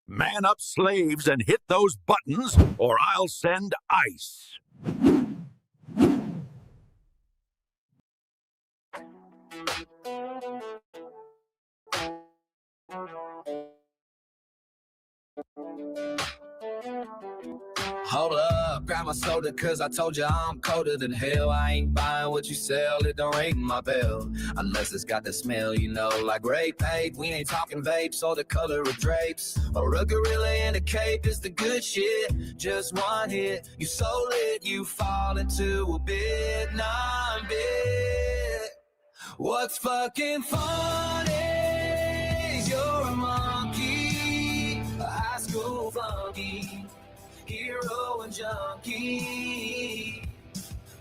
Man up, slaves, and hit those buttons, or I'll send ice. Hold up, grab my soda, cause I told you I'm colder than hell. I ain't buying what you sell, it don't ring my bell. Unless it's got the smell, you know, like grape paint. We ain't talking vapes or the color of drapes. Or a gorilla in a cape is the good shit. Just one hit, you so lit, you fall into a bit, non-bit. What's fucking funny is you're a monkey, a high school flunky, hero and junkie,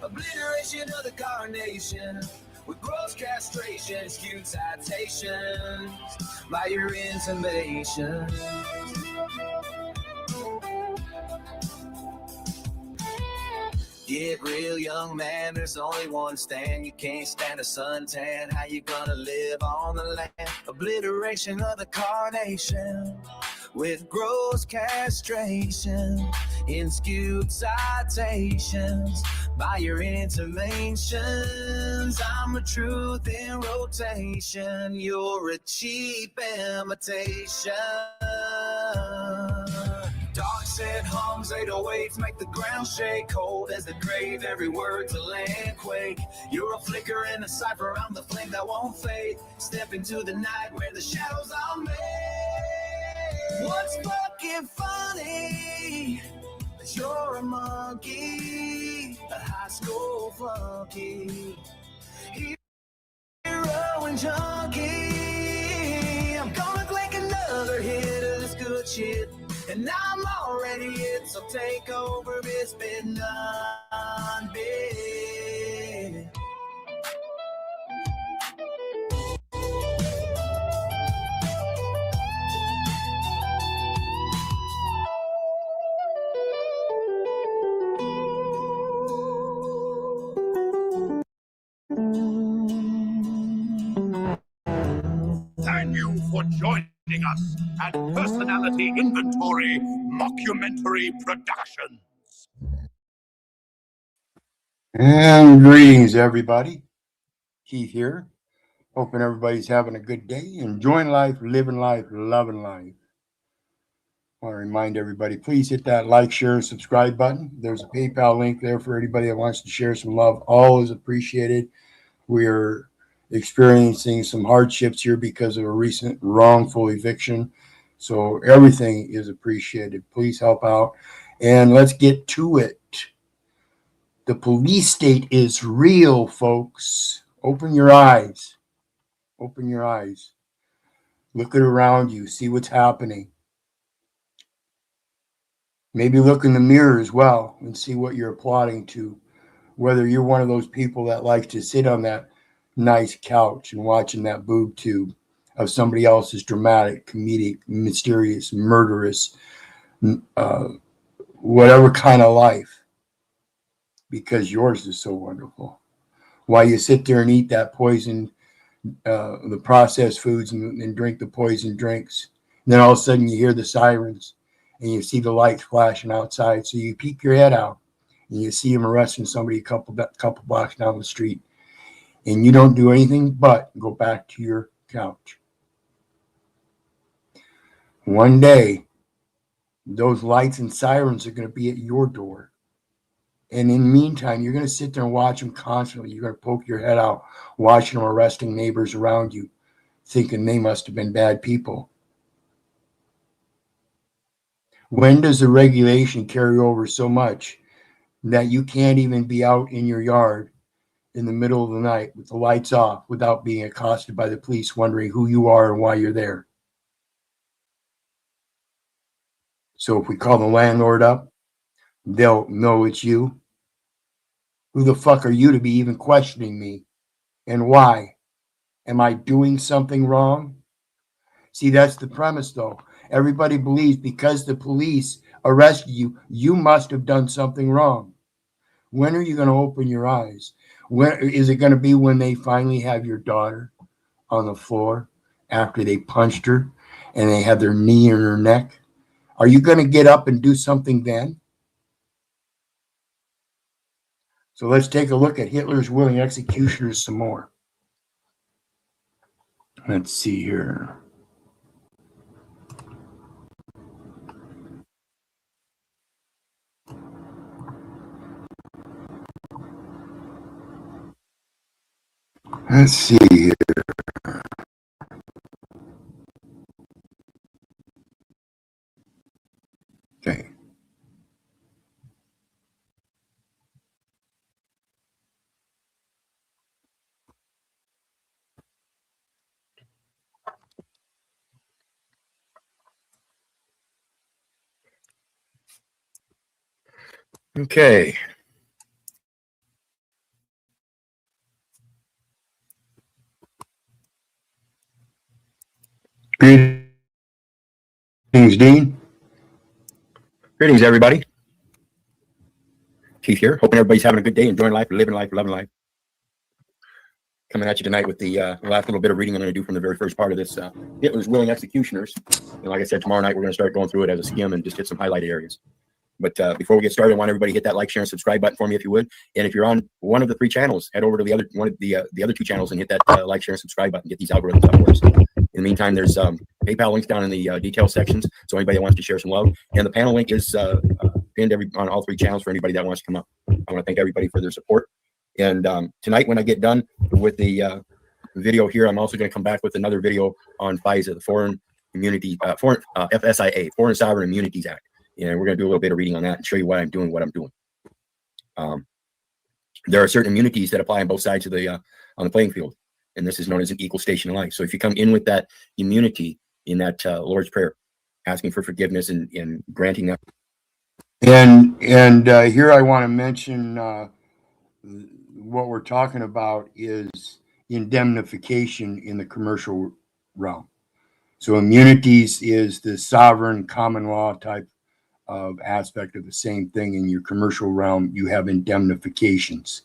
obliteration of the carnation, with gross castration, skewed citations, by your intimations. Get real, young man, there's only one stand. You can't stand a suntan, how you gonna live on the land? Obliteration of the carnation, with gross castration, in skewed citations, by your intimations. I'm a truth in rotation, you're a cheap imitation. Dark said hums, 808s make the ground shake. Cold as the grave, every word's a land quake. You're a flicker in a cipher, I'm the flame that won't fade. Step into the night where the shadows are made. What's fucking funny is you're a monkey, a high school flunky, hero and junkie. I'm gonna click another hit of this good shit, and I'm already it, so take over, it's been non-big. Thank you for joining us at Personality Inventory Mockumentary Productions. And greetings, everybody. Keith here. Hoping everybody's having a good day, enjoying life, living life, loving life. I want to remind everybody, please hit that like, share, subscribe button. There's a PayPal link there for anybody that wants to share some love. Always appreciated. We're experiencing some hardships here because of a recent wrongful eviction. So everything is appreciated. Please help out. And let's get to it. The police state is real, folks. Open your eyes. Open your eyes. Look at around you. See what's happening. Maybe look in the mirror as well and see what you're applauding to. Whether you're one of those people that likes to sit on that nice couch and watching that boob tube of somebody else's dramatic, comedic, mysterious, murderous, whatever kind of life, because yours is so wonderful. While you sit there and eat that poison, the processed foods, and drink the poison drinks, and then all of a sudden you hear the sirens and you see the lights flashing outside, so you peek your head out and you see them arresting somebody a couple blocks down the street, and you don't do anything but go back to your couch. One day, those lights and sirens are going to be at your door. And in the meantime, you're going to sit there and watch them constantly. You're going to poke your head out, watching them arresting neighbors around you, thinking they must have been bad people. When does the regulation carry over so much that you can't even be out in your yard in the middle of the night with the lights off without being accosted by the police wondering who you are and why you're there? So if we call the landlord up, they'll know it's you. Who the fuck are you to be even questioning me? And why? Am I doing something wrong? See, that's the premise, though. Everybody believes because the police arrested you, you must have done something wrong. When are you going to open your eyes? When is it going to be? When they finally have your daughter on the floor after they punched her and they had their knee in her neck Are you going to get up and do something then? So let's take a look at Hitler's willing executioners some more. Let's see here. Let's see here. Okay. Okay. Greetings, Dean. Greetings, everybody. Keith here. Hoping everybody's having a good day, enjoying life, living life, loving life. Coming at you tonight with the last little bit of reading I'm going to do from the very first part of this Hitler's Willing Executioners. And like I said, tomorrow night we're going to start going through it as a skim and just hit some highlighted areas. But before we get started, I want everybody to hit that like, share, and subscribe button for me if you would. And if you're on one of the three channels, head over to the other two channels and hit that like, share, and subscribe button. Get these algorithms up for us. In the meantime, there's PayPal links down in the details sections. So anybody that wants to share some love, and the panel link is pinned on all three channels for anybody that wants to come up. I want to thank everybody for their support. And tonight, when I get done with the video here, I'm also going to come back with another video on FISA, the Foreign FSIA, Foreign Sovereign Immunities Act. And we're going to do a little bit of reading on that and show you why I'm doing what I'm doing. There are certain immunities that apply on both sides of the on the playing field, and this is known as an equal station in life. So if you come in with that immunity in that Lord's Prayer, asking for forgiveness and granting that. And here I want to mention what we're talking about is indemnification in the commercial realm. So immunities is the sovereign common law type of aspect of the same thing. In your commercial realm, you have indemnifications.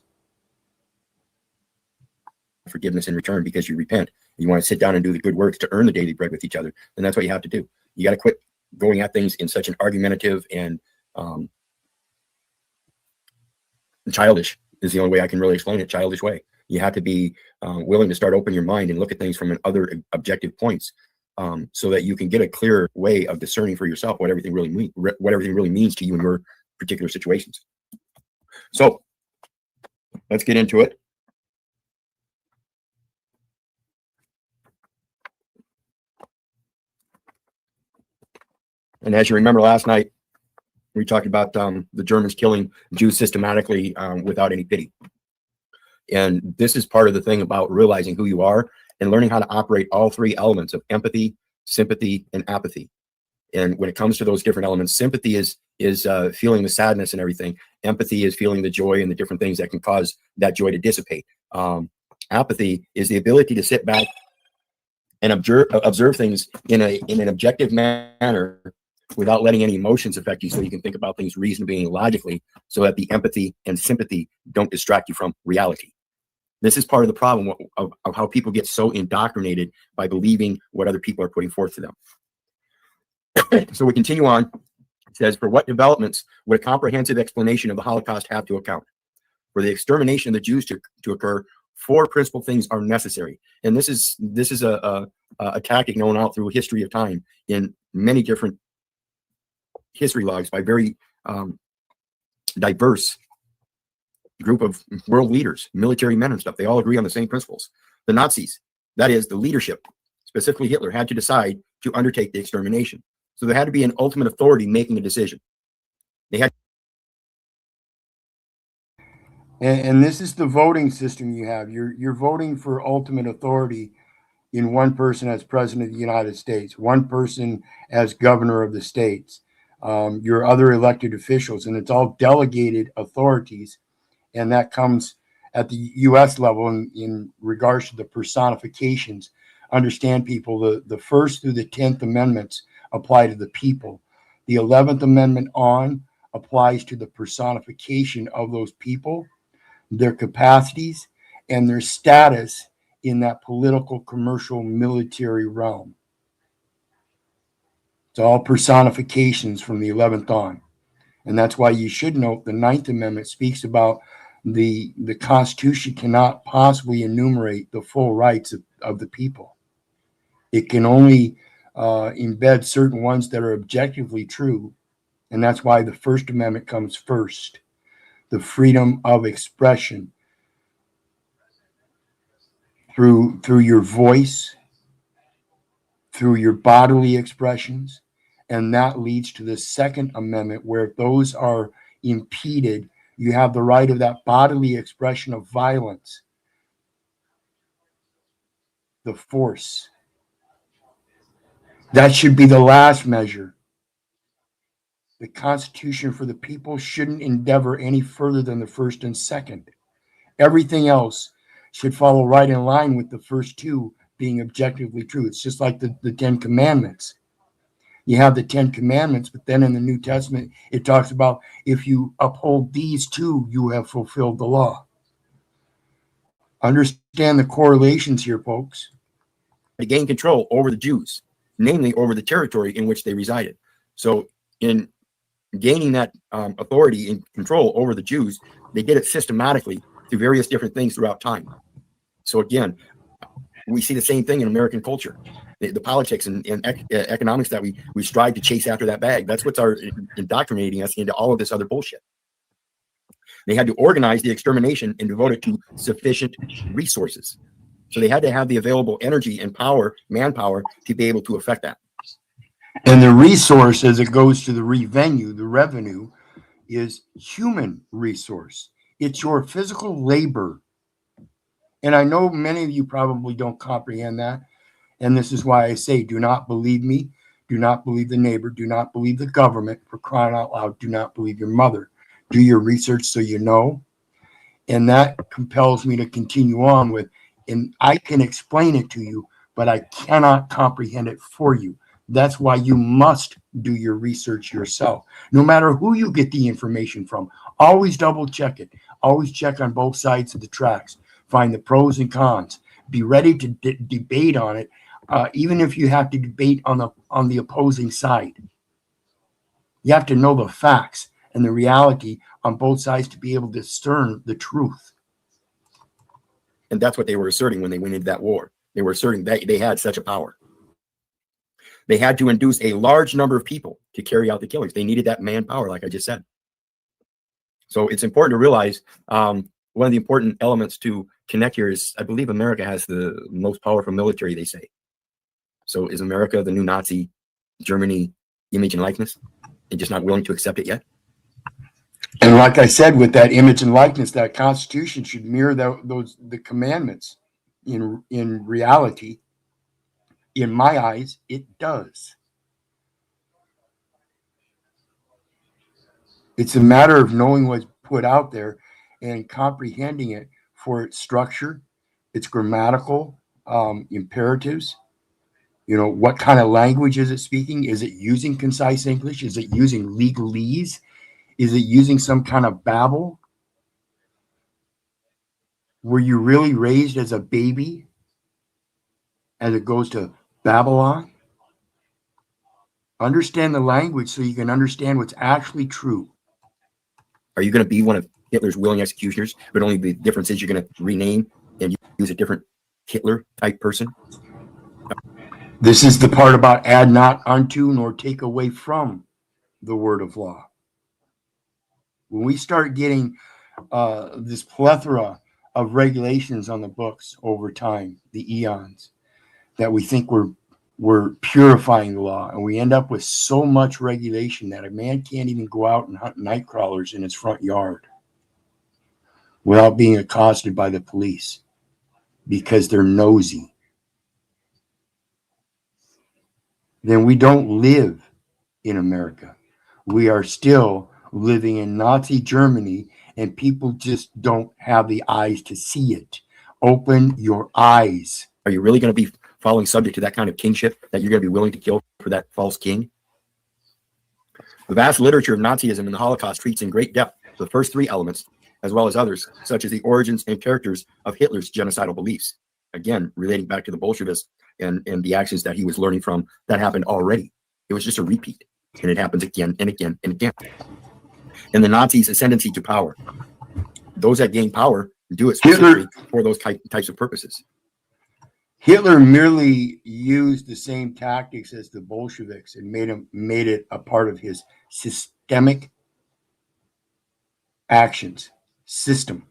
Forgiveness in return because you repent. You want to sit down and do the good works to earn the daily bread with each other. And that's what you have to do. You got to quit going at things in such an argumentative and childish is the only way I can really explain it, childish way. You have to be willing to start opening your mind and look at things from other objective points so that you can get a clear way of discerning for yourself what everything really means to you in your particular situations. So let's get into it. And as you remember last night, we talked about the Germans killing Jews systematically without any pity. And this is part of the thing about realizing who you are and learning how to operate all three elements of empathy, sympathy, and apathy. And when it comes to those different elements, sympathy is feeling the sadness and everything. Empathy is feeling the joy and the different things that can cause that joy to dissipate. Apathy is the ability to sit back and observe things in an objective manner without letting any emotions affect you, so you can think about things reasonably and logically, so that the empathy and sympathy don't distract you from reality. This is part of the problem of how people get so indoctrinated by believing what other people are putting forth to them. So we continue on. It says, for what developments would a comprehensive explanation of the Holocaust have to account? For the extermination of the Jews to occur, four principal things are necessary. And this is a tactic known out through history of time in many different history logs by very diverse group of world leaders, military men and stuff. They all agree on the same principles. The Nazis, that is the leadership, specifically Hitler, had to decide to undertake the extermination. So there had to be an ultimate authority making a decision. They had. And this is the voting system you have. You're voting for ultimate authority in one person as president of the United States, one person as governor of the states, your other elected officials, and it's all delegated authorities. And that comes at the U.S. level in regards to the personifications. Understand, people, the First through the 10th Amendments apply to the people. The 11th Amendment on applies to the personification of those people, their capacities, and their status in that political, commercial, military realm. It's all personifications from the 11th on. And that's why you should note the 9th Amendment speaks about the Constitution cannot possibly enumerate the full rights of the people. It can only embed certain ones that are objectively true. And that's why the First Amendment comes first. The freedom of expression through your voice, through your bodily expressions. And that leads to the Second Amendment, where if those are impeded, you have the right of that bodily expression of violence, the force. That should be the last measure. The Constitution for the people shouldn't endeavor any further than the first and second. Everything else should follow right in line with the first two being objectively true. It's just like the Ten Commandments. You have the Ten Commandments, but then in the New Testament, it talks about if you uphold these two, you have fulfilled the law. Understand the correlations here, folks. To gain control over the Jews, namely over the territory in which they resided. So in gaining that authority and control over the Jews, they did it systematically through various different things throughout time. So again, we see the same thing in American culture. The politics and economics that we strive to chase after that bag. That's what's indoctrinating us into all of this other bullshit. They had to organize the extermination and devote it to sufficient resources. So they had to have the available energy and power, manpower, to be able to affect that. And the resource, as it goes to the revenue, is human resource. It's your physical labor. And I know many of you probably don't comprehend that. And this is why I say, do not believe me. Do not believe the neighbor. Do not believe the government. For crying out loud, do not believe your mother. Do your research so you know. And that compels me to continue on with, and I can explain it to you, but I cannot comprehend it for you. That's why you must do your research yourself. No matter who you get the information from, always double check it. Always check on both sides of the tracks. Find the pros and cons. Be ready to debate on it, even if you have to debate on the opposing side. You have to know the facts and the reality on both sides to be able to discern the truth. And that's what they were asserting when they went into that war. They were asserting that they had such a power. They had to induce a large number of people to carry out the killings. They needed that manpower, like I just said. So it's important to realize one of the important elements to connect here is, I believe America has the most powerful military, they say. So is America the new Nazi Germany image and likeness? And just not willing to accept it yet? And like I said, with that image and likeness, that Constitution should mirror the commandments. In reality, in my eyes, it does. It's a matter of knowing what's put out there and comprehending it for its structure, its grammatical imperatives. You know, what kind of language is it speaking? Is it using concise English? Is it using legalese? Is it using some kind of babble? Were you really raised as a baby as it goes to Babylon? Understand the language so you can understand what's actually true. Are you going to be one of Hitler's willing executioners, but only the difference is you're going to rename and use a different Hitler type person? This is the part about add not unto nor take away from the word of law. When we start getting this plethora of regulations on the books over time, the eons, that we think we're purifying the law, and we end up with so much regulation that a man can't even go out and hunt night crawlers in his front yard without being accosted by the police because they're nosy. Then we don't live in America. We are still living in Nazi Germany, and people just don't have the eyes to see it. Open your eyes. Are you really going to be following subject to that kind of kingship that you're going to be willing to kill for that false king? The vast literature of Nazism and the Holocaust treats in great depth the first three elements, as well as others, such as the origins and characters of Hitler's genocidal beliefs. Again, relating back to the Bolshevists and the actions that he was learning from that happened already. It was just a repeat, and it happens again and again and again. And the Nazis' ascendancy to power. Those that gain power do it specifically for those types of purposes. Hitler merely used the same tactics as the Bolsheviks and made it a part of his systemic actions system.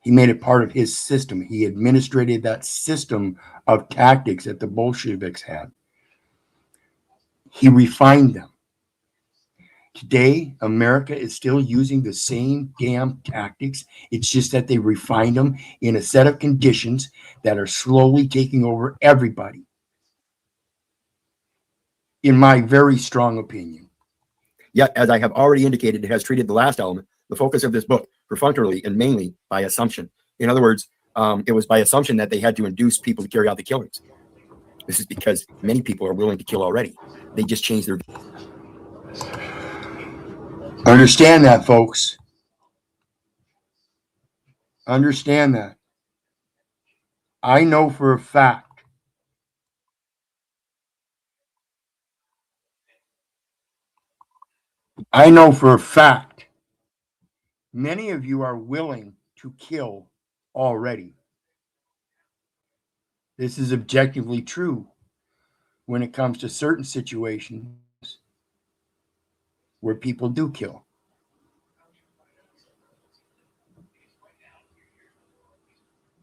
He made it part of his system. He administrated that system of tactics that the Bolsheviks had. He refined them. Today, America is still using the same damn tactics. It's just that they refined them in a set of conditions that are slowly taking over everybody, in my very strong opinion. Yet, as I have already indicated, it has treated the last element, the focus of this book, perfunctorily and mainly by assumption. In other words, it was by assumption that they had to induce people to carry out the killings. This is because many people are willing to kill already. They just change their... Understand that, folks. Understand that. I know for a fact many of you are willing to kill already. This is objectively true when it comes to certain situations where people do kill.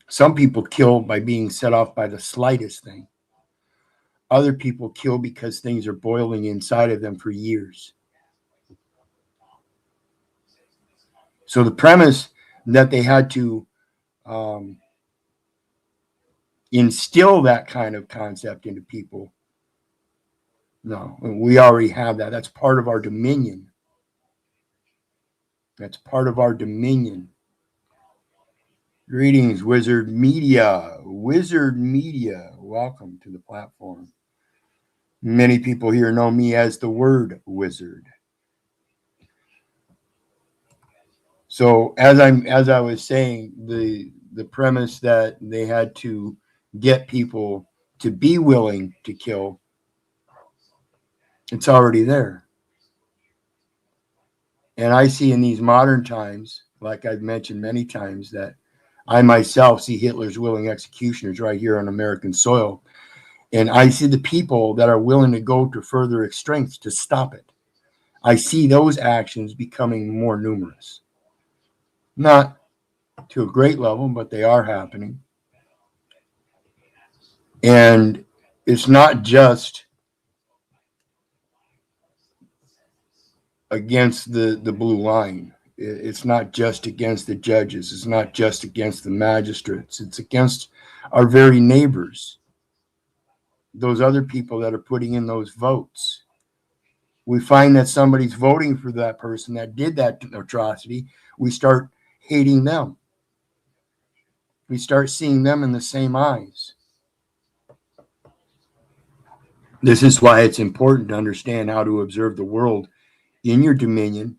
Some people kill by being set off by the slightest thing. Other people kill because things are boiling inside of them for years. So the premise that they had to instill that kind of concept into people, no, we already have that. That's part of our dominion. That's part of our dominion. Greetings, Wizard Media. Wizard Media, welcome to the platform. Many people here know me as the word wizard. So as I was saying, the premise that they had to get people to be willing to kill, it's already there. And I see in these modern times, like I've mentioned many times, that I myself see Hitler's willing executioners right here on American soil. And I see the people that are willing to go to further extremes to stop it. I see those actions becoming more numerous. Not to a great level, but they are happening. And it's not just against the blue line. It's not just against the judges. It's not just against the magistrates. It's against our very neighbors, those other people that are putting in those votes. We find that somebody's voting for that person that did that atrocity. We start hating them. We start seeing them in the same eyes. This is why it's important to understand how to observe the world in your dominion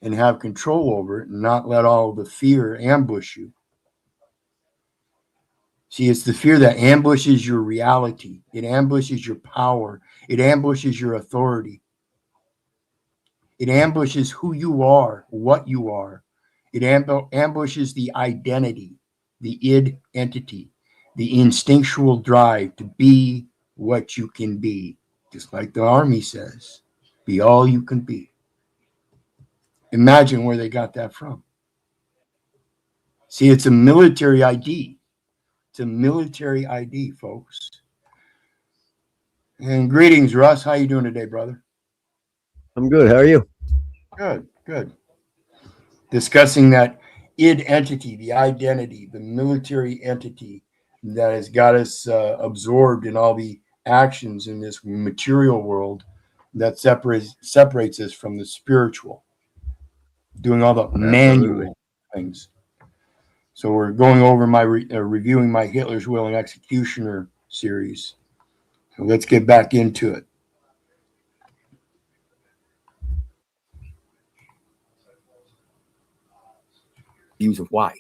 and have control over it and not let all the fear ambush you. See, it's the fear that ambushes your reality. It ambushes your power. It ambushes your authority. It ambushes who you are, what you are. It ambushes the identity, the id entity, the instinctual drive to be what you can be. Just like the Army says, be all you can be. Imagine where they got that from. See, it's a military ID. It's a military ID, folks. And greetings, Russ. How you doing today, brother? I'm good. How are you? Good, good. Discussing that id entity, the identity, the military entity that has got us absorbed in all the actions in this material world that separates us from the spiritual, doing all the manual things. So we're going over my reviewing my Hitler's Will and Executioner series. So let's get back into it. Views of why.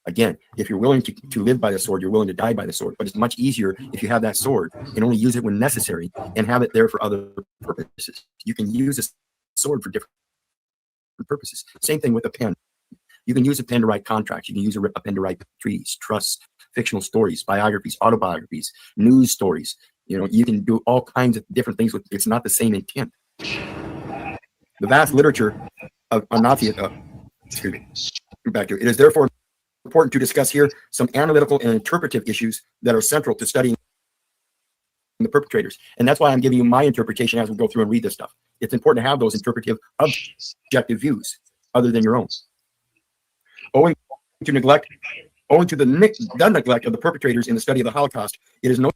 Again, if you're willing to live by the sword, you're willing to die by the sword. But it's much easier if you have that sword and only use it when necessary and have it there for other purposes. You can use a sword for different purposes. Same thing with a pen. You can use a pen to write contracts. You can use a pen to write treaties, trusts, fictional stories, biographies, autobiographies, news stories. You can do all kinds of different things with. It's not the same intent. The vast literature of Nazi, excuse me, back to it is therefore important to discuss here some analytical and interpretive issues that are central to studying the perpetrators. And that's why I'm giving you my interpretation as we go through and read this stuff. It's important to have those interpretive, objective views other than your own. Owing to the neglect of the perpetrators in the study of the Holocaust, it is no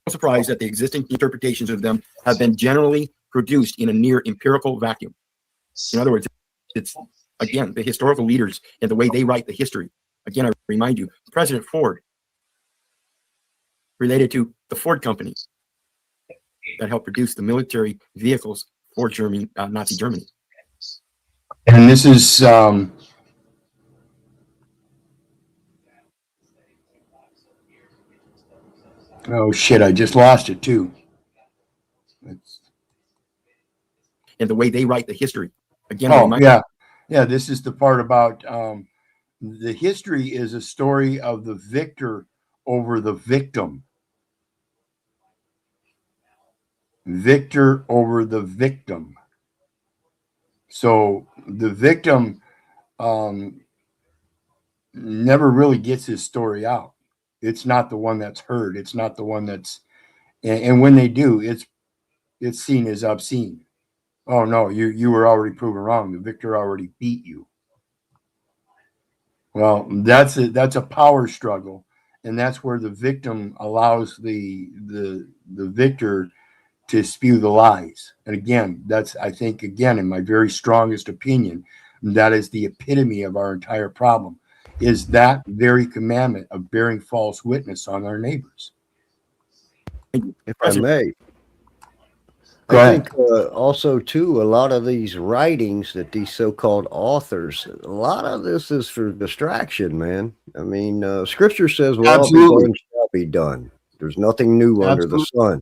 surprise that the existing interpretations of them have been generally produced in a near empirical vacuum. In other words, it's, again, the historical leaders and the way they write the history. Again, I remind you, President Ford related to the Ford company that helped produce the military vehicles for Germany, Nazi Germany. And this is oh shit, I just lost it too. And the way they write the history. Again, oh yeah, this is the part about the history is a story of the victor over the victim. Victor over the victim. So the victim never really gets his story out. It's not the one that's heard. It's not the one that's, and when they do, it's seen as obscene. Oh no, you were already proven wrong. The victor already beat you. Well, that's a power struggle, and that's where the victim allows the victor to spew the lies. And again, that's, I think, again, in my very strongest opinion, that is the epitome of our entire problem, is that very commandment of bearing false witness on our neighbors. If I may, Go I ahead. think also too, a lot of these writings that these so-called authors, a lot of this is for distraction, man. I mean, Scripture says, "Well, all be Absolutely. done shall be done." There's nothing new under the Absolutely. sun.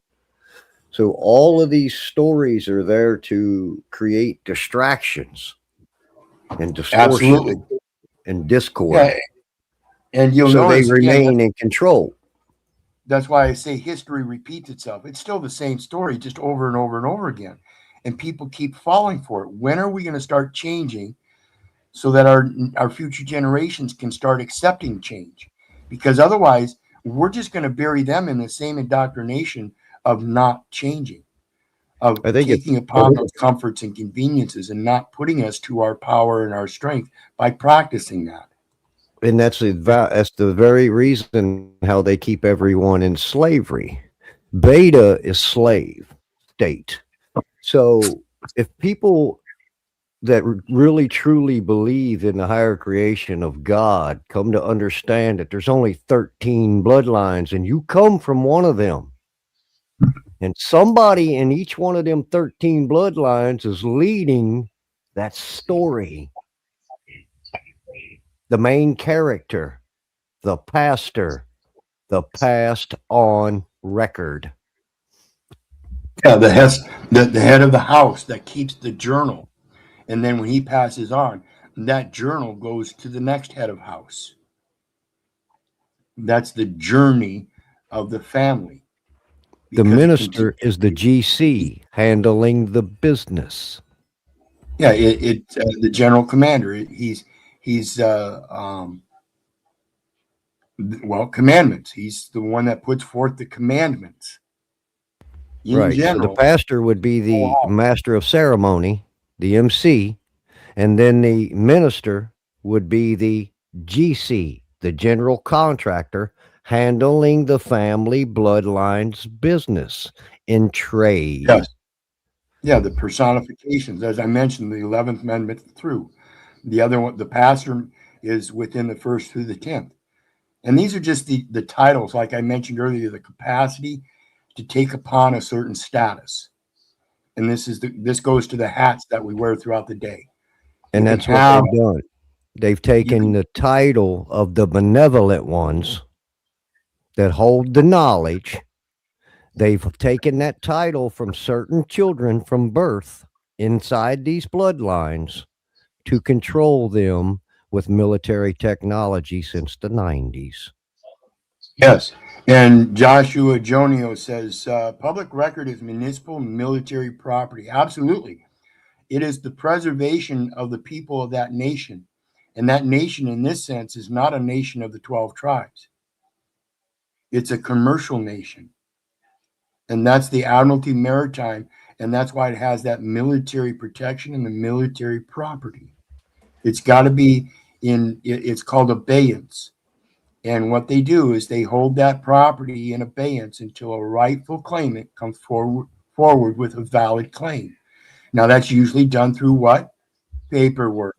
So all of these stories are there to create distractions and distortion Absolutely. and discord. Yeah, and you'll So they notice again, remain in control. that's why I say history repeats itself. It's still the same story, just over and over and over again. And people keep falling for it. When are we going to start changing so that our future generations can start accepting change? Because otherwise, we're just going to bury them in the same indoctrination of not changing, of I think it's, taking upon those comforts and conveniences and not putting us to our power and our strength by practicing that. and that's the very reason how they keep everyone in slavery. Beta is slave state. So if people that really truly believe in the higher creation of God come to understand that there's only 13 bloodlines and you come from one of them, and somebody in each one of them 13 bloodlines is leading that story, the main character, the pastor, the past on record. Yeah, the head of the house that keeps the journal. And then when he passes on, that journal goes to the next head of house. That's the journey of the family. The Because minister is the GC handling the business. yeah, the general commander. He's well, commandments. He's the one that puts forth the commandments. In Right. So the general, pastor would be the master of ceremony, the MC, and then the minister would be the GC, the general contractor, handling the family bloodlines business in trade. yes, yeah, the personifications, as I mentioned, the 11th Amendment through. The other one, the pastor is within the first through the 10th. And these are just the titles, like I mentioned earlier, the capacity to take upon a certain status. And this goes to the hats that we wear throughout the day. And You can that's what have, they've done. They've taken the title of the benevolent ones that hold the knowledge. They've taken that title from certain children from birth inside these bloodlines to control them with military technology since the 90s. Yes. And Joshua Jonio says public record is municipal military property. Absolutely. It is the preservation of the people of that nation. And that nation, in this sense, is not a nation of the 12 tribes. It's a commercial nation. And that's the Admiralty Maritime. And that's why it has that military protection and the military property. It's got to be it's called abeyance. And what they do is they hold that property in abeyance until a rightful claimant comes forward with a valid claim. Now, that's usually done through what? Paperwork.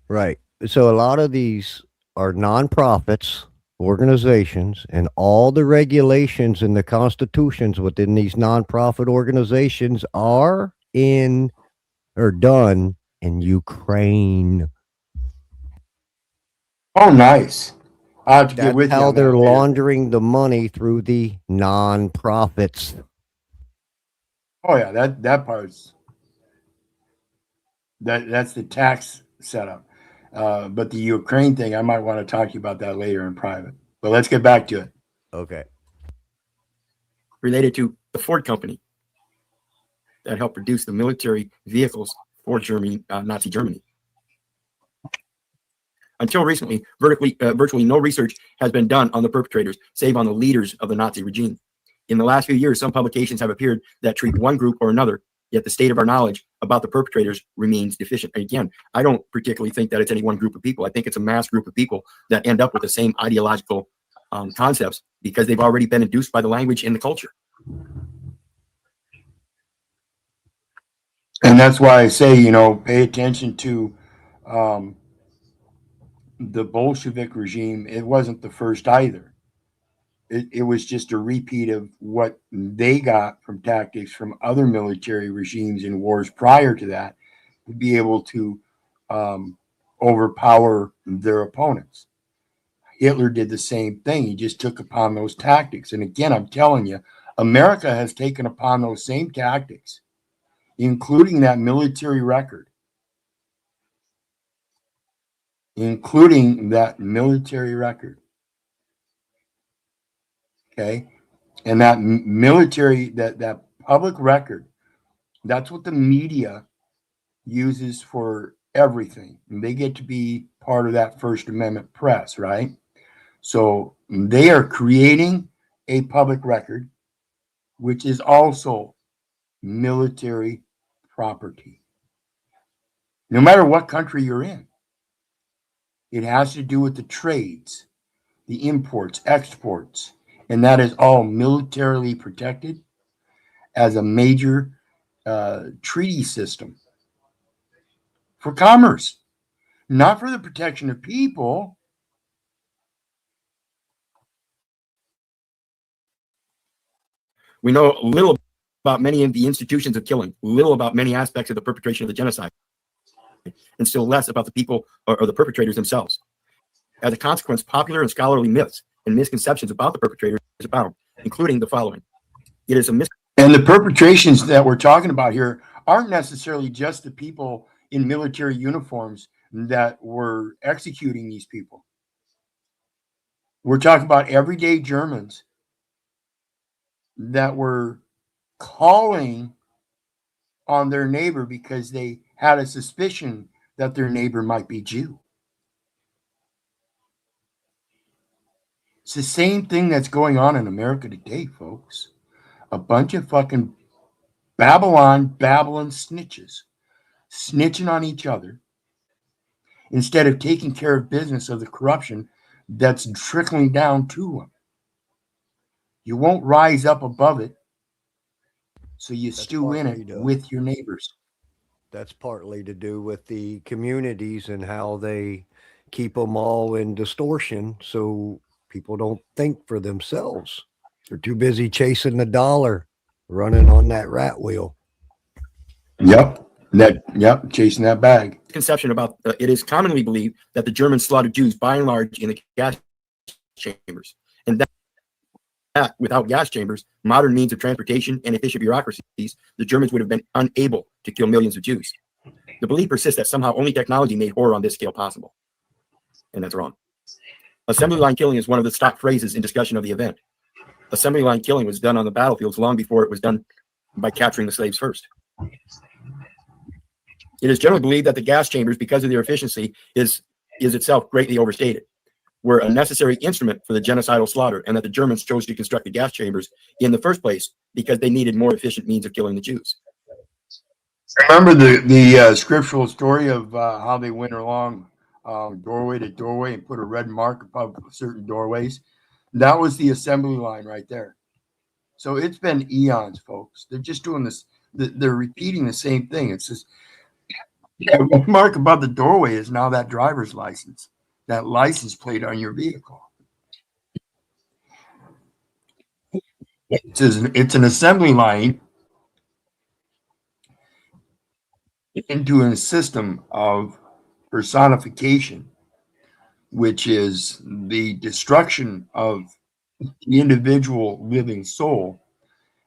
Right. So a lot of these are nonprofits, organizations, and all the regulations and the constitutions within these nonprofit organizations are in or done in Ukraine. Oh, nice. I'll have to get That's with you how on that they're later. laundering the money through the nonprofits. Oh, yeah, that part's that's the tax setup. But the Ukraine thing, I might want to talk to you about that later in private. But let's get back to it. Okay. Related to the Ford company that helped produce the military vehicles for Germany, Nazi Germany. Until recently, virtually no research has been done on the perpetrators, save on the leaders of the Nazi regime. In the last few years, some publications have appeared that treat one group or another, yet the state of our knowledge about the perpetrators remains deficient. And again, I don't particularly think that it's any one group of people. I think it's a mass group of people that end up with the same ideological concepts because they've already been induced by the language and the culture. And that's why I say, pay attention to the Bolshevik regime. It wasn't the first either. It was just a repeat of what they got from tactics from other military regimes in wars prior to that to be able to overpower their opponents. Hitler did the same thing. He just took upon those tactics. And again, I'm telling you, America has taken upon those same tactics, including that military record. Okay. And that military, that public record, that's what the media uses for everything. And they get to be part of that First Amendment press, right? So they are creating a public record, which is also military property. No matter what country you're in, it has to do with the trades, the imports, exports, and that is all militarily protected as a major treaty system for commerce, not for the protection of people. We know little about many of the institutions of killing, little about many aspects of the perpetration of the genocide, and still less about the people or the perpetrators themselves. As a consequence, popular and scholarly myths and misconceptions about the perpetrators abound, including the following. It is a And the perpetrations that we're talking about here aren't necessarily just the people in military uniforms that were executing these people. We're talking about everyday Germans that were calling on their neighbor because they had a suspicion that their neighbor might be Jew. It's the same thing that's going on in America today, folks. A bunch of fucking babbling snitches snitching on each other instead of taking care of business of the corruption that's trickling down to them. You won't rise up above it, so you stew in it with your neighbors. That's partly to do with the communities and how they keep them all in distortion so people don't think for themselves. They're too busy chasing the dollar, running on that rat wheel. Yep. That, yep, chasing that bag. Conception about it is commonly believed that the Germans slaughtered Jews by and large in the gas chambers, and that without gas chambers, modern means of transportation, and efficient bureaucracies, the Germans would have been unable to kill millions of Jews. The belief persists that somehow only technology made horror on this scale possible, and that's wrong. Assembly line killing is one of the stock phrases in discussion of the event. Assembly line killing was done on the battlefields long before it was done by capturing the slaves first. It is generally believed that the gas chambers, because of their efficiency, is itself greatly overstated, were a necessary instrument for the genocidal slaughter, and that the Germans chose to construct the gas chambers in the first place because they needed more efficient means of killing the Jews. Remember the scriptural story of how they went along doorway to doorway and put a red mark above certain doorways? That was the assembly line right there. So it's been eons, folks. They're just doing this. They're repeating the same thing. It's just that mark above the doorway is now that driver's license, that license plate on your vehicle. It's an assembly line into a system of personification, which is the destruction of the individual living soul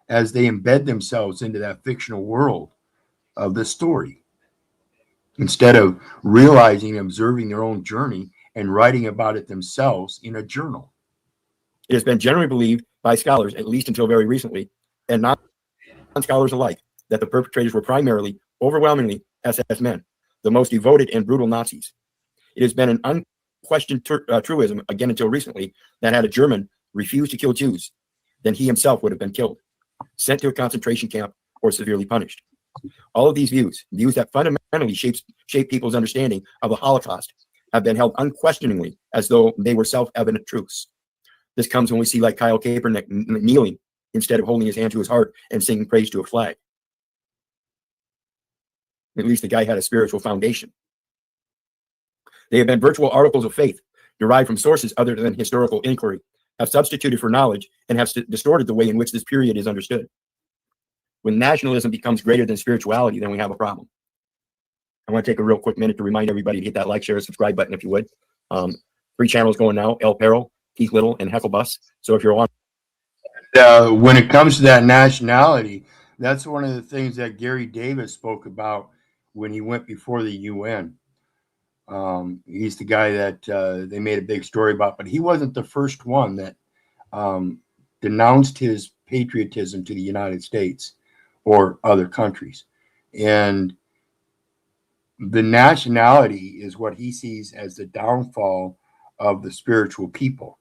as they embed themselves into that fictional world of the story, instead of realizing and observing their own journey and writing about it themselves in a journal. It has been generally believed by scholars, at least until very recently, and non-scholars alike, that the perpetrators were primarily, overwhelmingly, SS men, the most devoted and brutal Nazis. It has been an unquestioned truism, again until recently, that had a German refused to kill Jews, then he himself would have been killed, sent to a concentration camp, or severely punished. All of these views that fundamentally shape people's understanding of the Holocaust, have been held unquestioningly as though they were self-evident truths. This comes when we see like Kyle Kaepernick kneeling instead of holding his hand to his heart and singing praise to a flag. At least the guy had a spiritual foundation. They have been virtual articles of faith derived from sources other than historical inquiry, have substituted for knowledge, and have distorted the way in which this period is understood. When nationalism becomes greater than spirituality, then we have a problem. I want to take a real quick minute to remind everybody to hit that like, share, subscribe button if you would. 3 channels going now: El Perro, Keith Little, and Hecklebus. So if you're on, when it comes to that nationality, that's one of the things that Gary Davis spoke about when he went before the UN. He's the guy that they made a big story about, but he wasn't the first one that denounced his patriotism to the United States or other countries. And the nationality is what he sees as the downfall of the spiritual people,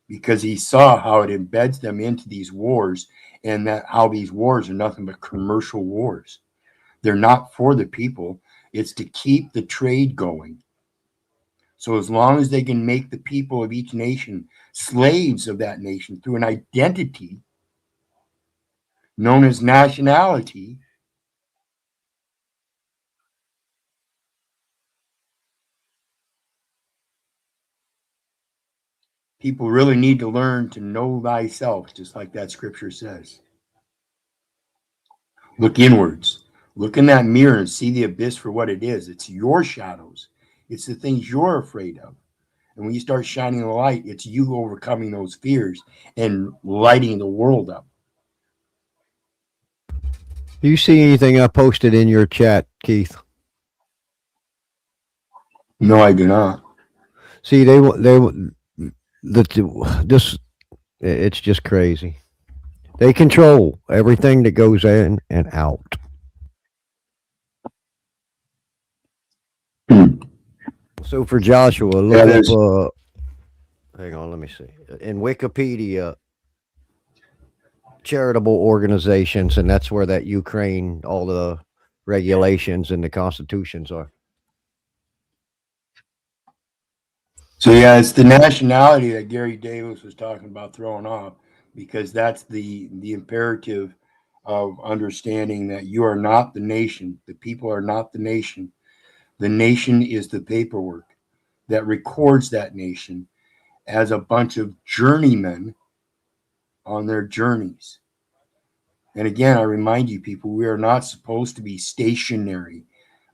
because he saw how it embeds them into these wars, and that how these wars are nothing but commercial wars. They're not for the people. It's to keep the trade going. So as long as they can make the people of each nation slaves of that nation through an identity known as nationality, people really need to learn to know thyself, just like that scripture says. Look inwards. Look in that mirror and see the abyss for what it is. It's your shadows. It's the things you're afraid of. And when you start shining the light, it's you overcoming those fears and lighting the world up. Do you see anything I posted in your chat, Keith? No, I do not. See, it's just crazy. They control everything that goes in and out. So for Joshua, look up. Hang on, let me see. In Wikipedia, charitable organizations, and that's where that Ukraine, all the regulations and the constitutions are. So yeah, it's the nationality that Gary Davis was talking about throwing off, because that's the imperative of understanding that you are not the nation. The people are not the nation. The nation is the paperwork that records that nation as a bunch of journeymen on their journeys. And again, I remind you people, we are not supposed to be stationary.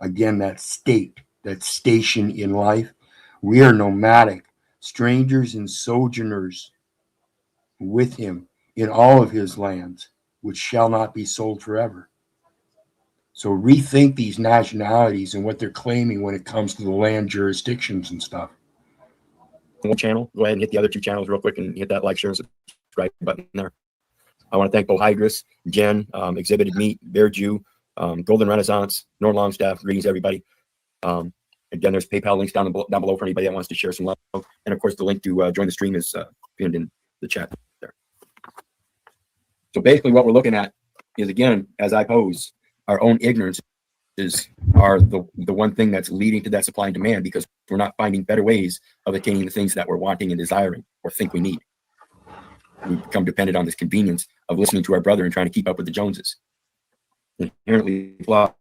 Again, that state, that station in life. We are nomadic, strangers and sojourners with him in all of his lands, which shall not be sold forever. So rethink these nationalities and what they're claiming when it comes to the land jurisdictions and stuff. One channel, go ahead and hit the other two channels real quick and hit that like, share, and subscribe button there. I want to thank P.I.G.S.C.U.N.T.S, Jen, Exhibited Meat, Bear Jew, Golden Renaissance, Norm Longstaff. Greetings, everybody. Again, there's PayPal links down below for anybody that wants to share some love. And of course, the link to join the stream is pinned in the chat there. So basically what we're looking at is, again, as I pose, our own ignorance are the one thing that's leading to that supply and demand, because we're not finding better ways of attaining the things that we're wanting and desiring or think we need. We become dependent on this convenience of listening to our brother and trying to keep up with the Joneses. Inherently flawed.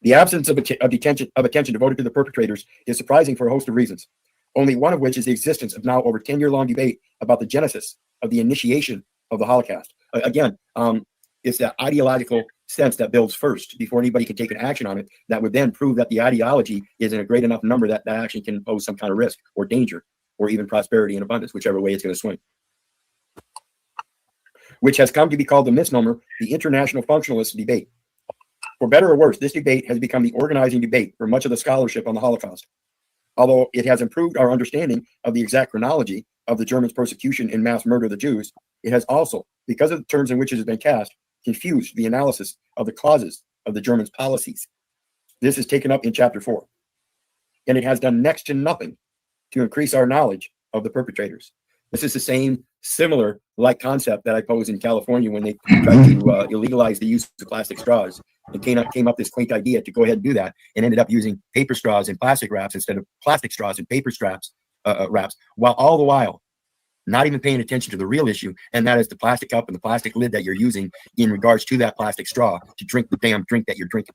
The absence of attention devoted to the perpetrators is surprising for a host of reasons, only one of which is the existence of now over 10-year-long debate about the genesis of the initiation of the Holocaust. Again, it's that ideological sense that builds first before anybody can take an action on it, that would then prove that the ideology is in a great enough number that action can pose some kind of risk or danger, or even prosperity and abundance, whichever way it's going to swing. Which has come to be called the misnomer, the international functionalist debate. For better or worse, this debate has become the organizing debate for much of the scholarship on the Holocaust. Although it has improved our understanding of the exact chronology of the Germans' persecution and mass murder of the Jews, it has also, because of the terms in which it has been cast, confused the analysis of the causes of the Germans' policies. This is taken up in chapter 4. And it has done next to nothing to increase our knowledge of the perpetrators. This is the same similar like concept that I posed in California when they tried to illegalize the use of plastic straws. It came up this quaint idea to go ahead and do that, and ended up using paper straws and plastic wraps instead of plastic straws and paper wraps, while all the while not even paying attention to the real issue, and that is the plastic cup and the plastic lid that you're using in regards to that plastic straw to drink the damn drink that you're drinking.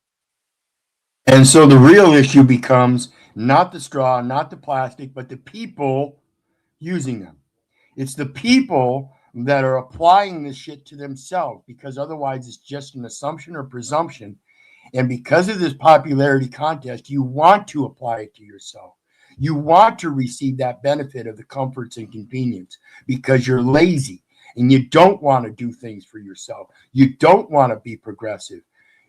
And so the real issue becomes not the straw, not the plastic, but the people using them. It's the people that are applying this shit to themselves, because otherwise it's just an assumption or presumption. And because of this popularity contest, you want to apply it to yourself. You want to receive that benefit of the comforts and convenience because you're lazy and you don't want to do things for yourself. You don't want to be progressive.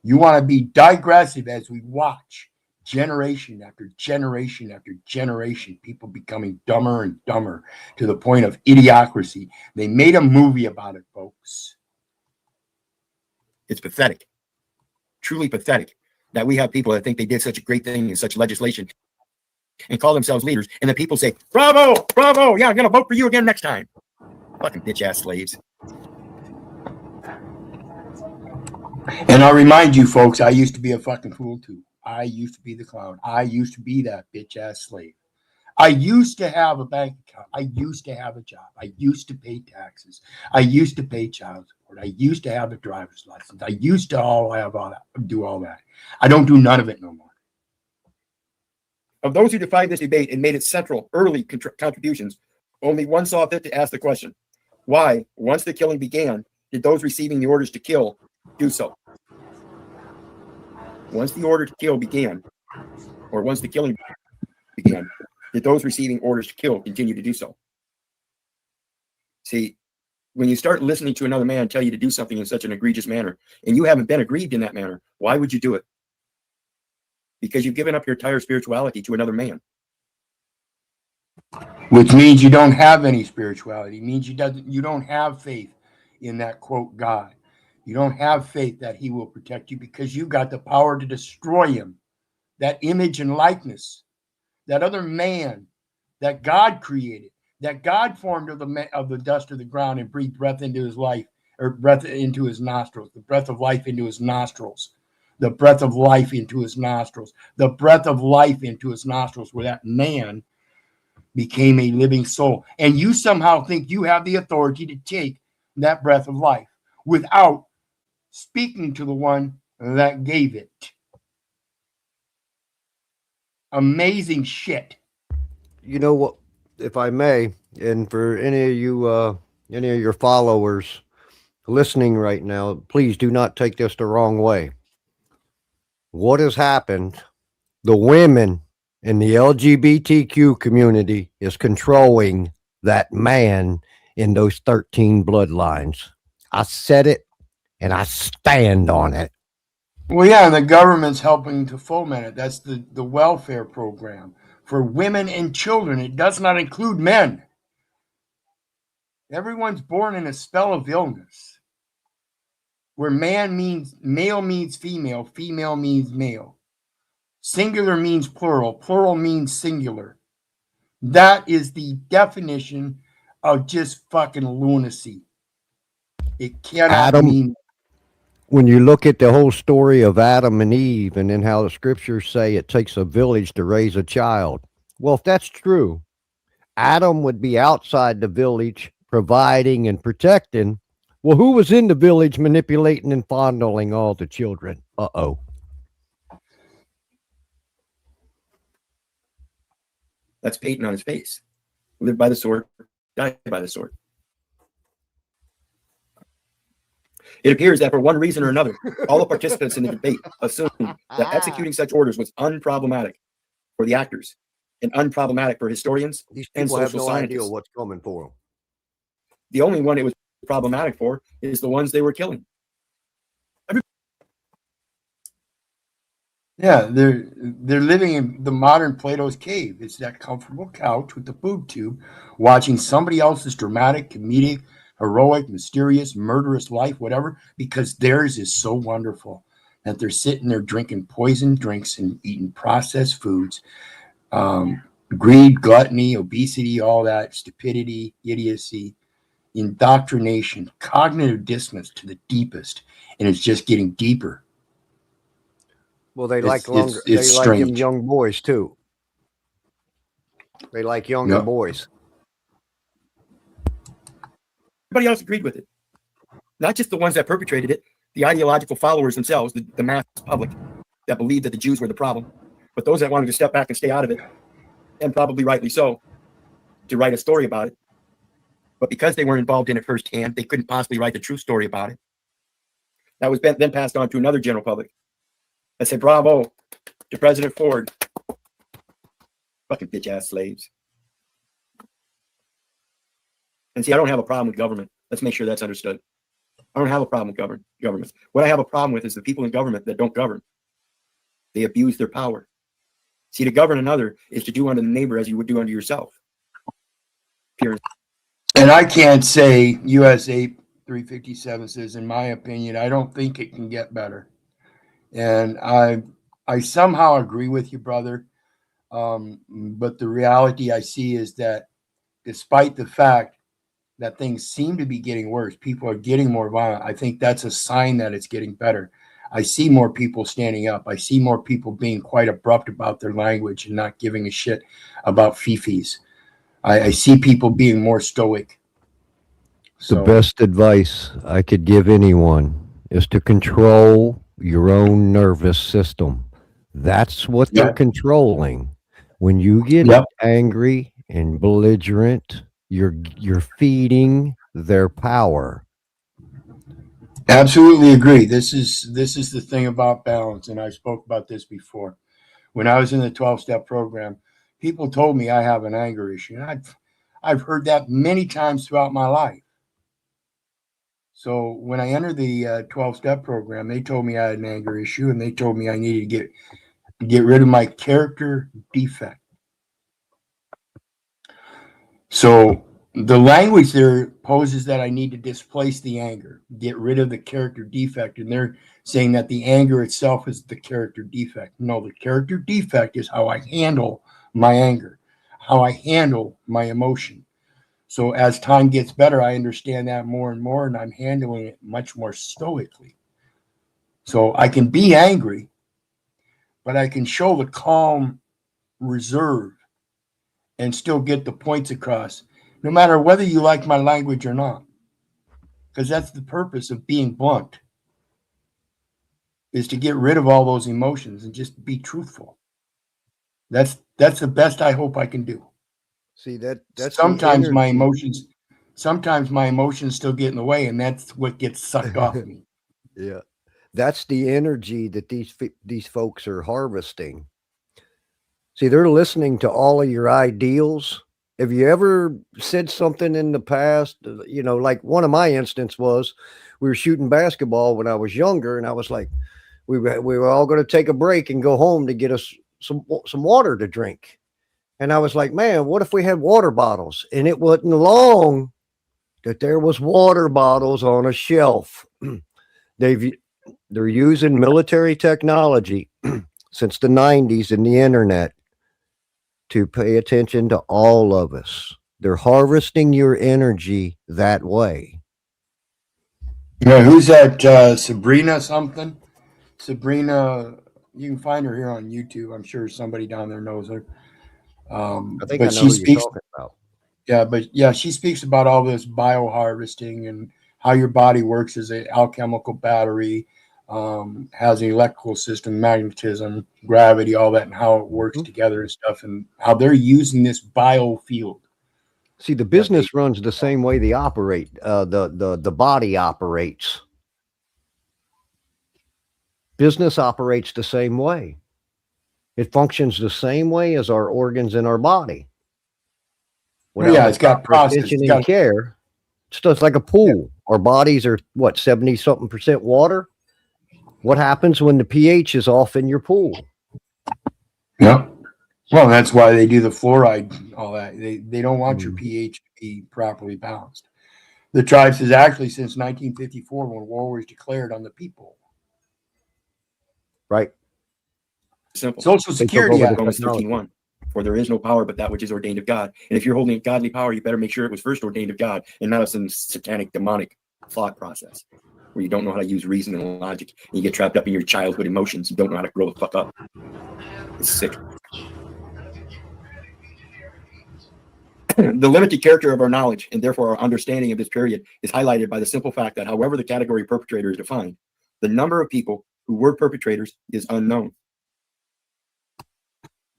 You want to be digressive as we watch generation after generation after generation, people becoming dumber and dumber to the point of idiocracy. They made a movie about it, folks. It's pathetic, truly pathetic, that we have people that think they did such a great thing in such legislation and call themselves leaders, and the people say, bravo, bravo, yeah, I'm going to vote for you again next time. Fucking bitch-ass slaves. And I'll remind you, folks, I used to be a fucking fool, too. I used to be the clown. I used to be that bitch-ass slave. I used to have a bank account. I used to have a job. I used to pay taxes. I used to pay child support. I used to have a driver's license. I used to do all that. I don't do none of it no more. Of those who defied this debate and made it central early contributions, only one saw fit to ask the question: why, once the killing began, did those receiving the orders to kill do so? Once the order to kill began, or once the killing began, did those receiving orders to kill continue to do so? See, when you start listening to another man tell you to do something in such an egregious manner, and you haven't been aggrieved in that manner, why would you do it? Because you've given up your entire spirituality to another man. Which means you don't have any spirituality. It means you don't have faith in that, quote, God. You don't have faith that he will protect you because you got the power to destroy him. That image and likeness, that other man that God created, that God formed of the dust of the ground and breathed breath into his life, or breath into his nostrils, the breath of life into his nostrils, the breath of life into his nostrils, the breath of life into his nostrils, where that man became a living soul. And you somehow think you have the authority to take that breath of life without speaking to the one that gave it. Amazing shit. You know what, if I may, and for any of you, any of your followers, listening right now, please do not take this the wrong way. What has happened? The women in the LGBTQ community is controlling that man in those 13 bloodlines. I said it and I stand on it. Well, yeah, and the government's helping to foment it. That's the welfare program for women and children. It does not include men. Everyone's born in a spell of illness where man means male means female, female means male. Singular means plural, plural means singular. That is the definition of just fucking lunacy. It cannot Adam, mean. when you look at the whole story of Adam and Eve and then how the scriptures say it takes a village to raise a child. Well, if that's true, Adam would be outside the village providing and protecting. Well, who was in the village manipulating and fondling all the children? Uh-oh. That's Peyton on his face. Live by the sword, die by the sword. It appears that for one reason or another, all the participants in the debate assumed that executing such orders was unproblematic for the actors and unproblematic for historians These and people have social no scientists. idea what's coming for them. The only one it was problematic for is the ones they were killing. Yeah, they're living in the modern Plato's cave. It's that comfortable couch with the boob tube, watching somebody else's dramatic, comedic, heroic, mysterious, murderous life, whatever, because theirs is so wonderful that they're sitting there drinking poison drinks and eating processed foods, greed, gluttony, obesity, all that, stupidity, idiocy, indoctrination, cognitive dissonance to the deepest, and it's just getting deeper. Well, they It's like longer. it's They like them strange. young boys too. They like younger Yep. boys. Everybody else agreed with it. Not just the ones that perpetrated it, the ideological followers themselves, the mass public that believed that the Jews were the problem, but those that wanted to step back and stay out of it, and probably rightly so, to write a story about it. But because they weren't involved in it firsthand, they couldn't possibly write the true story about it. That was then passed on to another general public that said, bravo to President Ford. Fucking bitch ass slaves. And see, I don't have a problem with government. Let's make sure that's understood. I don't have a problem with government. What I have a problem with is the people in government that don't govern. They abuse their power. See, to govern another is to do unto the neighbor as you would do unto yourself. Pure. And I can't say USA 357 says, in my opinion, I don't think it can get better. And I somehow agree with you, brother. But the reality I see is that despite the fact that things seem to be getting worse, people are getting more violent. I think that's a sign that it's getting better. I see more people standing up. I see more people being quite abrupt about their language and not giving a shit about fifis. I see people being more stoic. The best advice I could give anyone is to control your own nervous system. That's what they're controlling. When you get angry and belligerent, you're feeding their power. Absolutely agree. This is the thing about balance, and I spoke about this before. When I was in the 12-step program, people told me I have an anger issue, and I've heard that many times throughout my life. So when I entered the 12-step program, they told me I had an anger issue, and they told me I needed to get rid of my character defect. So the language there poses that I need to displace the anger, get rid of the character defect. And they're saying that the anger itself is the character defect. No, the character defect is how I handle my anger, how I handle my emotion. So as time gets better, I understand that more and more, and I'm handling it much more stoically. So I can be angry, but I can show the calm reserve and still get the points across, no matter whether you like my language or not. Because that's the purpose of being blunt, is to get rid of all those emotions and just be truthful. That's the best I hope I can do. See, that's sometimes my emotions sometimes my emotions still get in the way, and that's what gets sucked off me. Yeah. That's the energy that these folks are harvesting. See, they're listening to all of your ideals. Have you ever said something in the past? You know, like one of my instance was we were shooting basketball when I was younger, and I was like, we were all going to take a break and go home to get us some water to drink. And I was like, man, what if we had water bottles? And it wasn't long that there was water bottles on a shelf. They're using military technology since the 90s and the internet to pay attention to all of us. They're harvesting your energy that way. You know, who's that? Sabrina something? Sabrina, you can find her here on YouTube. I'm sure somebody down there knows her. I think I But know she who you're speaks, talking about. yeah, she speaks about all this bioharvesting and how your body works as an alchemical battery, has an electrical system, magnetism, gravity, all that, and how it works together and stuff, and how they're using this biofield. See, the business runs the same way they operate. The body operates. Business operates the same way. It functions the same way as our organs in our body. Well, yeah, it's got proper process. attention It's and got, care. It's just like a pool. Our bodies are what, 70-something% water? What happens when the pH is off in your pool? yeah. Well, that's why they do the fluoride, all that. They don't want your pH to be properly balanced. The tribe says actually since 1954, when war was declared on the people. Right. Simple. Social They took Security over Act. the Romans technology. 13:1. For there is no power but that which is ordained of God. And if you're holding a godly power, you better make sure it was first ordained of God and not of some satanic, demonic thought process where you don't know how to use reason and logic. And you get trapped up in your childhood emotions. You don't know how to grow the fuck up. It's sick. The limited character of our knowledge and therefore our understanding of this period is highlighted by the simple fact that however the category perpetrator is defined, the number of people who were perpetrators is unknown.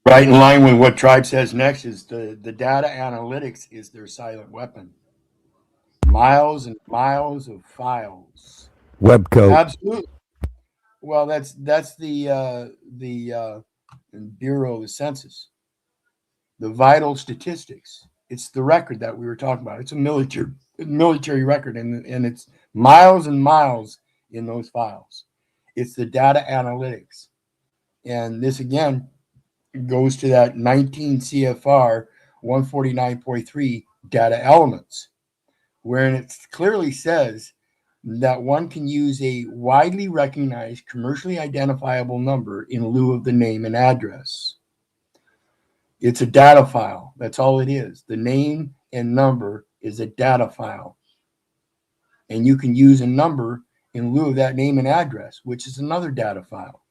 Right in line with what tribe says next is the data analytics is their silent weapon. Miles and miles of files. Webcoat. Absolutely. Well, that's the Bureau of the Census. The vital statistics. It's the record that we were talking about. It's a military record, and it's miles and miles in those files. It's the data analytics. And this again goes to that 19 CFR 149.3 data elements, wherein it clearly says that one can use a widely recognized commercially identifiable number in lieu of the name and address. It's a data file. That's all it is. The name and number is a data file. And you can use a number in lieu of that name and address, which is another data file.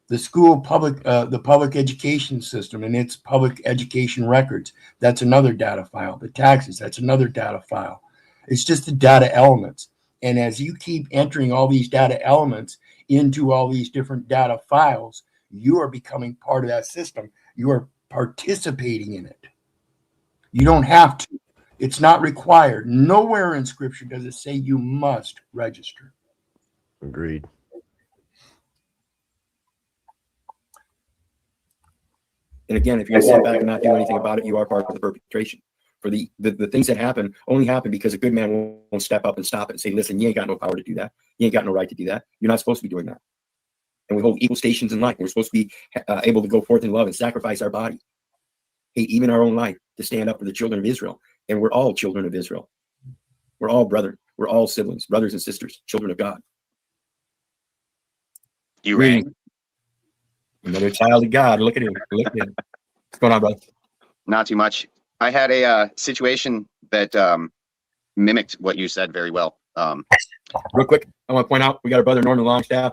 The the public education system and its public education records, that's another data file. The taxes, that's another data file. It's just the data elements. And as you keep entering all these data elements into all these different data files, you are becoming part of that system. You are participating in it. You don't have to. It's not required. Nowhere in Scripture does it say you must register. Agreed. And again, if you're going to sit back and not do anything about it, you are part of the perpetration. For the things that happen only happen because a good man won't step up and stop it and say, listen, you ain't got no power to do that. You ain't got no right to do that. You're not supposed to be doing that. And we hold equal stations in life. We're supposed to be able to go forth in love and sacrifice our body, even our own life, to stand up for the children of Israel. And we're all children of Israel. We're all brethren. We're all siblings, brothers and sisters, children of God. You rang? Another child of God. Look at him. Look at him. What's going on, brother? Not too much. I had a situation that mimicked what you said very well. Real quick, I want to point out we got our brother Norman Longstaff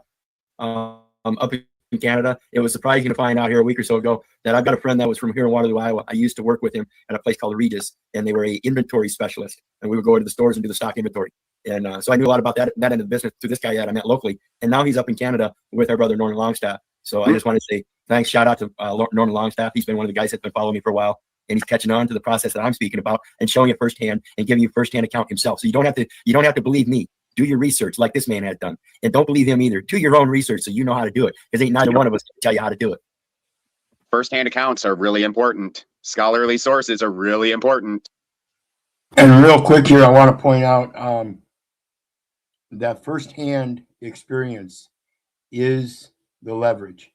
up in Canada. It was surprising to find out here a week or so ago that I've got a friend that was from here in Waterloo, Iowa. I used to work with him at a place called Regis, and they were a inventory specialist, and we would go to the stores and do the stock inventory. And so I knew a lot about that end of the business through this guy that I met locally. And now he's up in Canada with our brother Norman Longstaff. So I just want to say thanks, shout out to Norman Longstaff. He's been one of the guys that's been following me for a while. and he's catching on to the process that I'm speaking about and showing it firsthand and giving you firsthand account himself. So you don't have to believe me. Do your research like this man has done, and don't believe him either. Do your own research so you know how to do it, because ain't neither one of us can tell you how to do it. First-hand accounts are really important. Scholarly sources are really important. And real quick here, I want to point out that firsthand experience is the leverage.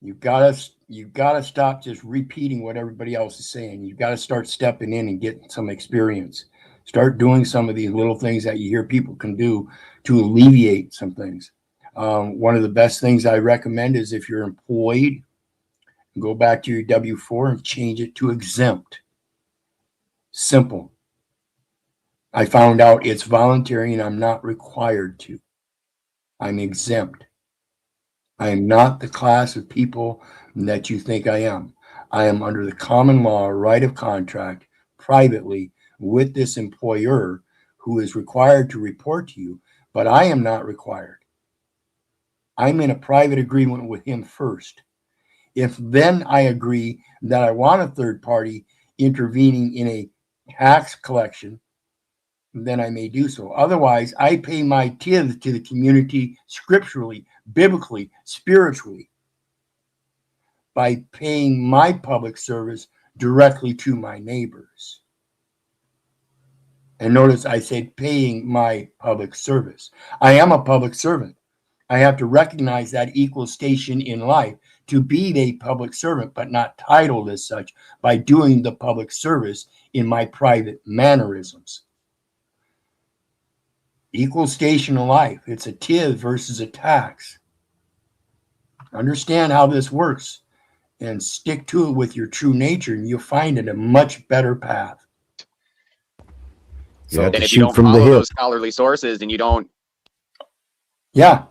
You've got to stop just repeating what everybody else is saying. You've got to start stepping in and getting some experience. Start doing some of these little things that you hear people can do to alleviate some things. One of the best things I recommend is if you're employed, go back to your W-4 and change it to exempt. Simple. I found out it's voluntary and I'm not required to. I'm exempt. I am not the class of people that you think I am. I am under the common law right of contract privately with this employer who is required to report to you, but I am not required. I'm in a private agreement with him first. If then I agree that I want a third party intervening in a tax collection, then I may do so. Otherwise, I pay my tithe to the community scripturally, biblically, spiritually, by paying my public service directly to my neighbors. And notice I said paying my public service. I am a public servant. I have to recognize that equal station in life to be a public servant, but not titled as such, by doing the public service in my private mannerisms. Equal station in life. It's a tithe versus a tax. Understand how this works and stick to it with your true nature, and you'll find it a much better path. You have And to if you shoot don't from the follow hip. those scholarly sources and you don't, Yeah,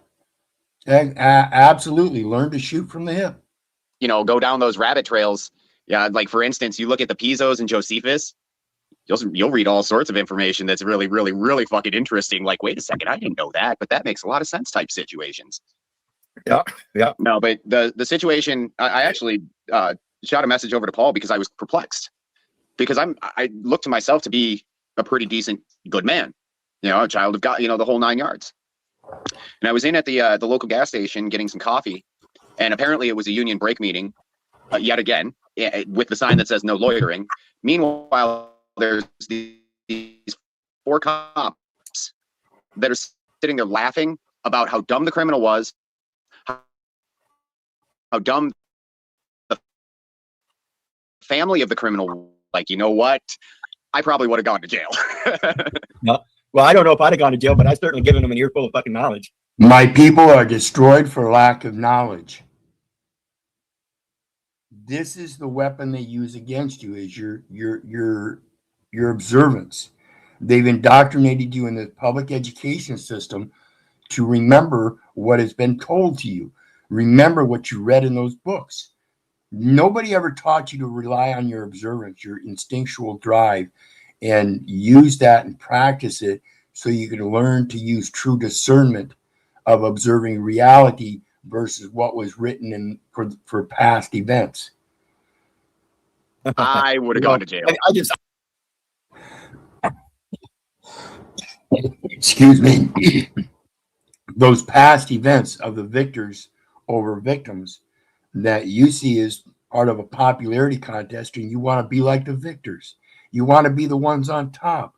absolutely. Learn to shoot from the hip. go down those rabbit trails. Yeah, like for instance, you look at the P.I.G.S.C.U.N.T.S and Josephus, you'll read all sorts of information that's really, really, really fucking interesting. Like, wait a second, I didn't know that, but that makes a lot of sense type situations. Yeah. No, but the situation, I actually shot a message over to Paul because I was perplexed. Because I look to myself to be a pretty decent, good man, a child of God, the whole 9 yards. And I was in at the local gas station getting some coffee, and apparently it was a union break meeting, yet again, with the sign that says no loitering. Meanwhile, there's these 4 cops that are sitting there laughing about how dumb the criminal was, how dumb the family of the criminal. Like, you know what? I probably would have gone to jail. No. Well, I don't know if I'd have gone to jail, but I certainly given them an earful of fucking knowledge. My people are destroyed for lack of knowledge. This is the weapon they use against you, is your observance. They've indoctrinated you in the public education system to remember what has been told to you. Remember what you read in those books. Nobody ever taught you to rely on your observance, your instinctual drive, and use that and practice it so you can learn to use true discernment of observing reality versus what was written in for past events. I would have gone to jail. I just Excuse me. Those past events of the victors over victims that you see as part of a popularity contest, and you want to be like the victors. You want to be the ones on top.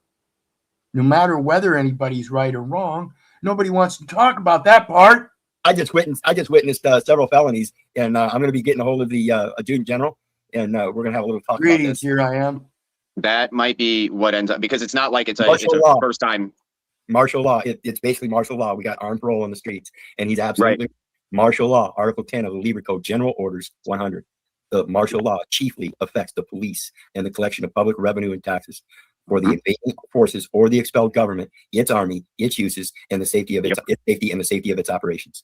No matter whether anybody's right or wrong, nobody wants to talk about that part. I just witnessed several felonies, and I'm going to be getting a hold of the adjutant general, and we're going to have a little talk about this. Here I am. That might be what ends up, because it's not like it's a law. First time. Martial law. It's basically martial law. We got armed parole on the streets, and he's absolutely right. Martial law, Article 10 of the Labor Code, General Orders 100. The martial law chiefly affects the police and the collection of public revenue and taxes for the invading forces or the expelled government, its army, its uses, and the safety of its safety and the safety of its operations.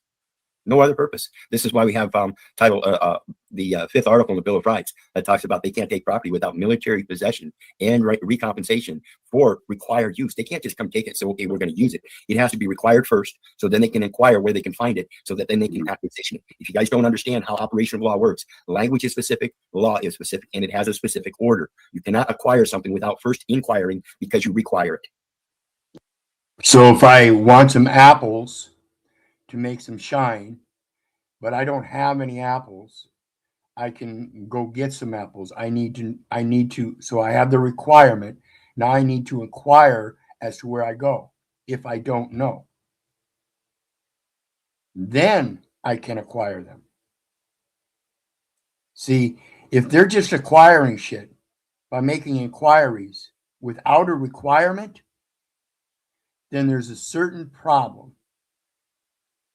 No other purpose. This is why we have the fifth article in the Bill of Rights that talks about they can't take property without military possession and recompensation for required use. They can't just come take it. So, okay, we're going to use it. It has to be required first. So then they can inquire where they can find it so that then they can acquisition it. If you guys don't understand how operation of law works, language is specific, law is specific, and it has a specific order. You cannot acquire something without first inquiring because you require it. So if I want some apples to make some shine, but I don't have any apples, I can go get some apples. I need to, so I have the requirement. Now I need to inquire as to where I go if I don't know. Then I can acquire them. See, if they're just acquiring shit by making inquiries without a requirement, then there's a certain problem.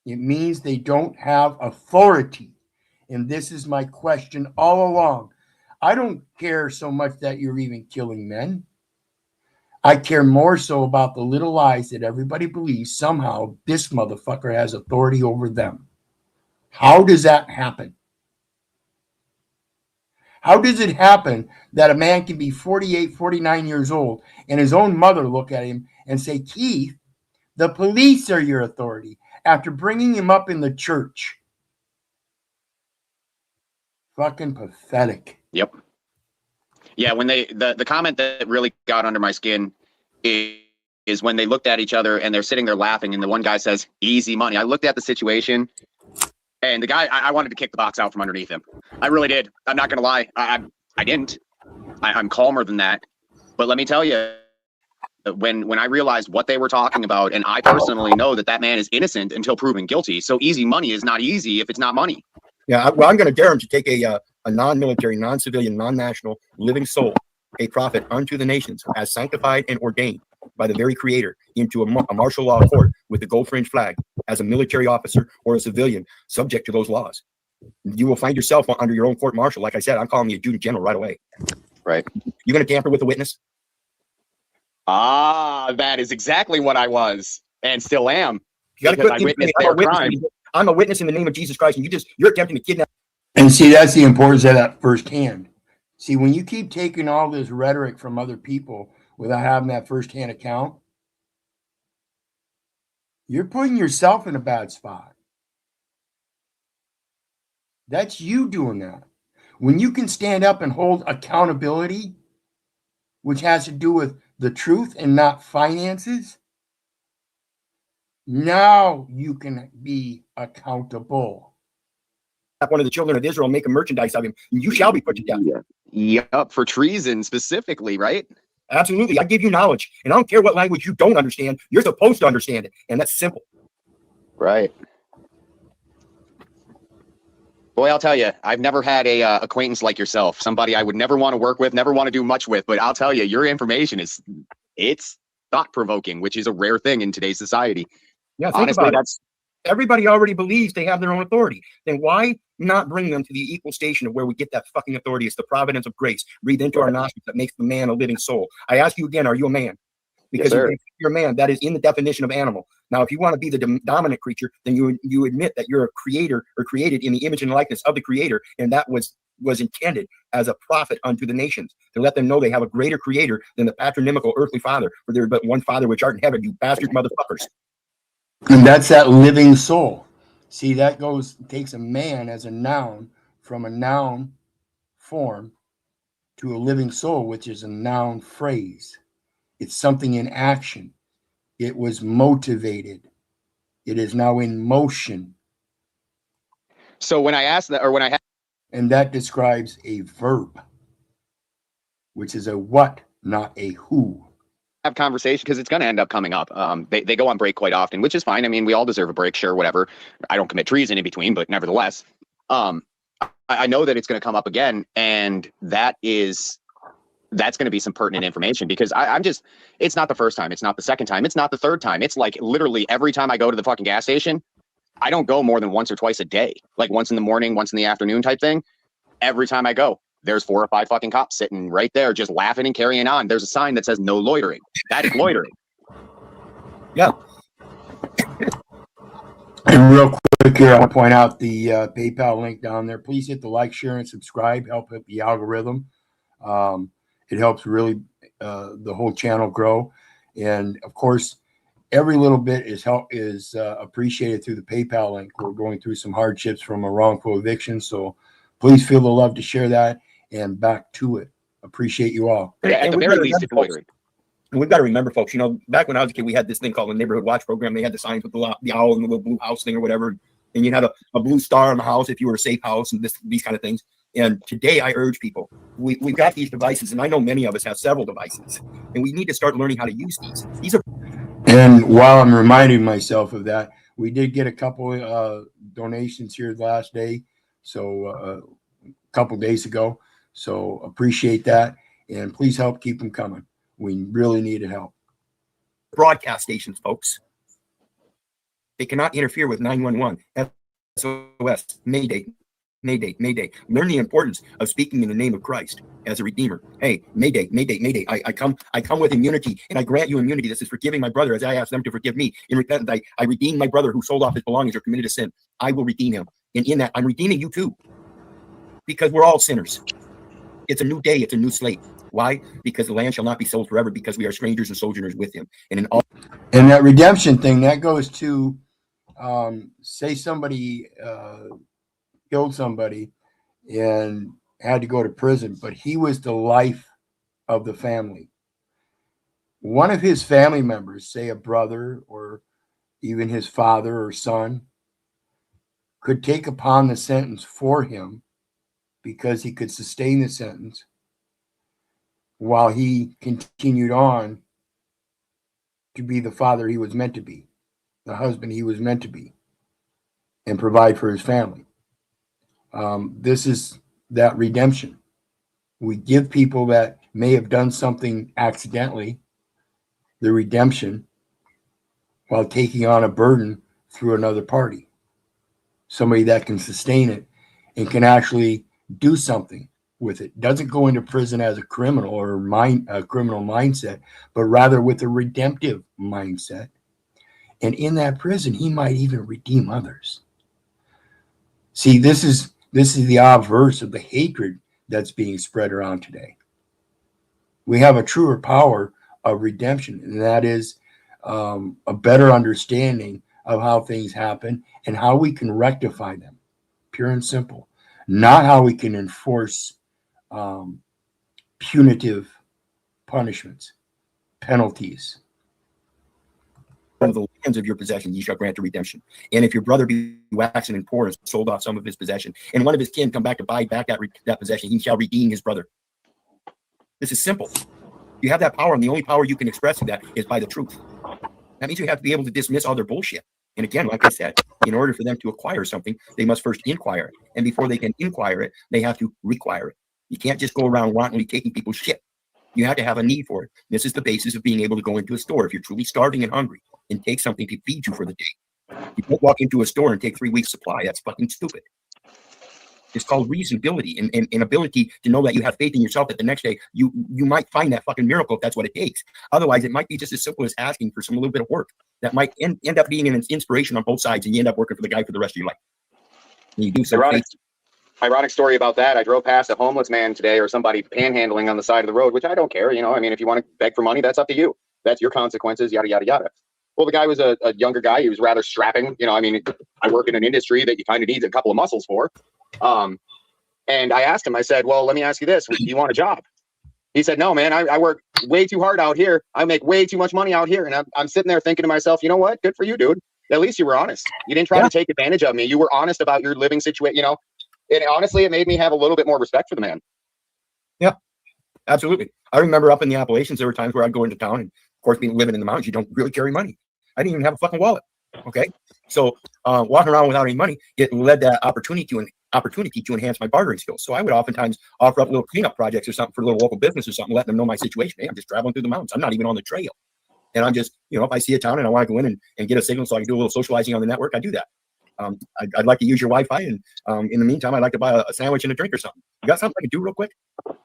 It means they don't have authority. And this is my question all along. I don't care so much that you're even killing men. I care more so about the little lies that everybody believes somehow this motherfucker has authority over them. How does that happen? How does it happen that a man can be 48, 49 years old and his own mother look at him and say, Keith, the police are your authority, after bringing him up in the church? Fucking pathetic. Yep. Yeah, when the comment that really got under my skin is when they looked at each other and they're sitting there laughing and the one guy says, easy money. I looked at the situation and the guy, I wanted to kick the box out from underneath him. I really did. I'm not going to lie. I didn't. I'm calmer than that. But let me tell you, when I realized what they were talking about, and I personally know that that man is innocent until proven guilty. So easy money is not easy if it's not money. Yeah, well, I'm going to dare him to take a non-military, non-civilian, non-national living soul, a prophet unto the nations, as sanctified and ordained by the very creator, into a martial law court with the gold fringe flag as a military officer or a civilian subject to those laws. You will find yourself under your own court martial. Like I said, I'm calling you a adjutant general right away. Right. You're going to tamper with a witness? Ah, that is exactly what I was and still am. You got to I witnessed their crime. I'm a witness in the name of Jesus Christ, and you're attempting to kidnap. And see, that's the importance of that firsthand. See, when you keep taking all this rhetoric from other people without having that firsthand account, you're putting yourself in a bad spot. That's you doing that. When you can stand up and hold accountability, which has to do with the truth and not finances, now you can be accountable. One of the children of Israel, make a merchandise of him, and you shall be put to death. Yep, for treason specifically, right? Absolutely. I give you knowledge, and I don't care what language you don't understand. You're supposed to understand it, and that's simple. Right. Boy, I'll tell you, I've never had a acquaintance like yourself, somebody I would never want to work with, never want to do much with, but I'll tell you, your information it's thought-provoking, which is a rare thing in today's society. Yeah, honestly, everybody already believes they have their own authority. Then why not bring them to the equal station of where we get that fucking authority? It's the providence of grace. Breathe into our nostrils that makes the man a living soul. I ask you again, are you a man? Because yes, if you're a man, that is in the definition of animal. Now, if you want to be the dominant creature, then you admit that you're a creator or created in the image and likeness of the creator, and that was intended as a prophet unto the nations, to let them know they have a greater creator than the patronymical earthly father, for there is but one father which art in heaven, you bastard motherfuckers. And that's that living soul. See, that takes a man as a noun from a noun form to a living soul, which is a noun phrase. It's something in action. It was motivated. It is now in motion. So when I asked that, or when I had, and that describes a verb, which is a what, not a who. Have conversation, because it's going to end up coming up. They go on break quite often, which is fine. I mean, we all deserve a break, sure, whatever. I don't commit treason in between, but nevertheless, I know that it's going to come up again, and that's going to be some pertinent information, because it's not the first time, it's not the second time, it's not the third time. It's like literally every time I go to the fucking gas station, I don't go more than once or twice a day, like once in the morning, once in the afternoon type thing. Every time I go, there's 4 or 5 fucking cops sitting right there, just laughing and carrying on. There's a sign that says no loitering. That is loitering. Yeah. And real quick here, I'll point out the PayPal link down there. Please hit the like, share, and subscribe. Help hit the algorithm. It helps really the whole channel grow. And of course, every little bit is appreciated through the PayPal link. We're going through some hardships from a wrongful eviction, so please feel the love to share that. And back to it. Appreciate you all. Yeah, at the very least, it's loitering. And we've got to remember, folks, you know, back when I was a kid, we had this thing called the Neighborhood Watch Program. They had the signs with the owl and the little blue house thing or whatever. And you had a blue star on the house if you were a safe house and these kind of things. And today I urge people, we've got these devices, and I know many of us have several devices, and we need to start learning how to use these. These are. And while I'm reminding myself of that, we did get a couple donations here the last day. So a couple days ago. So appreciate that. And please help keep them coming. We really need help. Broadcast stations, folks. They cannot interfere with 911, SOS, Mayday, Mayday, Mayday. Learn the importance of speaking in the name of Christ as a redeemer. Hey, Mayday, Mayday, Mayday. I come with immunity, and I grant you immunity. This is forgiving my brother as I ask them to forgive me. In repentance, I redeem my brother who sold off his belongings or committed a sin. I will redeem him. And in that, I'm redeeming you too. Because we're all sinners. It's a new day. It's a new slate. Why? Because the land shall not be sold forever, because we are strangers and sojourners with him. And in all. And that redemption thing, that goes to, say somebody killed somebody and had to go to prison, but he was the life of the family. One of his family members, say a brother or even his father or son, could take upon the sentence for him because he could sustain the sentence while he continued on to be the father he was meant to be, the husband he was meant to be, and provide for his family. This is that redemption. We give people that may have done something accidentally the redemption while taking on a burden through another party, somebody that can sustain it and can actually do something with it. Doesn't go into prison as a criminal or a criminal mindset, but rather with a redemptive mindset. And in that prison, he might even redeem others. See, this is the obverse of the hatred that's being spread around today. We have a truer power of redemption, and that is a better understanding of how things happen and how we can rectify them, pure and simple. Not how we can enforce punitive punishments, penalties. Of the lands of your possession, ye shall grant the redemption. And if your brother be waxen and poor and sold off some of his possession, and one of his kin come back to buy back that possession, he shall redeem his brother. This is simple. You have that power, and the only power you can express that is by the truth. That means you have to be able to dismiss all their bullshit. And again, like I said, in order for them to acquire something, they must first inquire it. And before they can inquire it, they have to require it. You can't just go around wantonly taking people's shit. You have to have a need for it. This is the basis of being able to go into a store if you're truly starving and hungry and take something to feed you for the day. You don't walk into a store and take 3 weeks supply. That's fucking stupid. It's called reasonability and ability to know that you have faith in yourself that the next day you might find that fucking miracle if that's what it takes. Otherwise, it might be just as simple as asking for some little bit of work that might end up being an inspiration on both sides, and you end up working for the guy for the rest of your life. And you do so. Ironic story about that. I drove past a homeless man today, or somebody panhandling on the side of the road, which I don't care. You know, I mean, if you want to beg for money, that's up to you. That's your consequences, yada, yada, yada. Well, the guy was a younger guy. He was rather strapping. You know, I mean, I work in an industry that you kind of need a couple of muscles for. And I asked him, I said, well, let me ask you this. Do you want a job? He said, no, man, I work way too hard out here. I make way too much money out here. And I'm sitting there thinking to myself, you know what? Good for you, dude. At least you were honest. You didn't try to take advantage of me. You were honest about your living situation, you know. And honestly, it made me have a little bit more respect for the man. Yeah, absolutely. I remember up in the Appalachians, there were times where I'd go into town, and of course, being living in the mountains, you don't really carry money. I didn't even have a fucking wallet. Okay, so walking around without any money, it led that opportunity to enhance my bartering skills. So I would oftentimes offer up little cleanup projects or something for a little local business or something, letting them know my situation. Hey, I'm just traveling through the mountains. I'm not even on the trail, and I'm just, you know, if I see a town and I want to go in and get a signal so I can do a little socializing on the network, I do that. I'd like to use your Wi-Fi, and in the meantime, I'd like to buy a sandwich and a drink or something. You got something I can do real quick?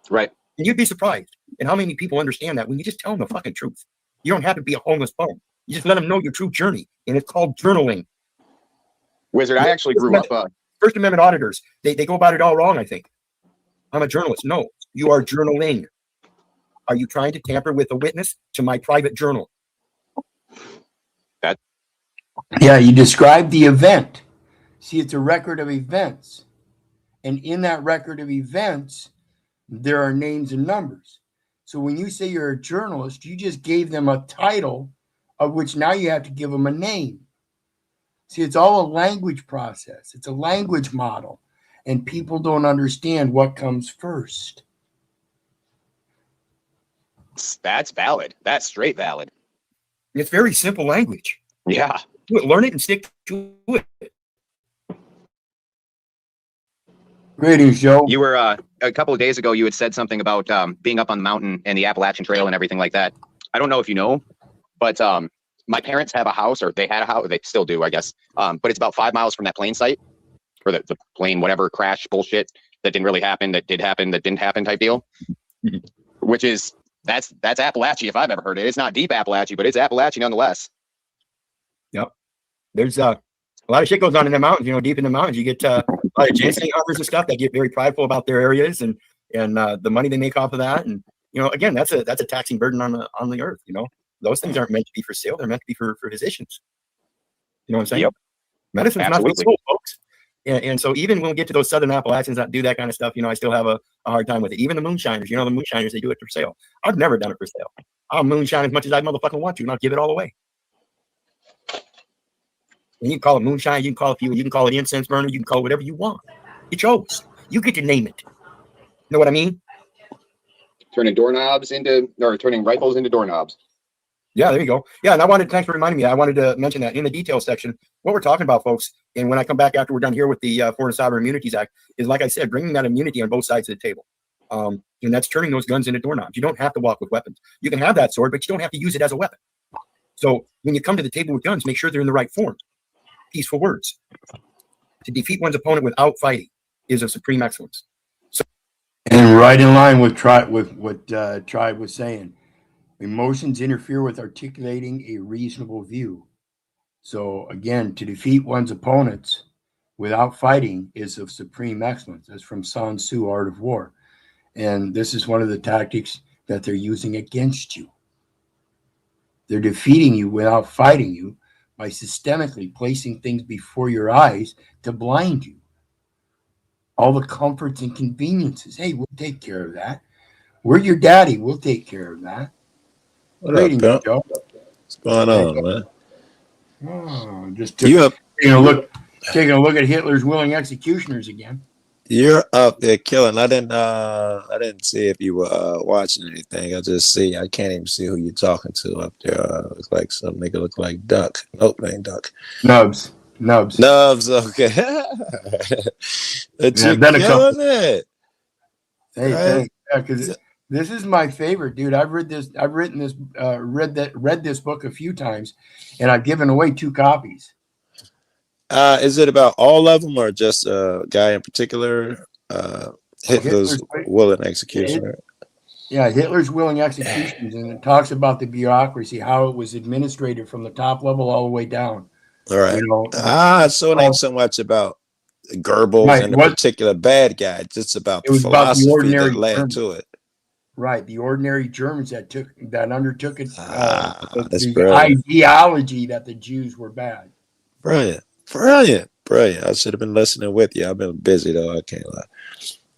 Right. And you'd be surprised at how many people understand that when you just tell them the fucking truth. You don't have to be a homeless bum. You just let them know your true journey, and it's called journaling. Wizard, I actually grew up. First Amendment auditors, they go about it all wrong, I think. I'm a journalist. No, you are journaling. Are you trying to tamper with a witness to my private journal? Yeah, you describe the event. See, it's a record of events. And in that record of events, there are names and numbers. So when you say you're a journalist, you just gave them a title of which now you have to give them a name. See, it's all a language process. It's a language model. And people don't understand what comes first. That's valid. That's straight valid. It's very simple language. Yeah. Learn it and stick to it. Greetings, Joe. You were a couple of days ago, you had said something about being up on the mountain and the Appalachian Trail and everything like that. I don't know if you know, but my parents have a house, or they had a house, they still do, I guess. But it's about 5 miles from that plane site, or the plane, whatever, crash bullshit that didn't really happen, that did happen, that didn't happen type deal. Which is, that's Appalachia if I've ever heard it. It's not deep Appalachia, but it's Appalachia nonetheless. Yep. There's a lot of shit goes on in the mountains, deep in the mountains. You get a lot of ginseng hunters and stuff that get very prideful about their areas and the money they make off of that. And, again, that's a taxing burden on the earth. Those things aren't meant to be for sale. They're meant to be for physicians. You know what I'm saying? Yep. Medicine's not for sale, folks. And so even when we get to those Southern Appalachians that do that kind of stuff, I still have a hard time with it. Even the moonshiners, the moonshiners, they do it for sale. I've never done it for sale. I'll moonshine as much as I motherfucking want to, and I'll give it all away. And you can call it moonshine, you can call it fuel, you can call it incense burner, you can call it whatever you want. It's yours. You get to name it. Know what I mean? Turning rifles into doorknobs. Yeah, there you go. Yeah, and thanks for reminding me. I wanted to mention that in the details section, what we're talking about, folks, and when I come back after we're done here with the Foreign Sovereign Immunities Act, is, like I said, bringing that immunity on both sides of the table. And that's turning those guns into doorknobs. You don't have to walk with weapons. You can have that sword, but you don't have to use it as a weapon. So when you come to the table with guns, make sure they're in the right form. Peaceful words. To defeat one's opponent without fighting is of supreme excellence. And right in line with what Tribe was saying. Emotions interfere with articulating a reasonable view. So again, to defeat one's opponents without fighting is of supreme excellence. That's from Sun Tzu, Art of War. And this is one of the tactics that they're using against you. They're defeating you without fighting you by systemically placing things before your eyes to blind you. All the comforts and conveniences. Hey, we'll take care of that. We're your daddy. We'll take care of that. What up, Joe? What's going on, man? Oh, just taking a look at Hitler's willing executioners again. You're up there killing. I didn't see if you were watching anything. I can't even see who you're talking to up there. Looks like some nigga look like Duck. Nope, ain't Duck. Nubs. Okay. But you're killing it. Hey, thanks. Yeah, because this is my favorite, dude. I've read this book a few times, and I've given away 2 copies. Is it about all of them or just a guy in particular? Hitler's willing executioner. Hitler's willing executions, and it talks about the bureaucracy, how it was administrated from the top level all the way down. All right. So it ain't so much about Goebbels and a particular bad guy. It's just about the philosophy that led to it. Right, the ordinary Germans that undertook it. The ideology that the Jews were bad. Brilliant. I should have been listening with you. I've been busy though. I can't lie.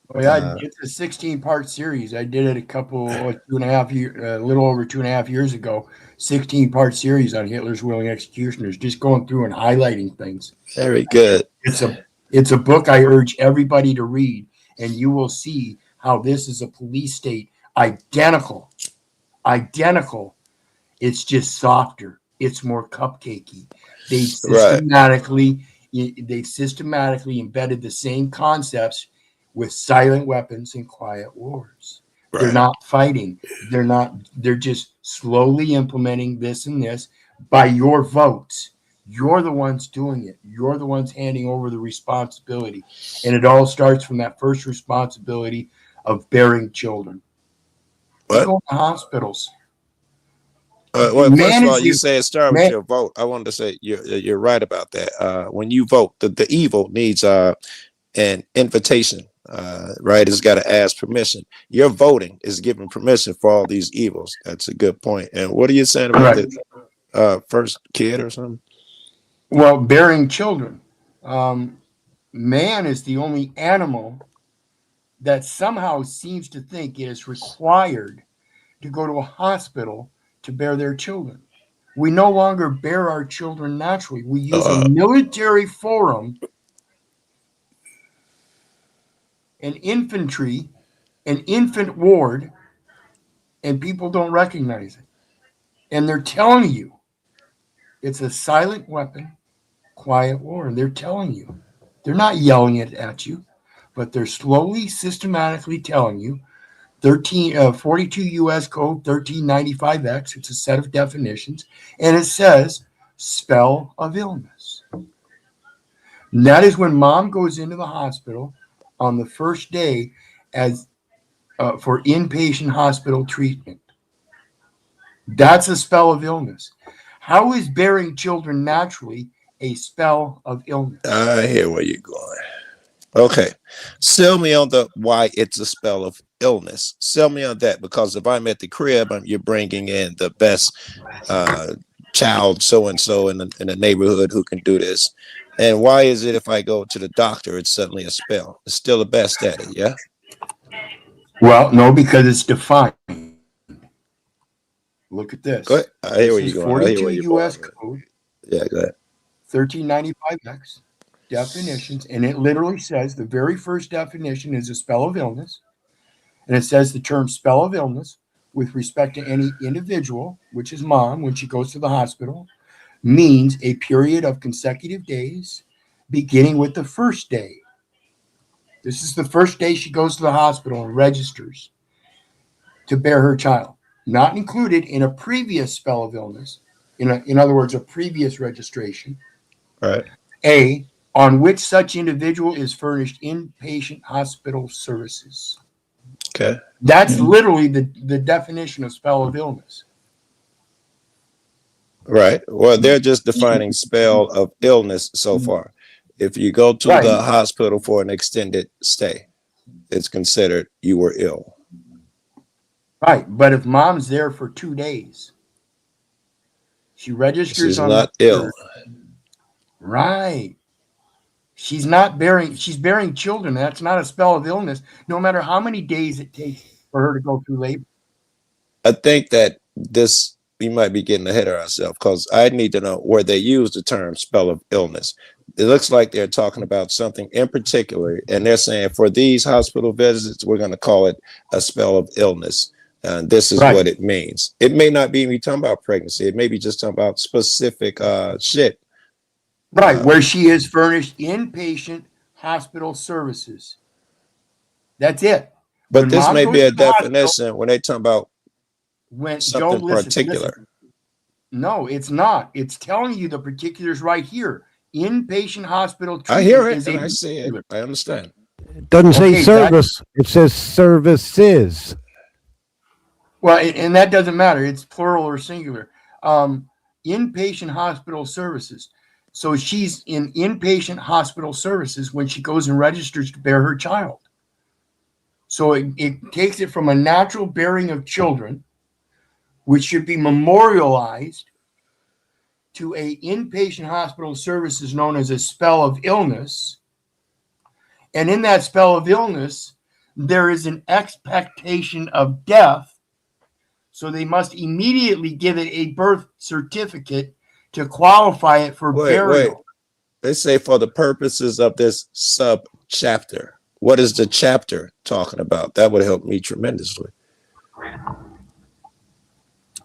Well, it's a 16-part series. I did it a little over 2.5 years ago. 16-part series on Hitler's willing executioners, just going through and highlighting things. Very good. It's a book I urge everybody to read, and you will see how this is a police state identical. It's just softer. It's more cupcakey. They systematically embedded the same concepts with silent weapons and quiet wars. Right. They're not fighting. They're just slowly implementing this and this by your votes. You're the ones doing it. You're the ones handing over the responsibility. And it all starts from that first responsibility of bearing children. What? They go to hospitals. Well, first Man of all, is you the said start with man. your vote. I wanted to say you're right about that. When you vote, the evil needs an invitation. Right? It's got to ask permission. Your voting is giving permission for all these evils. That's a good point. And what are you saying about Correct. the first kid or something? Well, bearing children. Man is the only animal that somehow seems to think it is required to go to a hospital to bear their children. We no longer bear our children naturally. We use a Uh, military forum, an infantry, an infant ward, and people don't recognize it. And they're telling you it's a silent weapon, quiet war. And they're telling you, they're not yelling it at you, but they're slowly, systematically telling you 42 U.S. Code 1395X. It's a set of definitions, and it says spell of illness. And that is when mom goes into the hospital on the first day as for inpatient hospital treatment. That's a spell of illness. How is bearing children naturally a spell of illness? I hear where you're going. Okay. Sell me on the why it's a spell of illness. Sell me on that, because if I'm at the crib, you're bringing in the best child so and so in the neighborhood who can do this. And why is it if I go to the doctor, it's suddenly a spell? It's still the best at it, yeah? Well, no, because it's defined. Look at this. Go ahead. I hear This where is you're going. I hear 42 where you're U.S. going. Code Yeah, go ahead. 1395X definitions, and it literally says the very first definition is a spell of illness, and it says the term spell of illness with respect to any individual, which is mom when she goes to the hospital, means a period of consecutive days beginning with the first day. This is the first day she goes to the hospital and registers to bear her child, not included in a previous spell of illness, in other words, a previous registration, All right. A, on which such individual is furnished inpatient hospital services. Okay. That's literally the definition of spell of illness. Right. Well, they're just defining spell of illness so far. If you go to Right. the hospital for an extended stay, it's considered you were ill. Right. But if mom's there for 2 days, she registers She's on not the ill. 3rd. Right. She's bearing children. That's not a spell of illness, no matter how many days it takes for her to go through labor. I think that we might be getting ahead of ourselves, because I need to know where they use the term spell of illness. It looks like they're talking about something in particular, and they're saying for these hospital visits, we're going to call it a spell of illness. And this is Right. what it means. It may not be me talking about pregnancy. It may be just talking about specific shit. Right, where she is furnished inpatient hospital services. That's it. But When this mom may goes be to a the hospital, definition when they talk about when Joe, something particular. listen. No, it's not. It's telling you the particulars right here. Inpatient hospital treatment I hear it is and a I see it. I understand. It doesn't say Okay, service. It says services. well, and that doesn't matter. It's plural or singular. Inpatient hospital services. So she's in inpatient hospital services when she goes and registers to bear her child. So it takes it from a natural bearing of children, which should be memorialized, to a inpatient hospital services known as a spell of illness. And in that spell of illness, there is an expectation of death. So they must immediately give it a birth certificate to qualify it for burial. They say for the purposes of this sub chapter. What is the chapter talking about? That would help me tremendously.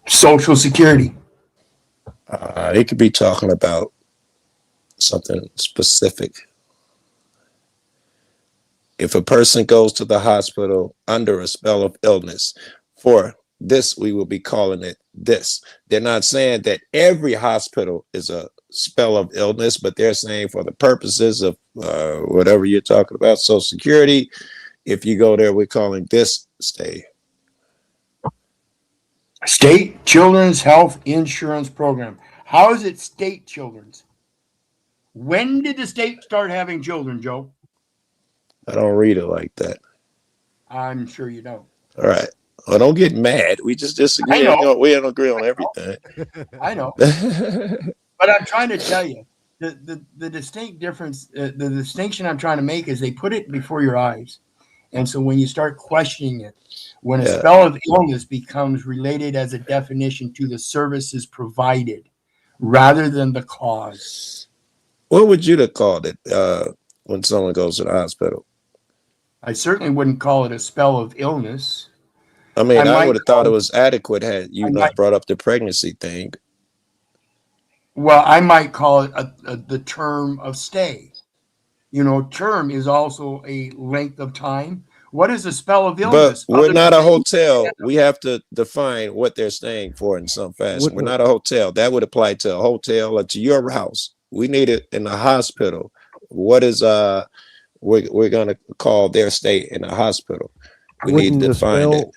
Social Security. It could be talking about something specific. If a person goes to the hospital under a spell of illness, for this, we will be calling it this. They're not saying that every hospital is a spell of illness, but they're saying for the purposes of whatever you're talking about, Social Security, if you go there, we're calling this stay. State Children's Health Insurance Program. How is it state children's? When did the state start having children, Joe? I don't read it like that. I'm sure you don't. All right. Well, don't get mad. We just disagree. I know. We don't agree on everything. I know. But I'm trying to tell you, the distinct difference, the distinction I'm trying to make is they put it before your eyes. And so when you start questioning it, when a Yeah. spell of illness becomes related as a definition to the services provided rather than the cause. What would you have called it when someone goes to the hospital? I certainly wouldn't call it a spell of illness. I mean, I might would have thought it call- was adequate had you not brought up the pregnancy thing. Well, I might call it the term of stay. You know, term is also a length of time. What is a spell of But illness? we're other not than a hotel. We have to define what they're staying for in some fashion. We're not a hotel. That would apply to a hotel or to your house. We need it in the hospital. What is we're gonna call their stay in a hospital? We need to define it.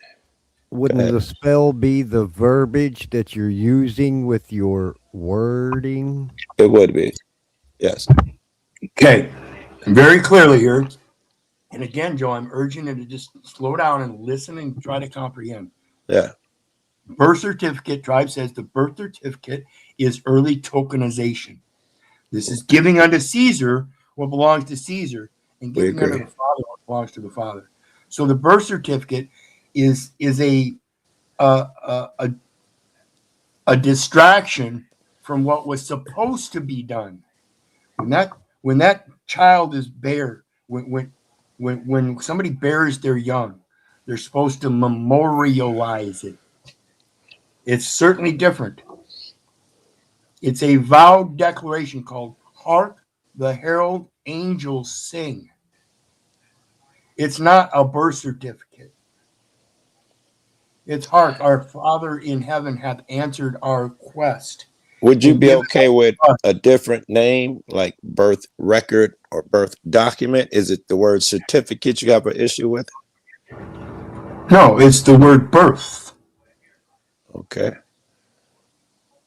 Wouldn't the spell be the verbiage that you're using with your wording? It would be. Yes. Okay, very clearly here. And again, Joe, I'm urging you to just slow down and listen and try to comprehend. Yeah. Birth certificate, Tribe says the birth certificate is early tokenization. This is giving unto Caesar what belongs to Caesar and giving unto the Father what belongs to the Father. So the birth certificate is a distraction from what was supposed to be done. When that child is bare, when somebody bears their young, they're supposed to memorialize it. It's certainly different. It's a vowed declaration called "Hark the Herald Angels Sing." It's not a birth certificate. It's "Hark, our Father in heaven hath answered our quest." Would you be okay with a different name, like birth record or birth document? Is it the word certificate you have an issue with? No, it's the word birth. Okay.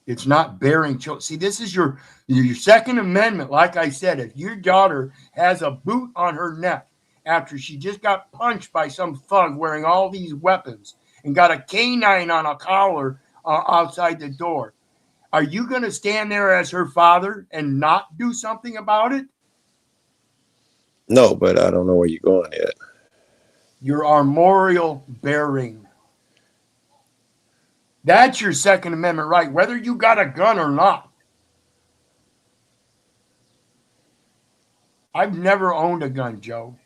It's not bearing children. See, this is your Second Amendment. Like I said, if your daughter has a boot on her neck after she just got punched by some thug wearing all these weapons and got a canine on a collar outside the door, are you going to stand there as her father and not do something about it? No, but I don't know where you're going yet. Your armorial bearing. That's your Second Amendment right, whether you got a gun or not. I've never owned a gun, Joe.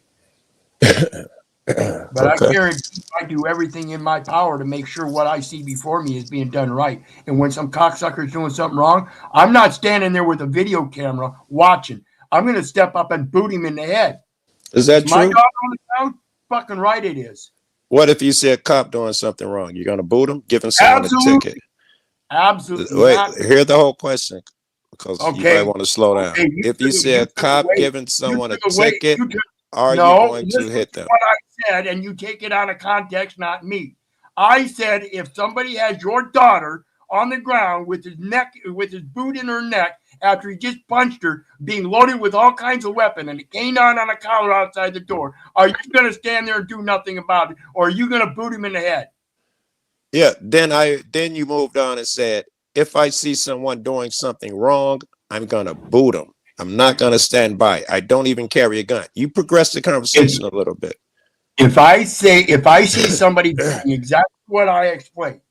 But I guarantee I do everything in my power to make sure what I see before me is being done right. And when some cocksucker is doing something wrong, I'm not standing there with a video camera watching. I'm going to step up and boot him in the head. Is that My true? daughter on the ground? Fucking right it is. What if you see a cop doing something wrong? You're going to boot him, giving someone a ticket? Absolutely. Wait, hear the whole question, because you Okay. might want to slow down. Okay, If you see a cop giving someone a ticket, are you going to hit them? What I said, and you take it out of context, not me. I said if somebody has your daughter on the ground with his neck, with his boot in her neck after he just punched her, being loaded with all kinds of weapons and a canine on a collar outside the door, are you going to stand there and do nothing about it, or are you going to boot him in the head? Yeah. Then you moved on and said, if I see someone doing something wrong, I'm going to boot them. I'm not going to stand by. I don't even carry a gun. You progressed the conversation a little bit. If I see somebody doing exactly what I explained,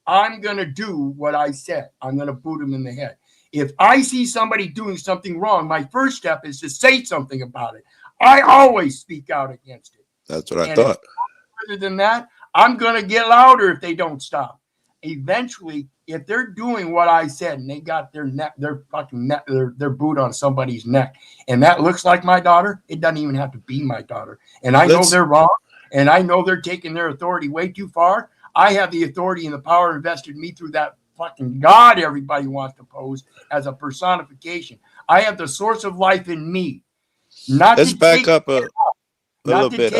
I'm going to do what I said. I'm going to boot him in the head. If I see somebody doing something wrong, my first step is to say something about it. I always speak out against it. That's what I thought. Further than that, I'm going to get louder if they don't stop. Eventually, if they're doing what I said and they got their neck, their fucking neck, their boot on somebody's neck, and that looks like my daughter, it doesn't even have to be my daughter. And I know they're wrong, and I know they're taking their authority way too far. I have the authority and the power invested in me through that fucking God everybody wants to pose as a personification. I have the source of life in me. Let's back up a little bit.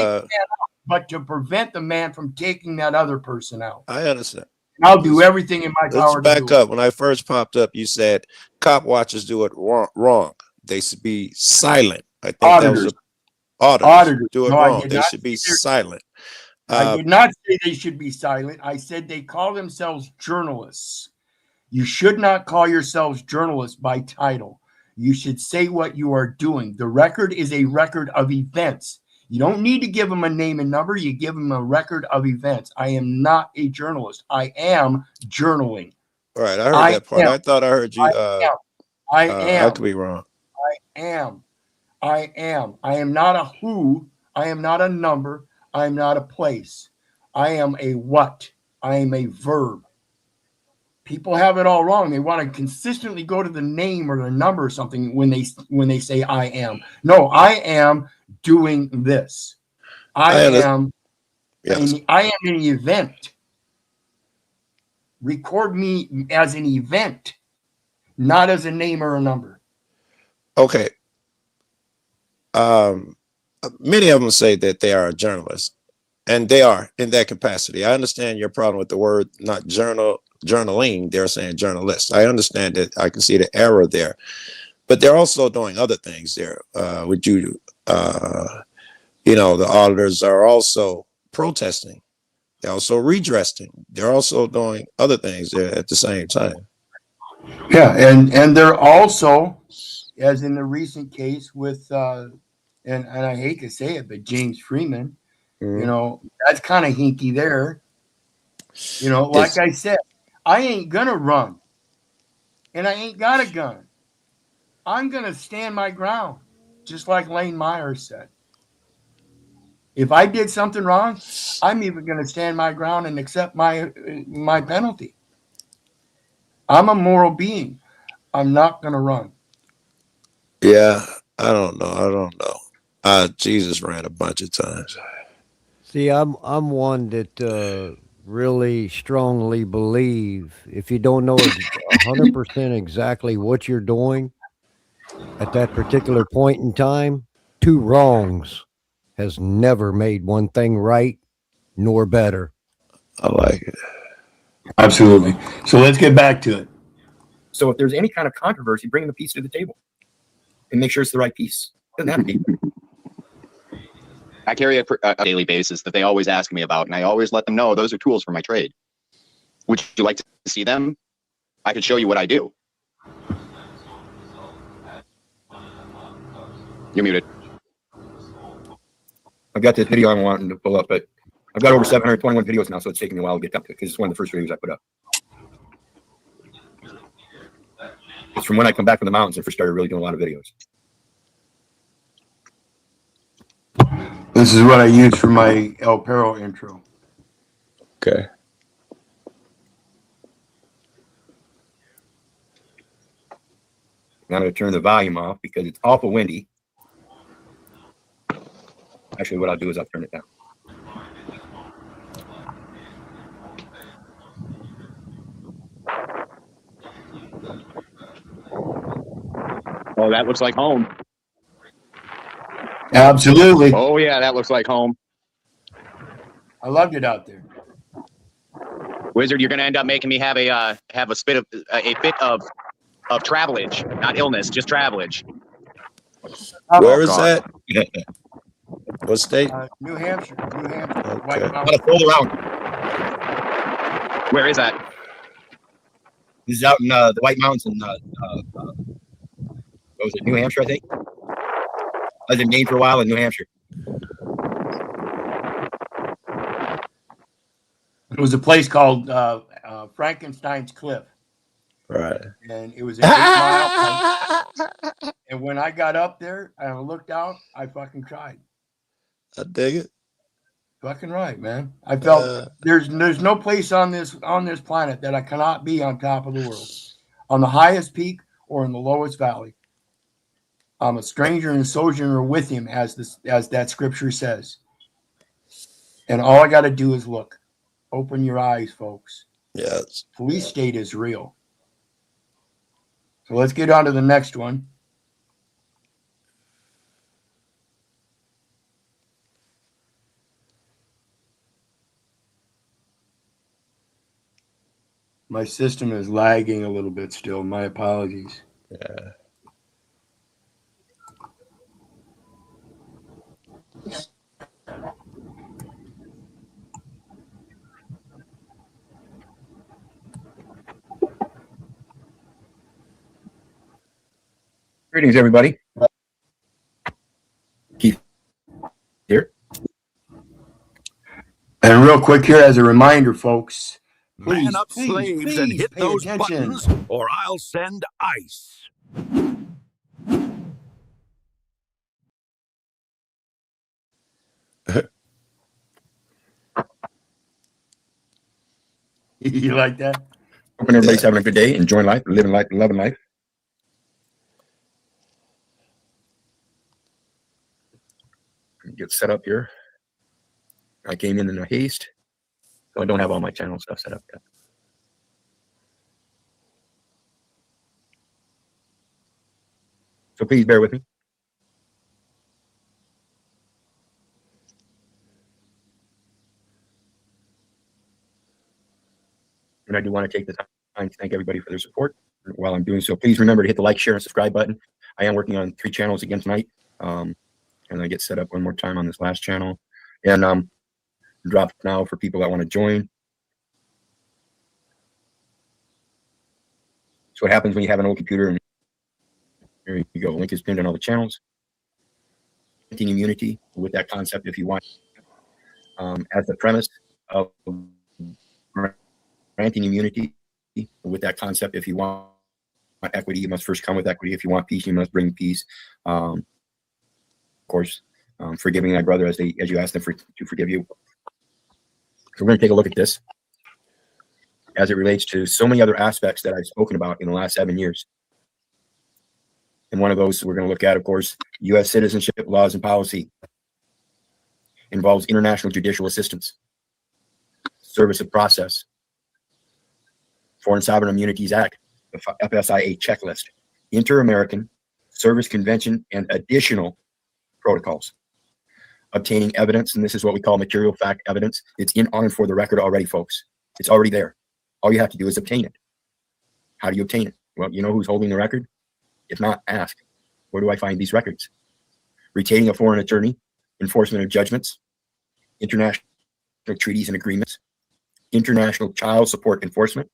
But to prevent the man from taking that other person out. I understand. I'll do everything in my Let's power to back do it. up. When I first popped up, you said cop watchers do it wrong. They should be silent. I think that was Auditors, auditors auditors. do it No, I wrong. did They not should be say silent. I Uh, did not say they should be silent. I said they call themselves journalists. You should not call yourselves journalists by title. You should say what you are doing. The record is a record of events. You don't need to give them a name and number. You give them a record of events. I am not a journalist. I am journaling. all right, I heard I that part. am. I thought I heard you. I I could am. be wrong. I am. I am. I am not a who. I am not a number. I am not a place. I am a what. I am a verb. People have it all wrong. They want to consistently go to the name or the number or something when they say I am. No, I am doing this. I I understand. am Yes. I am an event. Record me as an event, not as a name or a number. Okay. Many of them say that they are a journalist, and they are in that capacity. I understand your problem with the word not journaling. They're saying journalists. I understand that. I can see the error there, but they're also doing other things there. Would you, the auditors are also protesting. They're also redressing. They're also doing other things there at the same time. Yeah, and they're also, as in the recent case with and I hate to say it, but James Freeman, that's kind of hinky there. Like It's I said, I ain't gonna run, and I ain't got a gun. I'm gonna stand my ground, just like Lane Myers said. If I did something wrong, I'm even gonna stand my ground and accept my penalty. I'm a moral being. I'm not gonna run. yeah. I don't know. I don't know. Jesus ran a bunch of times. See, I'm one that really strongly believe if you don't know 100% exactly what you're doing at that particular point in time, two wrongs has never made one thing right nor better. I like it. Absolutely. So let's get back to it. So if there's any kind of controversy, bring the piece to the table and make sure it's the right piece. Doesn't have to be. I carry a daily basis that they always ask me about, and I always let them know those are tools for my trade. Would you like to see them? I could show you what I do. You're muted. I've got this video I'm wanting to pull up, but I've got over 721 videos now, so it's taking me a while to get up to it because it's one of the first videos I put up. It's from when I come back from the mountains and first started really doing a lot of videos. This is what I use for my El Perro intro. Okay. Now I'm going to turn the volume off because it's awful windy. Actually, what I'll do is I'll turn it down. Oh, that looks like home. Absolutely. Oh yeah, that looks like home. I loved it out there. Wizard, you're going to end up making me have a fit of travelage, not illness, just travelage. Where is God. that? What state? New Hampshire. Okay. I'm going to fold around. Where is that? This is out in the White Mountains in what was it, New Hampshire, I think. I was in Maine for a while in New Hampshire. It was a place called Frankenstein's Cliff, Right. and it was an 8-mile hike. And when I got up there and I looked out, I fucking cried. I dig it. Fucking right, man. I felt there's no place on this planet that I cannot be on top of the world, on the highest peak or in the lowest valley. I'm a stranger and sojourner with him, as that scripture says. And all I got to do is look. Open your eyes, folks. Yes. Police state is real. So let's get on to the next one. My system is lagging a little bit still. My apologies. Yeah. Greetings, everybody. Keith here. And real quick here, as a reminder, folks, Man please, up, please, slaves, and please hit pay those attention. buttons, or I'll send ice. You like that? Hoping everybody's Yeah. having a good day, enjoying life, living life, loving life. Get set up here. I came in a haste, so I don't have all my channel stuff set up yet. So please bear with me. And I do want to take the time to thank everybody for their support. While I'm doing so, please remember to hit the like, share, and subscribe button. I am working on 3 channels again tonight. And I get set up one more time on this last channel. And drop now for people that want to join. So what happens when you have an old computer, and here you go. Link is pinned on all the channels. Granting immunity with that concept, if you want, as the premise of granting immunity with that concept, if you want equity, you must first come with equity. If you want peace, you must bring peace. Of course, forgiving thy brother as you ask them to forgive you. So we're going to take a look at this as it relates to so many other aspects that I've spoken about in the last 7 years. And one of those we're going to look at, of course, U.S. citizenship, laws, and policy. Involves international judicial assistance, service of process, Foreign Sovereign Immunities Act, the FSIA checklist, Inter-American Service Convention, and additional protocols. Obtaining evidence, and this is what we call material fact evidence. It's in on and for the record already, folks. It's already there. All you have to do is obtain it. How do you obtain it? Well, you know who's holding the record? If not, ask. Where do I find these records? Retaining a foreign attorney, enforcement of judgments, international treaties and agreements, international child support enforcement,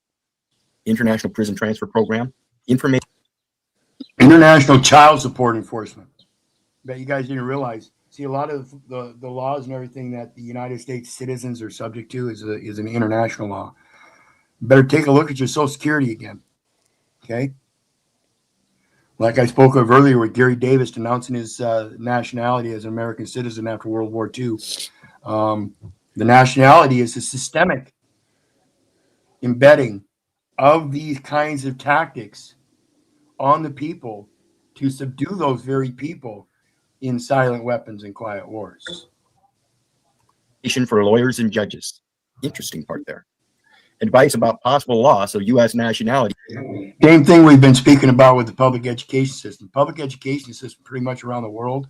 international prison transfer program, information. International child support enforcement. Bet you guys didn't realize. See, a lot of the laws and everything that the United States citizens are subject to is an international law. Better take a look at your Social Security again. Okay. Like I spoke of earlier with Gary Davis denouncing his nationality as an American citizen after World War II. The nationality is a systemic embedding of these kinds of tactics on the people to subdue those very people in silent weapons and quiet wars. For lawyers and judges. Interesting part there. Advice about possible loss of U.S. nationality. Same thing we've been speaking about with the public education system. Public education system pretty much around the world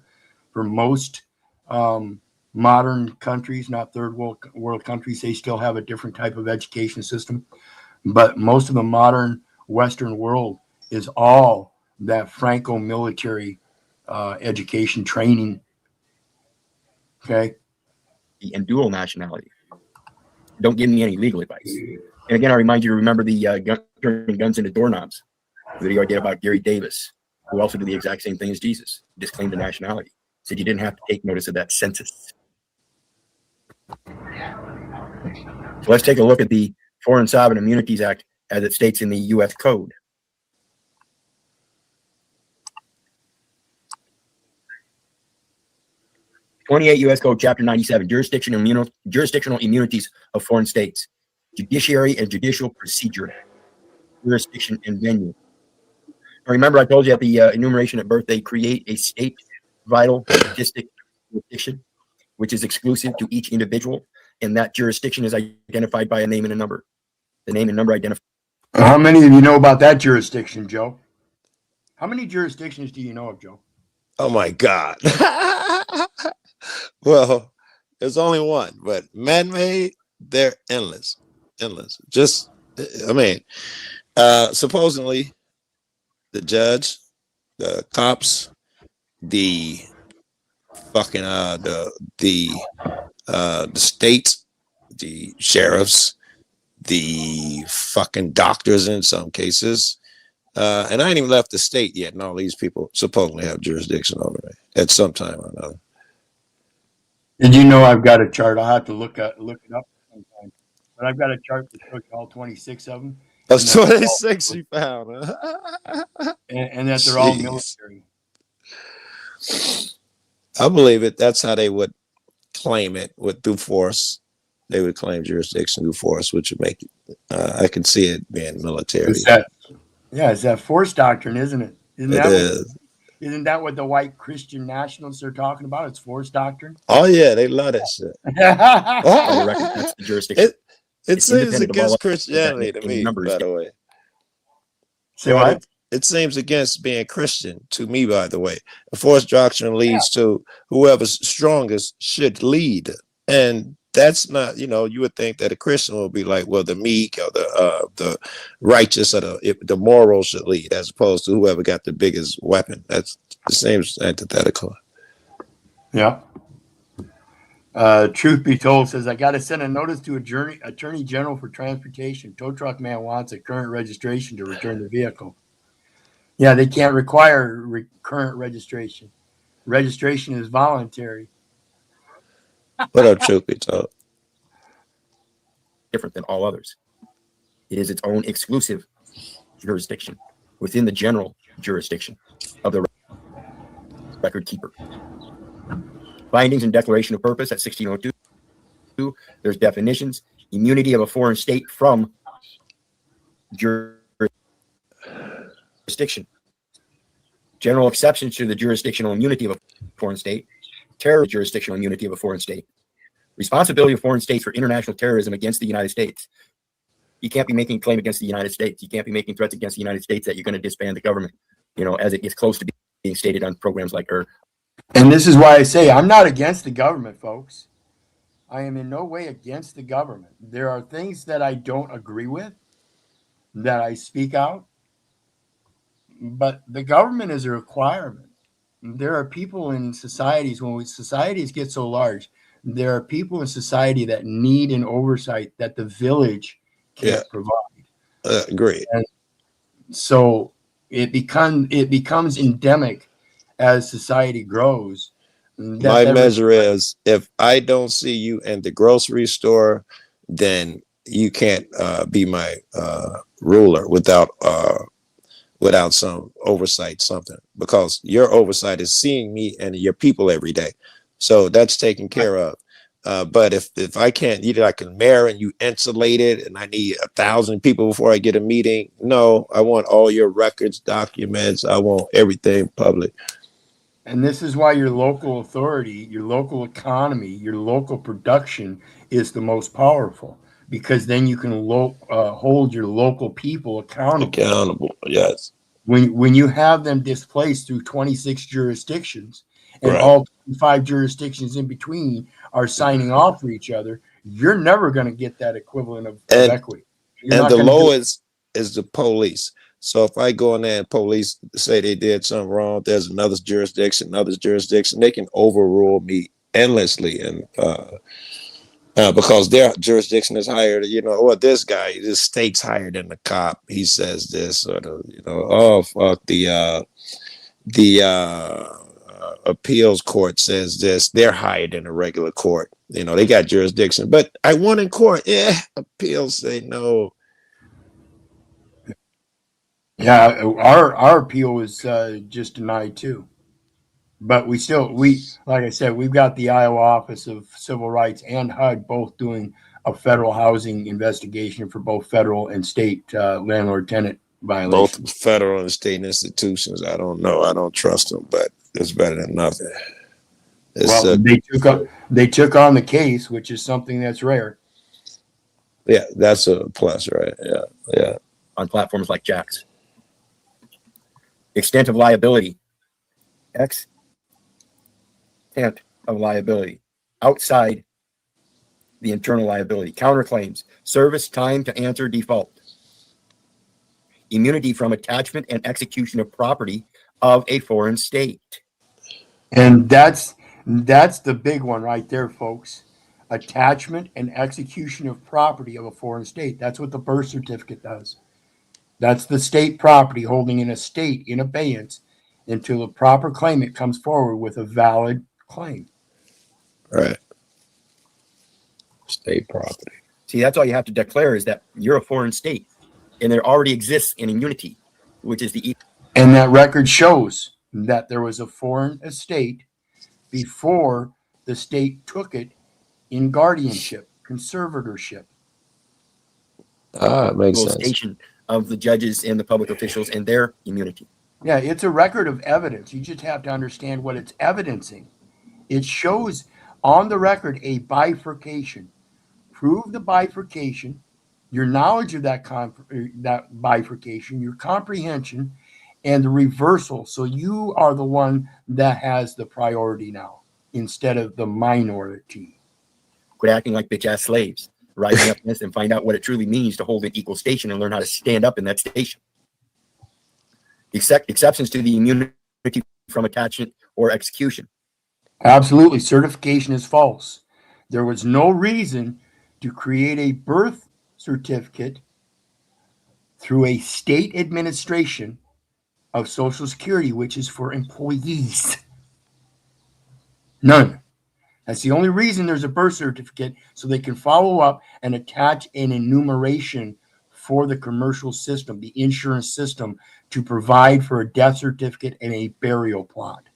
for most modern countries, not third world countries, they still have a different type of education system. But most of the modern Western world is all that Franco military education training. Okay. And dual nationality. Don't give me any legal advice. And again, I remind you to remember the turning guns into doorknobs video I did about Gary Davis, who also did the exact same thing as Jesus, disclaimed the nationality. Said you didn't have to take notice of that census. So let's take a look at the Foreign Sovereign Immunities Act as it states in the U.S. Code. '28 U.S. Code, Chapter 97, jurisdictional immunities of foreign states, judiciary and judicial procedure, jurisdiction and venue. Now remember, I told you at the enumeration at birth, they create a state vital statistic jurisdiction, which is exclusive to each individual, and that jurisdiction is identified by a name and a number. The name and number identify. How many of you know about that jurisdiction, Joe? How many jurisdictions do you know of, Joe? Oh my God. Well, there's only one, but man-made, they're endless. Just I mean, supposedly the judge, the cops, the fucking the state, the sheriffs, the fucking doctors in some cases. And I ain't even left the state yet, and all these people supposedly have jurisdiction over me at some time or another. Did you know I've got a chart? I'll have to look it up sometime. But I've got a chart that shows all 26 of them. That's 26 you found. And that they're all Jeez. military. I believe it. That's how they would claim it through force. They would claim jurisdiction through force, which would make it. I can see it being military. It's that force doctrine, isn't it? Isn't that what the white Christian nationalists are talking about? It's force doctrine. Oh yeah, they love that shit. On the record, that's the jurisdiction. It seems against Christianity to me, by the way. Say what? It seems against being Christian to me, by the way. A force doctrine leads to whoever's strongest should lead. And that's not, you would think that a Christian will be like, well, the meek or the righteous or the moral should lead, as opposed to whoever got the biggest weapon. That's the same antithetical. Yeah. Truth be told says, I got to send a notice to Attorney General for Transportation. Tow truck man wants a current registration to return the vehicle. Yeah, they can't require current registration. Registration is voluntary. What up, truth be told? Different than all others. It is its own exclusive jurisdiction within the general jurisdiction of the record keeper. Findings and declaration of purpose at 1602. There's definitions. Immunity of a foreign state from jurisdiction. General exceptions to the jurisdictional immunity of a foreign state. Terror jurisdictional immunity of a foreign state. Responsibility of foreign states for international terrorism against the United States. You can't be making a claim against the United States. You can't be making threats against the United States that you're going to disband the government, as it gets close to being stated on programs like ER. And this is why I say I'm not against the government, folks. I am in no way against the government. There are things that I don't agree with, that I speak out, but the government is a requirement. There are people in societies, when societies get so large, there are people in society that need an oversight that the village can't provide. Great. And so it becomes endemic as society grows. My measure is, if I don't see you in the grocery store, then you can't be my ruler without some oversight, something, because your oversight is seeing me and your people every day. So that's taken care of. But if I can't, either I can mayor and you insulated and I need 1,000 people before I get a meeting. No, I want all your records, documents. I want everything public. And this is why your local authority, your local economy, your local production is the most powerful, because then you can hold your local people accountable. Yes. When you have them displaced through 26 jurisdictions and Right. all 5 jurisdictions in between are signing off for each other, you're never going to get that equivalent of equity. And the lowest is the police. So if I go in there and police say they did something wrong, there's another jurisdiction, they can overrule me endlessly. And because their jurisdiction is higher, or this state's higher than the cop. He says this, or the appeals court says this. They're higher than a regular court. They got jurisdiction, but I won in court. Yeah, appeals say no. Yeah, our appeal was just denied too. But we like I said, we've got the Iowa Office of Civil Rights and HUD both doing a federal housing investigation for both federal and state landlord-tenant violations. Both federal and state institutions. I don't know. I don't trust them, but it's better than nothing. They took on the case, which is something that's rare. Yeah, that's a plus, right? Yeah. On platforms like Jack's. Extent of liability. Extent of liability. Outside the internal liability. Counterclaims. Service time to answer default. immunity from attachment and execution of property of a foreign state. And that's the big one right there, folks. Attachment and execution of property of a foreign state. That's what the birth certificate does. That's the state property holding an estate in abeyance until the proper claimant comes forward with a valid claim. Right. State property. See, that's all you have to declare is that you're a foreign state, and there already exists an immunity, which is the. And that record shows that there was a foreign estate before the state took it in guardianship, conservatorship. It makes sense. Station of the judges and the public officials and their immunity. Yeah, it's a record of evidence. You just have to understand what it's evidencing. It shows on the record a bifurcation. Prove the bifurcation, your knowledge of that bifurcation, your comprehension, and the reversal. So you are the one that has the priority now instead of the minority. Quit acting like bitch-ass slaves. Rising up this and find out what it truly means to hold an equal station and learn how to stand up in that station. Exceptions to the immunity from attachment or execution. Absolutely. Certification is false. There was no reason to create a birth certificate through a state administration of Social Security, which is for employees. None. That's the only reason there's a birth certificate, so they can follow up and attach an enumeration for the commercial system, the insurance system, to provide for a death certificate and a burial plot.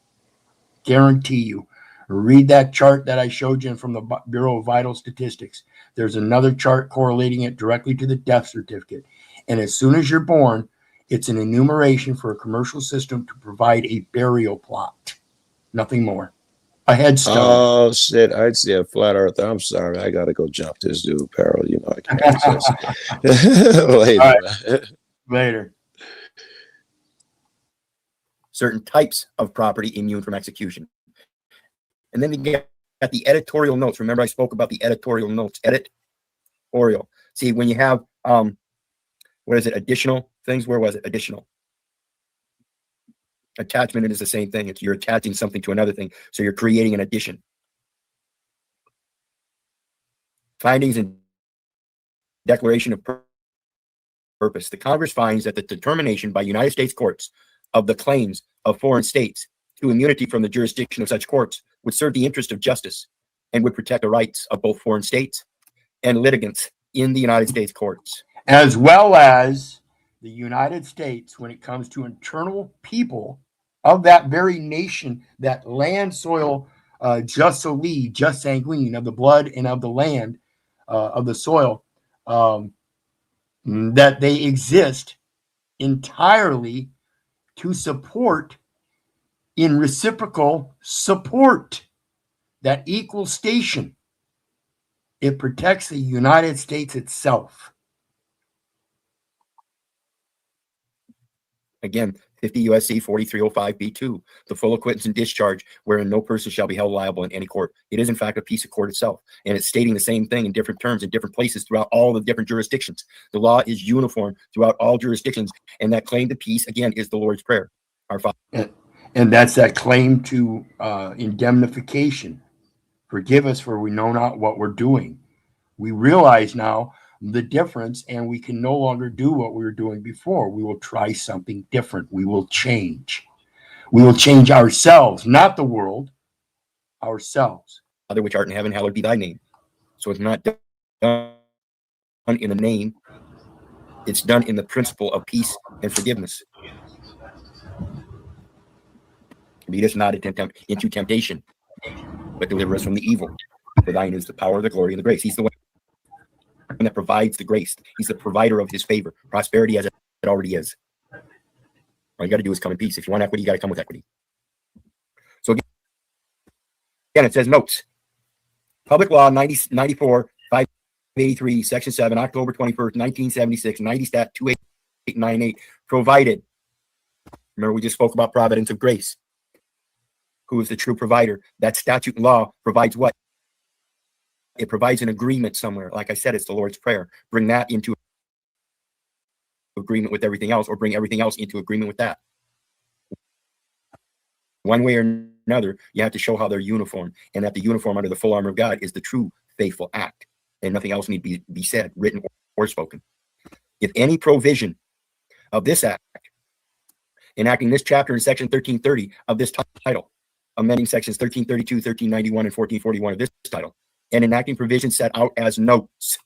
Guarantee you. Read that chart that I showed you from the Bureau of Vital Statistics. There's another chart correlating it directly to the death certificate. And as soon as you're born, it's an enumeration for a commercial system to provide a burial plot. Nothing more. A headstone. Oh shit! I'd see a flat earther. I'm sorry. I gotta go jump this dude, Peril. You know I can't. Later. Right. Later. Certain types of property immune from execution. And then you get the editorial notes. Remember I spoke about the editorial notes. Editorial. See, when you have what is it? Additional things. Where was it? Additional. Attachment is the same thing. You're attaching something to another thing, so you're creating an addition. Findings and declaration of purpose. The Congress finds that the determination by United States courts of the claims of foreign states to immunity from the jurisdiction of such courts would serve the interest of justice and would protect the rights of both foreign states and litigants in the United States courts. As well as the United States when it comes to internal people of that very nation, that land, soil, just solide, just sanguine, of the blood and of the land, of the soil, that they exist entirely to support in reciprocal support, that equal station. It protects the United States itself. Again, 50 U.S.C. 4305b2, the full acquittance and discharge wherein no person shall be held liable in any court. It is, in fact, a piece of court itself, and it's stating the same thing in different terms in different places throughout all the different jurisdictions. The law is uniform throughout all jurisdictions, and that claim to peace, again, is the Lord's Prayer. Our Father. And that's that claim to indemnification. Forgive us, for we know not what we're doing. We realize now the difference, and we can no longer do what we were doing before. We will try something different. We will change. We will change ourselves, not the world, ourselves. Father which art in heaven, hallowed be thy name. So it's not done in the name. It's done in the principle of peace and forgiveness. Lead us not into temptation, but deliver us from the evil. For thine is the power, the glory, and the grace. He's the one that provides the grace. He's the provider of his favor, prosperity as it already is. All you got to do is come in peace. If you want equity, you got to come with equity. So again, it says notes. Public Law 94, 583, Section 7, October 21st, 1976, 90 Stat 2898, provided. Remember, we just spoke about providence of grace. Who is the true provider? That statute law provides what? It provides an agreement somewhere. Like I said, it's the Lord's Prayer. Bring that into agreement with everything else, or bring everything else into agreement with that. One way or another, you have to show how they're uniform, and that the uniform under the full armor of God is the true faithful act, and nothing else need be said, written, or spoken. If any provision of this act, enacting this chapter in section 1330 of this title, amending sections 1332, 1391, and 1441 of this title, and enacting provisions set out as notes,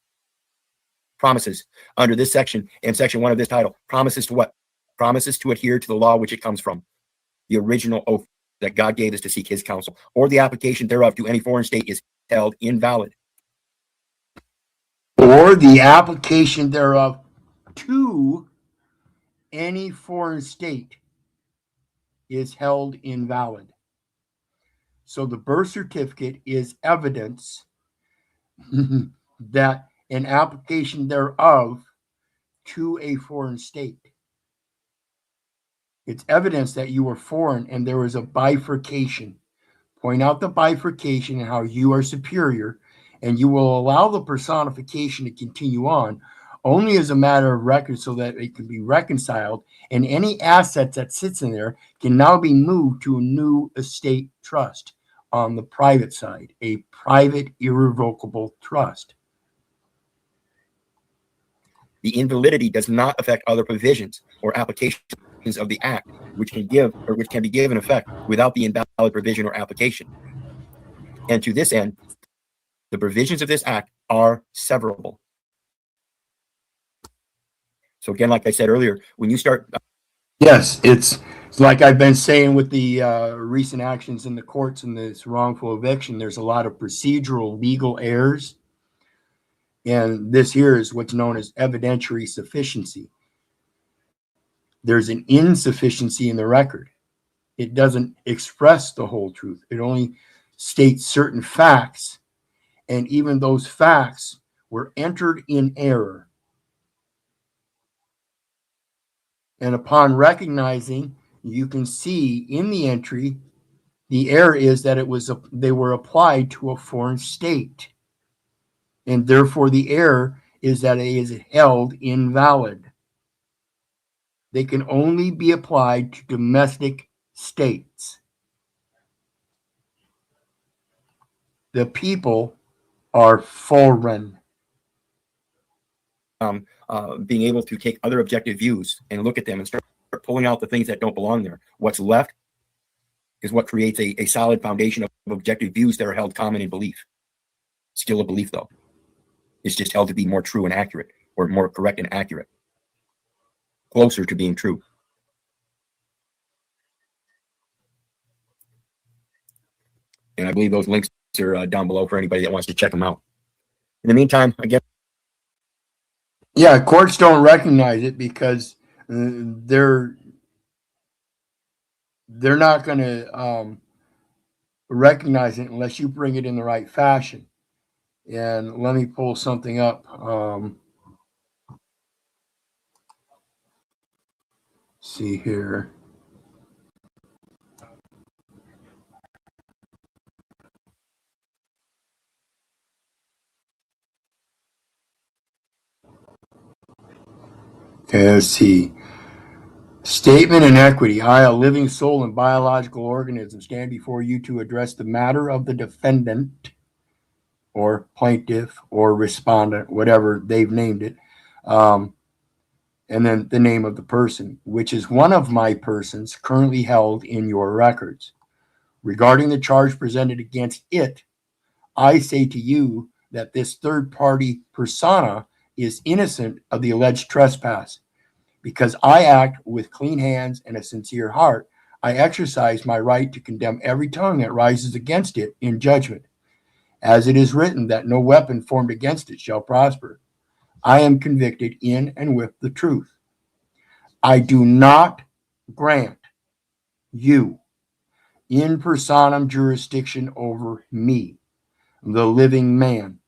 promises under this section and section 1 of this title, promises to what? Promises to adhere to the law which it comes from, the original oath that God gave us to seek his counsel, or the application thereof to any foreign state is held invalid. Or the application thereof to any foreign state is held invalid. So the birth certificate is evidence that an application thereof to a foreign state. It's evidence that you were foreign and there was a bifurcation. Point out the bifurcation and how you are superior, and you will allow the personification to continue on only as a matter of record so that it can be reconciled, and any assets that sits in there can now be moved to a new estate trust on the private side, a private irrevocable trust. The invalidity does not affect other provisions or applications of the act, which can be given effect without the invalid provision or application. And to this end, the provisions of this act are severable. So again, like I said earlier, when you start... Yes, it's like I've been saying with the recent actions in the courts and this wrongful eviction, there's a lot of procedural legal errors. And this here is what's known as evidentiary sufficiency. There's an insufficiency in the record. It doesn't express the whole truth. It only states certain facts. And even those facts were entered in error. And upon recognizing, you can see in the entry, the error is that they were applied to a foreign state. And therefore the error is that it is held invalid. They can only be applied to domestic states. The people are foreign. Being able to take other objective views and look at them and start pulling out the things that don't belong there. What's left is what creates a solid foundation of objective views that are held common in belief. Still a belief, though. It's just held to be more true and accurate, or more correct and accurate. Closer to being true. And I believe those links are down below for anybody that wants to check them out. In the meantime, again, yeah, courts don't recognize it because they're not going to recognize it unless you bring it in the right fashion. And let me pull something up. See here. Okay, let's see. Statement in equity. I, a living soul and biological organism, stand before you to address the matter of the defendant or plaintiff or respondent, whatever they've named it, and then the name of the person, which is one of my persons currently held in your records. Regarding the charge presented against it, I say to you that this third-party persona is innocent of the alleged trespass. Because I act with clean hands and a sincere heart, I exercise my right to condemn every tongue that rises against it in judgment. As it is written that no weapon formed against it shall prosper. I am convicted in and with the truth. I do not grant you in personam jurisdiction over me, the living man.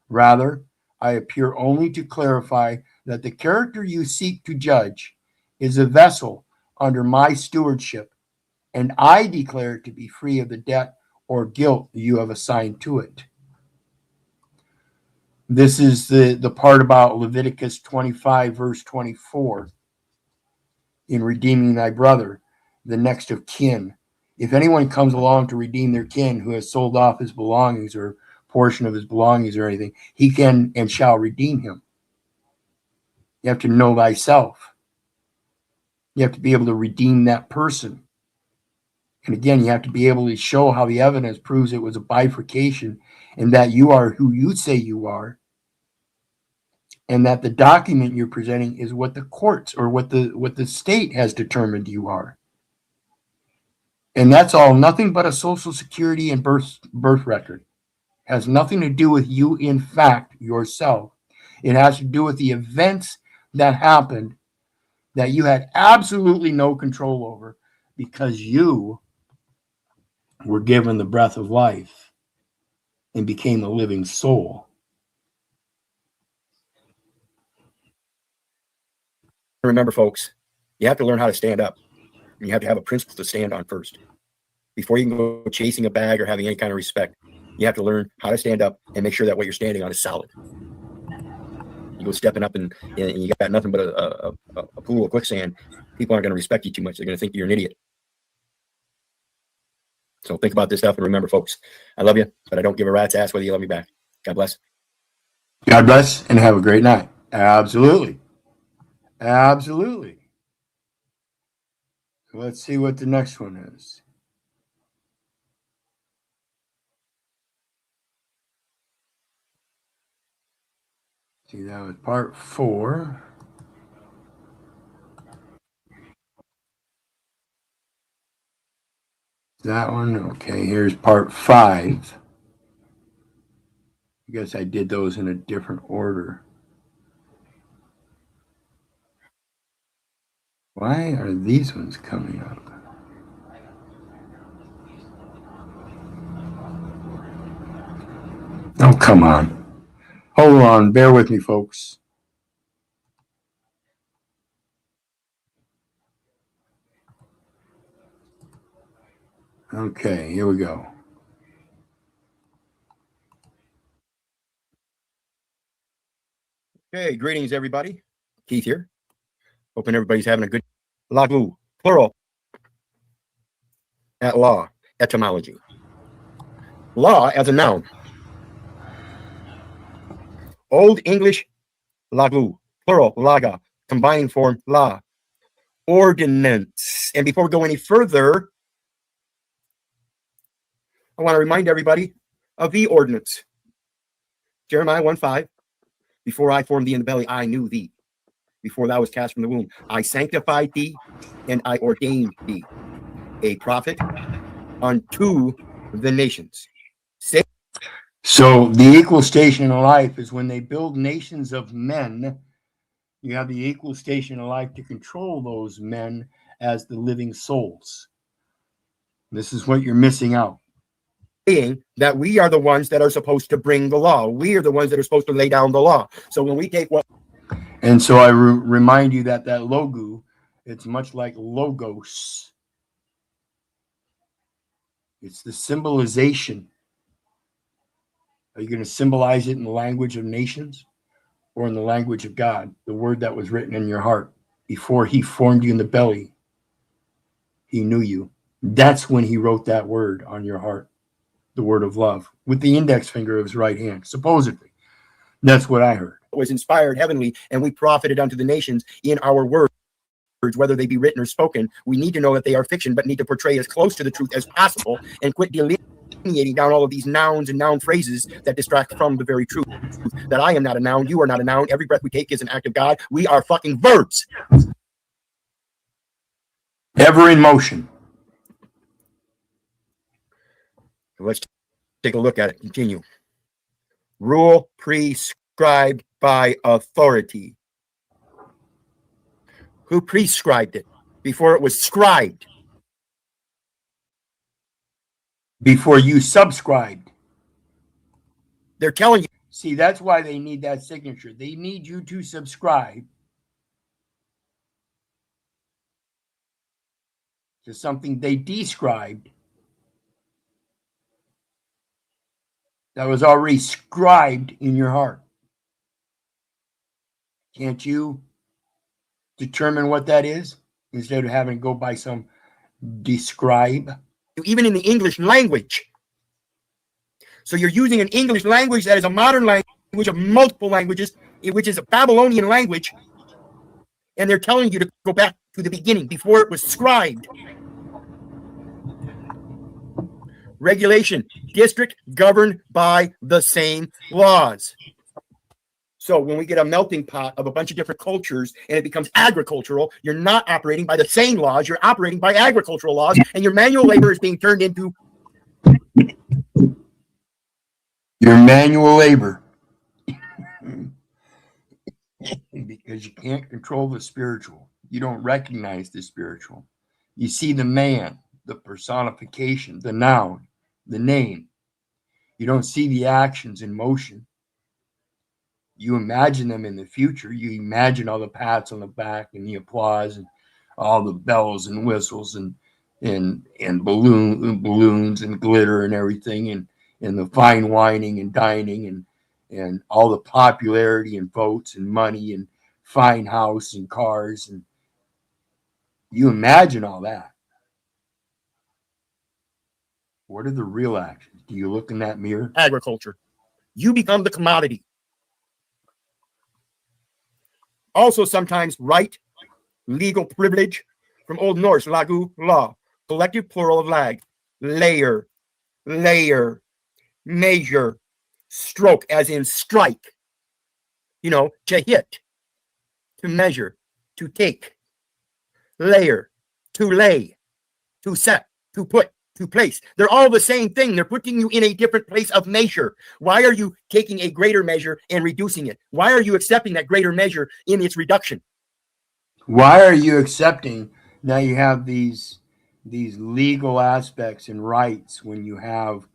Rather, I appear only to clarify that the character you seek to judge is a vessel under my stewardship, and I declare it to be free of the debt or guilt you have assigned to it. This is the part about Leviticus 25, verse 24. In redeeming thy brother, the next of kin. If anyone comes along to redeem their kin who has sold off his belongings or portion of his belongings or anything, he can and shall redeem him. You have to know thyself. You have to be able to redeem that person. And again, you have to be able to show how the evidence proves it was a bifurcation and that you are who you say you are, and that the document you're presenting is what the courts or what the state has determined you are. And that's all nothing but a social security and birth record. Has nothing to do with you, in fact, yourself. It has to do with the events that happened that you had absolutely no control over because you were given the breath of life and became a living soul. Remember, folks, you have to learn how to stand up. And you have to have a principle to stand on first. Before you can go chasing a bag or having any kind of respect, you have to learn how to stand up and make sure that what you're standing on is solid. You go stepping up and you got nothing but a pool of quicksand, people aren't going to respect you too much. They're going to think you're an idiot. So think about this stuff and remember, folks, I love you, but I don't give a rat's ass whether you love me back. God bless. God bless and have a great night. Absolutely. Absolutely. Let's see what the next one is. See, that was part 4. That one. Okay, here's part 5. I guess I did those in a different order. Why are these ones coming up? Oh, come on. Hold on. Bear with me, folks. Okay, here we go. Hey, greetings, everybody. Keith here. Hoping everybody's having a good lagu, plural, at law, etymology. Law as a noun. Old English lagu, plural, laga, combining form la. Ordinance. And before we go any further, I want to remind everybody of the ordinance. Jeremiah 1:5. Before I formed thee in the belly, I knew thee. Before thou was cast from the womb, I sanctified thee and I ordained thee a prophet unto the nations. So the equal station in life is when they build nations of men, you have the equal station in life to control those men as the living souls. This is what you're missing out. Saying that we are the ones that are supposed to bring the law. We are the ones that are supposed to lay down the law. So when we take what... And so I remind you that logo, it's much like logos. It's the symbolization. Are you going to symbolize it in the language of nations or in the language of God, the word that was written in your heart? Before he formed you in the belly, he knew you. That's when he wrote that word on your heart, the word of love, with the index finger of his right hand, supposedly. That's what I heard. Was inspired heavenly, and we profited unto the nations in our words, whether they be written or spoken. We need to know that they are fiction, but need to portray as close to the truth as possible and quit delineating down all of these nouns and noun phrases that distract from the very truth. That I am not a noun, you are not a noun. Every breath we take is an act of God. We are fucking verbs. Ever in motion. Let's take a look at it. Continue. Rule prescribed by authority. Who prescribed it before it was scribed? Before you subscribed. They're telling you. See, that's why they need that signature. They need you to subscribe to something they described that was already scribed in your heart. Can't you determine what that is instead of having to go by some describe? Even in the English language. So you're using an English language that is a modern language of multiple languages, which is a Babylonian language, and they're telling you to go back to the beginning before it was scribed. Regulation, district governed by the same laws. So when we get a melting pot of a bunch of different cultures and it becomes agricultural, you're not operating by the same laws, you're operating by agricultural laws, and your manual labor is being turned into your manual labor. Because you can't control the spiritual. You don't recognize the spiritual. You see the man, the personification, the noun, the name. You don't see the actions in motion. You imagine them in the future. You imagine all the pats on the back and the applause and all the bells and whistles and balloons and glitter and everything and the fine wining and dining and all the popularity and votes and money and fine house and cars. And you imagine all that. What are the real actions? Do you look in that mirror? agriculture. You become the commodity. Also sometimes right, legal privilege, from Old Norse, lagu, law, collective plural of lag, layer, measure, stroke, as in strike, to hit, to measure, to take, layer, to lay, to set, to put, to place. They're all the same thing. They're putting you in a different place of measure. Why are you taking a greater measure and reducing it? Why are you accepting that greater measure in its reduction? Why are you accepting now you have these legal aspects and rights when you have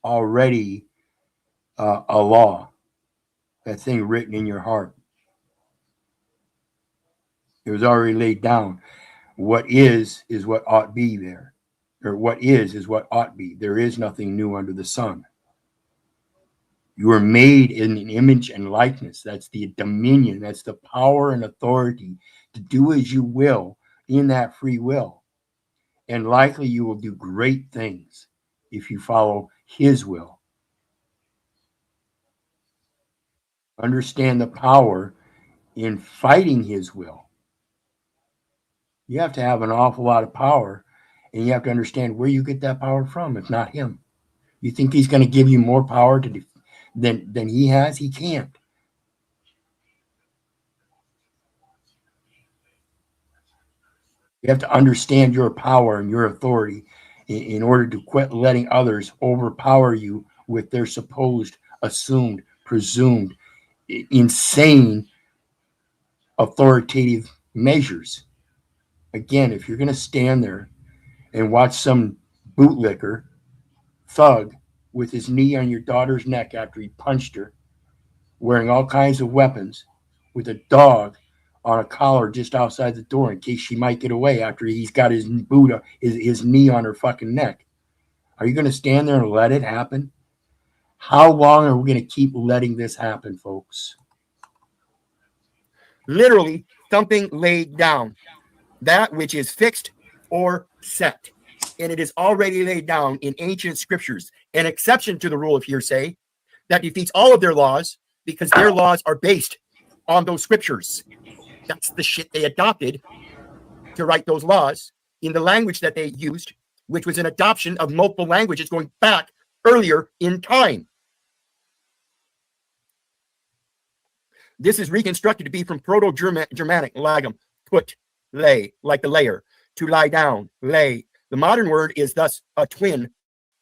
already a law, that thing written in your heart? It was already laid down. What is what ought be there. Or what is what ought be. There is nothing new under the sun. You are made in an image and likeness. That's the dominion. That's the power and authority to do as you will in that free will. And likely you will do great things if you follow his will. Understand the power in fighting his will. You have to have an awful lot of power, and you have to understand where you get that power from, if not him. You think he's going to give you more power than he has? He can't. You have to understand your power and your authority in order to quit letting others overpower you with their supposed, assumed, presumed, insane authoritative measures. Again, if you're going to stand there and watch some bootlicker thug with his knee on your daughter's neck after he punched her, wearing all kinds of weapons, with a dog on a collar just outside the door in case she might get away after he's got his knee on her fucking neck. Are you going to stand there and let it happen? How long are we going to keep letting this happen, folks? Literally, something laid down, that which is fixed or set. And it is already laid down in ancient scriptures, an exception to the rule of hearsay that defeats all of their laws because their laws are based on those scriptures. That's the shit they adopted to write those laws in the language that they used, which was an adoption of multiple languages going back earlier in time. This is reconstructed to be from Proto-Germanic, lagum, put, lay, like the layer, to lie down, lay. The modern word is thus a twin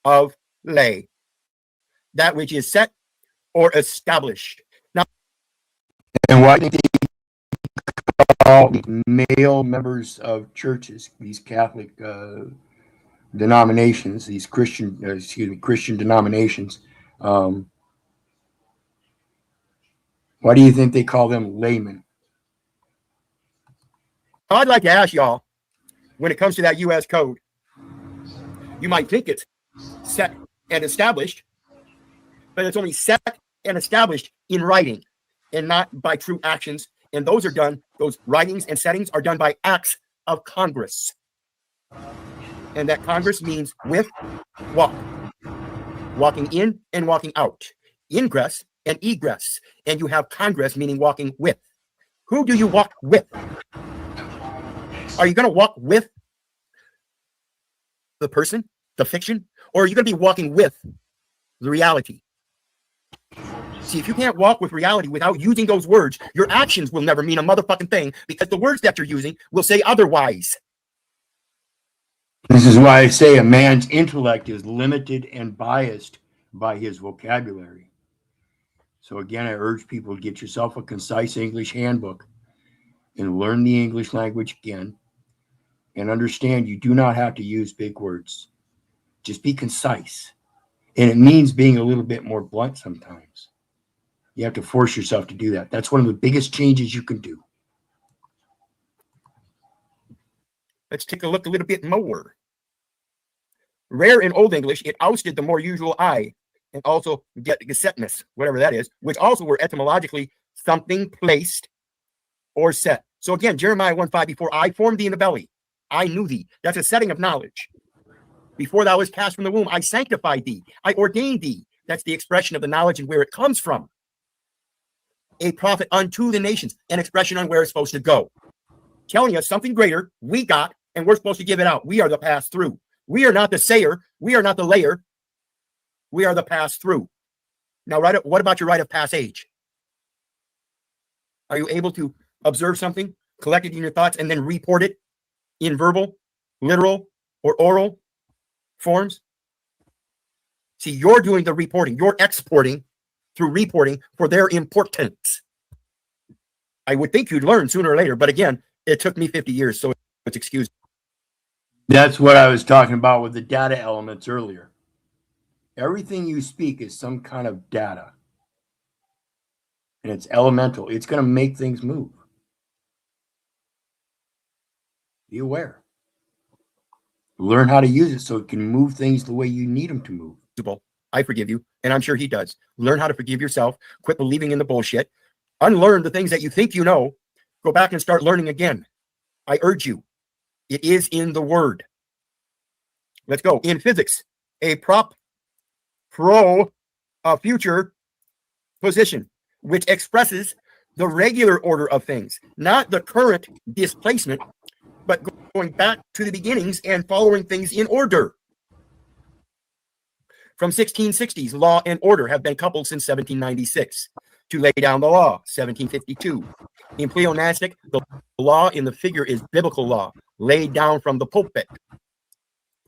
of lay, that which is set or established. Now, and why do they call male members of churches, these Catholic denominations, these Christian denominations? Why do you think they call them laymen? I'd like to ask y'all, when it comes to that U.S. code, you might think it's set and established, but it's only set and established in writing and not by true actions And those are done, those writings and settings are done by acts of Congress. And that Congress means with, walk. Walking in and walking out. Ingress and egress. And you have Congress meaning walking with. Who do you walk with? Are you going to walk with the person, the fiction? Or are you going to be walking with the reality? See, if you can't walk with reality without using those words, your actions will never mean a motherfucking thing because the words that you're using will say otherwise. This is why I say a man's intellect is limited and biased by his vocabulary. So again, I urge people to get yourself a concise English handbook and learn the English language again and understand you do not have to use big words. Just be concise. And it means being a little bit more blunt sometimes. You have to force yourself to do that. That's one of the biggest changes you can do. Let's take a look a little bit more. Rare in Old English, it ousted the more usual I, and also gesetness, whatever that is, which also were etymologically something placed or set. So again, Jeremiah 1:5, before I formed thee in the belly, I knew thee. That's a setting of knowledge. Before thou wast cast from the womb, I sanctified thee. I ordained thee. That's the expression of the knowledge and where it comes from. A prophet unto the nations, an expression on where it's supposed to go. Telling us something greater we got, and we're supposed to give it out. We are the pass through. We are not the sayer. We are not the layer. We are the pass through. Now, what about your rite of passage? Are you able to observe something, collect it in your thoughts, and then report it in verbal, literal, or oral forms? See, you're doing the reporting. You're exporting through reporting for their importance. I would think you'd learn sooner or later, but again, it took me 50 years, so it's excused. That's what I was talking about with the data elements earlier. Everything you speak is some kind of data. And it's elemental. It's going to make things move. Be aware. Learn how to use it so it can move things the way you need them to move. I forgive you, and I'm sure he does. Learn how to forgive yourself. Quit believing in the bullshit. Unlearn the things that you think you know. Go back and start learning again. I urge you. It is in the word. Let's go. In physics, a future position, which expresses the regular order of things, not the current displacement, but going back to the beginnings and following things in order. From 1660s, law and order have been coupled since 1796. To lay down the law, 1752. In pleonastic, the law in the figure is biblical law, laid down from the pulpit.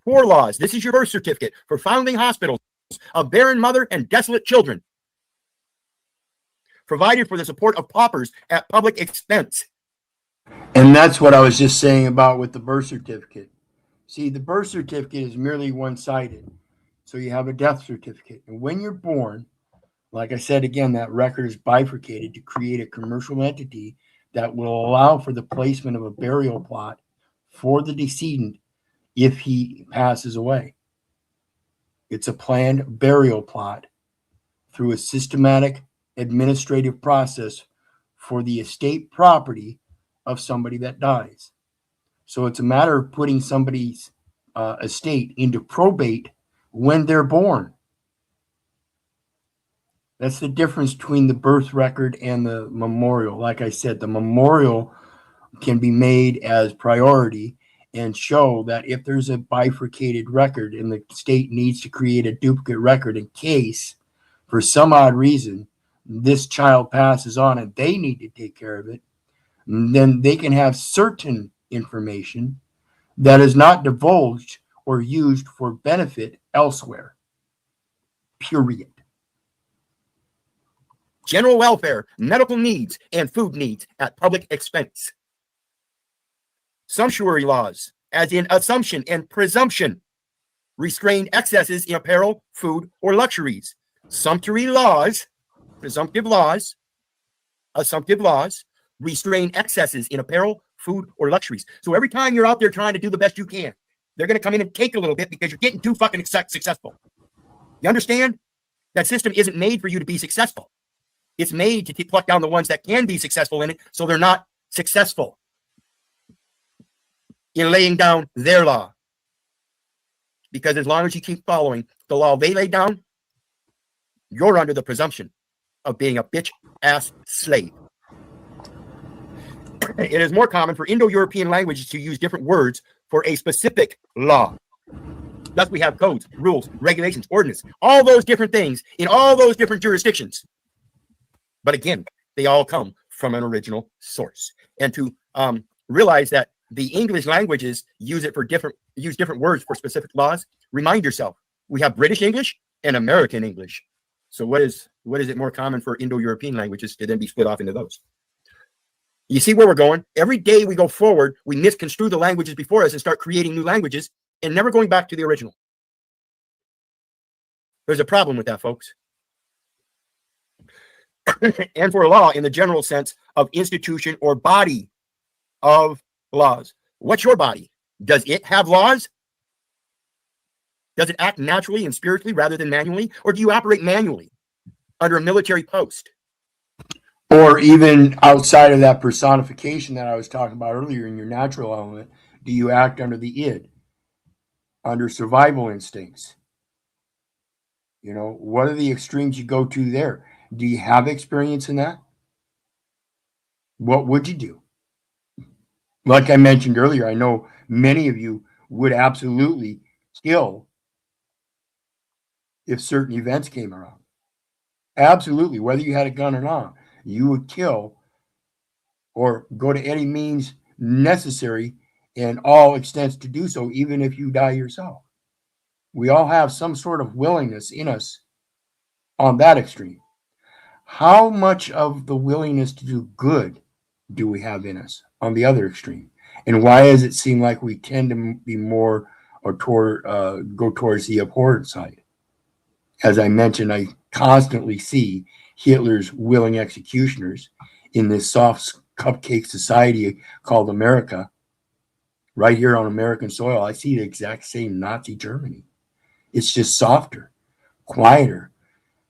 Poor laws, this is your birth certificate for founding hospitals of barren mother and desolate children. Provided for the support of paupers at public expense. And that's what I was just saying about with the birth certificate. See, the birth certificate is merely one-sided. So you have a death certificate. And when you're born, like I said again, that record is bifurcated to create a commercial entity that will allow for the placement of a burial plot for the decedent if he passes away. It's a planned burial plot through a systematic administrative process for the estate property of somebody that dies. So it's a matter of putting somebody's estate into probate when they're born. That's the difference between the birth record and the memorial. Like I said, the memorial can be made as priority and show that if there's a bifurcated record and the state needs to create a duplicate record in case, for some odd reason, this child passes on and they need to take care of it, then they can have certain information that is not divulged or used for benefit elsewhere. Period. General welfare, medical needs, and food needs at public expense. Sumptuary laws, as in assumption and presumption, restrain excesses in apparel, food, or luxuries. Sumptuary laws, presumptive laws, assumptive laws, restrain excesses in apparel, food, or luxuries. So every time you're out there trying to do the best you can, they're going to come in and take a little bit because you're getting too fucking successful. You understand? That system isn't made for you to be successful. It's made to pluck down the ones that can be successful in it, so they're not successful in laying down their law. Because as long as you keep following the law they lay down, you're under the presumption of being a bitch-ass slave. It is more common for Indo-European languages to use different words for a specific law. Thus, we have codes, rules, regulations, ordinance, all those different things in all those different jurisdictions. But again, they all come from an original source. And to realize that the English languages use different words for specific laws, remind yourself, we have British English and American English. So what is it more common for Indo-European languages to then be split off into those? You see where we're going? Every day we go forward, we misconstrue the languages before us and start creating new languages and never going back to the original. There's a problem with that, folks. And for law, in the general sense of institution or body of laws. What's your body? Does it have laws? Does it act naturally and spiritually rather than manually? Or do you operate manually under a military post? Or even outside of that personification that I was talking about earlier in your natural element, do you act under the id, under survival instincts? You know, what are the extremes you go to there? Do you have experience in that? What would you do? Like I mentioned earlier, I know many of you would absolutely kill if certain events came around. Absolutely, whether you had a gun or not, you would kill or go to any means necessary in all extents to do so, even if you die yourself. We all have some sort of willingness in us on that extreme. How much of the willingness to do good do we have in us on the other extreme? And why does it seem like we tend to be more or go towards the abhorrent side? As I mentioned, I constantly see Hitler's willing executioners in this soft cupcake society called America, right here on American soil. I see the exact same Nazi Germany. It's just softer, quieter,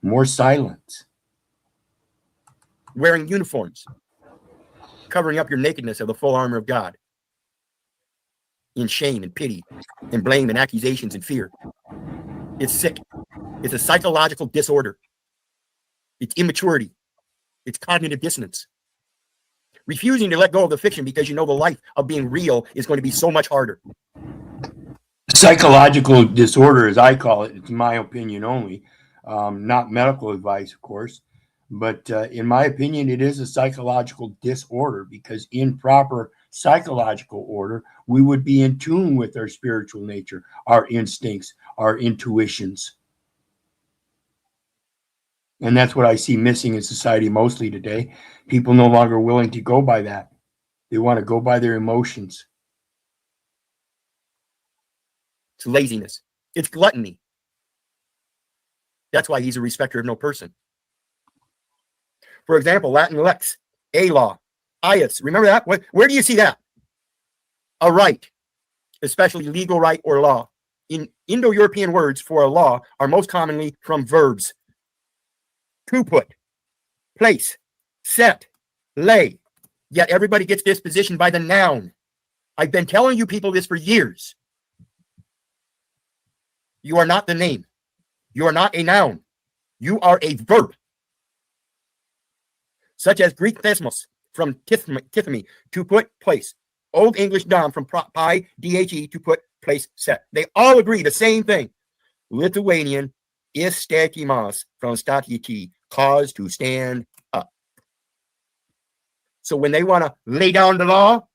more silent. Wearing uniforms, covering up your nakedness of the full armor of God, in shame and pity and blame and accusations and fear. It's sick. It's a psychological disorder. It's immaturity. It's cognitive dissonance. Refusing to let go of the fiction because you know the life of being real is going to be so much harder. Psychological disorder, as I call it, it's my opinion only, not medical advice, of course. But in my opinion, it is a psychological disorder because in proper psychological order, we would be in tune with our spiritual nature, our instincts, our intuitions. And that's what I see missing in society mostly today. People no longer willing to go by that. They want to go by their emotions. It's laziness. It's gluttony. That's why he's a respecter of no person. For example, Latin lex, a law, I.S. Remember that? Where do you see that? A right, especially legal right or law. In Indo-European words for a law are most commonly from verbs. To put, place, set, lay. Yet everybody gets this position by the noun. I've been telling you people this for years. You are not the name. You are not a noun. You are a verb. Such as Greek thesmos from Tiffany, to put, place. Old English dom from P.I.G.S.C.U.N.T.S, to put, place, set. They all agree the same thing. Lithuanian statutes from statutes, cause to stand up. So when they want to lay down the law,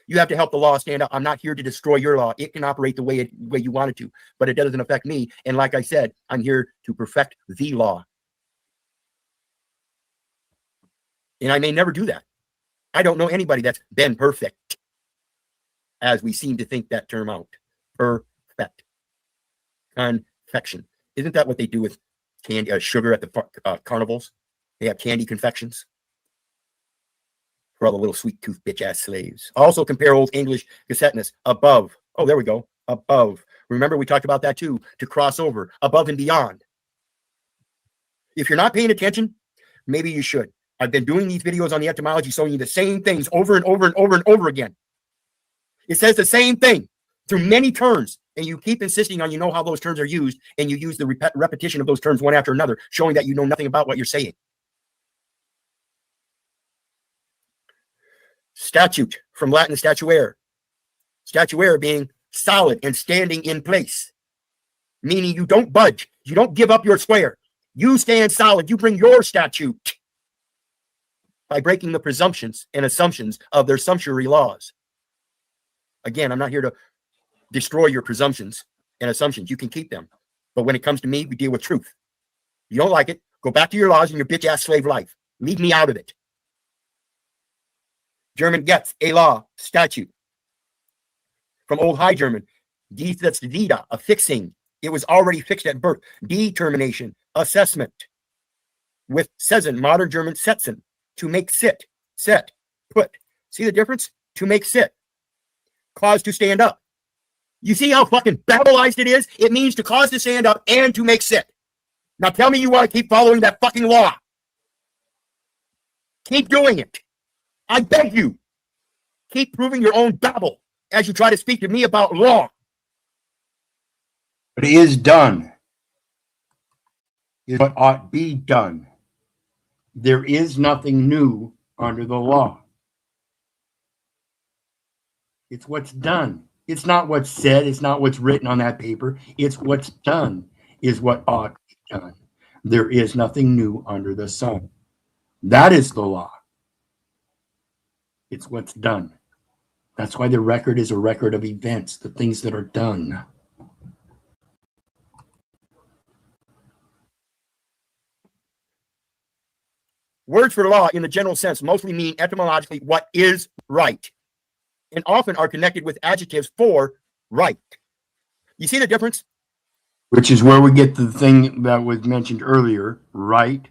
you have to help the law stand up. I'm not here to destroy your law. It can operate the way you want it to, but it doesn't affect me. And like I said, I'm here to perfect the law. And I may never do that. I don't know anybody that's been perfect, as we seem to think that term out. Perfect. Confection. Isn't that what they do with candy, sugar at the carnivals? They have candy confections for all the little sweet tooth bitch ass slaves. Also compare Old English cassetteness, above. Oh, there we go. Above. Remember we talked about that too, to cross over, above and beyond. If you're not paying attention, Maybe you should. I've been doing these videos on the etymology, showing you the same things over and over and over and over again. It says the same thing through many terms, and you keep insisting on you know how those terms are used, and you use the repetition of those terms one after another, showing that you know nothing about what you're saying. Statute, from Latin statuare. Statuare being solid and standing in place, meaning you don't budge. You don't give up your square. You stand solid. You bring your statute by breaking the presumptions and assumptions of their sumptuary laws. Again, I'm not here to destroy your presumptions and assumptions. You can keep them. But when it comes to me, we deal with truth. You don't like it, go back to your laws and your bitch-ass slave life. Leave me out of it. German Gesetz, a law, statute. From Old High German, die that's wieder, a fixing. It was already fixed at birth. Determination, assessment. With setzen, modern German setzen, to make sit, set, put. See the difference? To make sit. Cause to stand up. You see how fucking Babylized it is? It means to cause to stand up and to make sit. Now tell me you want to keep following that fucking law. Keep doing it. I beg you. Keep proving your own babble as you try to speak to me about law. But it is done. Is what ought be done. There is nothing new under the law. It's what's done. It's not what's said. It's not what's written on that paper. It's what's done is what ought to be done. There is nothing new under the sun. That is the law. It's what's done. That's why the record is a record of events, the things that are done. Words for law in the general sense mostly mean etymologically what is right, and often are connected with adjectives for right. You see the difference? Which is where we get the thing that was mentioned earlier, right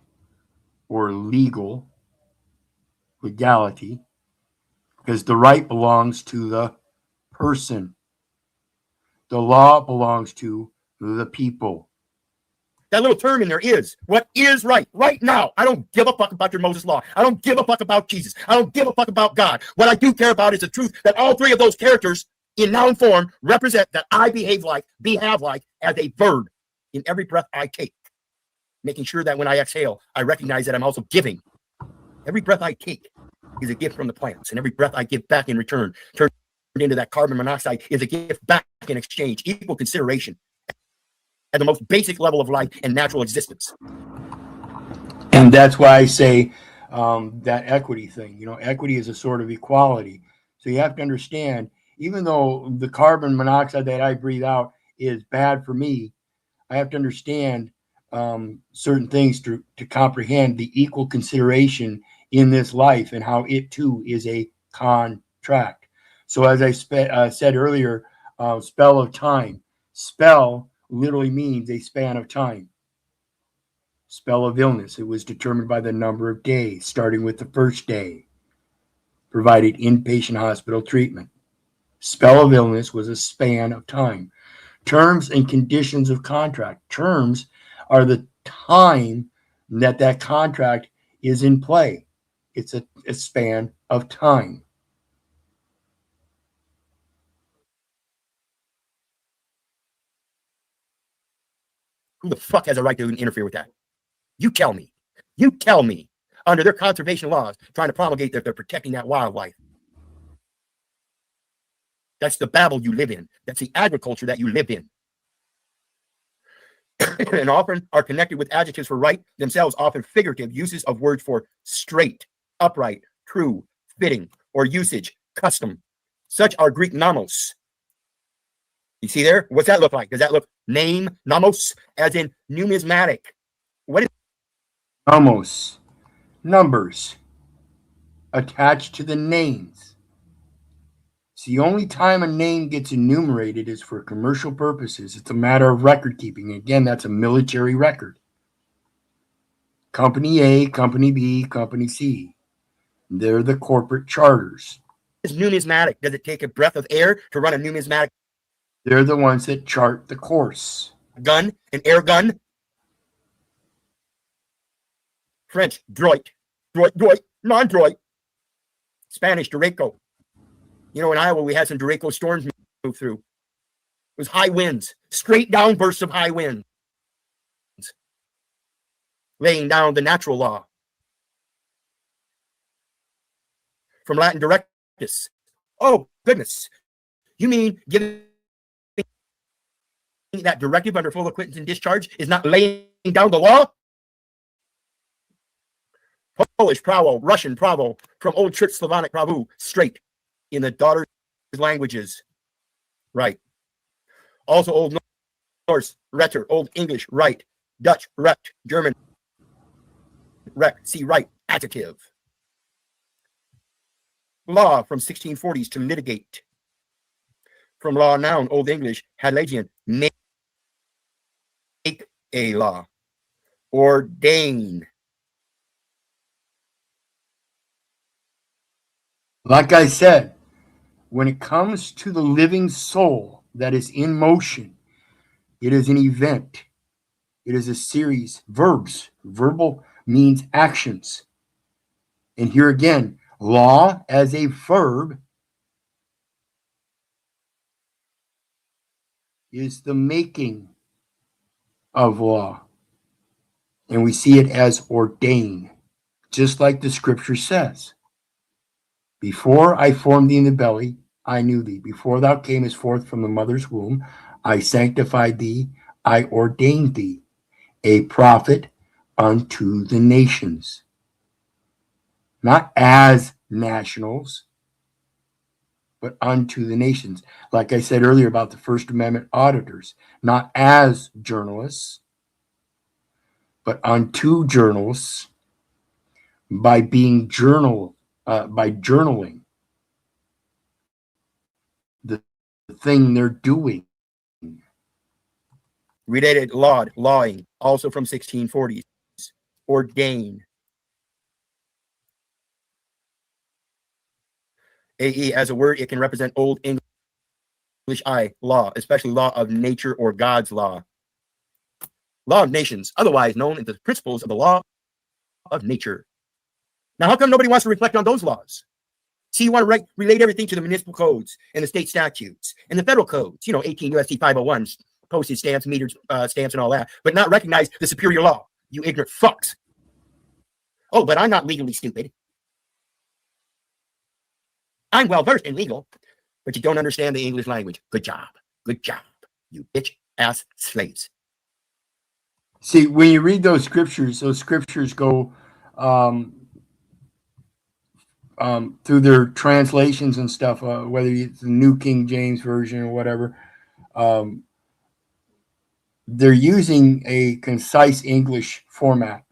or legal, legality, because the right belongs to the person. The law belongs to the people. That little term in there is what is right now. I don't give a fuck about your Moses law. I don't give a fuck about Jesus. I don't give a fuck about God. What I do care about is the truth that all three of those characters in noun form represent that I behave like as a verb in every breath I take, making sure that when I exhale, I recognize that I'm also giving. Every breath I take is a gift from the plants, and every breath I give back in return, turned into that carbon monoxide, is a gift back in exchange, equal consideration at the most basic level of life and natural existence. And that's why I say that equity thing. You know, equity is a sort of equality. So you have to understand, even though the carbon monoxide that I breathe out is bad for me, I have to understand certain things to comprehend the equal consideration in this life and how it too is a contract. So as I said earlier, spell of time. Spell literally means a span of time. Spell of illness. It was determined by the number of days, starting with the first day. Provided inpatient hospital treatment. Spell of illness was a span of time. Terms and conditions of contract. Terms are the time that contract is in play. It's a span of time. Who the fuck has a right to interfere with that? You tell me. You tell me. Under their conservation laws, trying to promulgate that they're protecting that wildlife. That's the Babel you live in. That's the agriculture that you live in. And often are connected with adjectives for right, themselves often figurative uses of words for straight, upright, true, fitting, or usage, custom. Such are Greek nomos. You see there? What's that look like? Does that look name, nomos, as in numismatic? What is Nomos, numbers attached to the names. It's the only time a name gets enumerated is for commercial purposes. It's a matter of record keeping. Again, that's a military record. Company A, Company B, Company C. They're the corporate charters. numismatic? Does it take a breath of air to run a numismatic They're the ones that chart the course. gun, an air gun? French, droit, droit, droit, non-droit. Spanish, derecho. You know, in Iowa, we had some derecho storms move through. It was high winds, straight down bursts of high winds, laying down the natural law. From Latin, directus. Oh, goodness. You mean giving that directive under full acquittance and discharge is not laying down the law? Polish, prawo, Russian, pravo, from Old Church Slavonic, pravu, straight, in the daughter's languages. Right. Also Old Norse, retter, Old English, right, Dutch, recht, German, recht, see right, adjective. Law from 1640s to litigate. From law noun, Old English, hadlegian, make a law. Ordain. Like I said, when it comes to the living soul that is in motion, it is an event. It is a series. Verbs. Verbal means actions. And here again, law as a verb is the making of law. And we see it as ordain, just like the scripture says. Before I formed thee in the belly, I knew thee. Before thou camest forth from the mother's womb, I sanctified thee, I ordained thee, a prophet unto the nations. Not as nationals, but unto the nations. Like I said earlier about the First Amendment auditors, not as journalists, but unto journalists by being by journaling the thing they're doing. Related, laud, lawing, also from 1640s. Ordain. AE, as a word, it can represent Old English I, law, especially law of nature or God's law. Law of nations, otherwise known as the principles of the law of nature. Now, how come nobody wants to reflect on those laws? See, you want to relate everything to the municipal codes and the state statutes and the federal codes, 18 U.S.C. 501, postage stamps, meters, stamps, and all that, but not recognize the superior law, you ignorant fucks. Oh, but I'm not legally stupid. I'm well-versed in legal, but you don't understand the English language. Good job. Good job, you bitch-ass slaves. See, when you read those scriptures go through their translations and stuff, whether it's the New King James Version or whatever, they're using a concise English format.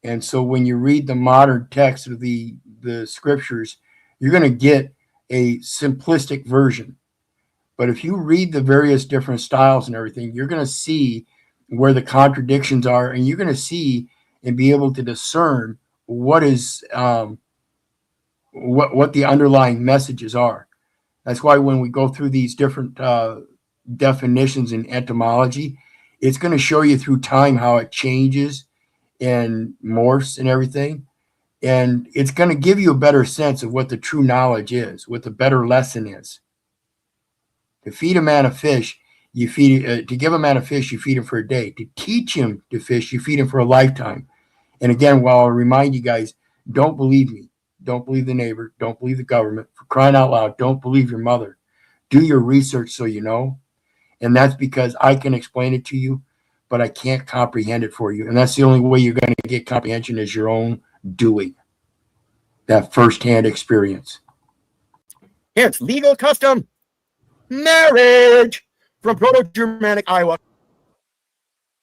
And so when you read the modern text of the scriptures, you're going to get a simplistic version. But if you read the various different styles and everything, you're going to see where the contradictions are, and you're going to see and be able to discern what is what the underlying messages are. That's why when we go through these different definitions in etymology, it's going to show you through time how it changes and morphs and everything. And it's going to give you a better sense of what the true knowledge is, what the better lesson is. To feed a man a fish, you feed to give a man a fish, you feed him for a day. To teach him to fish, you feed him for a lifetime. And again, while I remind you guys, don't believe me. Don't believe the neighbor. Don't believe the government. For crying out loud, don't believe your mother. Do your research so you know. And that's because I can explain it to you, but I can't comprehend it for you. And that's the only way you're going to get comprehension is your own doing. That firsthand experience. Hence, legal custom, marriage, from Proto-Germanic Iowa,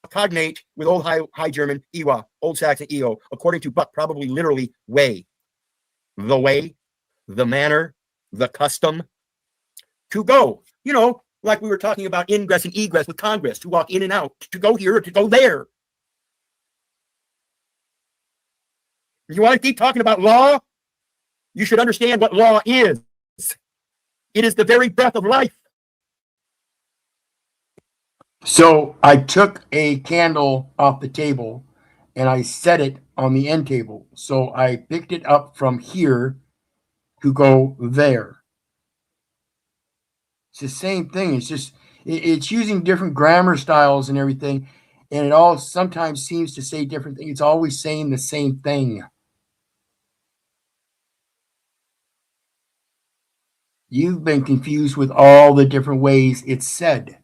cognate with Old High German Iwa, Old Saxon Eo, according to Buck, probably literally way, the manner, the custom, to go. Like we were talking about ingress and egress with Congress, to walk in and out, to go here or to go there. If you want to keep talking about law, you should understand what law is. It is the very breath of life. So I took a candle off the table and I set it on the end table. So I picked it up from here to go there. It's the same thing. It's just it's using different grammar styles and everything, and it all sometimes seems to say different things. It's always saying the same thing. You've been confused with all the different ways it's said.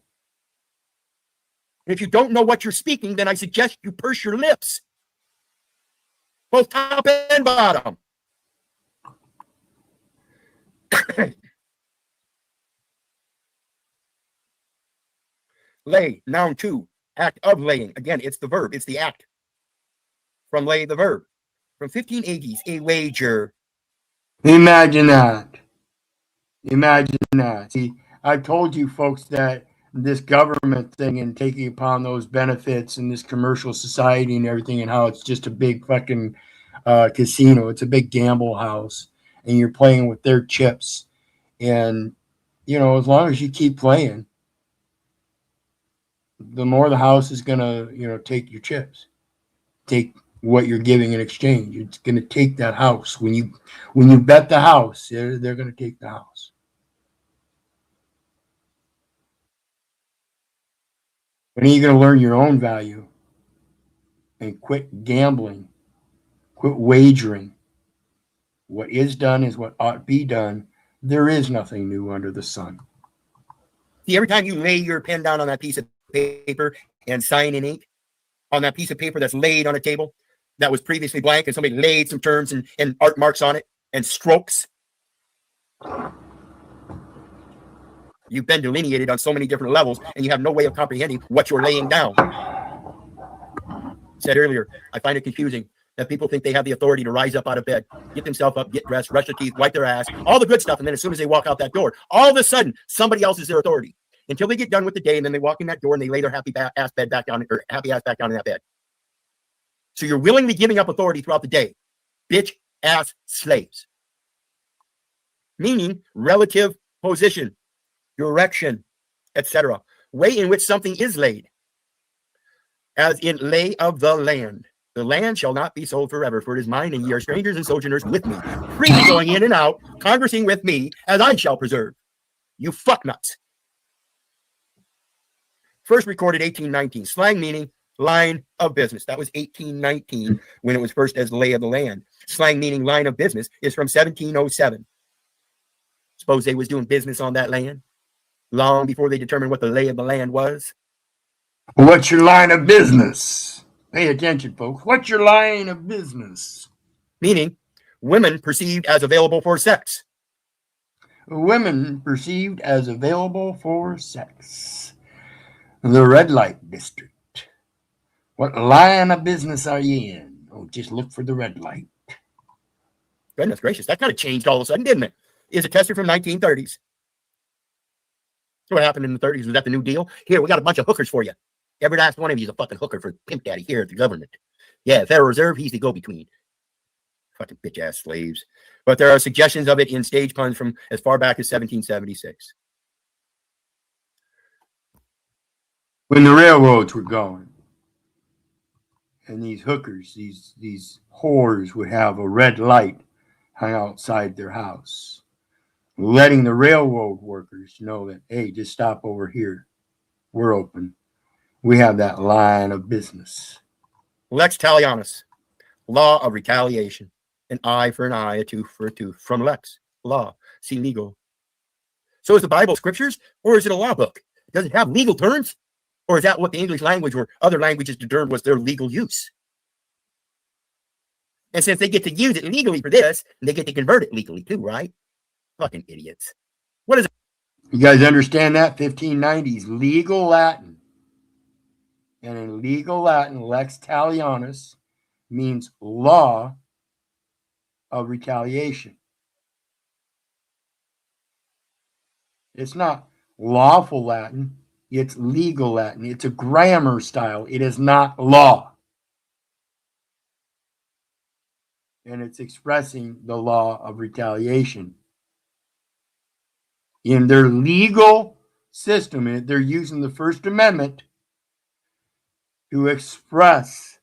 If you don't know what you're speaking, then I suggest you purse your lips, both top and bottom. Lay, noun 2, act of laying. Again, it's the verb, it's the act. From lay, the verb. From 1580s, a wager. Imagine that. Imagine that. See, I've told you folks that this government thing and taking upon those benefits and this commercial society and everything, and how it's just a big fucking casino. It's a big gamble house, and you're playing with their chips. And, as long as you keep playing, the more the house is going to, take your chips, take what you're giving in exchange. It's going to take that house. When you bet the house, they're going to take the house. When are you going to learn your own value and quit gambling, quit wagering? What is done is what ought to be done. There is nothing new under the sun. See, every time you lay your pen down on that piece of paper and sign in ink on that piece of paper that's laid on a table that was previously blank, and somebody laid some terms and art marks on it and strokes, you've been delineated on so many different levels, and you have no way of comprehending what you're laying down. Said earlier, I find it confusing that people think they have the authority to rise up out of bed, get themselves up, get dressed, brush their teeth, wipe their ass, all the good stuff. And then as soon as they walk out that door, all of a sudden, somebody else is their authority until they get done with the day. And then they walk in that door and they lay their happy ass back down in that bed. So you're willingly giving up authority throughout the day. Bitch ass slaves. Meaning relative position, direction, etc. Way in which something is laid. As in lay of the land. The land shall not be sold forever, for it is mine, and ye are strangers and sojourners with me, freely going in and out, conversing with me, as I shall preserve. You fucknuts. First recorded 1819. Slang meaning line of business. That was 1819 when it was first as lay of the land. Slang meaning line of business is from 1707. Suppose they was doing business on that land long before they determined what the lay of the land was. What's your line of business? Pay attention, folks. What's your line of business? Meaning women perceived as available for sex. Women perceived as available for sex. The red light district. What line of business are you in? Oh, just look for the red light. Goodness gracious, that kind of changed all of a sudden, didn't it? Is a tester from 1930s. So what happened in the 30s? Was that the New Deal? Here, we got a bunch of hookers for you. Every last one of you is a fucking hooker for Pimp Daddy here at the government. Yeah, Federal Reserve, he's the go-between. Fucking bitch-ass slaves. But there are suggestions of it in stage puns from as far back as 1776. When the railroads were going, and these hookers, these whores would have a red light hung outside their house, letting the railroad workers know that, hey, just stop over here. We're open. We have that line of business. Lex talionis, law of retaliation. An eye for an eye, a tooth for a tooth. From lex, law. See legal. So is the Bible scriptures, or is it a law book? Does it have legal terms? Or is that what the English language or other languages determined was their legal use? And since they get to use it legally for this, they get to convert it legally too, right? Fucking idiots. What is it? You guys understand that? 1590s, legal Latin. And in legal Latin, lex talionis means law of retaliation. It's not lawful Latin. It's legal Latin. It's a grammar style. It is not law. And it's expressing the law of retaliation. In their legal system, they're using the First Amendment to express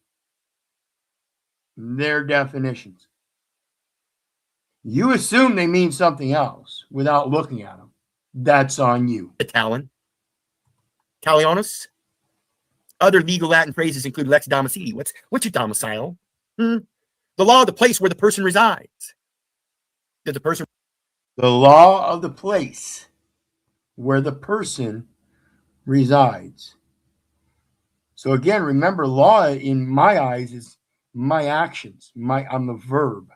their definitions. You assume they mean something else without looking at them. That's on you. Talon, talionis. Other legal Latin phrases include lex domicili. What's your domicile? The law of the place where the person resides. Did the person? The law of the place where the person resides. So again, remember, law in my eyes is my actions. I'm the verb.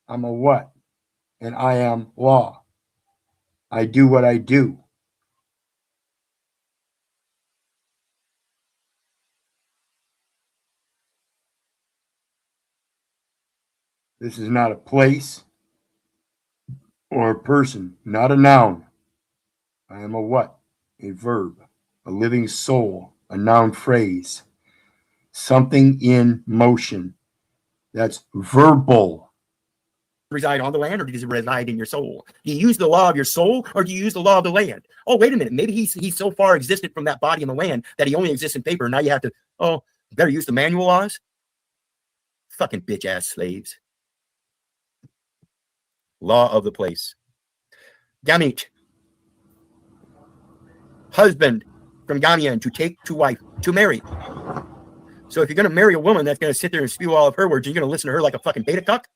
I'm a what? And I am law. I do what I do. This is not a place or a person, not a noun. I am a what? A verb, a living soul, a noun phrase, something in motion. That's verbal. Reside on the land, or does it reside in your soul? Do you use the law of your soul, or do you use the law of the land? Oh, wait a minute. Maybe he's so far existed from that body in the land that he only exists in paper. Now you have to, better use the manual laws. Fucking bitch ass slaves. Law of the place. Gamete. Husband from gamian, to take to wife, to marry. So if you're going to marry a woman that's going to sit there and spew all of her words, you're going to listen to her like a fucking beta cuck?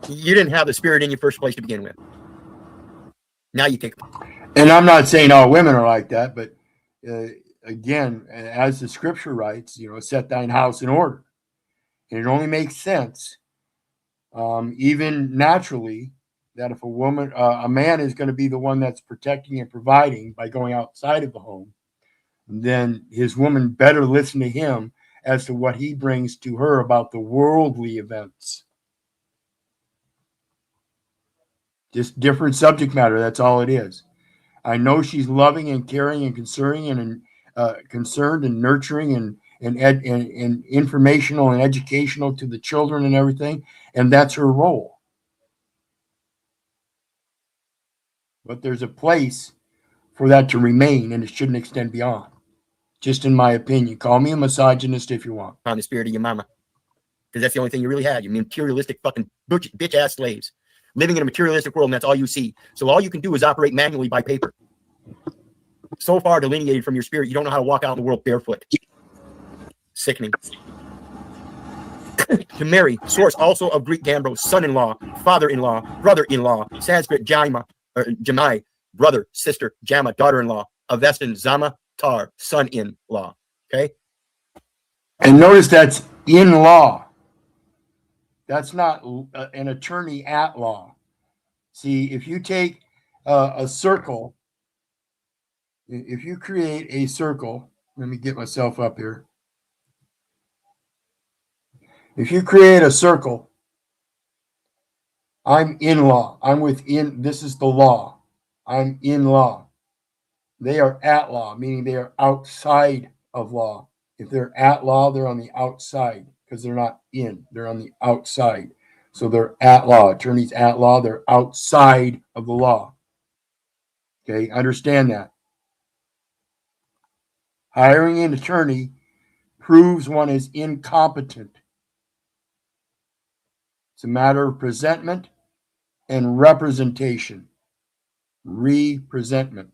You didn't have the spirit in your first place to begin with. Now you take. And I'm not saying all women are like that, but again, as the scripture writes, set thine house in order. And it only makes sense, even naturally, that if a man is going to be the one that's protecting and providing by going outside of the home, then his woman better listen to him as to what he brings to her about the worldly events. Just different subject matter. That's all it is. I know she's loving and caring and concerning and concerned and nurturing and informational and educational to the children and everything, and that's her role. But there's a place for that to remain, and it shouldn't extend beyond. Just in my opinion. Call me a misogynist if you want. On the spirit of your mama, because that's the only thing you really had. You materialistic fucking bitch ass slaves living in a materialistic world, and that's all you see. So all you can do is operate manually by paper. So far delineated from your spirit, you don't know how to walk out in the world barefoot. Sickening. To marry, source also of Greek gambro, son-in-law, father-in-law, brother-in-law, Sanskrit jamai, brother, sister, jama, daughter-in-law, Avestan, zama, tar, son-in-law. Okay? And notice that's in law. That's not an attorney at law. See, if you take a circle, if you create a circle, let me get myself up here. If you create a circle, I'm in law. I'm within, this is the law. I'm in law. They are at law, meaning they are outside of law. If they're at law, they're on the outside because they're not in, they're on the outside. So they're at law. Attorneys at law, they're outside of the law. Okay, understand that. Hiring an attorney proves one is incompetent. It's a matter of presentment and representation. Representment.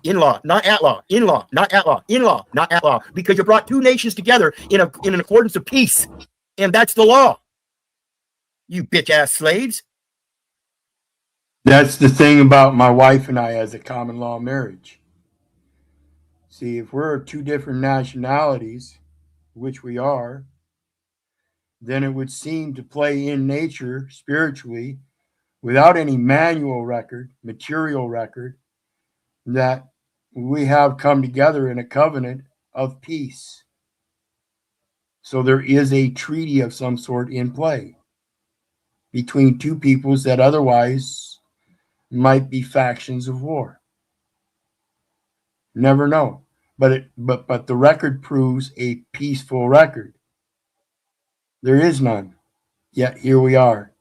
In law, not at law. In law, not at law. In law, not at law. Because you brought two nations together in an accordance of peace. And that's the law. You bitch ass slaves. That's the thing about my wife and I as a common law marriage. See, if we're two different nationalities, which we are, then it would seem to play in nature spiritually without any manual record, material record, that we have come together in a covenant of peace. So there is a treaty of some sort in play between two peoples that otherwise might be factions of war. Never know. But the record proves a peaceful record. There is none. Yet here we are.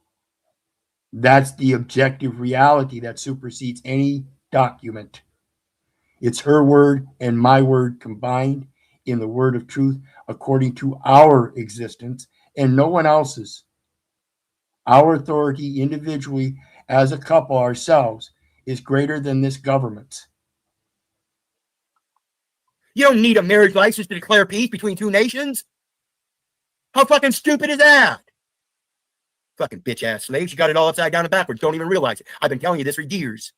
That's the objective reality that supersedes any document. It's her word and my word combined in the word of truth according to our existence and no one else's. Our authority individually as a couple ourselves is greater than this government's. You don't need a marriage license to declare peace between two nations. How fucking stupid is that? Fucking bitch-ass slaves. You got it all upside down and backwards. Don't even realize it. I've been telling you this for years.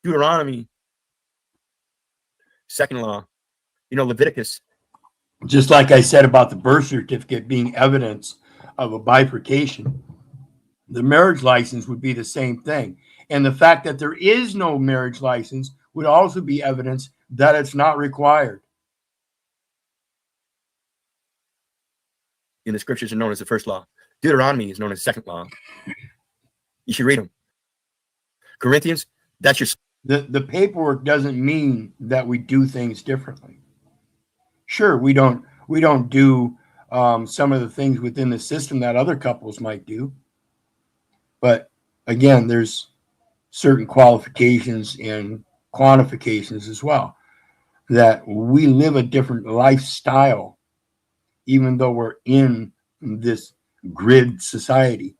Deuteronomy. Second law. Leviticus. Just like I said about the birth certificate being evidence of a bifurcation, the marriage license would be the same thing. And the fact that there is no marriage license would also be evidence that it's not required. In the scriptures are known as the first law. Deuteronomy is known as the second law. You should read them. Corinthians, that's your... The paperwork doesn't mean that we do things differently. Sure, we don't do some of the things within the system that other couples might do. But again, there's certain qualifications and quantifications as well, that we live a different lifestyle, even though we're in this grid society.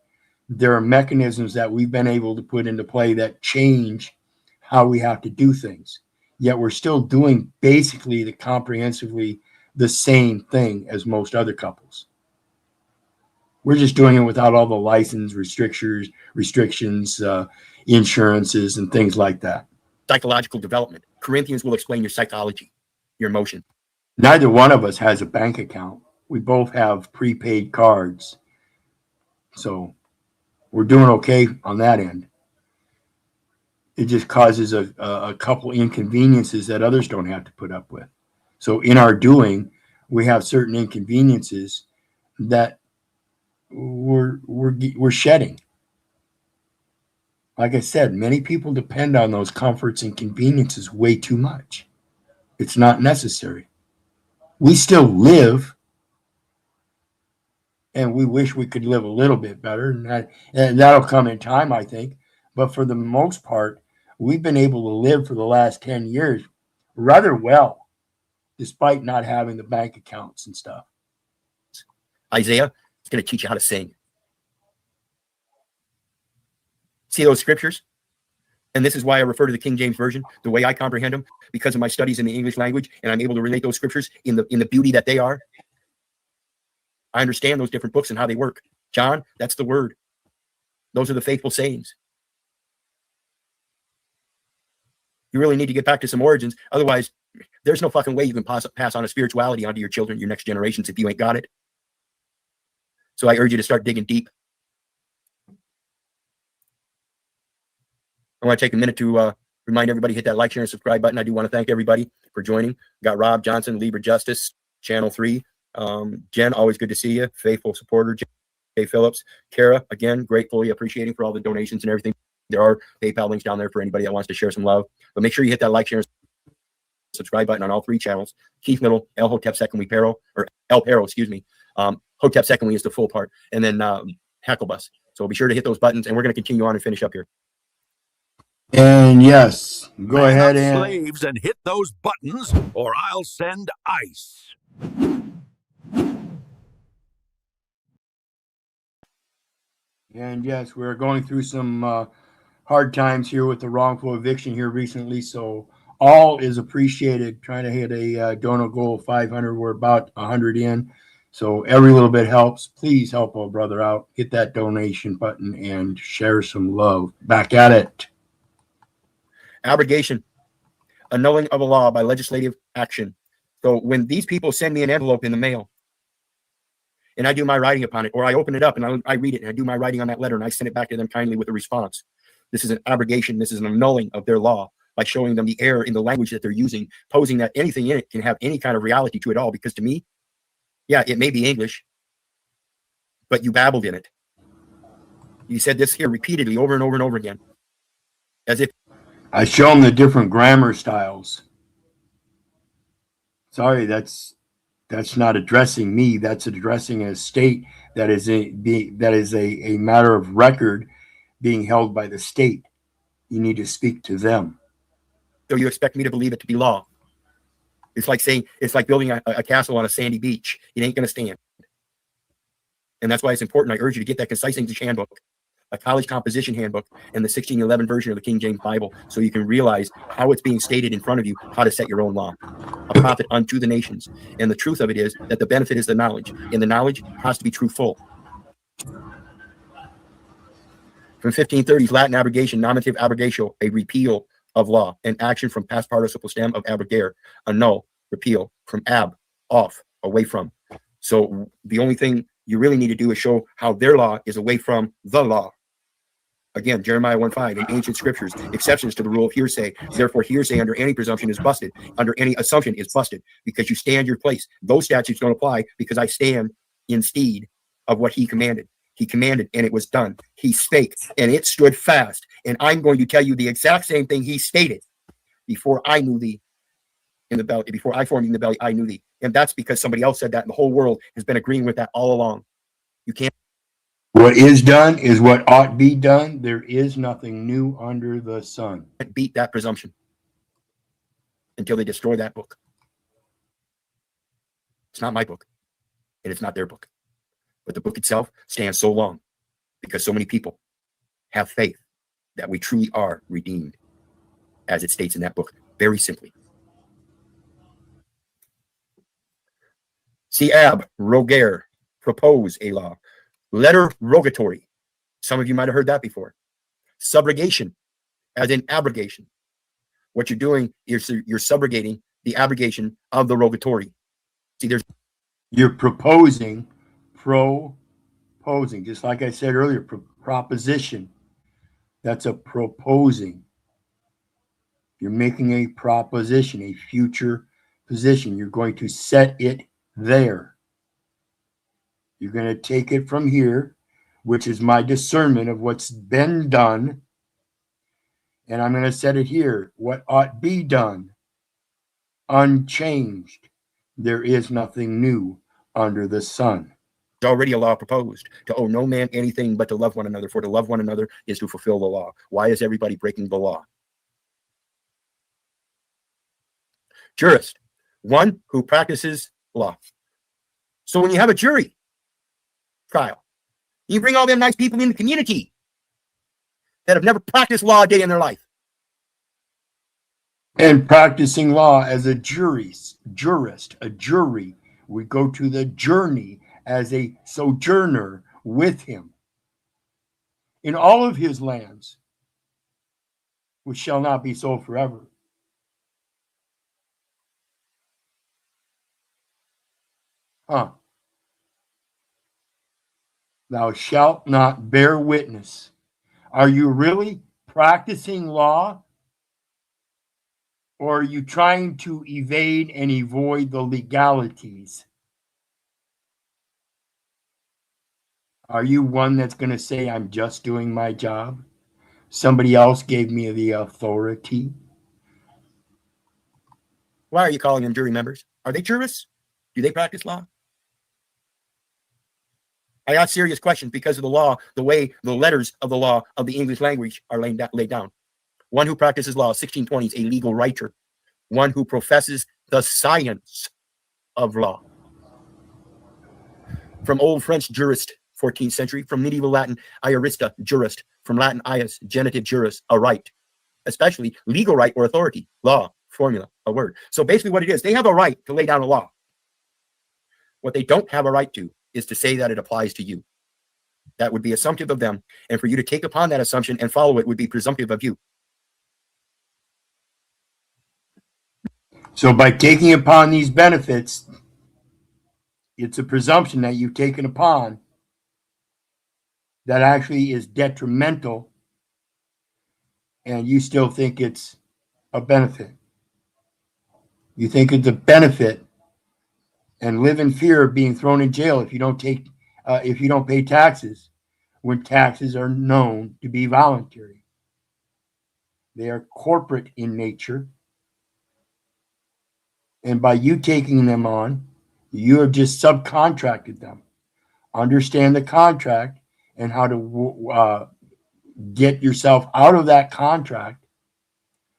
There are mechanisms that we've been able to put into play that change how we have to do things. Yet we're still doing basically comprehensively the same thing as most other couples. We're just doing it without all the license restrictions, insurances, and things like that. Psychological development. Corinthians will explain your psychology, your emotion. Neither one of us has a bank account. We both have prepaid cards. So we're doing okay on that end. It just causes a couple inconveniences that others don't have to put up with. So in our doing, we have certain inconveniences that we're shedding. Like I said, many people depend on those comforts and conveniences way too much. It's not necessary. We still live, and we wish we could live a little bit better, and that'll come in time, I think. But for the most part, we've been able to live for the last 10 years rather well, despite not having the bank accounts and stuff. Isaiah is going to teach you how to sing. See those scriptures? And this is why I refer to the King James Version, the way I comprehend them, because of my studies in the English language, and I'm able to relate those scriptures in the beauty that they are. I understand those different books and how they work. John, that's the word. Those are the faithful sayings. You really need to get back to some origins. Otherwise, there's no fucking way you can pass on a spirituality onto your children, your next generations, if you ain't got it. So I urge you to start digging deep. I want to take a minute to remind everybody, hit that like, share, and subscribe button. I do want to thank everybody for joining. Got Rob Johnson, Libra Justice, Channel 3. Jen, always good to see you. Faithful supporter, Jay Phillips. Kara, again, gratefully appreciating for all the donations and everything. There are PayPal links down there for anybody that wants to share some love. But make sure you hit that like, share, and subscribe button on all three channels. Keith Middle, El Hotep Second We Peril, or El Peril, excuse me. Hotep Second We is the full part. And then Hecklebus. So be sure to hit those buttons, and we're going to continue on and finish up here. And yes, go Man ahead up, and slaves, and hit those buttons, or I'll send ice. And yes, we're going through some hard times here with the wrongful eviction here recently. So all is appreciated. Trying to hit a donor goal of 500. We're about 100 in. So every little bit helps. Please help a brother out. Hit that donation button and share some love. Back at it. Abrogation, annulling of a law by legislative action. So when these people send me an envelope in the mail and I do my writing upon it, or I open it up and I read it and I do my writing on that letter and I send it back to them kindly with a response. This is an abrogation. This is an annulling of their law by showing them the error in the language that they're using, posing that anything in it can have any kind of reality to it all. Because to me, yeah, it may be English, but you babbled in it. You said this here repeatedly over and over and over again, as if I show them the different grammar styles. Sorry, that's not addressing me. That's addressing a state that is a matter of record being held by the state. You need to speak to them. so you expect me to believe it to be law. It's like saying, it's like building a castle on a sandy beach. It ain't going to stand. And that's why it's important. I urge you to get that concise English handbook, a college composition handbook, and the 1611 version of the King James Bible, so you can realize how it's being stated in front of you, how to set your own law. A prophet unto the nations. And the truth of it is that the benefit is the knowledge, and the knowledge has to be truthful. From 1530s, Latin abrogation, nominative abrogatio, a repeal of law, an action from past participle stem of abrogare, annul, repeal, from ab, off, away from. So the only thing you really need to do is show how their law is away from the law. Again, Jeremiah 1:5, in ancient scriptures, exceptions to the rule of hearsay. Therefore, hearsay under any presumption is busted. Under any assumption is busted, because you stand your place. Those statutes don't apply because I stand instead of what he commanded. He commanded, and it was done. He spake, and it stood fast. And I'm going to tell you the exact same thing he stated. Before I knew thee in the belly, before I formed in the belly, I knew thee. And that's because somebody else said that, and the whole world has been agreeing with that all along. You can't. What is done is what ought be done. There is nothing new under the sun. Beat that presumption until they destroy that book. It's not my book, and it's not their book. But the book itself stands so long because so many people have faith that we truly are redeemed, as it states in that book, very simply. See ab, rogare, propose a law. Letter rogatory. Some of you might have heard that before. Subrogation, as in abrogation. What you're doing is you're subrogating the abrogation of the rogatory. See, you're proposing, just like I said earlier, proposition. That's a proposing. You're making a proposition, a future position. You're going to set it there. You're going to take it from here, which is my discernment of what's been done, and I'm going to set it here, what ought be done, unchanged. There is nothing new under the sun. There's already a law proposed to owe no man anything but to love one another, for to love one another is to fulfill the law. Why is everybody breaking the law? Jurist, one who practices law. So when you have a jury trial, you bring all them nice people in the community that have never practiced law a day in their life. And practicing law as a jurist, a jury, we go to the journey as a sojourner with him in all of his lands, which shall not be so forever. Thou shalt not bear witness. Are you really practicing law? Or are you trying to evade and avoid the legalities? Are you one that's going to say, I'm just doing my job? Somebody else gave me the authority. Why are you calling them jury members? Are they jurists? Do they practice law? I ask serious questions because of the law, the way the letters of the law of the English language are laid down. One who practices law, 1620s, a legal writer. One who professes the science of law. From Old French jurist, 14th century. From medieval Latin, iarista, jurist. From Latin ius, genitive juris, a right. Especially legal right or authority. Law, formula, a word. So basically what it is, they have a right to lay down a law. What they don't have a right to is to say that it applies to you. That would be assumptive of them. And for you to take upon that assumption and follow it would be presumptive of you. So by taking upon these benefits, it's a presumption that you've taken upon that actually is detrimental, and you still think it's a benefit. You think it's a benefit and live in fear of being thrown in jail if you don't pay taxes, when taxes are known to be voluntary. They are corporate in nature. And by you taking them on, you have just subcontracted them. Understand the contract and how to get yourself out of that contract,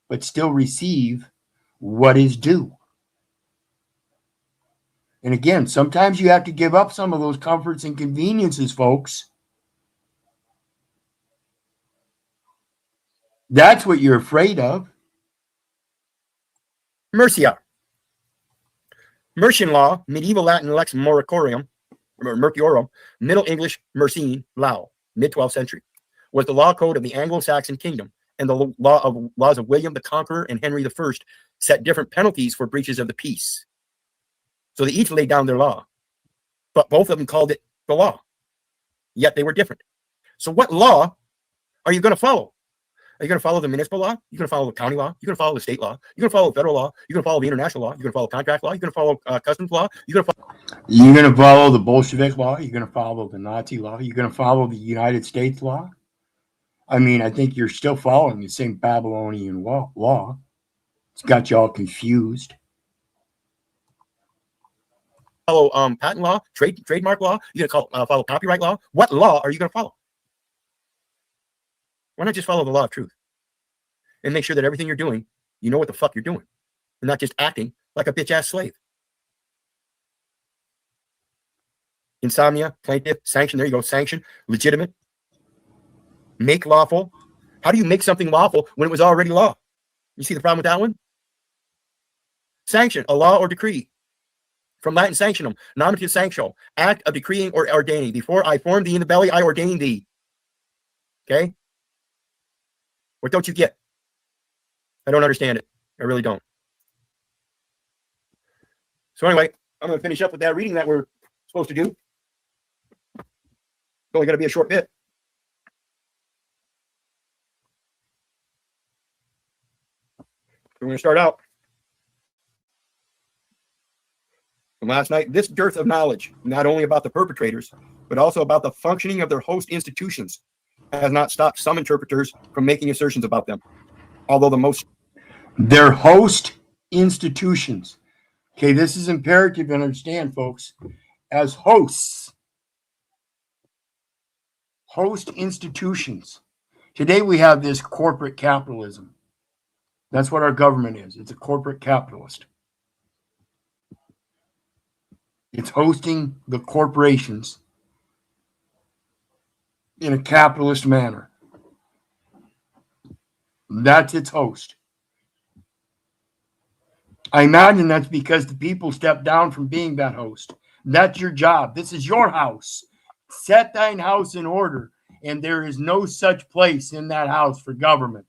but still receive what is due. And again, sometimes you have to give up some of those comforts and conveniences, folks. That's what you're afraid of. Mercia. Mercian law, medieval Latin lex moricorium, or merciorum, Middle English mercine, lao, mid-12th century, was the law code of the Anglo-Saxon kingdom, and the laws of William the Conqueror and Henry I set different penalties for breaches of the peace. So they each laid down their law, but both of them called it the law, yet they were different. So what law are you going to follow? Are you going to follow the municipal law? You're going to follow the county law? You're going to follow the state law? You're going to follow the federal law? You're going to follow the international law? You're going to follow contract law? You're going to follow customs law? You're going to follow the Bolshevik law? You're going to follow the Nazi law? You're going to follow the United States law? I mean, I think you're still following the same Babylonian law. It's got you all confused. Follow patent law, trademark law? You're going to follow copyright law? What law are you going to follow? Why not just follow the law of truth and make sure that everything you're doing, you know what the fuck you're doing, and not just acting like a bitch-ass slave? Insomnia, plaintiff, sanction. There you go. Sanction, legitimate, make lawful. How do you make something lawful when it was already law? You see the problem with that one? Sanction, a law or decree. From Latin sanctionum, nominative sanctio, act of decreeing or ordaining. Before I formed thee in the belly, I ordained thee. Okay? What don't you get? I don't understand it. I really don't. So anyway, I'm going to finish up with that reading that we're supposed to do. It's only going to be a short bit. We're going to start out. From last night, this dearth of knowledge, not only about the perpetrators, but also about the functioning of their host institutions, has not stopped some interpreters from making assertions about them. Although their host institutions. Okay, this is imperative to understand, folks. As host institutions. Today we have this corporate capitalism. That's what our government is. It's a corporate capitalist. It's hosting the corporations in a capitalist manner. That's its host. I imagine that's because the people stepped down from being that host. That's your job. This is your house. Set thine house in order, and there is no such place in that house for government.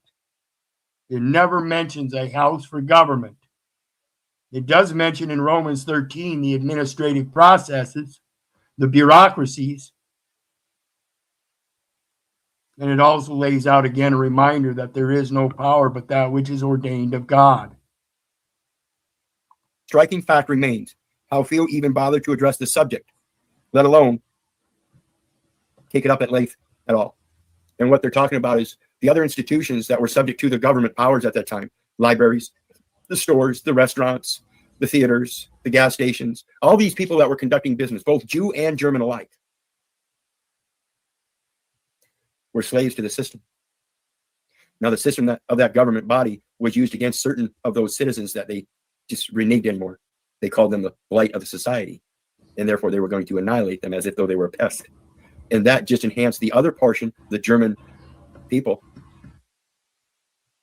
It never mentions a house for government. It does mention in Romans 13 the administrative processes, the bureaucracies. And it also lays out again a reminder that there is no power but that which is ordained of God. Striking fact remains how few even bother to address the subject, let alone take it up at length at all. And what they're talking about is the other institutions that were subject to the government powers at that time: libraries, the stores, the restaurants, the theaters, the gas stations, all these people that were conducting business, both Jew and German alike, were slaves to the system. Now, the system of that government body was used against certain of those citizens that they just reneged anymore. They called them the blight of the society, and therefore they were going to annihilate them as if though they were a pest. And that just enhanced the other portion, the German people,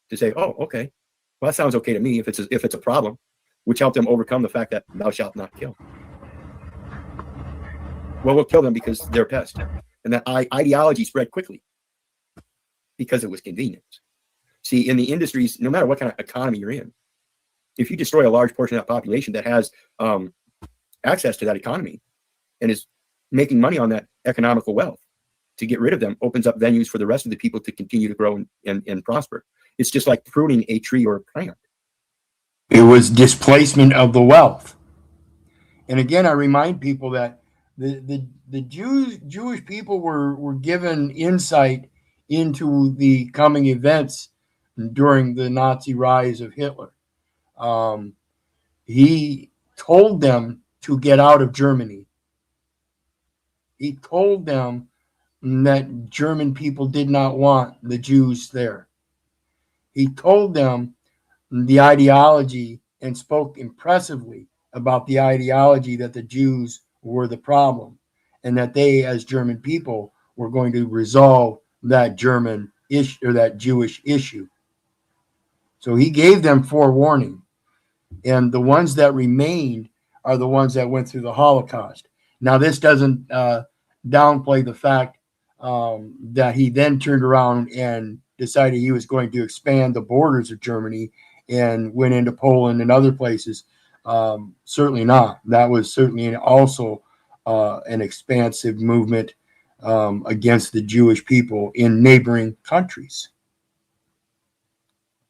to say, oh, okay, well, that sounds okay to me if it's a problem, which helped them overcome the fact that thou shalt not kill. Well, we'll kill them because they're a pest. And that ideology spread quickly because it was convenient. See, in the industries, no matter what kind of economy you're in, if you destroy a large portion of that population that has access to that economy and is making money on that economical wealth, to get rid of them opens up venues for the rest of the people to continue to grow and prosper. It's just like pruning a tree or a plant. It was displacement of the wealth. And again, I remind people that the Jewish people were given insight into the coming events during the Nazi rise of Hitler. He told them to get out of Germany. He told them that German people did not want the Jews there. He told them the ideology and spoke impressively about the ideology that the Jews were the problem and that they, as German people, were going to resolve that German issue or that Jewish issue. So he gave them forewarning. And the ones that remained are the ones that went through the Holocaust. Now, this doesn't downplay the fact that he then turned around and decided he was going to expand the borders of Germany and went into Poland and other places. Certainly not. That was certainly also an expansive movement against the Jewish people in neighboring countries.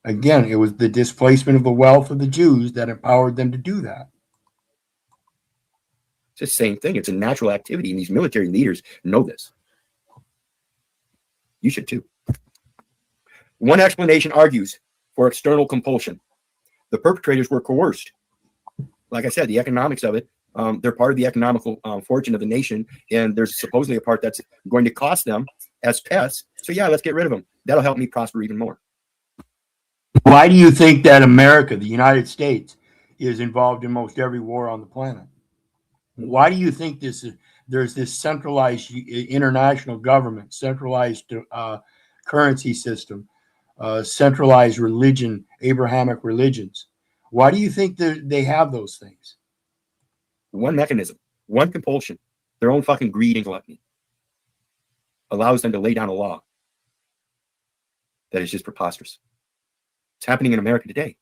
Again, it was the displacement of the wealth of the Jews that empowered them to do that. It's the same thing. It's a natural activity, and these military leaders know this. You should too. One explanation argues for external compulsion. The perpetrators were coerced. Like I said, the economics of it, they're part of the economical fortune of the nation, and there's supposedly a part that's going to cost them as pests. So yeah, let's get rid of them. That'll help me prosper even more. Why do you think that America, the United States, is involved in most every war on the planet? Why do you think there's this centralized international government, centralized currency system, centralized religion, Abrahamic religions? Why do you think that they have those things? One mechanism, one compulsion, their own fucking greed and gluttony allows them to lay down a law that is just preposterous. It's happening in America today.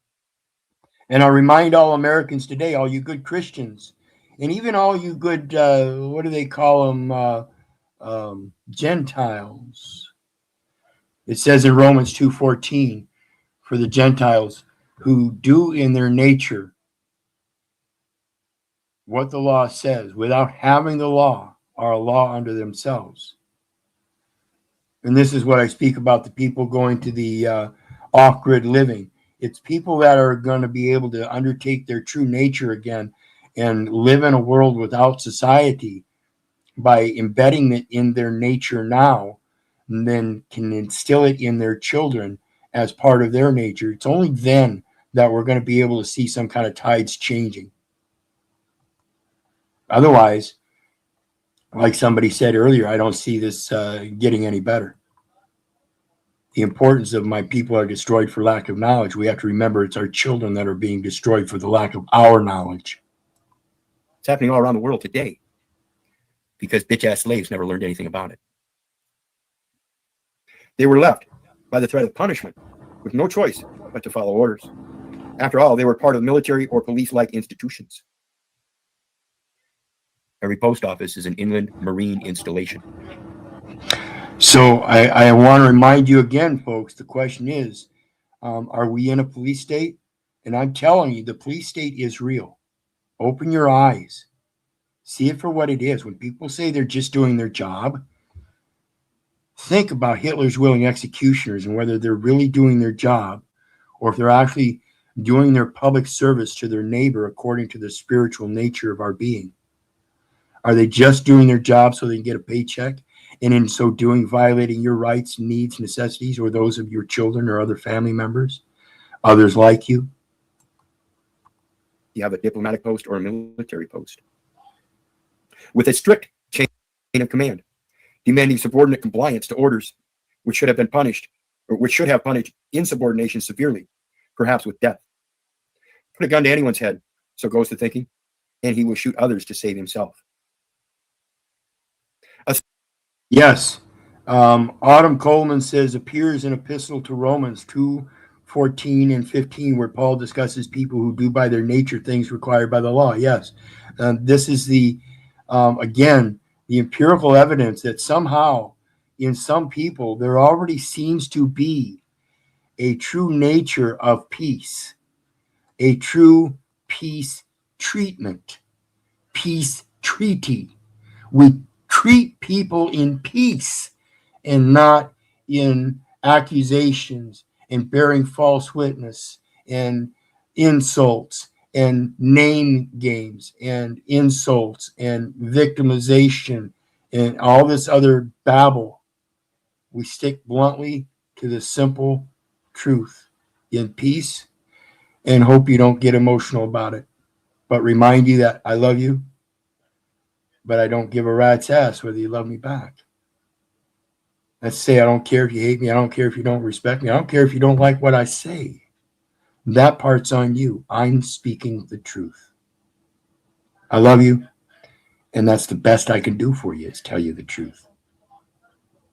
And I remind all Americans today, all you good Christians, and even all you good, what do they call them, Gentiles. It says in Romans 2:14, for the Gentiles who do in their nature what the law says, without having the law, are a law unto themselves. And this is what I speak about the people going to the off-grid living. It's people that are going to be able to undertake their true nature again and live in a world without society by embedding it in their nature now, and then can instill it in their children as part of their nature. It's only then that we're going to be able to see some kind of tides changing. Otherwise, like somebody said earlier, I don't see this getting any better. The importance of my people are destroyed for lack of knowledge. We have to remember it's our children that are being destroyed for the lack of our knowledge. It's happening all around the world today because bitch-ass slaves never learned anything about it. They were left by the threat of punishment with no choice but to follow orders. After all, they were part of military or police-like institutions. Every post office is an inland marine installation. So I want to remind you again, folks, the question is, are we in a police state? And I'm telling you, the police state is real. Open your eyes. See it for what it is. When people say they're just doing their job, think about Hitler's willing executioners and whether they're really doing their job or if they're actually doing their public service to their neighbor according to the spiritual nature of our being. Are they just doing their job so they can get a paycheck, and in so doing violating your rights, needs, necessities, or those of your children or other family members, others like you? You have a diplomatic post or a military post with a strict chain of command, demanding subordinate compliance to orders, which should have been punished, or which should have punished insubordination severely, perhaps with death. Put a gun to anyone's head, so goes the thinking, and he will shoot others to save himself. Yes. Autumn Coleman says, appears in Epistle to Romans 2:14 and 15, where Paul discusses people who do by their nature things required by the law. Yes. This is the, again, the empirical evidence that somehow in some people there already seems to be a true nature of peace, a true peace treatment, peace treaty. We treat people in peace and not in accusations and bearing false witness and insults and name games and insults and victimization and all this other babble. We stick bluntly to the simple truth in peace and hope you don't get emotional about it. but remind you that I love you, but I don't give a rat's ass whether you love me back. Let's say I don't care if you hate me. I don't care if you don't respect me. I don't care if you don't like what I say. That part's on you. I'm speaking the truth. I love you, and that's the best I can do for you is tell you the truth.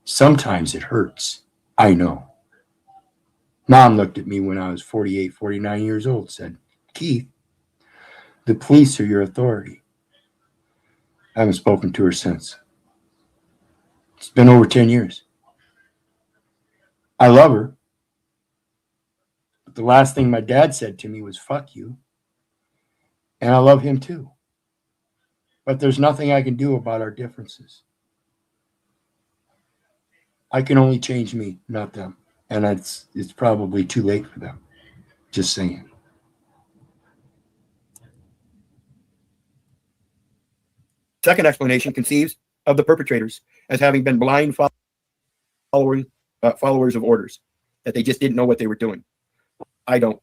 Sometimes it hurts. I know. Mom looked at me when I was 48, 49 years old, said, Keith, the police are your authority. I haven't spoken to her since. It's been over 10 years. I love her. But the last thing my dad said to me was, fuck you. And I love him too. But there's nothing I can do about our differences. I can only change me, not them. And it's probably too late for them. Just saying. Second explanation conceives of the perpetrators as having been blind followers of orders, that they just didn't know what they were doing. I don't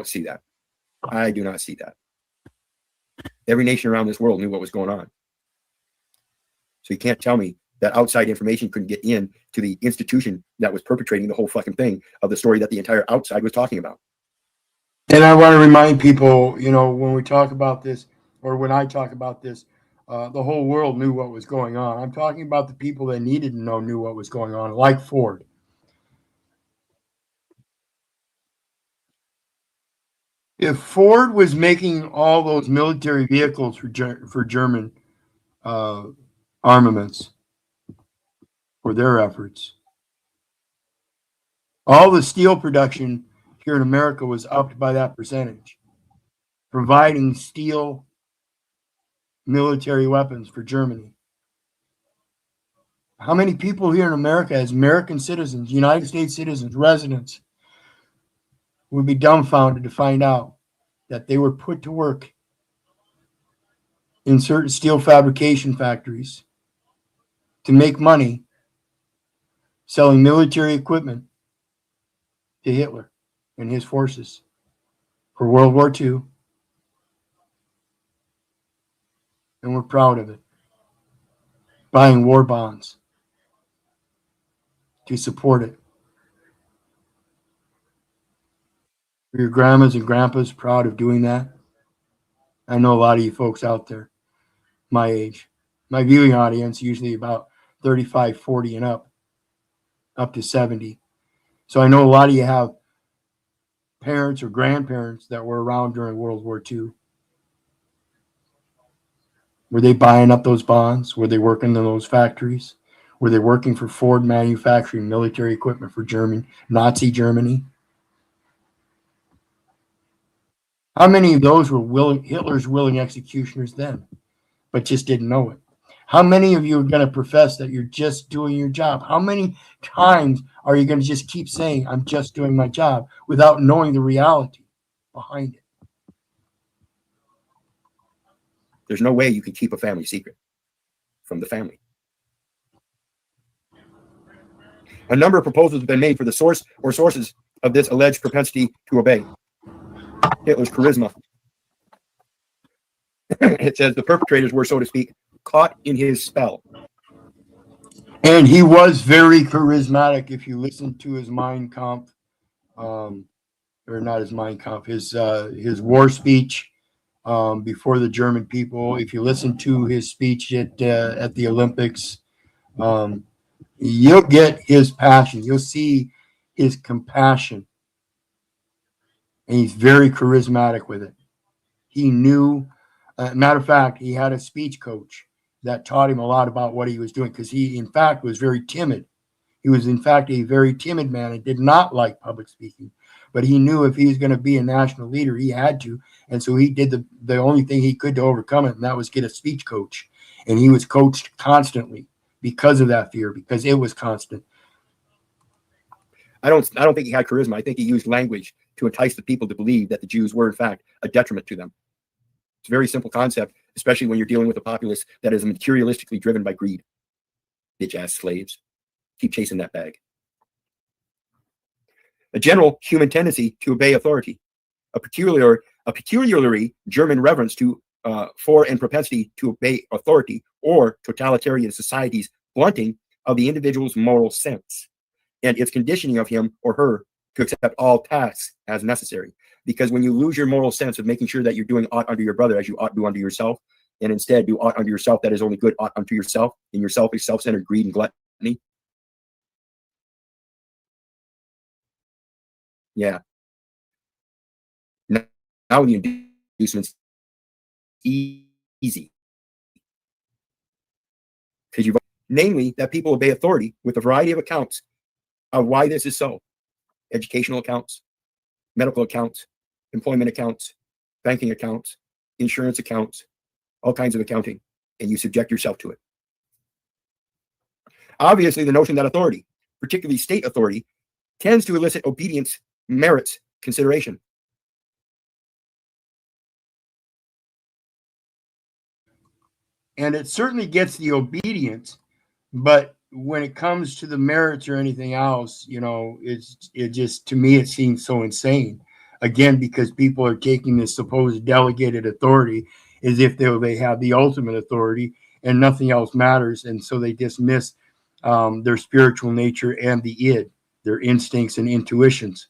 see that. I do not see that. Every nation around this world knew what was going on. So you can't tell me that outside information couldn't get in to the institution that was perpetrating the whole fucking thing of the story that the entire outside was talking about. And I want to remind people, when we talk about this, or when I talk about this, the whole world knew what was going on. I'm talking about the people that needed to know knew what was going on, like Ford. If Ford was making all those military vehicles for German armaments for their efforts, all the steel production here in America was upped by that percentage, providing steel military weapons for Germany. How many people here in America, as American citizens, United States citizens, residents, would be dumbfounded to find out that they were put to work in certain steel fabrication factories to make money selling military equipment to Hitler and his forces for World War II? And we're proud of it. Buying war bonds to support it. Are your grandmas and grandpas proud of doing that? I know a lot of you folks out there, my age. My viewing audience, usually about 35, 40 and up to 70. So I know a lot of you have parents or grandparents that were around during World War II. Were they buying up those bonds? Were they working in those factories? Were they working for Ford manufacturing military equipment for Nazi Germany? How many of those were Hitler's willing executioners then, but just didn't know it? How many of you are going to profess that you're just doing your job? How many times are you going to just keep saying, I'm just doing my job, without knowing the reality behind it? There's no way you can keep a family secret from the family. A number of proposals have been made for the source or sources of this alleged propensity to obey. Hitler's charisma. It says the perpetrators were, so to speak, caught in his spell. And he was very charismatic. If you listen to his Mein Kampf, or not his Mein Kampf, his war speech before the German people. If you listen to his speech at the Olympics, you'll get his passion. You'll see his compassion, and he's very charismatic with it. He knew. Matter of fact, he had a speech coach that taught him a lot about what he was doing, because he, in fact, was very timid. He was, in fact, a very timid man and did not like public speaking. But he knew if he was going to be a national leader, he had to. And so he did the only thing he could to overcome it, and that was get a speech coach. And he was coached constantly because of that fear, because it was constant. I don't think he had charisma. I think he used language to entice the people to believe that the Jews were, in fact, a detriment to them. It's a very simple concept, especially when you're dealing with a populace that is materialistically driven by greed. Bitch-ass slaves. Keep chasing that bag. A general human tendency to obey authority, a a peculiarly German reverence for and propensity to obey authority, or totalitarian society's blunting of the individual's moral sense and its conditioning of him or her to accept all tasks as necessary. Because when you lose your moral sense of making sure that you're doing aught unto your brother as you ought to do unto yourself, and instead do aught unto yourself that is only good aught unto yourself, in your selfish, self-centered greed and gluttony. Yeah. Now the inducements easy. Because you've, namely, that people obey authority with a variety of accounts of why this is so. Educational accounts, medical accounts, employment accounts, banking accounts, insurance accounts, all kinds of accounting, and you subject yourself to it. Obviously, the notion that authority, particularly state authority, tends to elicit obedience, merits consideration. And it certainly gets the obedience, but when it comes to the merits or anything else, you know, it just, to me, it seems so insane. Again, because people are taking this supposed delegated authority as if they have the ultimate authority and nothing else matters. And so they dismiss their spiritual nature and the id, their instincts and intuitions,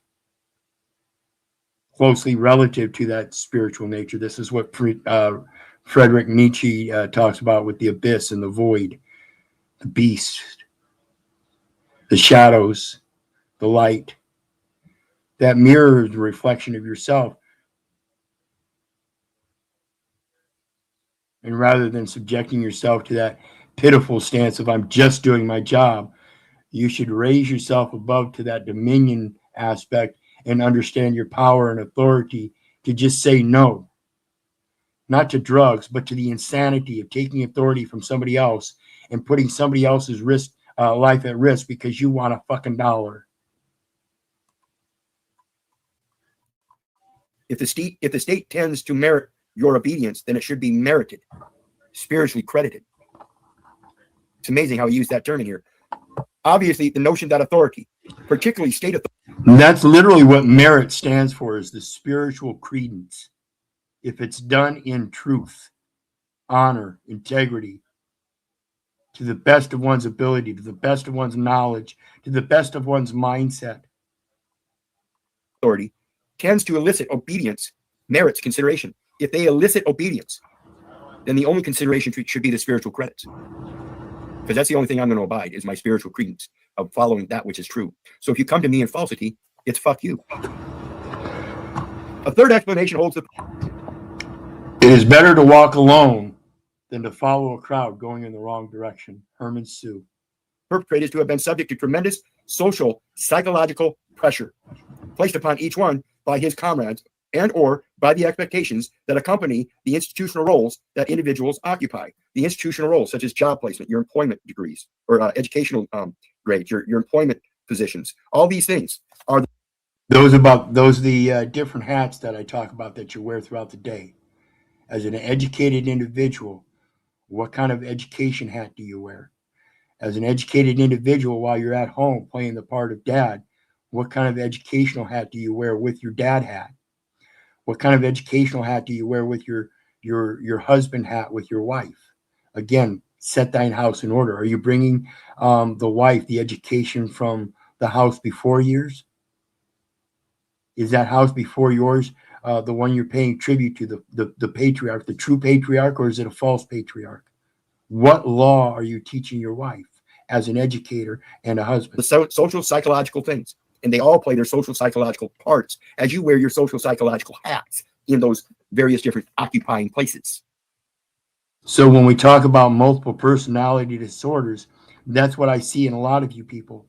closely relative to that spiritual nature. This is what Friedrich Nietzsche talks about with the abyss and the void, the beast, the shadows, the light. That mirror is a reflection of yourself. And rather than subjecting yourself to that pitiful stance of I'm just doing my job, you should raise yourself above to that dominion aspect and understand your power and authority to just say no. Not to drugs, but to the insanity of taking authority from somebody else and putting somebody else's life at risk because you want a fucking dollar. If the state tends to merit your obedience, then it should be merited, spiritually credited. It's amazing how he used that term in here. Obviously, the notion that authority, particularly state authority. And that's literally what merit stands for, is the spiritual credence. If it's done in truth, honor, integrity, to the best of one's ability, to the best of one's knowledge, to the best of one's mindset. Authority tends to elicit obedience, merits consideration. If they elicit obedience, then the only consideration should be the spiritual credits. Because that's the only thing I'm going to abide, is my spiritual credence of following that which is true. So if you come to me in falsity, it's fuck you. A third explanation holds the... It is better to walk alone than to follow a crowd going in the wrong direction. Herman Sue. Perpetrators to have been subject to tremendous social, psychological pressure placed upon each one by his comrades and or by the expectations that accompany the institutional roles that individuals occupy. The institutional roles, such as job placement, your employment degrees, or educational grades, your employment positions. All these things are the different hats that I talk about that you wear throughout the day. As an educated individual, what kind of education hat do you wear? As an educated individual, while you're at home playing the part of dad, what kind of educational hat do you wear with your dad hat? What kind of educational hat do you wear with your husband hat with your wife? Again, set thine house in order. Are you bringing the wife the education from the house before yours? Is that house before yours the one you're paying tribute to, the patriarch, the true patriarch, or is it a false patriarch? What law are you teaching your wife as an educator and a husband? The social psychological things, and they all play their social psychological parts as you wear your social psychological hats in those various different occupying places. So when we talk about multiple personality disorders, that's what I see in a lot of you people.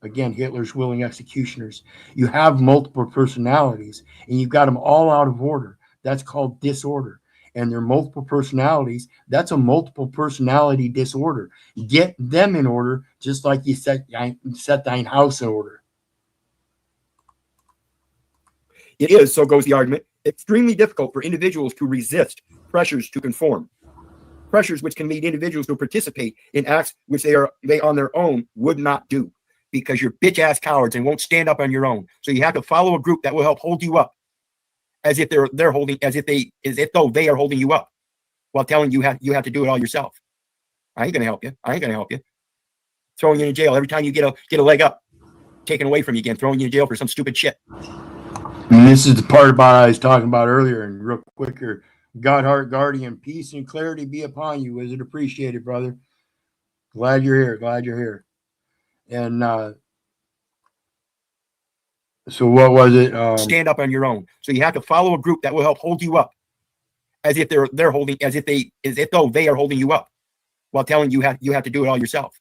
Again, Hitler's willing executioners. You have multiple personalities and you've got them all out of order. That's called disorder. And they're multiple personalities. That's a multiple personality disorder. Get them in order, just like you set thine house in order. It is, so goes the argument, extremely difficult for individuals to resist pressures to conform. Pressures which can lead individuals to participate in acts which they on their own would not do, because you're bitch ass cowards and won't stand up on your own. So you have to follow a group that will help hold you up. as if they're holding, as if though they are holding you up while telling you you have to do it all yourself. I ain't gonna help you. I ain't gonna help you. Throwing you in jail every time you get a leg up, taken away from you again, throwing you in jail for some stupid shit. And this is the part about I was talking about earlier, and real quick here. God, heart, guardian, peace and clarity be upon you. Is it appreciated, brother? Glad you're here. Glad you're here. And so what was it? Stand up on your own. So you have to follow a group that will help hold you up, as if they're holding, as if though they are holding you up while telling you have to do it all yourself.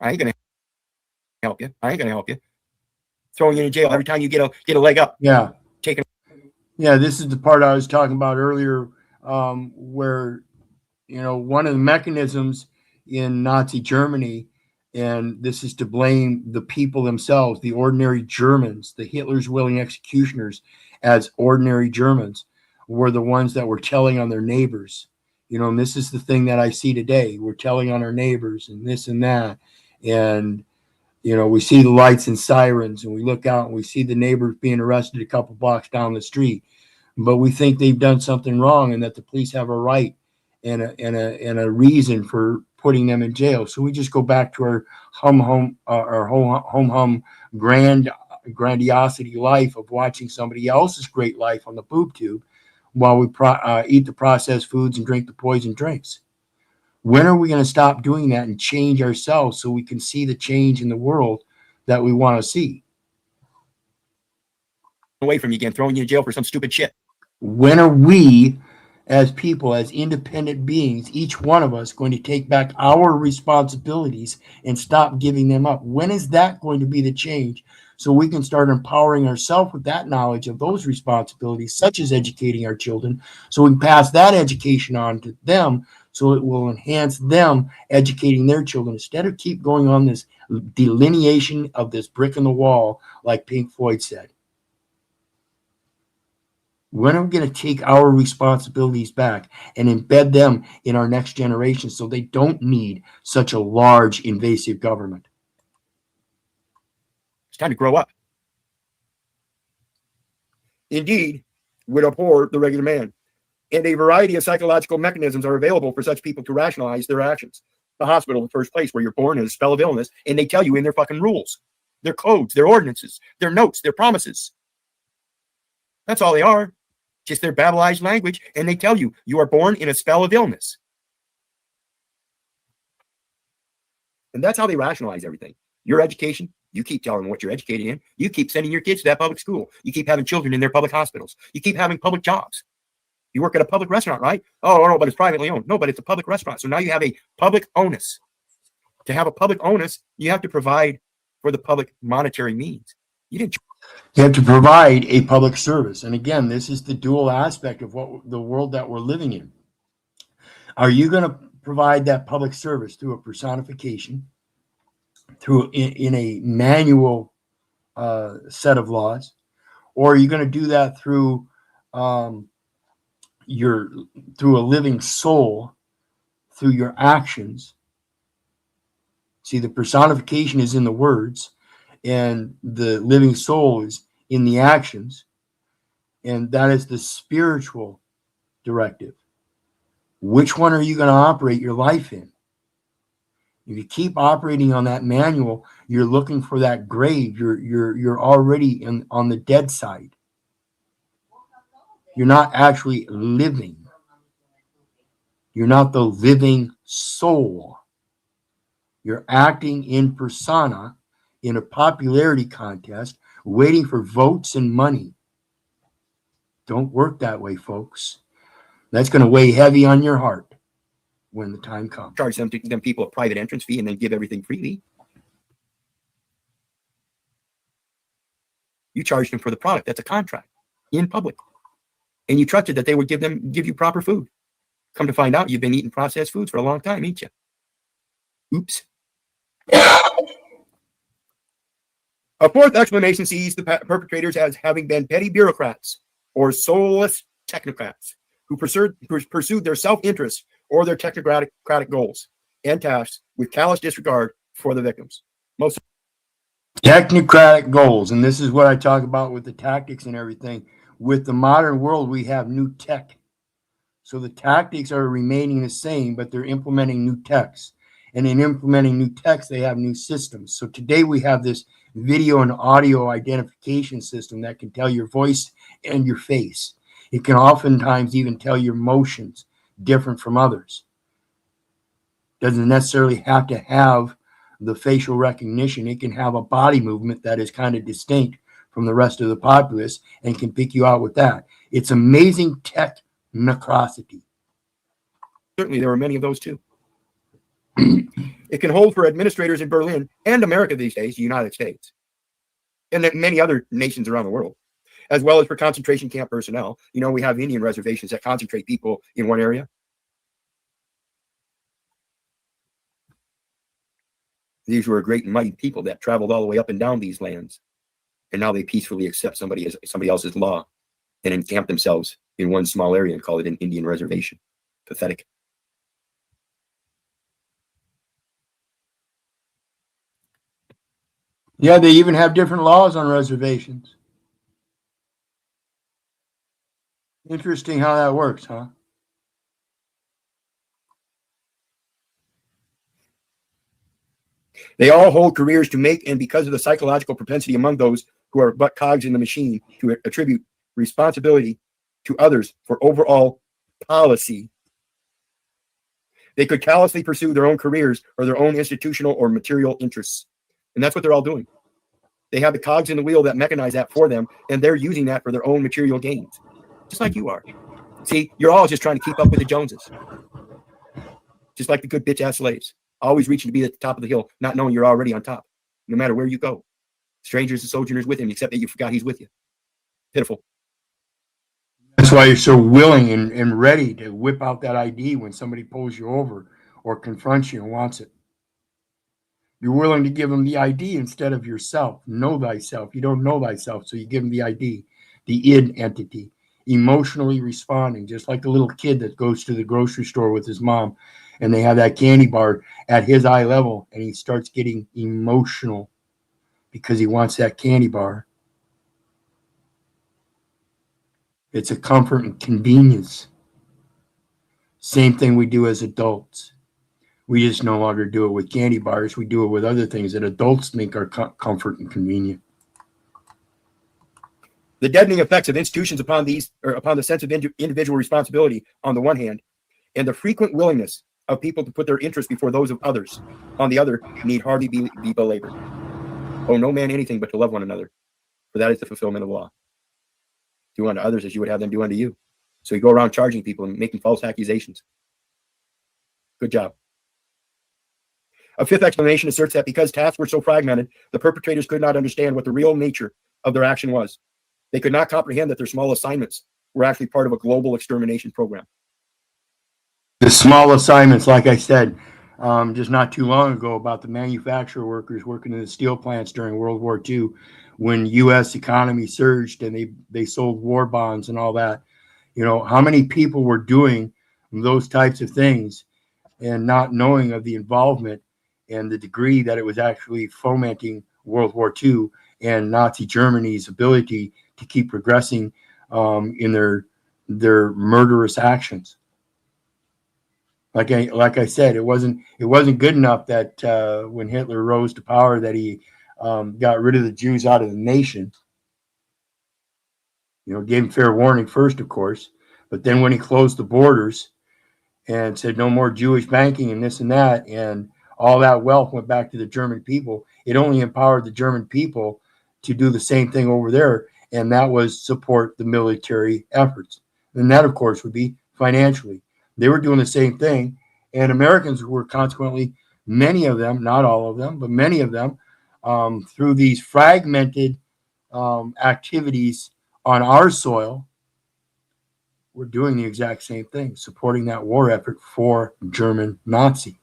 I ain't gonna help you. I ain't gonna help you. Throwing you in jail every time you get a leg up. Yeah. Taking. Yeah, this is the part I was talking about earlier, where, you know, one of the mechanisms in Nazi Germany, and this is to blame the people themselves, the ordinary Germans, the Hitler's willing executioners as ordinary Germans, were the ones that were telling on their neighbors. You know, and this is the thing that I see today. We're telling on our neighbors and this and that. And, you know, we see the lights and sirens, and we look out and we see the neighbors being arrested a couple blocks down the street. But we think they've done something wrong and that the police have a right and a reason for putting them in jail. So we just go back to our home grandiosity life of watching somebody else's great life on the boob tube while we eat the processed foods and drink the poison drinks. When are we going to stop doing that and change ourselves so we can see the change in the world that we want to see? Away from you again, throwing you in jail for some stupid shit. When are we, as people, as independent beings, each one of us, going to take back our responsibilities and stop giving them up? When is that going to be the change? So we can start empowering ourselves with that knowledge of those responsibilities, such as educating our children, so we can pass that education on to them, so it will enhance them educating their children, instead of keep going on this delineation of this brick in the wall, like Pink Floyd said. When are we going to take our responsibilities back and embed them in our next generation so they don't need such a large, invasive government? It's time to grow up. Indeed, would abhor the regular man. And a variety of psychological mechanisms are available for such people to rationalize their actions. The hospital, the first place where you're born, is a spell of illness, and they tell you in their fucking rules, their codes, their ordinances, their notes, their promises. That's all they are. Just their babblized language, and they tell you you are born in a spell of illness. And that's how they rationalize everything. Your education, you keep telling them what you're educated in. You keep sending your kids to that public school. You keep having children in their public hospitals. You keep having public jobs. You work at a public restaurant, right? Oh, no, but it's privately owned. No, but it's a public restaurant. So now you have a public onus. To have a public onus, you have to provide for the public monetary means. You have to provide a public service. And again, this is the dual aspect of what the world that we're living in. Are you going to provide that public service through a personification, through in a manual set of laws, or are you going to do that through through a living soul, through your actions? See, the personification is in the words, and the living soul is in the actions, and that is the spiritual directive. Which one are you going to operate your life in? If you keep operating on that manual, you're looking for that grave. You're already on the dead side. You're not actually living. You're not the living soul. You're acting in persona in a popularity contest, waiting for votes and money. Don't work that way, folks. That's going to weigh heavy on your heart when the time comes. charge them people a private entrance fee and then give everything freely. You charged them for the product. That's a contract in public. And you trusted that they would give you proper food. Come to find out, you've been eating processed foods for a long time, ain't you? Oops. A fourth explanation sees the perpetrators as having been petty bureaucrats or soulless technocrats who pursued their self-interest or their technocratic goals and tasks with callous disregard for the victims. Most technocratic goals, and this is what I talk about with the tactics and everything. With the modern world, we have new tech. So the tactics are remaining the same, but they're implementing new techs. And in implementing new techs, they have new systems. So today we have this video and audio identification system that can tell your voice and your face. It can oftentimes even tell your motions different from others. Doesn't necessarily have to have the facial recognition. It can have a body movement that is kind of distinct from the rest of the populace and can pick you out with that. It's amazing technicosity. Certainly, there are many of those too. It can hold for administrators in Berlin and America these days, the United States, and many other nations around the world, as well as for concentration camp personnel. You know, we have Indian reservations that concentrate people in one area. These were great and mighty people that traveled all the way up and down these lands, and now they peacefully accept somebody else's law and encamp themselves in one small area and call it an Indian reservation. Pathetic. Yeah, they even have different laws on reservations. Interesting how that works, huh? They all hold careers to make, and because of the psychological propensity among those who are but cogs in the machine to attribute responsibility to others for overall policy, they could callously pursue their own careers or their own institutional or material interests. And that's what they're all doing. They have the cogs in the wheel that mechanize that for them, and they're using that for their own material gains, just like you are. See, you're all just trying to keep up with the Joneses, just like the good bitch-ass slaves, always reaching to be at the top of the hill, not knowing you're already on top, no matter where you go. Strangers and sojourners with him, except that you forgot he's with you. Pitiful. That's why you're so willing and ready to whip out that ID when somebody pulls you over or confronts you and wants it. You're willing to give them the ID instead of yourself. Know thyself. You don't know thyself, so you give them the ID, the id entity, emotionally responding, just like the little kid that goes to the grocery store with his mom and they have that candy bar at his eye level and he starts getting emotional because he wants that candy bar. It's a comfort and convenience. Same thing we do as adults. We just no longer do it with candy bars. We do it with other things that adults think are comfort and convenient. The deadening effects of institutions upon the sense of individual responsibility on the one hand, and the frequent willingness of people to put their interests before those of others on the other, need hardly be belabored. Owe no man anything but to love one another, for that is the fulfillment of law. Do unto others as you would have them do unto you. So you go around charging people and making false accusations. Good job. A fifth explanation asserts that because tasks were so fragmented, the perpetrators could not understand what the real nature of their action was. They could not comprehend that their small assignments were actually part of a global extermination program. The small assignments, like I said, just not too long ago, about the manufacturer workers working in the steel plants during World War II, when U.S. economy surged and they sold war bonds and all that. You know, how many people were doing those types of things and not knowing of the involvement and the degree that it was actually fomenting World War II and Nazi Germany's ability to keep progressing in their murderous actions. Like I said, it wasn't good enough that when Hitler rose to power that he got rid of the Jews out of the nation. You know, gave him fair warning first, of course, but then when he closed the borders and said no more Jewish banking and this and that, and all that wealth went back to the German people, it only empowered the German people to do the same thing over there, and that was support the military efforts. And that, of course, would be financially. They were doing the same thing, and Americans were consequently, many of them, not all of them, but many of them, through these fragmented activities on our soil, we're doing the exact same thing, supporting that war effort for German Nazi.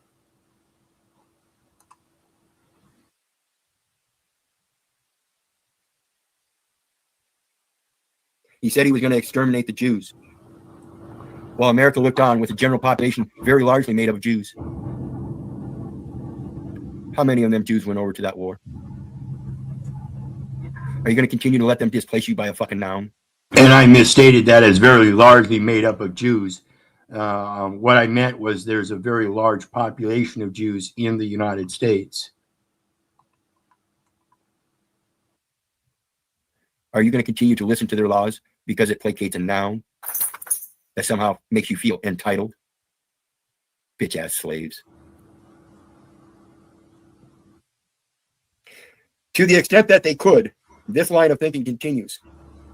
He said he was going to exterminate the Jews, while America looked on with a general population very largely made up of Jews. How many of them Jews went over to that war? Are you going to continue to let them displace you by a fucking noun? And I misstated that as very largely made up of Jews. What I meant was there's a very large population of Jews in the United States. Are you going to continue to listen to their laws because it placates a noun that somehow makes you feel entitled? Bitch-ass slaves. To the extent that they could, this line of thinking continues.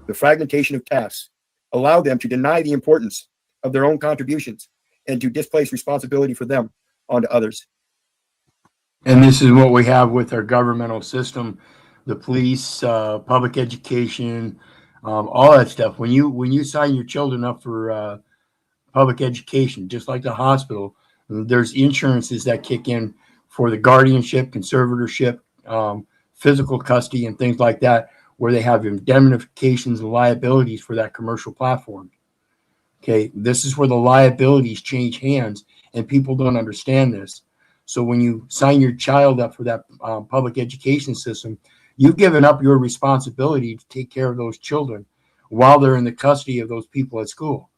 The fragmentation of tasks allowed them to deny the importance of their own contributions and to displace responsibility for them onto others. And this is what we have with our governmental system, the police, public education, all that stuff. When you sign your children up for public education, just like the hospital, there's insurances that kick in for the guardianship, conservatorship, physical custody, and things like that, where they have indemnifications and liabilities for that commercial platform. Okay, this is where the liabilities change hands, and people don't understand this. So when you sign your child up for that public education system, you've given up your responsibility to take care of those children while they're in the custody of those people at school.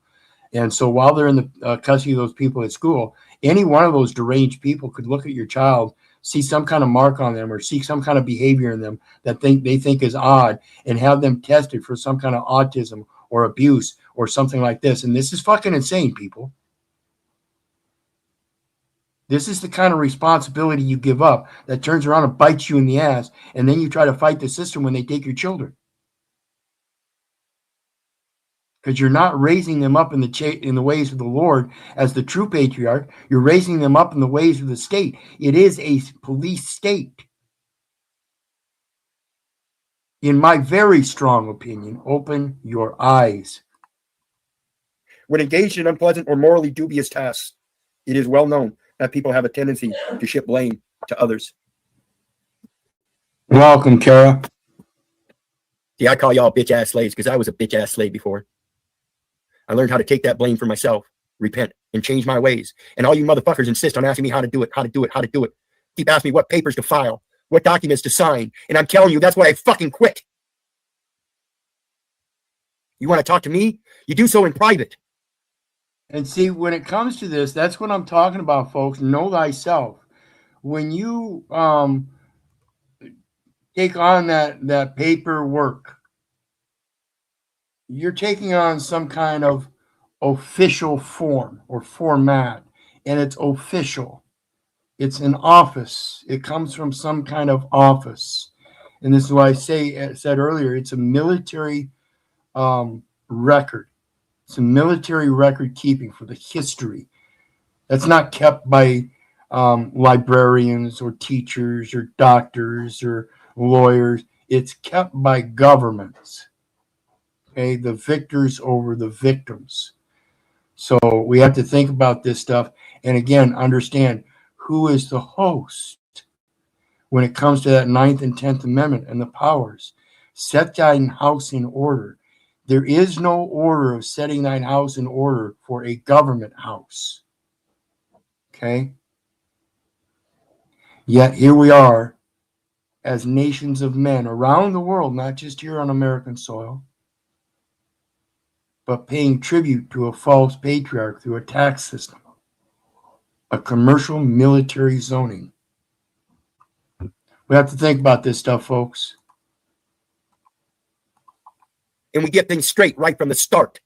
And so while they're in the custody of those people at school, any one of those deranged people could look at your child, see some kind of mark on them or see some kind of behavior in them that they think is odd, and have them tested for some kind of autism or abuse or something like this. And this is fucking insane, people. This is the kind of responsibility you give up that turns around and bites you in the ass, and then you try to fight the system when they take your children. Because you're not raising them up in the ways of the Lord as the true patriarch. You're raising them up in the ways of the state. It is a police state. In my very strong opinion, open your eyes. When engaged in unpleasant or morally dubious tasks, it is well known that people have a tendency to shift blame to others. Welcome, Kara. See, I call y'all bitch-ass slaves because I was a bitch-ass slave before. I learned how to take that blame for myself, repent, and change my ways. And all you motherfuckers insist on asking me how to do it. Keep asking me what papers to file, what documents to sign. And I'm telling you, that's why I fucking quit. You want to talk to me? You do so in private. And see, when it comes to this, that's what I'm talking about, folks. Know thyself. When you take on that paperwork, you're taking on some kind of official form or format, and it's official. It's an office. It comes from some kind of office. And this is why I said earlier, it's a military record. It's a military record keeping for the history. That's not kept by librarians or teachers or doctors or lawyers. It's kept by governments. Okay, the victors over the victims. So we have to think about this stuff. And again, understand who is the host when it comes to that 9th and 10th Amendment and the powers. Set thine house in order. There is no order of setting thine house in order for a government house. Okay? Yet here we are as nations of men around the world, not just here on American soil, but paying tribute to a false patriarch through a tax system, a commercial military zoning. We have to think about this stuff, folks. And we get things straight right from the start.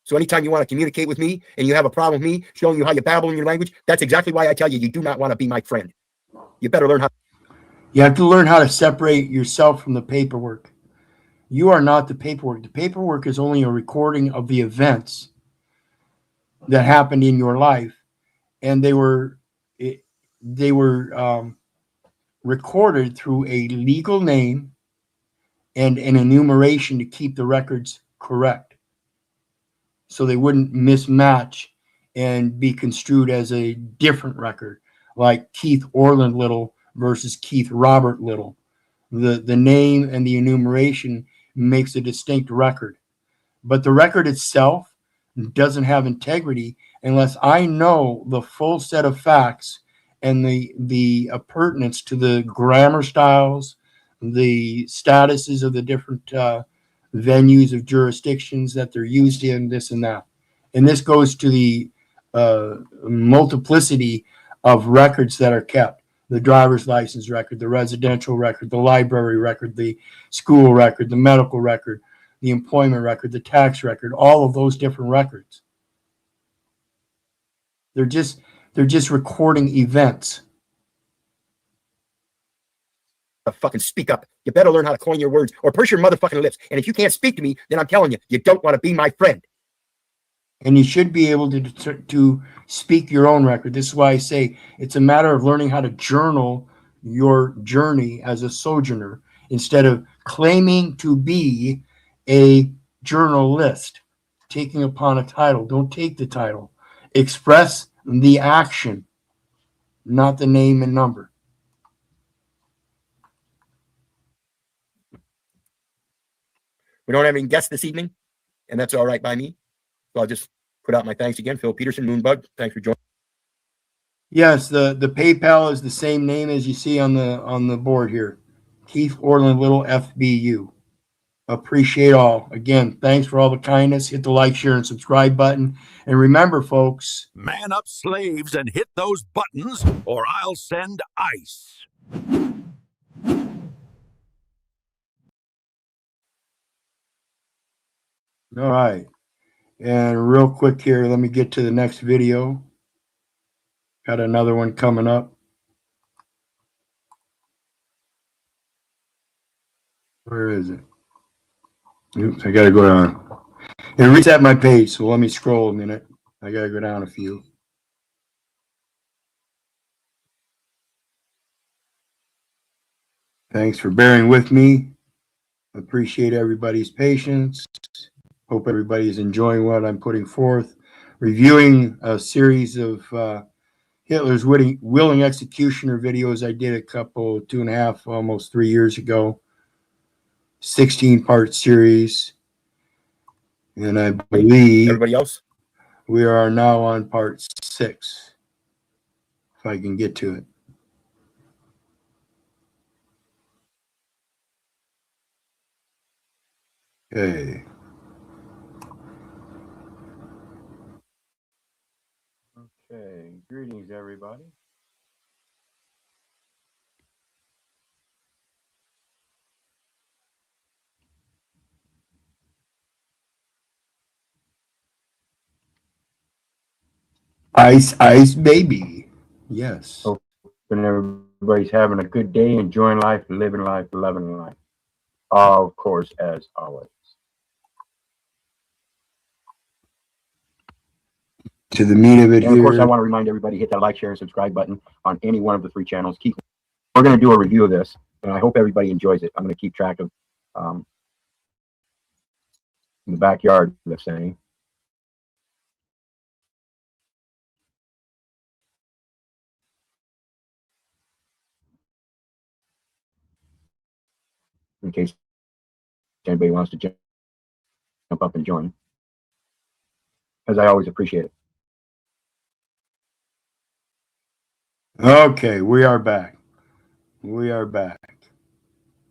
So anytime you want to communicate with me and you have a problem with me showing you how you babble in your language, that's exactly why I tell you, you do not want to be my friend. You better learn how. You have to learn how to separate yourself from the paperwork. You are not the paperwork. The paperwork is only a recording of the events that happened in your life, and they were recorded through a legal name and an enumeration to keep the records correct, so they wouldn't mismatch and be construed as a different record, like Keith Orland Little versus Keith Robert Little. The name and the enumeration makes a distinct record, but the record itself doesn't have integrity unless I know the full set of facts and the appurtenance to the grammar styles, the statuses of the different venues of jurisdictions that they're used in, this and that. And this goes to the multiplicity of records that are kept. The driver's license record, the residential record, the library record, the school record, the medical record, the employment record, the tax record, all of those different records. They're just recording events. Fucking speak up. You better learn how to coin your words or purse your motherfucking lips. And if you can't speak to me, then I'm telling you, you don't want to be my friend. And you should be able to speak your own record. This is why I say it's a matter of learning how to journal your journey as a sojourner instead of claiming to be a journalist, taking upon a title. Don't take the title. Express the action, not the name and number. We don't have any guests this evening, and that's all right by me. So I'll just put out my thanks again. Phil Peterson, Moonbug, thanks for joining. Yes, the PayPal is the same name as you see on the board here. Keith Orland Little FBU. Appreciate all. Again, thanks for all the kindness. Hit the like, share, and subscribe button. And remember, folks, Man up, slaves, and hit those buttons, or I'll send ice. all right. And real quick here, let me get to the next video. Got another one coming up. Where is it? Oops, I got to go down. It reset my page, so let me scroll a minute. I got to go down a few. Thanks for bearing with me. Appreciate everybody's patience. Hope everybody's enjoying what I'm putting forth. Reviewing a series of Hitler's willing executioner videos I did a couple, 2.5, almost 3 years ago. 16-part series. And I believe Everybody else? we are now on part 6, if I can get to it. Okay. Okay, greetings, everybody. Ice, ice, baby. Yes. Hope everybody's having a good day, enjoying life, living life, loving life. Of course, as always. To the meat of it And of course, I here. want to remind everybody, hit that like, share, and subscribe button on any one of the 3 channels. We're going to do a review of this, and I hope everybody enjoys it. I'm going to keep track of in the backyard, let's say. In case anybody wants to jump up and join, because I always appreciate it. Okay, we are back. We are back.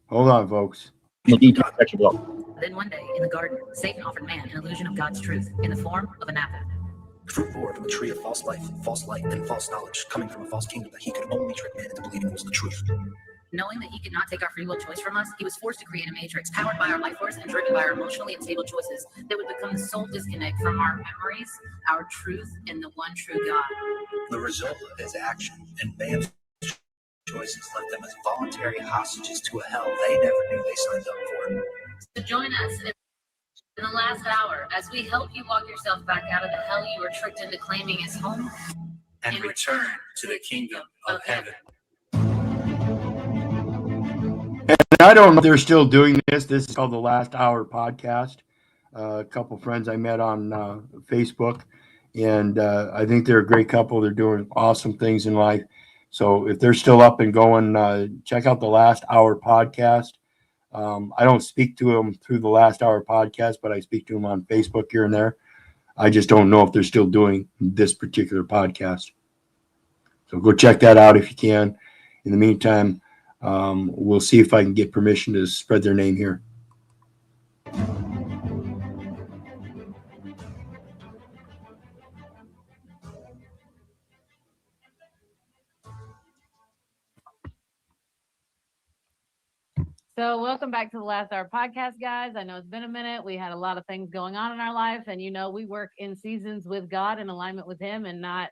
Hold on, folks. The detail section below. Then one day, in the garden, Satan offered man an illusion of God's truth in the form of an apple. The fruit bore from a tree of false life, false light, and false knowledge, coming from a false kingdom that he could only trick man into believing was the truth. Knowing that he could not take our free will choice from us, he was forced to create a matrix powered by our life force and driven by our emotionally unstable choices that would become the sole disconnect from our memories, our truth, and the one true God. The result of his action and man's choices left them as voluntary hostages to a hell they never knew they signed up for. So join us in the last hour as we help you walk yourself back out of the hell you were tricked into claiming as home And return to the kingdom of heaven. And I don't know if they're still doing this. This is called the Last Hour Podcast. A couple friends I met on Facebook, and I think they're a great couple. They're doing awesome things in life. So if they're still up and going, check out the Last Hour Podcast. I don't speak to them through the Last Hour Podcast, but I speak to them on Facebook here and there. I just don't know if they're still doing this particular podcast. So go check that out if you can. In the meantime, we'll see if I can get permission to spread their name here. So welcome back to the Last Hour podcast, guys. I know it's been a minute. We had a lot of things going on in our life, and we work in seasons with God in alignment with Him, and not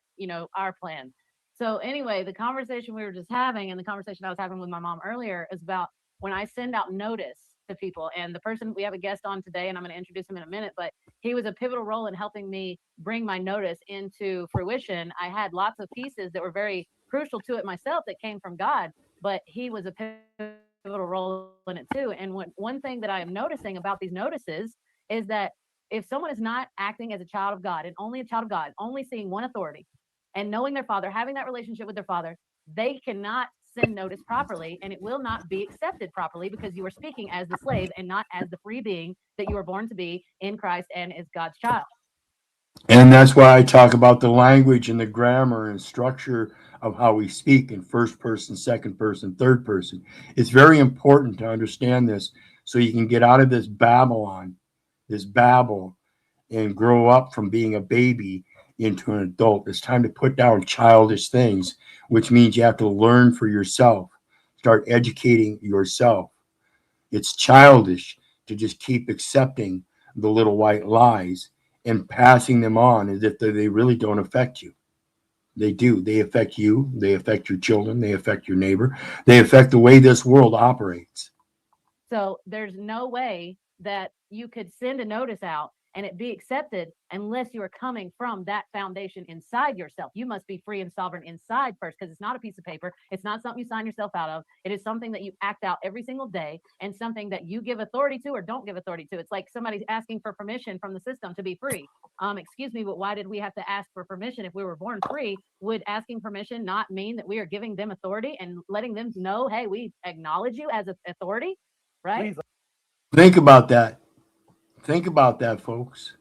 our plan. So anyway, the conversation we were just having, and the conversation I was having with my mom earlier, is about when I send out notice to people. And the person, we have a guest on today, and I'm going to introduce him in a minute, but he was a pivotal role in helping me bring my notice into fruition. I had lots of pieces that were very crucial to it myself that came from God, but he was a pivotal role in it too. And one thing that I am noticing about these notices is that if someone is not acting as a child of God, and only a child of God, only seeing one authority and knowing their father, having that relationship with their father, they cannot send notice properly, and it will not be accepted properly, because you are speaking as the slave and not as the free being that you are born to be in Christ and as God's child. And that's why I talk about the language and the grammar and structure of how we speak in first person, second person, third person. It's very important to understand this so you can get out of this Babylon, this babble, and grow up from being a baby into an adult. It's time to put down childish things, which means you have to learn for yourself, start educating yourself. It's childish to just keep accepting the little white lies and passing them on as if they really don't affect you. They do. They affect you. They affect your children. They affect your neighbor. They affect the way this world operates. So there's no way that you could send a notice out and it be accepted unless you are coming from that foundation inside yourself. You must be free and sovereign inside first, because it's not a piece of paper. It's not something you sign yourself out of. It is something that you act out every single day, and something that you give authority to or don't give authority to. It's like somebody's asking for permission from the system to be free. Excuse me, but why did we have to ask for permission if we were born free? Would asking permission not mean that we are giving them authority and letting them know, hey, we acknowledge you as an authority, right? Think about that. Think about that, folks.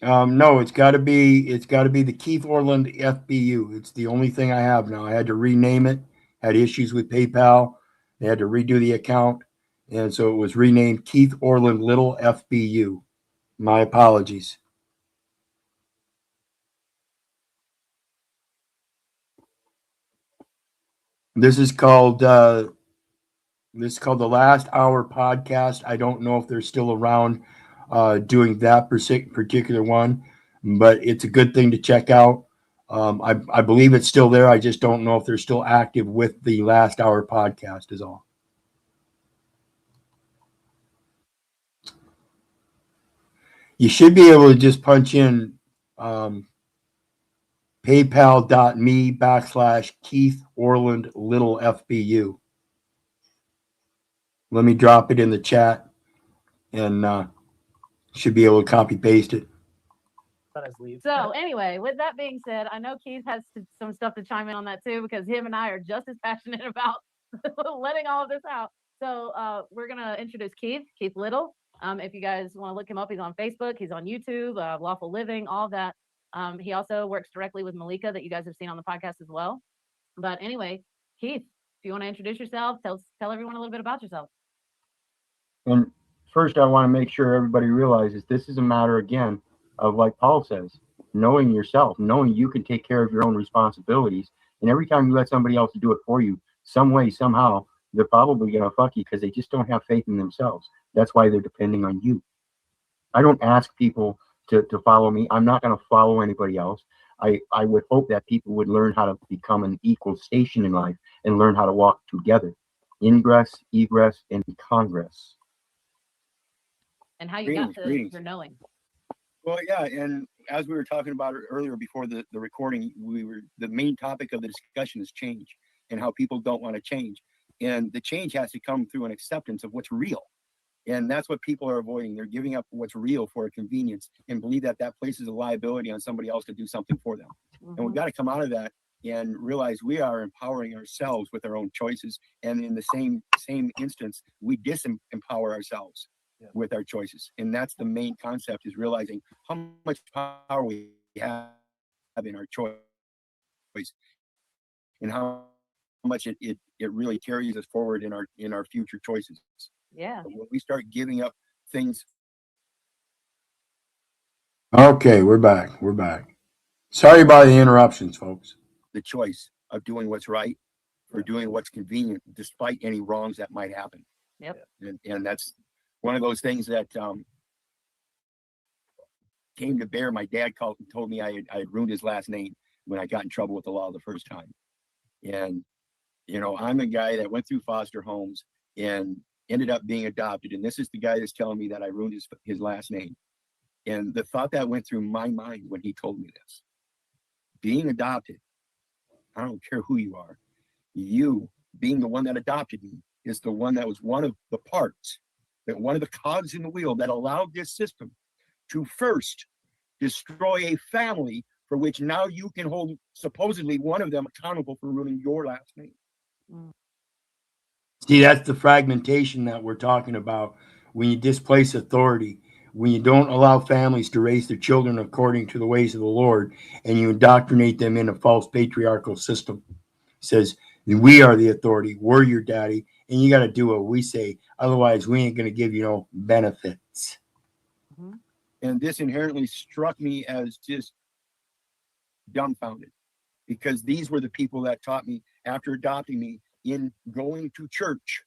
No, it's got to be the Keith Orland FBU. It's the only thing I have now. I had to rename it. Had issues with PayPal. They had to redo the account, and so it was renamed Keith Orland Little FBU. My apologies. This is called the Last Hour podcast. I don't know if they're still around doing that particular one, but it's a good thing to check out. I believe it's still there. I just don't know if they're still active with the Last Hour podcast is all. You should be able to just punch in paypal.me/Keith Orland Little FBU. Let me drop it in the chat, and should be able to copy paste it. So anyway, with that being said, I know Keith has some stuff to chime in on that too, because him and I are just as passionate about letting all of this out. So we're gonna introduce Keith Little. If you guys want to look him up, he's on Facebook, he's on YouTube, Lawful Living, all of that. He also works directly with Malika, that you guys have seen on the podcast as well. But anyway, Keith, if you want to introduce yourself, tell everyone a little bit about yourself. And first, I want to make sure everybody realizes this is a matter, again, of, like Paul says, knowing yourself, knowing you can take care of your own responsibilities. And every time you let somebody else do it for you, some way, somehow, they're probably going to fuck you because they just don't have faith in themselves. That's why they're depending on you. I don't ask people to follow me. I'm not going to follow anybody else. I would hope that people would learn how to become an equal station in life and learn how to walk together. Ingress, egress, and congress. And how you got to your knowing. Well, yeah, and as we were talking about it earlier before the recording, the main topic of the discussion is change and how people don't want to change. And the change has to come through an acceptance of what's real. And that's what people are avoiding. They're giving up what's real for a convenience and believe that places a liability on somebody else to do something for them. Mm-hmm. And we've got to come out of that and realize we are empowering ourselves with our own choices. And in the same instance, we disempower ourselves with our choices. And that's the main concept, is realizing how much power we have in our choice and how much it really carries us forward in our future choices. Yeah. When we start giving up things. Okay, we're back. Sorry about the interruptions, folks. the choice of doing what's right or doing what's convenient, despite any wrongs that might happen. Yep. And that's one of those things that came to bear. My dad told me I had ruined his last name when I got in trouble with the law the first time. And, you know, I'm a guy that went through foster homes and ended up being adopted. And this is the guy that's telling me that I ruined his last name. And the thought that went through my mind when he told me this, being adopted, I don't care who you are, you being the one that adopted me is the one that was one of the parts, that one of the cogs in the wheel that allowed this system to first destroy a family for which now you can hold supposedly one of them accountable for ruining your last name. See, that's the fragmentation that we're talking about. When you displace authority, when you don't allow families to raise their children according to the ways of the Lord, and you indoctrinate them in a false patriarchal system. It says, we are the authority, we're your daddy, and you got to do what we say. Otherwise, we ain't going to give you no benefits. And this inherently struck me as just dumbfounded, because these were the people that taught me after adopting me in going to church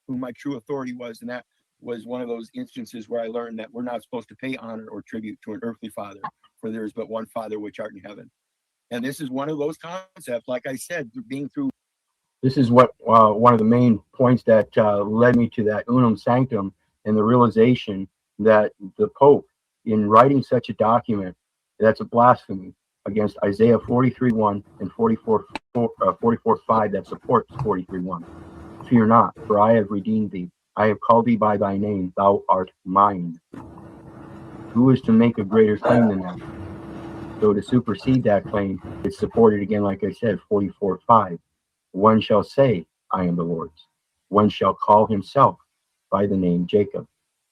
who my true authority was. And that was one of those instances where I learned that we're not supposed to pay honor or tribute to an earthly father, for there is but one Father which art in heaven. And this is one of those concepts, like I said, being through. This is what one of the main points that led me to that unum sanctum, and the realization that the Pope, in writing such a document, that's a blasphemy against Isaiah 43:1 and 44:5 that supports 43:1. Fear not, for I have redeemed thee. I have called thee by thy name. Thou art mine. Who is to make a greater claim than that? So to supersede that claim, it's supported again, like I said, 44:5. One shall say, I am the Lord's. One shall call himself by the name Jacob,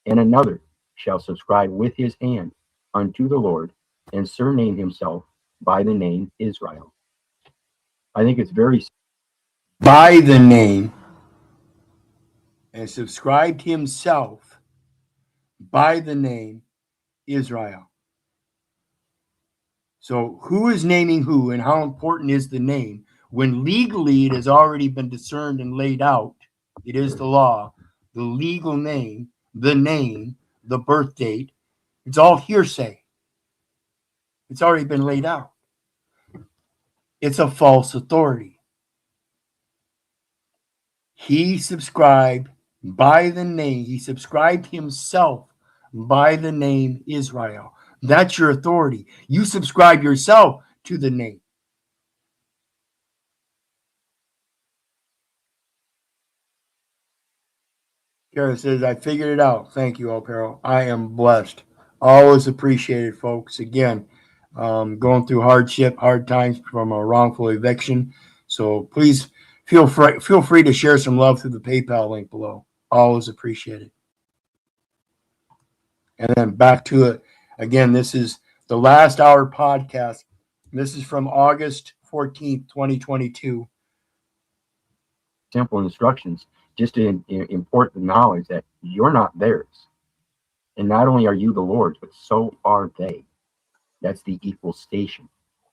and another shall subscribe with his hand unto the Lord, and surname himself by the name Israel. I think it's very By the name, and subscribed himself by the name Israel. So who is naming who, and how important is the name when legally it has already been discerned and laid out? It is the law, the legal name, the birth date. It's all hearsay. It's already been laid out. It's a false authority. He subscribed by the name, he subscribed himself by the name Israel. That's your authority. You subscribe yourself to the name. Kara says, I figured it out. Thank you, Alpero. I am blessed. Always appreciated, folks. Again, going through hardship, hard times from a wrongful eviction. So please feel free to share some love through the PayPal link below. Always appreciated. And then back to it. Again, this is the last hour podcast. This is from August 14th, 2022. simple instructions, just to import the knowledge that you're not theirs. And not only are you the Lord's, but so are they. That's the equal station.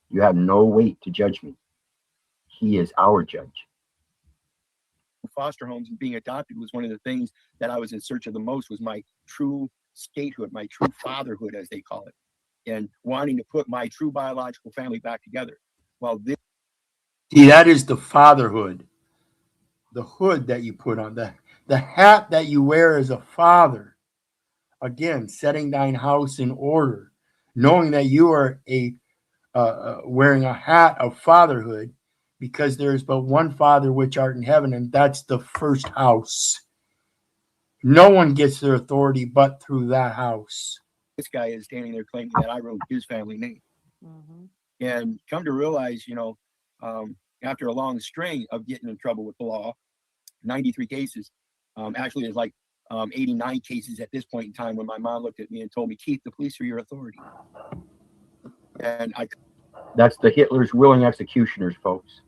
You have no weight to judge me. He is our judge. Foster homes and being adopted was one of the things that I was in search of the most, was my true statehood, my true fatherhood, as they call it, and wanting to put my true biological family back together. Well, See, that is the fatherhood. The hood that you put on, the hat that you wear as a father. Again, setting thine house in order, knowing that you are wearing a hat of fatherhood, because there is but one Father which art in heaven, and that's the first house. No one gets their authority but through that house. This guy is standing there claiming that I ruined his family name. And come to realize, after a long string of getting in trouble with the law, 93 cases, actually there's like 89 cases at this point in time, when my mom looked at me and told me, Keith, the police are your authority. And that's the Hitler's willing executioners, folks.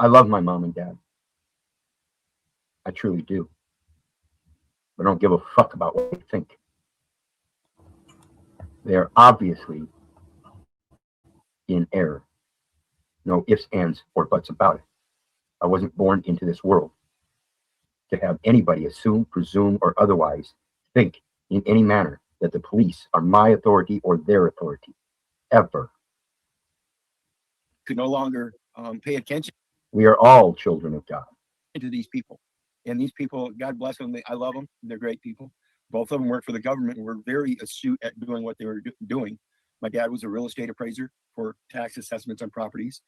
I love my mom and dad. I truly do. But I don't give a fuck about what they think. They are obviously in error. No ifs, ands, or buts about it. I wasn't born into this world to have anybody assume, presume, or otherwise think in any manner that the police are my authority or their authority, ever. Could no longer pay attention. We are all children of God. To these people. And these people, God bless them, I love them. They're great people. Both of them work for the government and were very astute at doing what they were doing. My dad was a real estate appraiser for tax assessments on properties.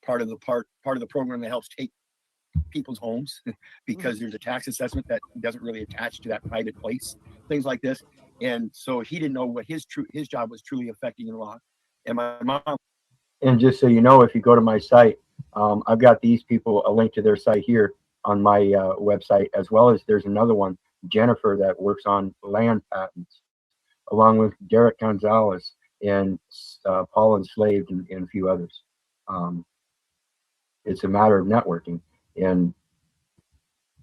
Part of the program that helps take people's homes because there's a tax assessment that doesn't really attach to that private place, things like this. And so he didn't know what his job was truly affecting in law. And my mom. And just so you know, if you go to my site, I've got these people, a link to their site here on my website, as well as there's another one, Jennifer, that works on land patents, along with Derek Gonzalez and Paul Enslaved and a few others. It's a matter of networking, and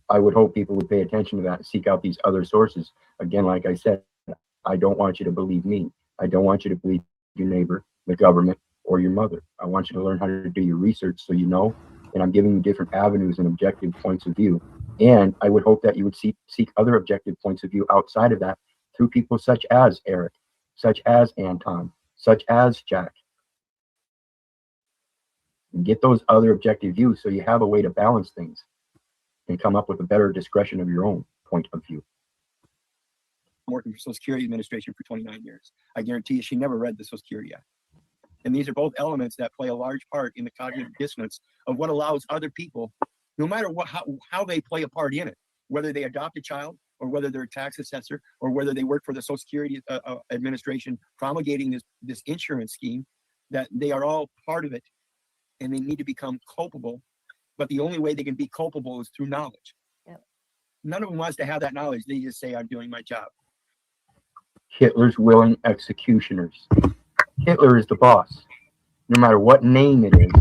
I would hope people would pay attention to that and seek out these other sources. Again, like I said, I don't want you to believe me. I don't want you to believe your neighbor, the government, or your mother. I want you to learn how to do your research so you know, and I'm giving you different avenues and objective points of view. And I would hope that you would seek other objective points of view outside of that through people such as Eric, such as Anton, such as Jack. And get those other objective views so you have a way to balance things and come up with a better discretion of your own point of view. I'm working for Social Security Administration for 29 years. I guarantee you she never read the Social Security Act. And these are both elements that play a large part in the cognitive dissonance of what allows other people, no matter how they play a part in it, whether they adopt a child or whether they're a tax assessor or whether they work for the Social Security Administration promulgating this insurance scheme, that they are all part of it and they need to become culpable. But the only way they can be culpable is through knowledge. Yep. None of them wants to have that knowledge. They just say, I'm doing my job. Hitler's willing executioners. Hitler is the boss. No matter what name it is,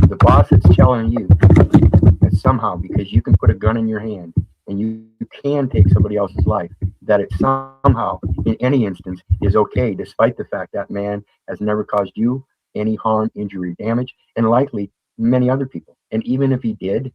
the boss is telling you that somehow, because you can put a gun in your hand and you can take somebody else's life, that it somehow, in any instance, is okay, despite the fact that man has never caused you any harm, injury, damage, and likely many other people. And even if he did,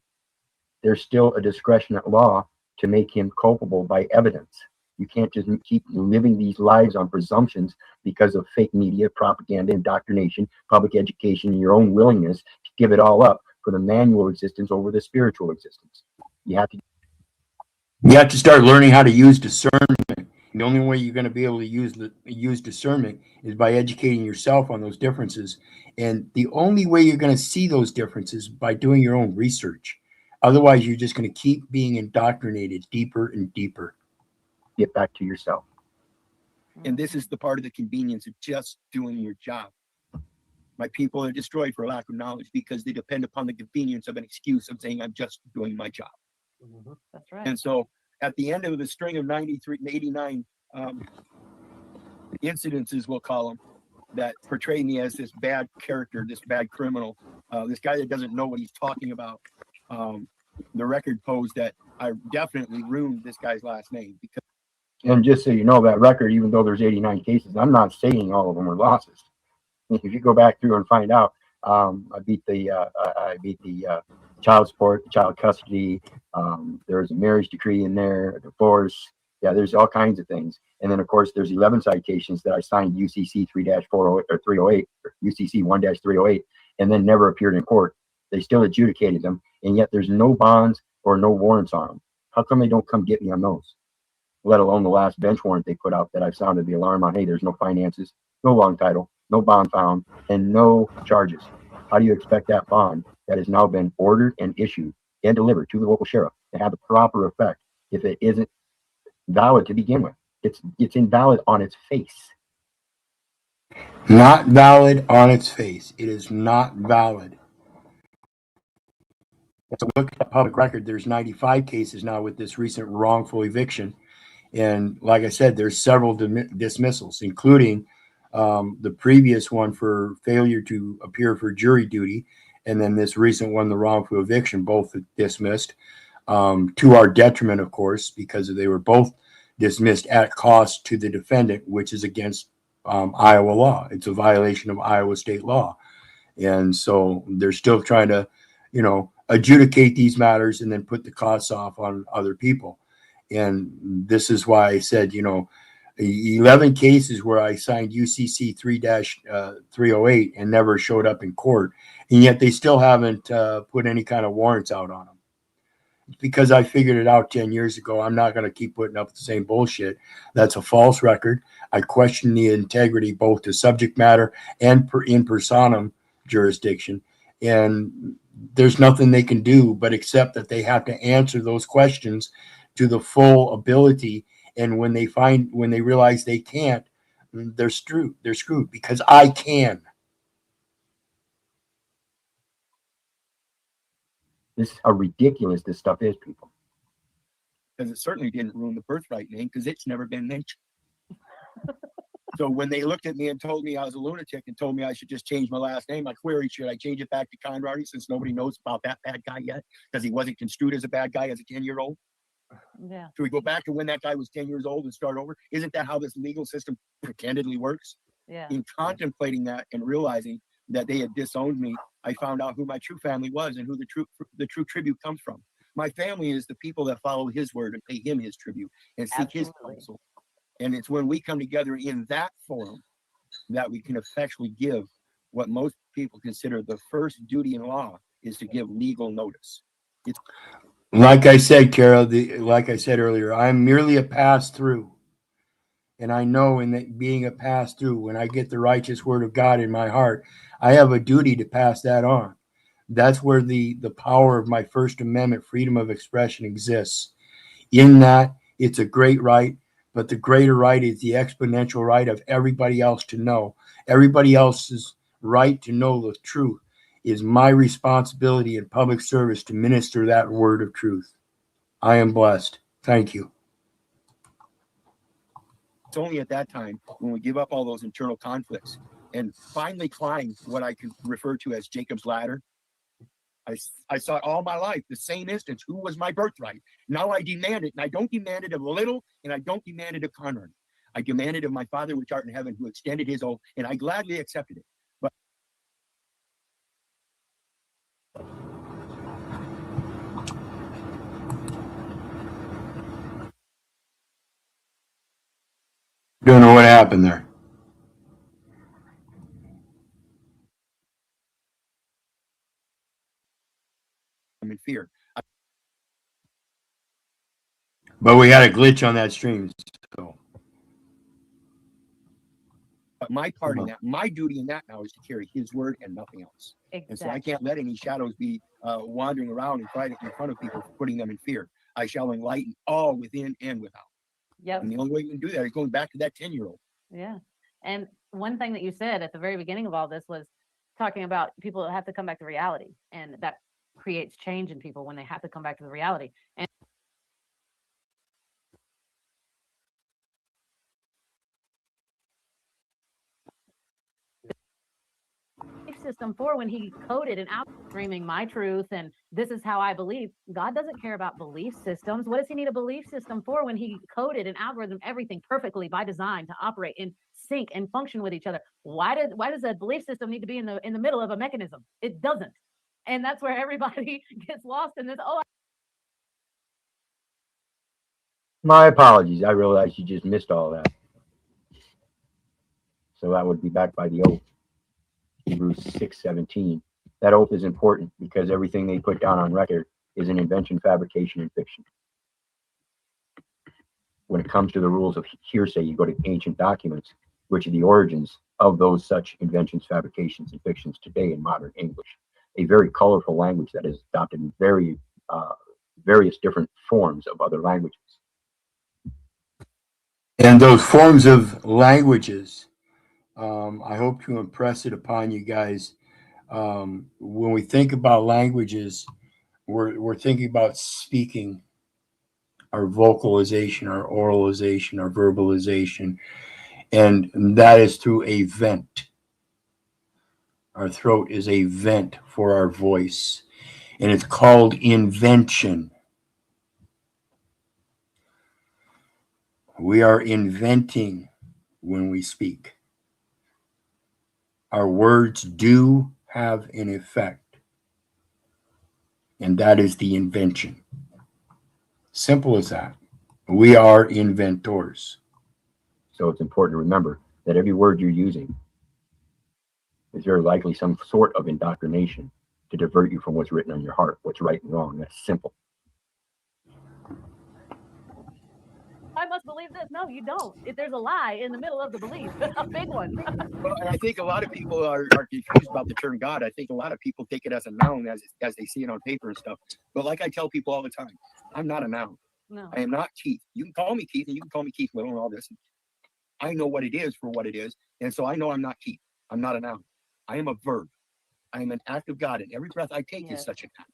there's still a discretion at law to make him culpable by evidence. You can't just keep living these lives on presumptions because of fake media, propaganda, indoctrination, public education, and your own willingness to give it all up for the manual existence over the spiritual existence. You have to start learning how to use discernment. The only way you're going to be able to use discernment is by educating yourself on those differences. And the only way you're going to see those differences by doing your own research. Otherwise, you're just going to keep being indoctrinated deeper and deeper. Get back to yourself. And this is the part of the convenience of just doing your job. My people are destroyed for lack of knowledge because they depend upon the convenience of an excuse of saying, I'm just doing my job. Mm-hmm. That's right. And so at the end of the string of 89 incidences, we'll call them, that portray me as this bad character, this bad criminal, this guy that doesn't know what he's talking about. The record posed that I definitely ruined this guy's last name. And just so you know, that record, even though there's 89 cases, I'm not saying all of them were losses. If you go back through and find out, I beat the child support, child custody. There's a marriage decree in there, a divorce. Yeah, there's all kinds of things. And then, of course, there's 11 citations that I signed UCC 3-408 or 308, or UCC 1-308, and then never appeared in court. They still adjudicated them, and yet there's no bonds or no warrants on them. How come they don't come get me on those? Let alone the last bench warrant they put out that I've sounded the alarm on. Hey, there's no finances, no long title, no bond found, and no charges. How do you expect that bond that has now been ordered and issued and delivered to the local sheriff to have the proper effect if it isn't valid to begin with? It's invalid on its face. Not valid on its face. It is not valid. So look at the public record. There's 95 cases now with this recent wrongful eviction. And like I said, there's several dismissals, including the previous one for failure to appear for jury duty. And then this recent one, the wrongful eviction, both dismissed to our detriment, of course, because they were both dismissed at cost to the defendant, which is against Iowa law. It's a violation of Iowa state law. And so they're still trying to, adjudicate these matters and then put the costs off on other people. And this is why I said, 11 cases where I signed UCC 3-308 and never showed up in court. And yet they still haven't put any kind of warrants out on them. Because I figured it out 10 years ago. I'm not going to keep putting up with the same bullshit. That's a false record. I question the integrity both to subject matter and in personam jurisdiction. And there's nothing they can do but accept that they have to answer those questions to the full ability. And when they realize they can't, they're screwed. They're screwed because I can. This is how ridiculous this stuff is, people. Because it certainly didn't ruin the birthright name because it's never been mentioned. So when they looked at me and told me I was a lunatic and told me I should just change my last name, I queried, should I change it back to Conrad since nobody knows about that bad guy yet? Because he wasn't construed as a bad guy as a 10-year-old. Yeah. Should we go back to when that guy was 10 years old and start over? Isn't that how this legal system pretendedly works? Yeah. In contemplating that and realizing that they had disowned me, I found out who my true family was and who the true tribute comes from. My family is the people that follow his word and pay him his tribute and seek his counsel. And it's when we come together in that forum that we can effectually give what most people consider the first duty in law is to give legal notice. It's like I said, Carol, like I said earlier, I'm merely a pass-through. And I know in that being a pass-through, when I get the righteous word of God in my heart, I have a duty to pass that on. That's where the power of my First Amendment freedom of expression exists. In that, it's a great right, but the greater right is the exponential right of everybody else to know. Everybody else's right to know the truth is my responsibility in public service to minister that word of truth. I am blessed. Thank you. It's only at that time when we give up all those internal conflicts and finally climb what I can refer to as Jacob's ladder. I saw it all my life, the same instance. Who was my birthright? Now I demand it, and I don't demand it of little, and I don't demand it of Conrad. I demand it of my Father which art in heaven, who extended his oath, and I gladly accepted it. But Don't know what happened there. I'm in fear. But we had a glitch on that stream. So. But my part in that, my duty in that now is to carry his word and nothing else. Exactly. And so I can't let any shadows be wandering around and fighting in front of people, putting them in fear. I shall enlighten all within and without. Yep. And the only way we can do that is going back to that 10-year-old. Yeah. And one thing that you said at the very beginning of all this was talking about people that have to come back to reality, and that creates change in people when they have to come back to the reality. And system for when he coded and out streaming my truth and this is how I believe. God doesn't care about belief systems. What does he need a belief system for when he coded and algorithm everything perfectly by design to operate in sync and function with each other? Why does a belief system need to be in the middle of a mechanism? It doesn't. And that's where everybody gets lost in this. My apologies. I realized you just missed all that. So that would be backed by the oath. Hebrews 6:17. That oath is important because everything they put down on record is an invention, fabrication, and fiction. When it comes to the rules of hearsay, you go to ancient documents, which are the origins of those such inventions, fabrications, and fictions today in modern English. A very colorful language that is adopted in various different forms of other languages. And those forms of languages, I hope to impress it upon you guys. When we think about languages, we're thinking about speaking, our vocalization, our oralization, our verbalization, and that is through a vent. Our throat is a vent for our voice, and it's called invention. We are inventing when we speak. Our words do have an effect, and that is the invention. Simple as that. We are inventors. So it's important to remember that every word you're using is very likely some sort of indoctrination to divert you from what's written on your heart, what's right and wrong. That's simple. I must believe this. No, you don't. If there's a lie in the middle of the belief, a big one. Well, I think a lot of people are confused about the term God. I think a lot of people take it as a noun as they see it on paper and stuff. But like I tell people all the time, I'm not a noun. No. I am not Keith. You can call me Keith and you can call me Keith Little and all this. I know what it is for what it is. And so I know I'm not Keith. I'm not a noun. I am a verb. I am an act of God. And every breath I take is such an act.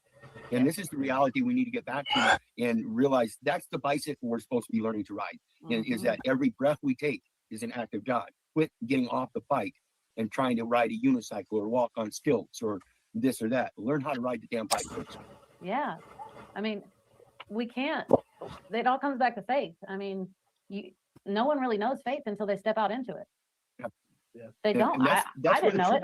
And this is the reality we need to get back to and realize that's the bicycle we're supposed to be learning to ride. Is that every breath we take is an act of God. Quit getting off the bike and trying to ride a unicycle or walk on stilts or this or that. Learn how to ride the damn bike first. Yeah. I mean, we can't. It all comes back to faith. I mean, no one really knows faith until they step out into it. Yeah. They don't. And that's I didn't know it.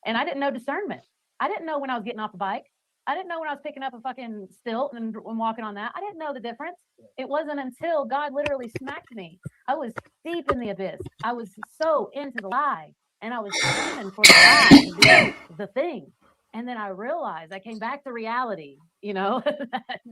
And I didn't know discernment. I didn't know when I was getting off the bike. I didn't know when I was picking up a fucking stilt and walking on that. I didn't know the difference. It wasn't until God literally smacked me. I was deep in the abyss. I was so into the lie, and I was screaming for the lie to be the thing. And then I realized I came back to reality, you know,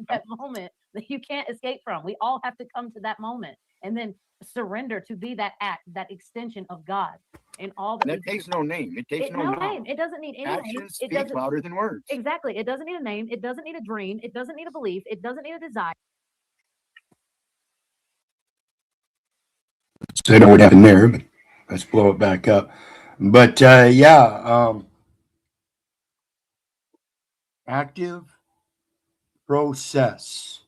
that moment that you can't escape from. We all have to come to that moment and then surrender to be that act, that extension of God. And all that takes no name. It takes no name. It doesn't need any actions name. speak louder than words. Exactly. It doesn't need a name. It doesn't need a dream. It doesn't need a belief. It doesn't need a desire. So I know what happened there, but let's blow it back up. But active process.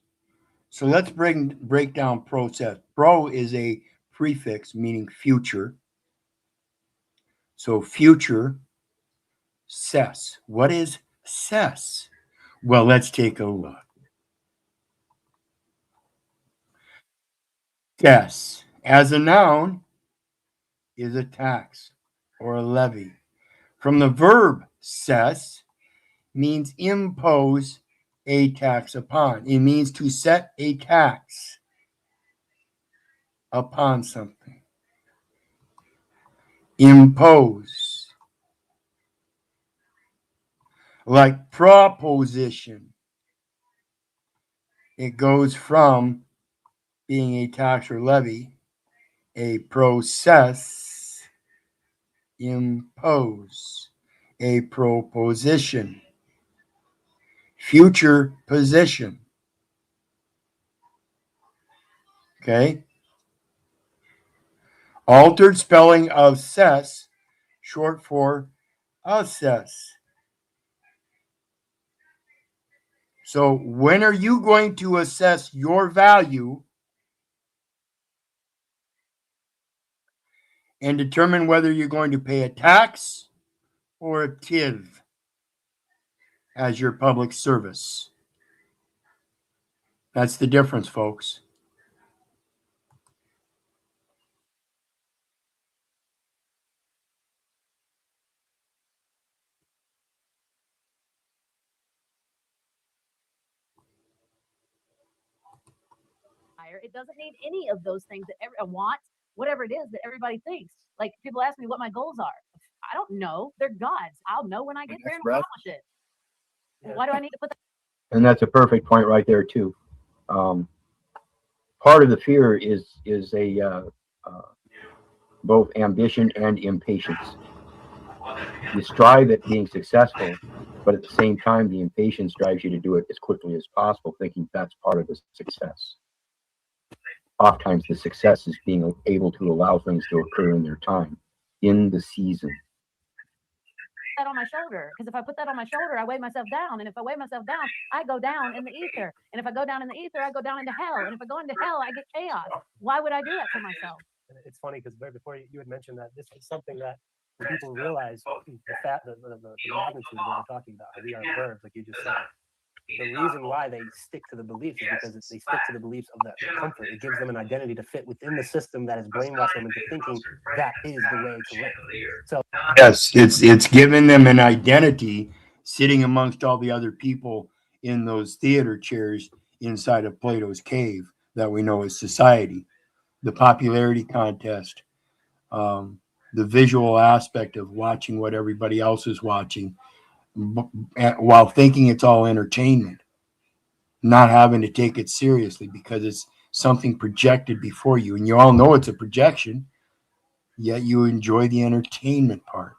So let's break down process. Pro is a prefix meaning future. So future cess. What is cess? Well, let's take a look. Cess, as a noun, is a tax or a levy. From the verb cess, means impose a tax upon. It means to set a tax upon something. Impose. Like proposition. It goes from being a tax or levy, a process, impose, a proposition, future position. Okay? Altered spelling of cess, short for assess. So when are you going to assess your value and determine whether you're going to pay a tax or a tiv as your public service? That's the difference, folks. It doesn't need any of those things that I want, whatever it is that everybody thinks. Like people ask me what my goals are. I don't know. They're God's. I'll know when I get there and accomplish it. Why do I need to put that? And that's a perfect point right there too. Part of the fear is both ambition and impatience. You strive at being successful, but at the same time, the impatience drives you to do it as quickly as possible, thinking that's part of the success. Oftentimes, the success is being able to allow things to occur in their time, in the season. That on my shoulder, because if I put that on my shoulder, I weigh myself down, and if I weigh myself down, I go down in the ether, and if I go down in the ether, I go down into hell, and if I go into hell, I get chaos. Why would I do that to myself? It's funny because right before you had mentioned that this is something that when people realize the magnitude of what we're talking about, how we are verbs, like you just said. the reason why they stick to the beliefs is because they stick to the beliefs of the comfort. It gives them an identity to fit within the system that has brainwashed them into thinking that is the way to live. So Yes, it's given them an identity sitting amongst all the other people in those theater chairs inside of Plato's cave that we know as society. The popularity contest, the visual aspect of watching what everybody else is watching while thinking it's all entertainment, not having to take it seriously because it's something projected before you. And you all know it's a projection, yet you enjoy the entertainment part.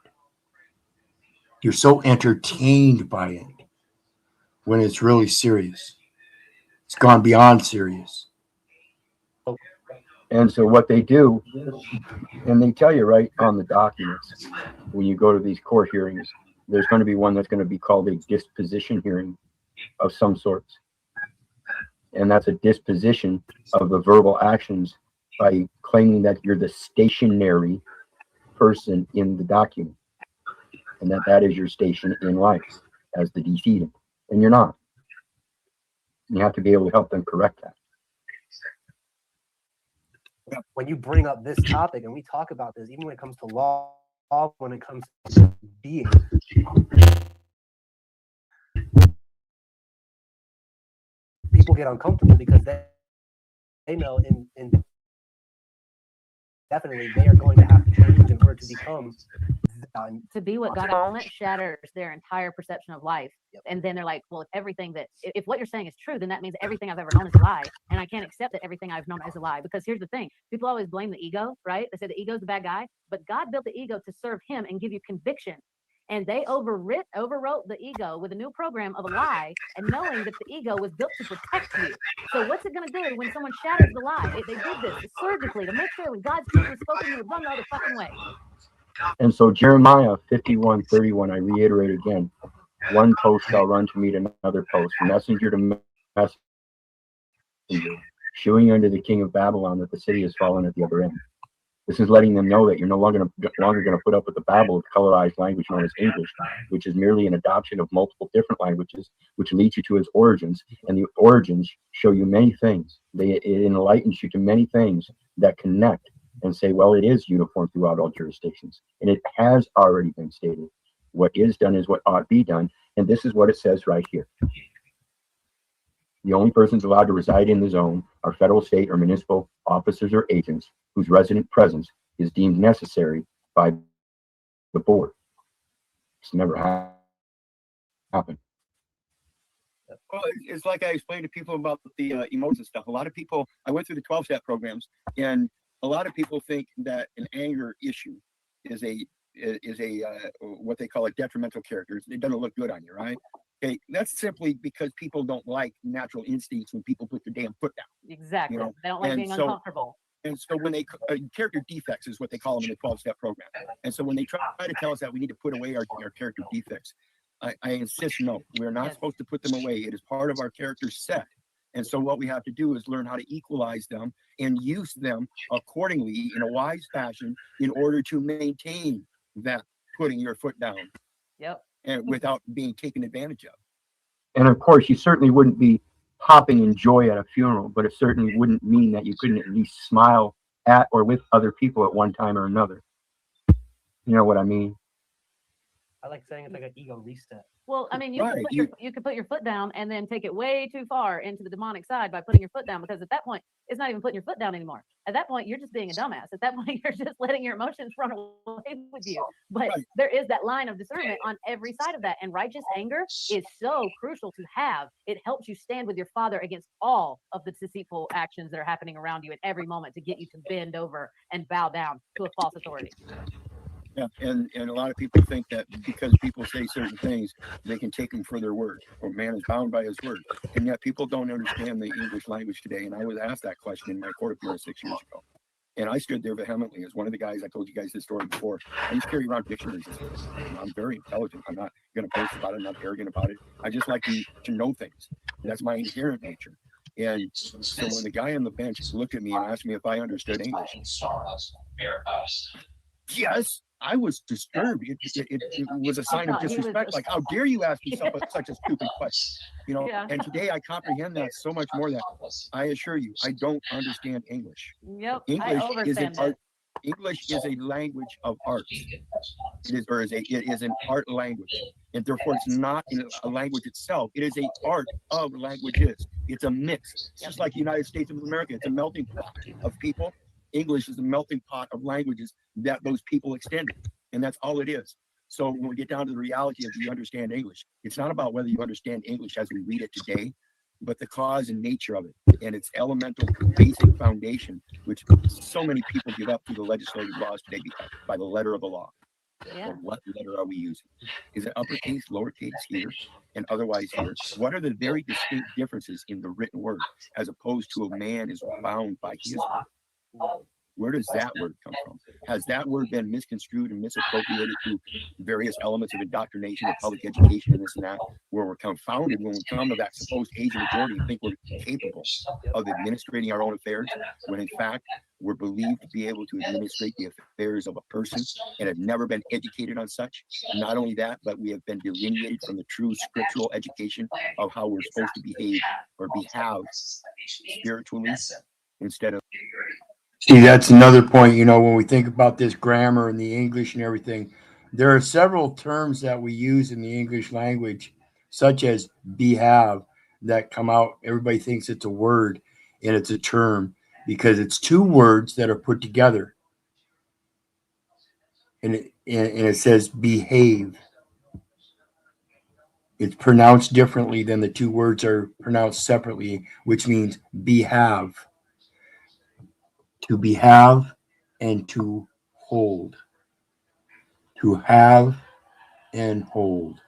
You're so entertained by it when it's really serious. It's gone beyond serious. And so what they do, and they tell you right on the documents, when you go to these court hearings, there's going to be one that's going to be called a disposition hearing of some sorts. And that's a disposition of the verbal actions by claiming that you're the stationary person in the document. And that is your station in life as the decedent. And you're not. You have to be able to help them correct that. when you bring up this topic and we talk about this, even when it comes to law, when it comes to being, people get uncomfortable because they know in definitely they are going to have to change in order to become to be what God wants shatters their entire perception of life. Yep. And then they're like, well, if what you're saying is true, then that means everything I've ever known is a lie. And I can't accept that everything I've known is a lie. Because here's the thing. People always blame the ego, right? They say the ego's the bad guy, but God built the ego to serve him and give you conviction. And they overwrote the ego with a new program of a lie, and knowing that the ego was built to protect you. So what's it going to do when someone shatters the lie? They did this surgically to make sure when God's truth was spoken, you would run the other fucking way. And so Jeremiah 51:31, I reiterate again, one post shall run to meet another post, messenger to messenger, shewing unto the king of Babylon that the city has fallen at the other end. This is letting them know that you're no longer going to put up with the babble of colorized language known as English, which is merely an adoption of multiple different languages, which leads you to its origins. And the origins show you many things. It enlightens you to many things that connect and say, well, it is uniform throughout all jurisdictions. And it has already been stated. What is done is what ought be done. And this is what it says right here. The only persons allowed to reside in the zone are federal, state, or municipal officers or agents whose resident presence is deemed necessary by the board. It's never happened. Well, it's like I explained to people about the emotions stuff. A lot of people, I went through the 12-step programs, and a lot of people think that an anger issue is a what they call a detrimental character. It doesn't look good on you, right? Okay, that's simply because people don't like natural instincts when people put their damn foot down. Exactly. You know? They don't like being uncomfortable. And so when they character defects is what they call them in the 12-step program. And so when they try to tell us that we need to put away our character defects, I insist, no, we're not supposed to put them away. It is part of our character set. And so what we have to do is learn how to equalize them and use them accordingly in a wise fashion in order to maintain that putting your foot down. Yep. And without being taken advantage of. And of course, you certainly wouldn't be hopping in joy at a funeral, but it certainly wouldn't mean that you couldn't at least smile at or with other people at one time or another. You know what I mean? I like saying it's like an ego reset. Well, I mean, you could put your foot down and then take it way too far into the demonic side by putting your foot down, because at that point, it's not even putting your foot down anymore. At that point, you're just being a dumbass. At that point, you're just letting your emotions run away with you. But there is that line of discernment on every side of that. And righteous anger is so crucial to have. It helps you stand with your Father against all of the deceitful actions that are happening around you at every moment to get you to bend over and bow down to a false authority. Yeah, and a lot of people think that because people say certain things, they can take them for their word, or man is bound by his word. And yet people don't understand the English language today. And I was asked that question in my court appearance 6 years ago. And I stood there vehemently as one of the guys. I told you guys this story before. I used to carry around dictionaries. I'm very intelligent. I'm not going to boast about it. I'm not arrogant about it. I just like to know things. That's my inherent nature. And so when the guy on the bench looked at me and asked me if I understood English, yes, I was disturbed. It was a sign of thought he was disrespect. Like, how dare you ask me such a stupid question? You know, Yeah. and today I comprehend that so much more that I assure you, I don't understand English. Yep. I English is an overstand art. it. English is a language of arts. It is an art language, and therefore it's not a language itself. It is a art of languages. It's a mix. It's just like the United States of America. It's a melting pot of people. English is a melting pot of languages that those people extended, and that's all it is. So when we get down to the reality of do you understand English, it's not about whether you understand English as we read it today, but the cause and nature of it and its elemental basic foundation, which so many people give up through the legislative laws today by the letter of the law. Yeah. Well, what letter are we using? Is it uppercase, lowercase here, and otherwise here? What are the very distinct differences in the written word as opposed to a man is bound by his word? Where does that word come from? Has that word been misconstrued and misappropriated through various elements of indoctrination and public education and this and that, where we're confounded when we come to that supposed age of majority and think we're capable of administrating our own affairs, when in fact we're believed to be able to administrate the affairs of a person and have never been educated on such. Not only that, but we have been delineated from the true scriptural education of how we're supposed to behave or behave spiritually instead of. See, that's another point. You know, when we think about this grammar and the English and everything, there are several terms that we use in the English language, such as behave, that come out. Everybody thinks it's a word and it's a term because it's two words that are put together. And it says behave. It's pronounced differently than the two words are pronounced separately, which means behave. To behave and to hold. To have and hold.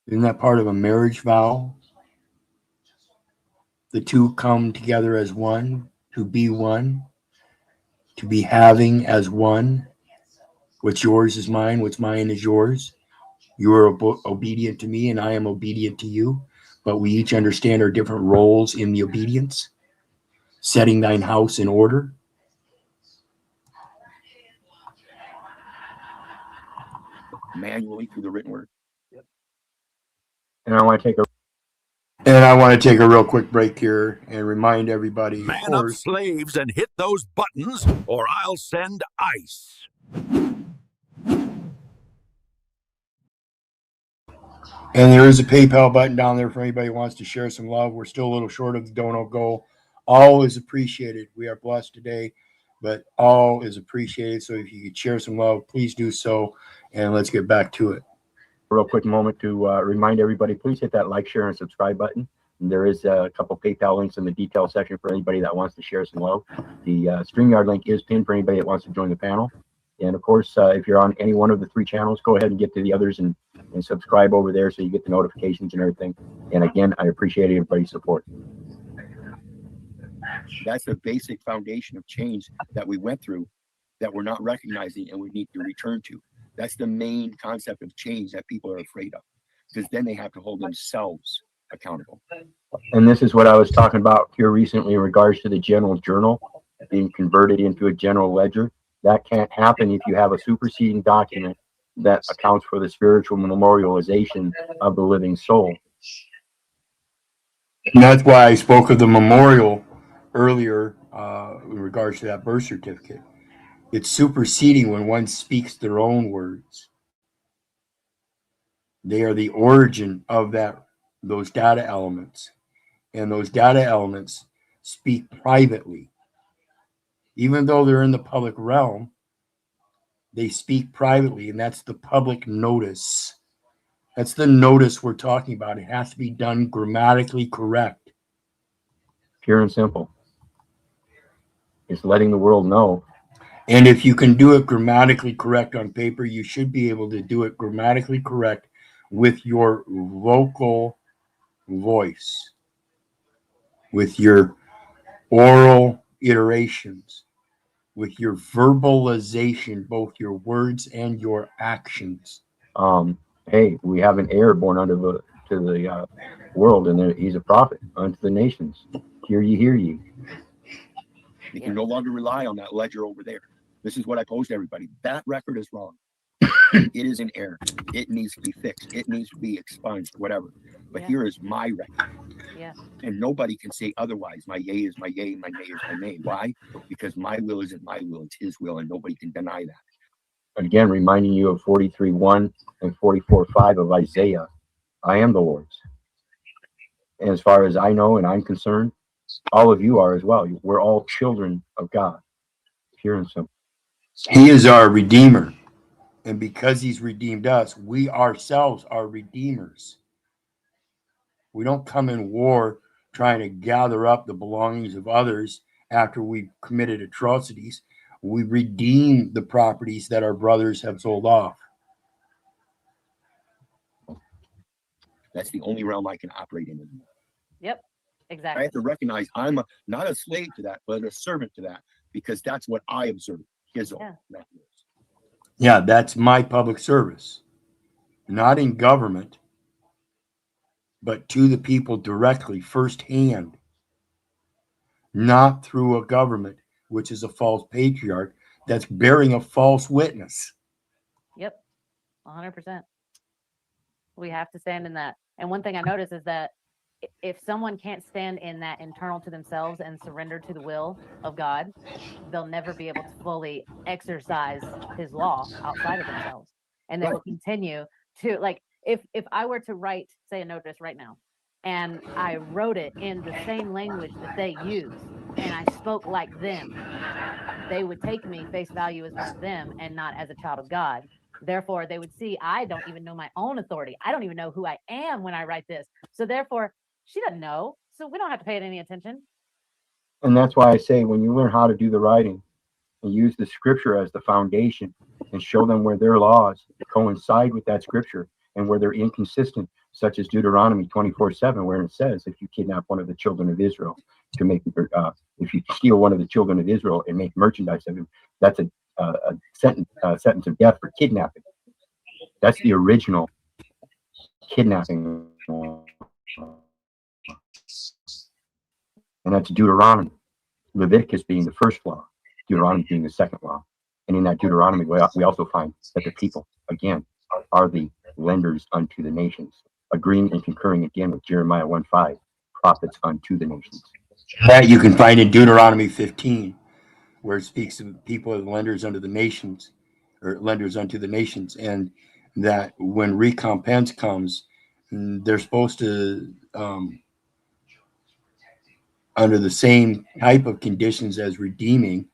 Isn't that part of a marriage vow? The two come together as one, to be one, to be having as one. What's yours is mine, what's mine is yours. You are obedient to me, and I am obedient to you. But we each understand our different roles in the obedience. Setting thine house in order. Manually through the written word. Yep. And I want to take a real quick break here and remind everybody, Man of up, course, slaves, and hit those buttons, or I'll send ice. and there is a PayPal button down there for anybody who wants to share some love. We're still a little short of the dono goal. All is appreciated. We are blessed today, but all is appreciated. So if you could share some love, please do so. And let's get back to it. real quick moment to remind everybody, please hit that like, share, and subscribe button. And there is a couple PayPal links in the detail section for anybody that wants to share some love. The StreamYard link is pinned for anybody that wants to join the panel. And of course, if you're on any one of the three channels, go ahead and get to the others and subscribe over there so you get the notifications and everything. And again, I appreciate everybody's support. That's the basic foundation of change that we went through that we're not recognizing and we need to return to. That's the main concept of change that people are afraid of, because then they have to hold themselves accountable. And this is what I was talking about here recently in regards to the general journal being converted into a general ledger. That can't happen if you have a superseding document that accounts for the spiritual memorialization of the living soul. And that's why I spoke of the memorial earlier in regards to that birth certificate. It's superseding when one speaks their own words. They are the origin of those data elements. And those data elements speak privately. Even though they're in the public realm, they speak privately, and that's the public notice. That's the notice we're talking about. It has to be done grammatically correct. Pure and simple. It's letting the world know. And if you can do it grammatically correct on paper, you should be able to do it grammatically correct with your vocal voice, with your oral iterations, with your verbalization, both your words and your actions. Hey, we have an heir born to the world, and he's a prophet unto the nations. Hear ye, hear ye. You can no longer rely on that ledger over there. This is what I posed to everybody. That record is wrong. It is in error. It needs to be fixed. It needs to be expunged, whatever. But here is my record. Yeah. And nobody can say otherwise. My yea is my yea, my nay is my nay. Why? Because my will isn't my will, it's his will, and nobody can deny that. And again, reminding you of 43:1 and 44:5 of Isaiah, I am the Lord's. And as far as I know and I'm concerned, all of you are as well. We're all children of God. Pure and simple. He is our Redeemer. And because he's redeemed us, we ourselves are redeemers. We don't come in war trying to gather up the belongings of others after we've committed atrocities. We redeem the properties that our brothers have sold off. That's the only realm I can operate in. Yep. Exactly. I have to recognize I'm not a slave to that, but a servant to that, because that's what I observe. His own. Yeah, that's my public service. Not in government, but to the people directly, firsthand. Not through a government, which is a false patriarch that's bearing a false witness. Yep. 100%. We have to stand in that. And one thing I notice is that if someone can't stand in that internal to themselves and surrender to the will of God, they'll never be able to fully exercise his law outside of themselves. And they will continue to, like, if I were to write, say, a notice right now, and I wrote it in the same language that they use, and I spoke like them, they would take me face value as one of them and not as a child of God. Therefore, they would see I don't even know my own authority. I don't even know who I am when I write this. So therefore, she doesn't know. So we don't have to pay it any attention. And that's why I say, when you learn how to do the writing and use the scripture as the foundation and show them where their laws coincide with that scripture and where they're inconsistent, such as Deuteronomy 24:7, where it says, if you kidnap one of the children of Israel to make, if you steal one of the children of Israel and make merchandise of him, that's a sentence of death for kidnapping. That's the original kidnapping. And that's Deuteronomy. Leviticus being the first law, Deuteronomy being the second law. And in that Deuteronomy, we also find that the people, again, are the lenders unto the nations, agreeing and concurring again with Jeremiah 1:5, prophets unto the nations. That you can find in Deuteronomy 15, where it speaks of people as lenders unto the nations, or lenders unto the nations, and that when recompense comes, they're supposed to, under the same type of conditions as redeeming,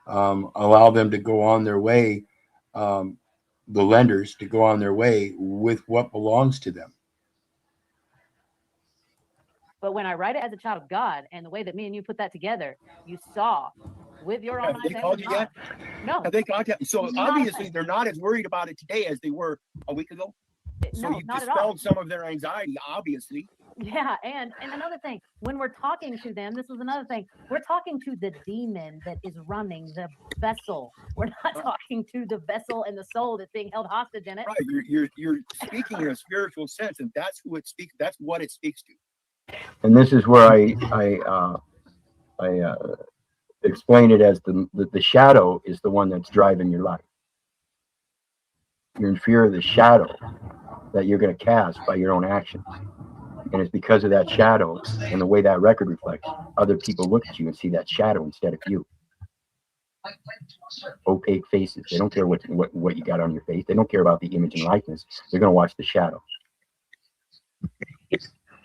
allow them to go on their way, the lenders to go on their way with what belongs to them. But when I write it as a child of God, and the way that me and you put that together, you saw with your own eyes. Have they called you yet? No. Have they contacted? So obviously they're not as worried about it today as they were a week ago. So No, you've not at all. dispelled some of their anxiety, obviously. Yeah, and another thing, when we're talking to them, this was another thing. We're talking to the demon that is running the vessel. We're not talking to the vessel and the soul that's being held hostage in it. Right. You're speaking in a spiritual sense, and that's who it speaks. That's what it speaks to. And this is where I explain it as the shadow is the one that's driving your life. You're in fear of the shadow that you're going to cast by your own actions. And it's because of that shadow and the way that record reflects, other people look at you and see that shadow instead of you. Opaque faces. They don't care what you got on your face. They don't care about the image and likeness. They're going to watch the shadow.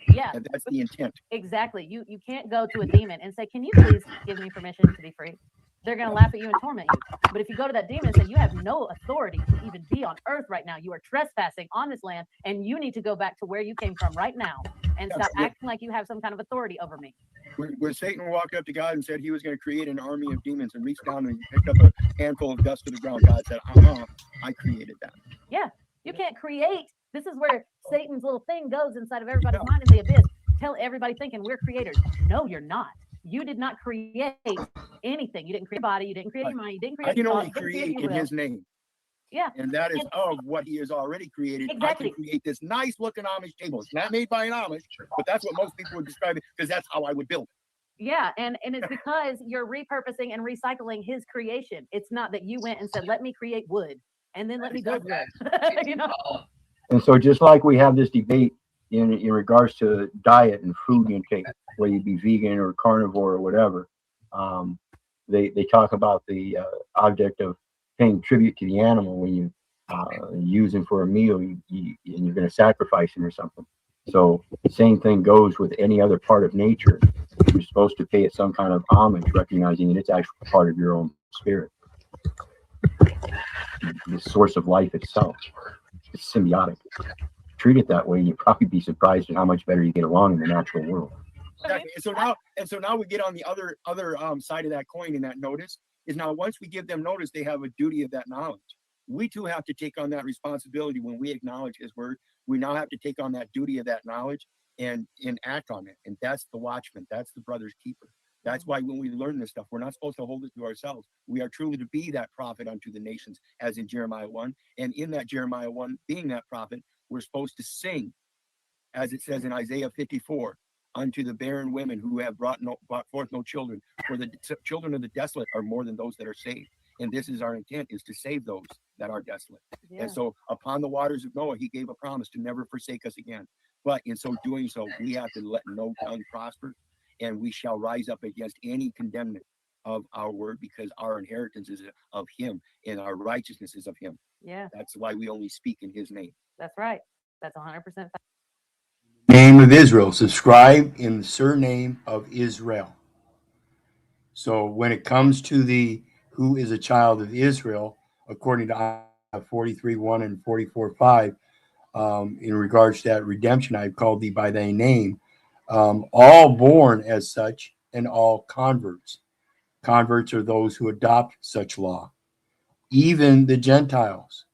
Yeah, and that's the intent. Exactly. You can't go to a demon and say, "Can you please give me permission to be free?" They're going to laugh at you and torment you. But if you go to that demon and say, "You have no authority to even be on earth right now. You are trespassing on this land, and you need to go back to where you came from right now and stop acting like you have some kind of authority over me." When Satan walked up to God and said he was going to create an army of demons and reached down and picked up a handful of dust to the ground, God said, I created that. Yeah, you can't create. This is where Satan's little thing goes inside of everybody's mind in the abyss. Tell everybody thinking we're creators. No, you're not. You did not create anything. You didn't create a body. You didn't create your mind. You didn't create. I can only create in his name. Yeah. And that is of what he has already created. Exactly. I can create this nice looking Amish table. It's not made by an Amish, but that's what most people would describe it, because that's how I would build it. Yeah, and it's because you're repurposing and recycling his creation. It's not that you went and said, "Let me create wood," and then let me build wood. You know. And so just like we have this debate in regards to diet and food intake, whether you be vegan or carnivore or whatever, they talk about the object of paying tribute to the animal when you use him for a meal, and you're going to sacrifice him or something. So the same thing goes with any other part of nature. You're supposed to pay it some kind of homage, recognizing that it's actually part of your own spirit, the source of life itself. It's symbiotic. Treat it that way, you'd probably be surprised at how much better you get along in the natural world. Exactly. And so now we get on the other side of that coin. In that notice is now once we give them notice, they have a duty of that knowledge. We too have to take on that responsibility when we acknowledge his word. We now have to take on that duty of that knowledge and act on it. And that's the watchman. That's the brother's keeper. That's why when we learn this stuff, we're not supposed to hold it to ourselves. We are truly to be that prophet unto the nations, as in Jeremiah 1. And in that Jeremiah 1, being that prophet, we're supposed to sing, as it says in Isaiah 54, unto the barren women who have brought forth no children. For the children of the desolate are more than those that are saved. And this is our intent, is to save those that are desolate. Yeah. And so upon the waters of Noah, he gave a promise to never forsake us again. But in so doing so, we have to let no tongue prosper, and we shall rise up against any condemnation of our word, because our inheritance is of him and our righteousness is of him. Yeah. That's why we only speak in his name. That's right. That's 100% fact. Name of Israel, subscribe in the surname of Israel. So when it comes to the who is a child of Israel, according to 43:1 and 44:5, in regards to that redemption, I've called thee by thy name, all born as such, and all converts. Converts are those who adopt such law, even the Gentiles.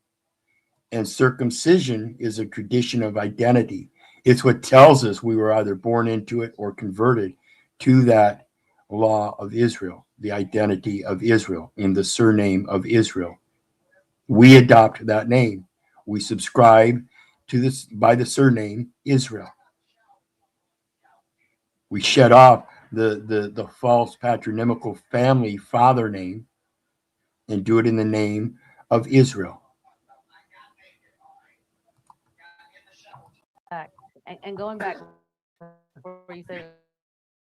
And circumcision is a tradition of identity. It's what tells us we were either born into it or converted to that law of Israel, the identity of Israel, in the surname of Israel. We adopt that name. We subscribe to this by the surname Israel. We shed off the false patronymical family father name and do it in the name of Israel. And going back before you say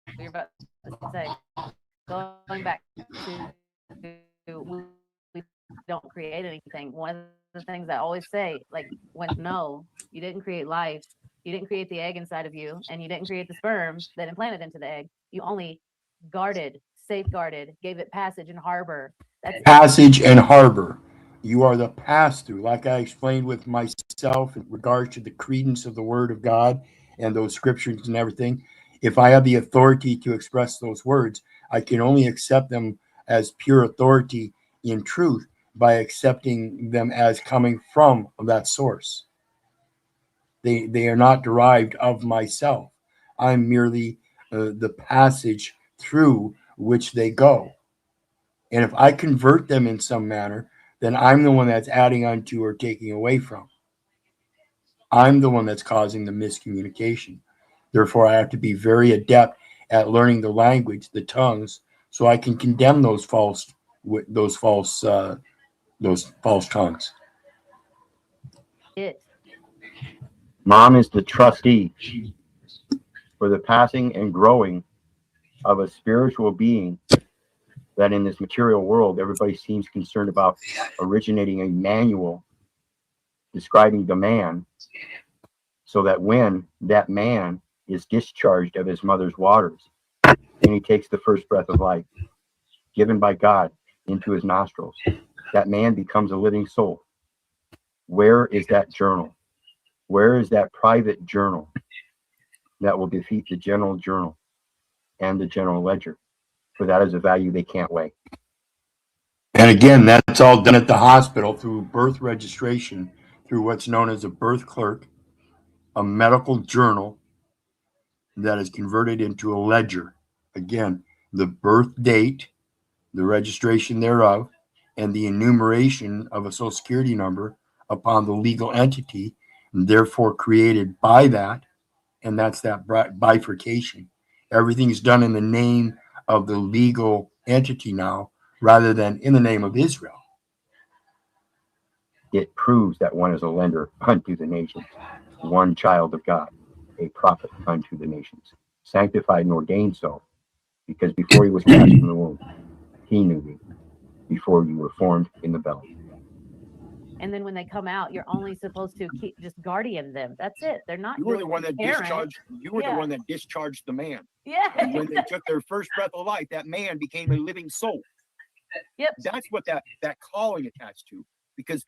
what you're about to say, going back to we don't create anything. One of the things I always say, like, when no, you didn't create life, you didn't create the egg inside of you, and you didn't create the sperm that implanted into the egg. You only guarded, safeguarded, gave it passage and harbor. That's passage and harbor. You are the pass-through, like I explained with myself in regards to the credence of the word of God and those scriptures and everything. If I have the authority to express those words, I can only accept them as pure authority in truth by accepting them as coming from that source. They are not derived of myself. I'm merely the passage through which they go. And if I convert them in some manner, then I'm the one that's adding unto or taking away from. I'm the one that's causing the miscommunication. Therefore, I have to be very adept at learning the language, the tongues, so I can condemn those false tongues. Mom is the trustee for the passing and growing of a spiritual being that in this material world, everybody seems concerned about originating a manual describing the man, so that when that man is discharged of his mother's waters and he takes the first breath of life given by God into his nostrils, that man becomes a living soul. Where is that journal? Where is that private journal that will defeat the general journal and the general ledger? For that is a value they can't weigh. And again, that's all done at the hospital through birth registration, through what's known as a birth clerk, a medical journal that is converted into a ledger. Again, the birth date, the registration thereof, and the enumeration of a social security number upon the legal entity, and therefore created by that, and that's that bifurcation. Everything is done in the name of the legal entity now, rather than in the name of Israel. It proves that one is a lender unto the nations, one child of God, a prophet unto the nations, sanctified and ordained so, because before he was cast in the womb, he knew thee, before you were formed in the belly. And then when they come out, you're only supposed to keep just guardian them. That's it. They're not. You were the your one that parent. discharged. You were the Yeah. one that discharged the man. Yeah. And when they took their first breath of life, that man became a living soul. Yep. That's what that calling attached to. Because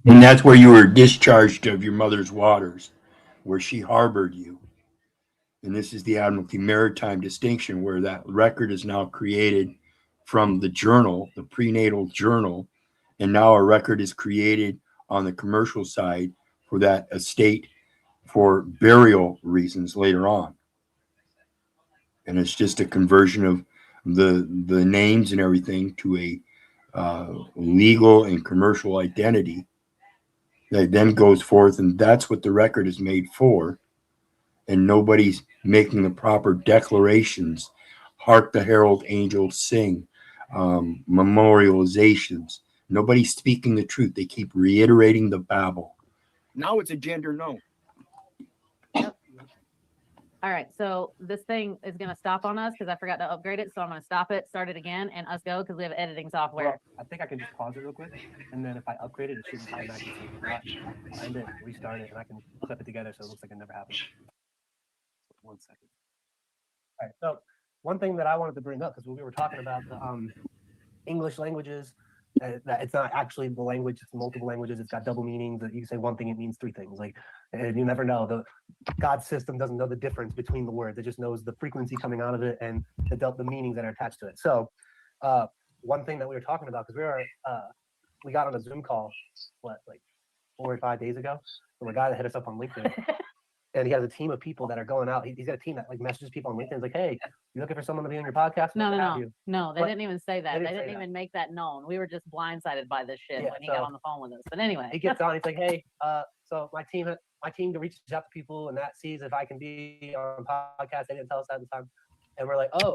And that's where you were discharged of your mother's waters, where she harbored you. And this is the Admiralty Maritime distinction, where that record is now created from the journal, the prenatal journal, and now a record is created on the commercial side for that estate for burial reasons later on. And it's just a conversion of the names and everything to a legal and commercial identity that then goes forth, and that's what the record is made for. And nobody's making the proper declarations. Hark the herald angels sing, memorializations. Nobody's speaking the truth. They keep reiterating the babble. now it's a gender no. All right, so this thing is going to stop on us because I forgot to upgrade it. So I'm going to stop it, start it again, and us go because we have editing software. Well, I think I can just pause it real quick, and then if I upgrade it, it shouldn't automatically find it, restart it, and I can clip it together so it looks like it never happened. 1 second. All right, so one thing that I wanted to bring up, because we were talking about the English languages, that it's not actually the language, it's multiple languages, it's got double meanings, that you say one thing, it means three things. Like, and you never know. The God's system doesn't know the difference between the words. It just knows the frequency coming out of it and the meanings that are attached to it. So one thing that we were talking about, because we got on a Zoom call, like 4 or 5 days ago, from a guy that hit us up on LinkedIn. And he has a team of people that are going out. He's got a team that like messages people on LinkedIn. It's like, hey, you looking for someone to be on your podcast? No, You. they But didn't even say that. They say didn't that. even make that known. We were just blindsided by this shit Yeah, when he got so- on the phone with us. But anyway, He gets on. He's like, hey, so my team to reach out to people and that sees if I can be on podcast. They didn't tell us that at the time. And we're like, oh,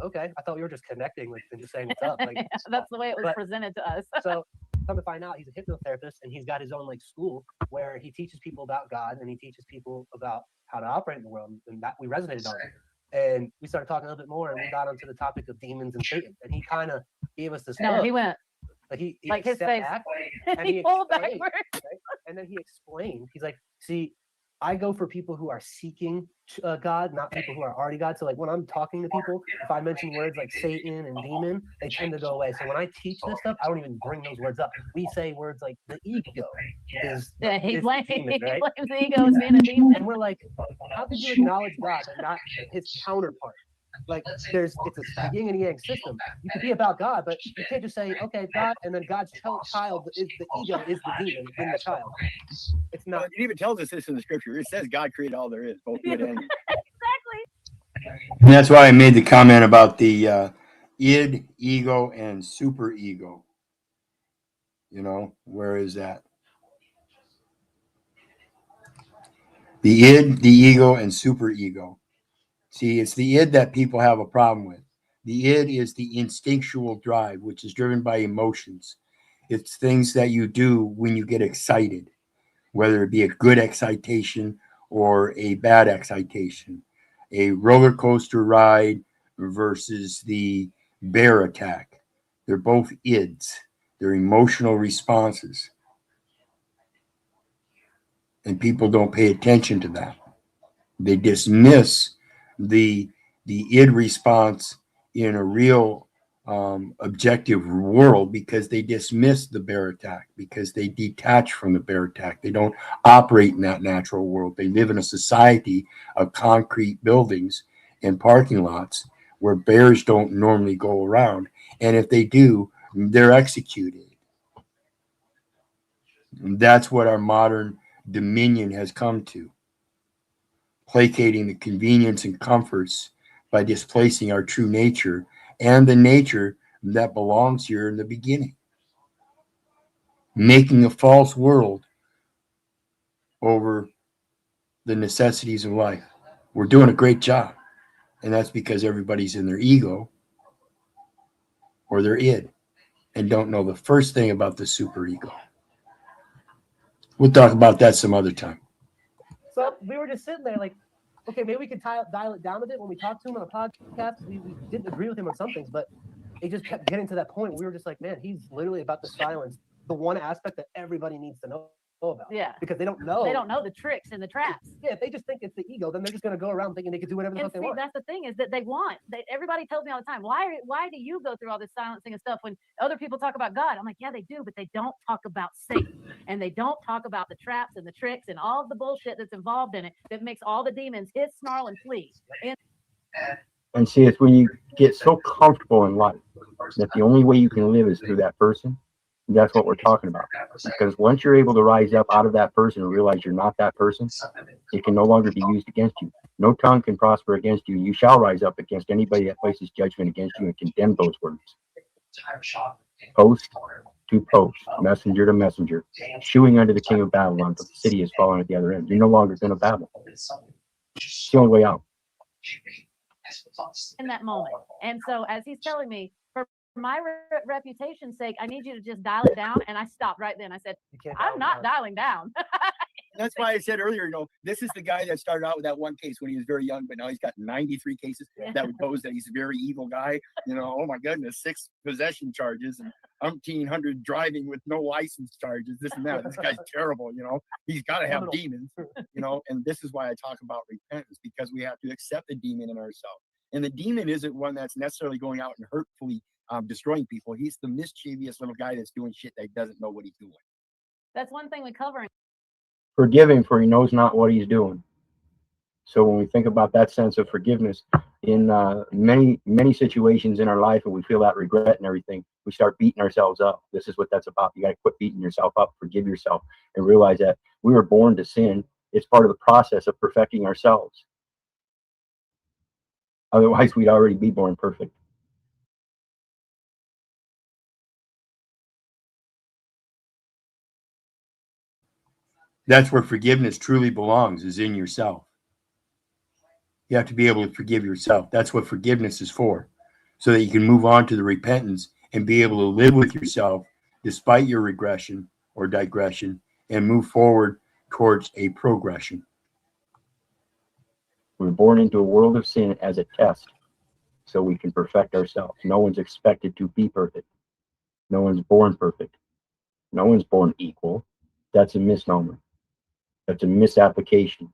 okay. I thought we were just connecting, like, and just saying what's up. Like, that's the way it was but- presented to us. so come to find out, he's a hypnotherapist and he's got his own like school where he teaches people about God and he teaches people about how to operate in the world, and that we resonated on it. And we started talking a little bit more, and we got onto the topic of demons and Satan. And he kind of gave us this. No, look. he went Like he like his stepped face. back, and he pulled explained, backward. right? And then he explained. He's like, see, I go for people who are seeking God, not people who are already God. So like when I'm talking to people, if I mention words like Satan and demon, they tend to go away. So when I teach this stuff, I don't even bring those words up. We say words like the ego is Yeah, he is blames demon, right? the ego as being a demon. And we're like, how could you acknowledge God and not his counterpart? Like it's a yin and yang system. You could be about God, but you can't just say, okay, God, and then God's child is the ego, is the demon in the child. It's not. It even tells us this in the scripture. It says God created all there is, both good and evil. Exactly. And that's why I made the comment about the id, ego, and superego. You know, where is that? The id, the ego, and superego. See, it's the id that people have a problem with. The id is the instinctual drive, which is driven by emotions. It's things that you do when you get excited, whether it be a good excitation or a bad excitation. A roller coaster ride versus the bear attack. They're both ids. They're emotional responses. And people don't pay attention to that. They dismiss the id response in a real objective world because they dismiss the bear attack, because they detach from the bear attack. They don't operate in that natural world. They live in a society of concrete buildings and parking lots where bears don't normally go around. And if they do, they're executed. And that's what our modern dominion has come to. Placating the convenience and comforts by displacing our true nature and the nature that belongs here in the beginning. Making a false world over the necessities of life. We're doing a great job. And that's because everybody's in their ego or their id and don't know the first thing about the superego. We'll talk about that some other time. So we were just sitting there like, okay, maybe we could dial it down a bit when we talked to him on the podcast. We didn't agree with him on some things, but it just kept getting to that point. We were just like, man, he's literally about to silence the one aspect that everybody needs to know about. Yeah. Because they don't know. They don't know the tricks and the traps. Yeah, if they just think it's the ego, then they're just going to go around thinking they can do whatever the And fuck they see, want. that's the thing is that everybody tells me all the time, why do you go through all this silencing and stuff when other people talk about God? I'm like, yeah, they do, but they don't talk about Satan. And they don't talk about the traps and the tricks and all of the bullshit that's involved in it that makes all the demons hiss, snarl, and flee. And see, it's when you get so comfortable in life that the only way you can live is through that person. That's what we're talking about. Because once you're able to rise up out of that person and realize you're not that person, it can no longer be used against you. No tongue can prosper against you. You shall rise up against anybody that places judgment against you and condemn those words. Post to post, messenger to messenger, shooing under the king of Babylon, but the city is falling at the other end. You're no longer going to babble. It's the only way out. In that moment. And so as he's telling me, for my reputation's sake, I need you to just dial it down. And I stopped right then. I said, I'm not dialing down. That's why I said earlier, this is the guy that started out with that one case when he was very young, but now he's got 93 cases that would pose that he's a very evil guy. Oh my goodness, 6 possession charges and 1,800 driving with no license charges, this and that. This guy's terrible, He's got to have demons, and this is why I talk about repentance, because we have to accept the demon in ourselves. And the demon isn't one that's necessarily going out and hurtfully destroying people. He's the mischievous little guy that's doing shit that doesn't know what he's doing. That's one thing we cover. Forgive him, for he knows not what he's doing. So when we think about that sense of forgiveness in many situations in our life, and we feel that regret and everything, we start beating ourselves up. This is what that's about. You got to quit beating yourself up, forgive yourself, and realize that we were born to sin. It's part of the process of perfecting ourselves. Otherwise, we'd already be born perfect. That's where forgiveness truly belongs, is in yourself. You have to be able to forgive yourself. That's what forgiveness is for, so that you can move on to the repentance and be able to live with yourself despite your regression or digression and move forward towards a progression. We're born into a world of sin as a test so we can perfect ourselves. No one's expected to be perfect. No one's born perfect. No one's born equal. That's a misnomer. That's a misapplication.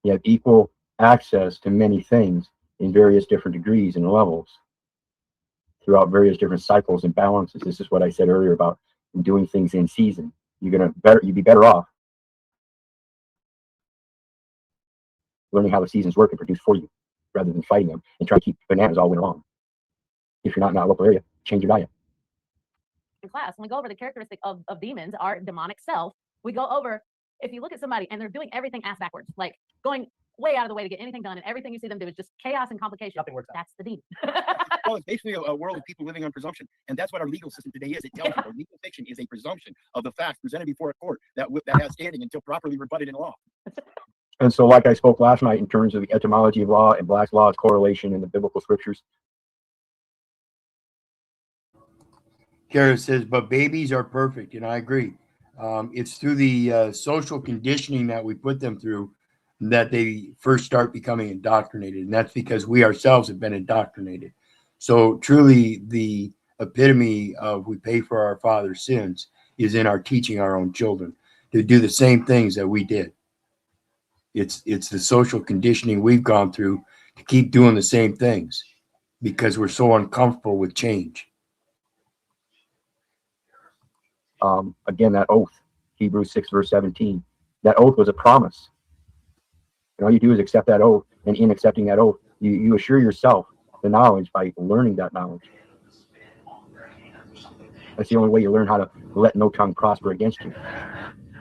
You have equal access to many things in various different degrees and levels throughout various different cycles and balances. This is what I said earlier about doing things in season. You'd be better off learning how the seasons work and produce for you rather than fighting them and trying to keep bananas all winter long. If you're not in that local area, change your diet. In class, when we go over the characteristic of demons, our demonic self, we go over, if you look at somebody and they're doing everything ass backwards, like going way out of the way to get anything done, and everything you see them do is just chaos and complication. Nothing works out. That's the demon. Well, it's basically a world of people living on presumption, and that's what our legal system today is. It tells you our legal fiction is a presumption of the facts presented before a court that has standing until properly rebutted in law. And so, like I spoke last night in terms of the etymology of law and Black's law's correlation in the biblical scriptures. Kara says, but babies are perfect, and I agree. It's through the social conditioning that we put them through that they first start becoming indoctrinated, and that's because we ourselves have been indoctrinated. So truly, the epitome of we pay for our father's sins is in our teaching our own children to do the same things that we did. It's the social conditioning we've gone through to keep doing the same things because we're so uncomfortable with change. Again, that oath, Hebrews 6 verse 17, that oath was a promise. And all you do is accept that oath, and in accepting that oath, you assure yourself the knowledge by learning that knowledge. That's the only way you learn how to let no tongue prosper against you.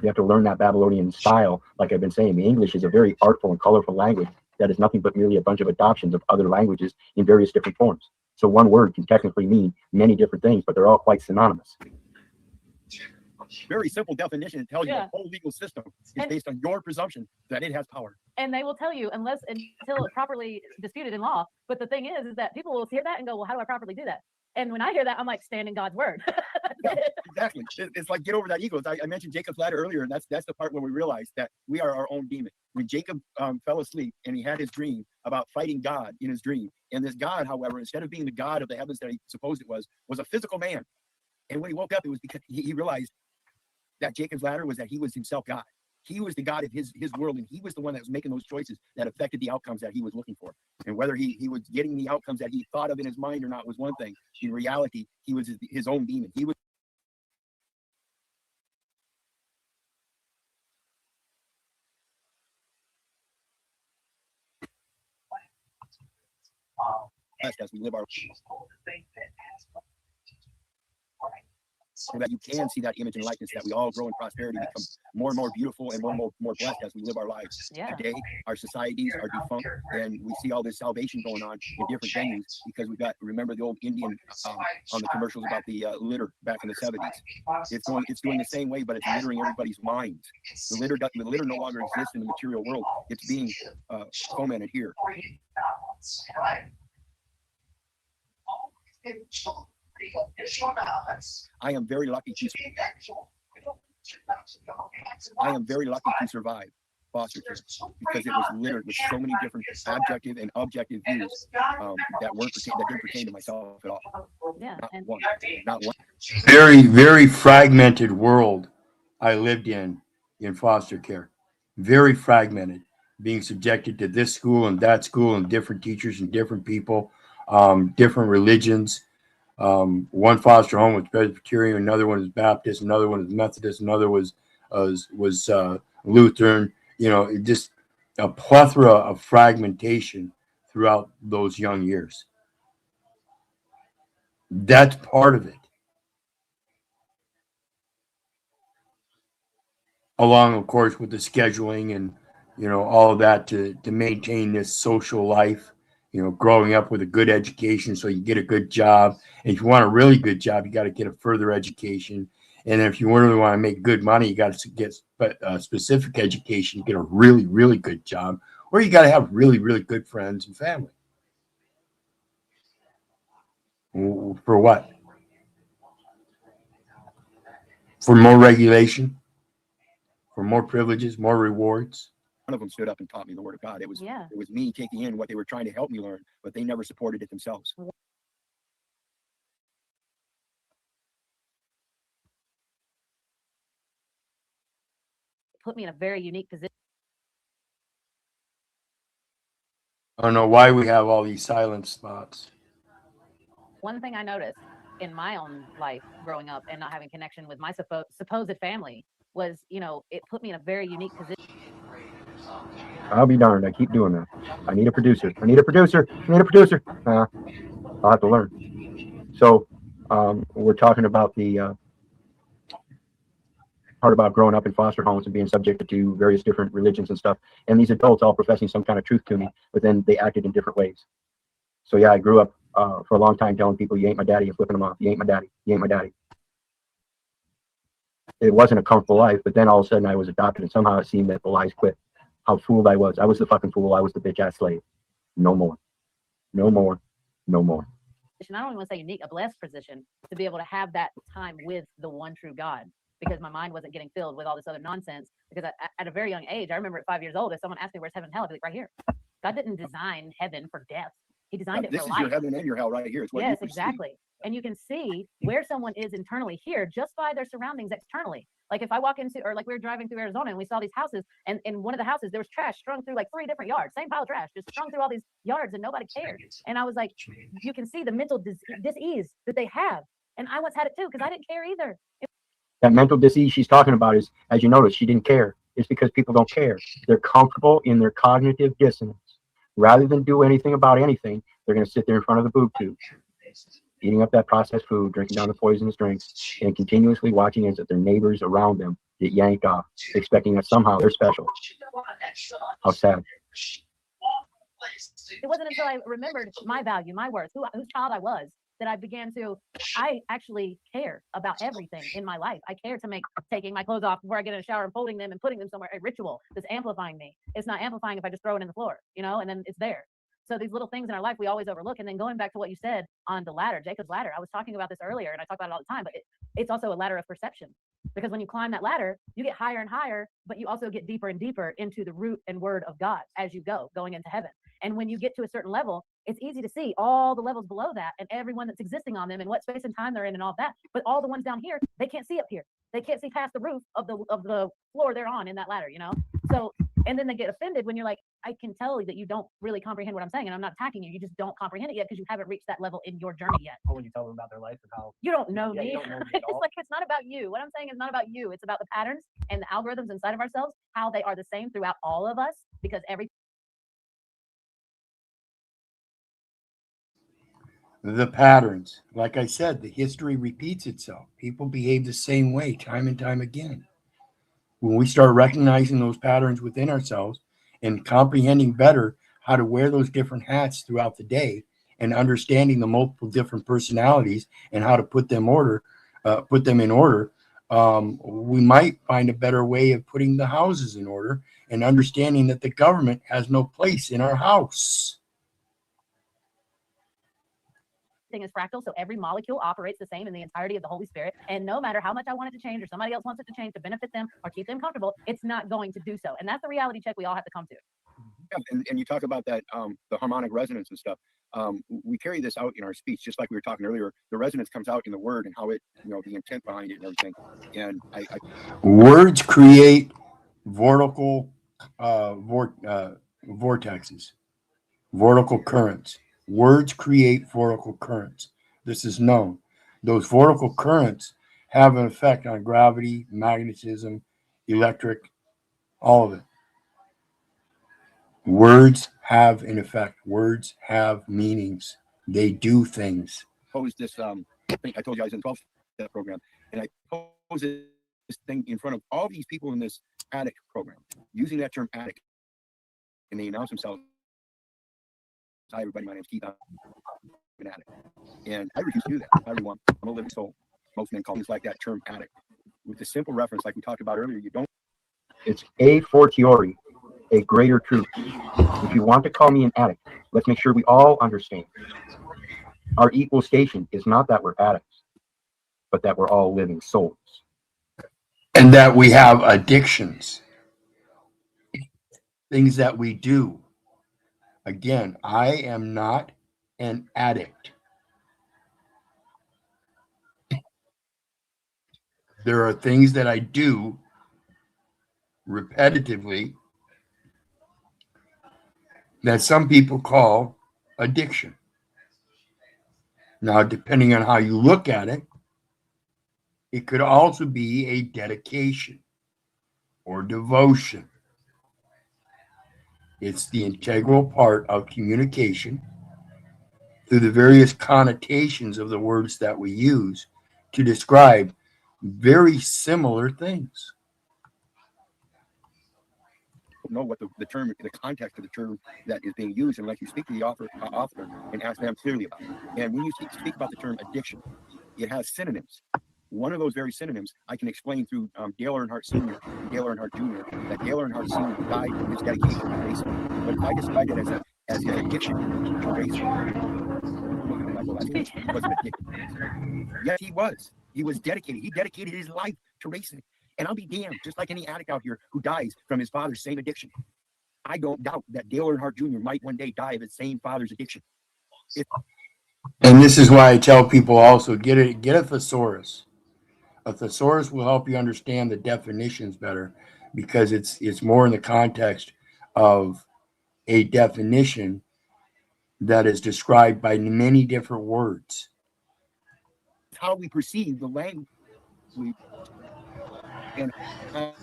You have to learn that Babylonian style. Like I've been saying, the English is a very artful and colorful language that is nothing but merely a bunch of adoptions of other languages in various different forms. So one word can technically mean many different things, but they're all quite synonymous. very simple definition. It tells you Yeah. the whole legal system is And- based on your presumption that it has power. And they will tell you until it's properly disputed in law. But the thing is that people will hear that and go, well, how do I properly do that? And when I hear that, I'm like, stand in God's word. Yeah, exactly. It's like get over that ego. I mentioned Jacob's ladder earlier, and that's the part where we realize that we are our own demon. When Jacob fell asleep and he had his dream about fighting God in his dream, and this God, however, instead of being the God of the heavens that he supposed it was a physical man. And when he woke up, it was because he realized that Jacob's ladder was that he was himself God. He was the God of his world, and he was the one that was making those choices that affected the outcomes that he was looking for. And whether he was getting the outcomes that he thought of in his mind or not was one thing. In reality, he was his own demon. He was as we live our so that you can see that image and likeness, that we all grow in prosperity, become more and more beautiful and more blessed as we live our lives. Yeah. Today, our societies are defunct, and we see all this salvation going on in different venues because we've got, remember the old Indian on the commercials about the litter back in the 70s. It's doing the same way, but it's littering everybody's minds. The litter no longer exists in the material world. It's being fomented here. I am very lucky to survive foster care because it was littered with so many different objective and objective views that didn't pertain to myself at all. Yeah. Not one. Very, very fragmented world I lived in foster care. Very fragmented, being subjected to this school and different teachers and different people, different religions. One foster home was Presbyterian, another one was Baptist, another one was Methodist, another was Lutheran. You know, just a plethora of fragmentation throughout those young years. That's part of it. Along, of course, with the scheduling and, you know, all of that to maintain this social life, you know, growing up with a good education so you get a good job. And if you want a really good job, you got to get a further education. And if you really want to make good money, you got to get a specific education, get a really, really good job, or you got to have really, really good friends and family. For what? For more regulation, for more privileges, more rewards. One of them stood up and taught me the word of God. It was me taking in what they were trying to help me learn, but they never supported it themselves. Put me in a very unique position. I don't know why we have all these silent spots. One thing I noticed in my own life growing up and not having connection with my supposed family was, you know, it put me in a very unique position. I'll be darned. I keep doing that. I need a producer. I need a producer. I need a producer. I'll have to learn. So we're talking about the part about growing up in foster homes and being subjected to various different religions and stuff. And these adults all professing some kind of truth to me, but then they acted in different ways. So yeah, I grew up for a long time telling people, you ain't my daddy, and flipping them off. You ain't my daddy. You ain't my daddy. It wasn't a comfortable life, but then all of a sudden I was adopted, and somehow it seemed that the lies quit. How fooled I was. I was the fucking fool. I was the bitch ass slave. No more. No more. No more. I don't even want to say unique, a blessed position to be able to have that time with the one true God, because my mind wasn't getting filled with all this other nonsense. Because at a very young age, I remember at 5 years old, if someone asked me where's heaven and hell, I'd be like, right here. God didn't design heaven for death. He designed it for life. This is your heaven and your hell right here. It's what yes, exactly. And you can see where someone is internally here just by their surroundings externally. Like if I walk into, or like we were driving through Arizona and we saw these houses, and in one of the houses there was trash strung through like 3 different yards, same pile of trash, just strung through all these yards, and nobody cared. And I was like, you can see the mental dis-ease that they have. And I once had it too, because I didn't care either. That mental dis-ease she's talking about is, as you notice, she didn't care. It's because people don't care. They're comfortable in their cognitive dissonance. Rather than do anything about anything, they're going to sit there in front of the boob tube, eating up that processed food, drinking down the poisonous drinks, and continuously watching as their neighbors around them get yanked off, expecting that somehow they're special. How sad. It wasn't until I remembered my value, my worth, whose child I was, that I began to, I actually care about everything in my life. I care to make taking my clothes off before I get in a shower and folding them and putting them somewhere a ritual that's amplifying me. It's not amplifying if I just throw it in the floor, you know, and then it's there. So these little things in our life we always overlook. And then going back to what you said on the ladder, Jacob's ladder, I was talking about this earlier and I talk about it all the time, but it's also a ladder of perception. Because when you climb that ladder, you get higher and higher, but you also get deeper and deeper into the root and word of God as you go, going into heaven. And when you get to a certain level, it's easy to see all the levels below that and everyone that's existing on them and what space and time they're in and all that. But all the ones down here, they can't see up here. They can't see past the roof of the floor they're on in that ladder, you know? So, and then they get offended when you're like, I can tell that you don't really comprehend what I'm saying, and I'm not attacking you. You just don't comprehend it yet because you haven't reached that level in your journey yet. Or when you tell them about their life and how You don't know Yeah, you me. don't know me at It's all. like, it's not about you. What I'm saying is not about you. It's about the patterns and the algorithms inside of ourselves, how they are the same throughout all of us, because every The patterns, like I said, the history repeats itself. People behave the same way time and time again. When we start recognizing those patterns within ourselves and comprehending better how to wear those different hats throughout the day and understanding the multiple different personalities and how to put them in order, we might find a better way of putting the houses in order and understanding that the government has no place in our house. thing is fractal, so every molecule operates the same in the entirety of the Holy Spirit. And no matter how much I want it to change or somebody else wants it to change to benefit them or keep them comfortable, it's not going to do so. And that's the reality check we all have to come to. Yeah, and you talk about that, the harmonic resonance and stuff. We carry this out in our speech, just like we were talking earlier. The resonance comes out in the word and how it, you know, the intent behind it and everything. And Words create vortical vortexes, vortical currents. Words create vortical currents. This is known. Those vortical currents have an effect on gravity, magnetism, electric, all of it. Words have an effect. Words have meanings. They do things. posed this thing. I told you I was in 12-step program, and I posed this thing in front of all these people in this addict program, using that term addict, and they announce themselves. Hi, everybody. My name's Keith. I'm an addict, and I refuse to do that. Everyone, I'm a living soul. Most men call things like that term addict, with the simple reference, like we talked about earlier. You don't. It's a fortiori, a greater truth. If you want to call me an addict, let's make sure we all understand. Our equal station is not that we're addicts, but that we're all living souls. And that we have addictions, things that we do. Again, I am not an addict. There are things that I do repetitively that some people call addiction. Now, depending on how you look at it, it could also be a dedication or devotion. It's the integral part of communication through the various connotations of the words that we use to describe very similar things. Know what the term, the context of the term that is being used, unless you speak to the author and ask them clearly about it. And when you speak about the term addiction, it has synonyms. One of those very synonyms I can explain through Dale Earnhardt Sr. and Dale Earnhardt Jr. That Dale Earnhardt Sr. died in his dedication to racing. But if I describe it as his addiction to racing, he wasn't addicted. Yes, he was. He was dedicated. He dedicated his life to racing. And I'll be damned, just like any addict out here who dies from his father's same addiction. I don't doubt that Dale Earnhardt Jr. might one day die of his same father's addiction. And this is why I tell people also get a thesaurus. A thesaurus will help you understand the definitions better because it's more in the context of a definition that is described by many different words. How we perceive the language and how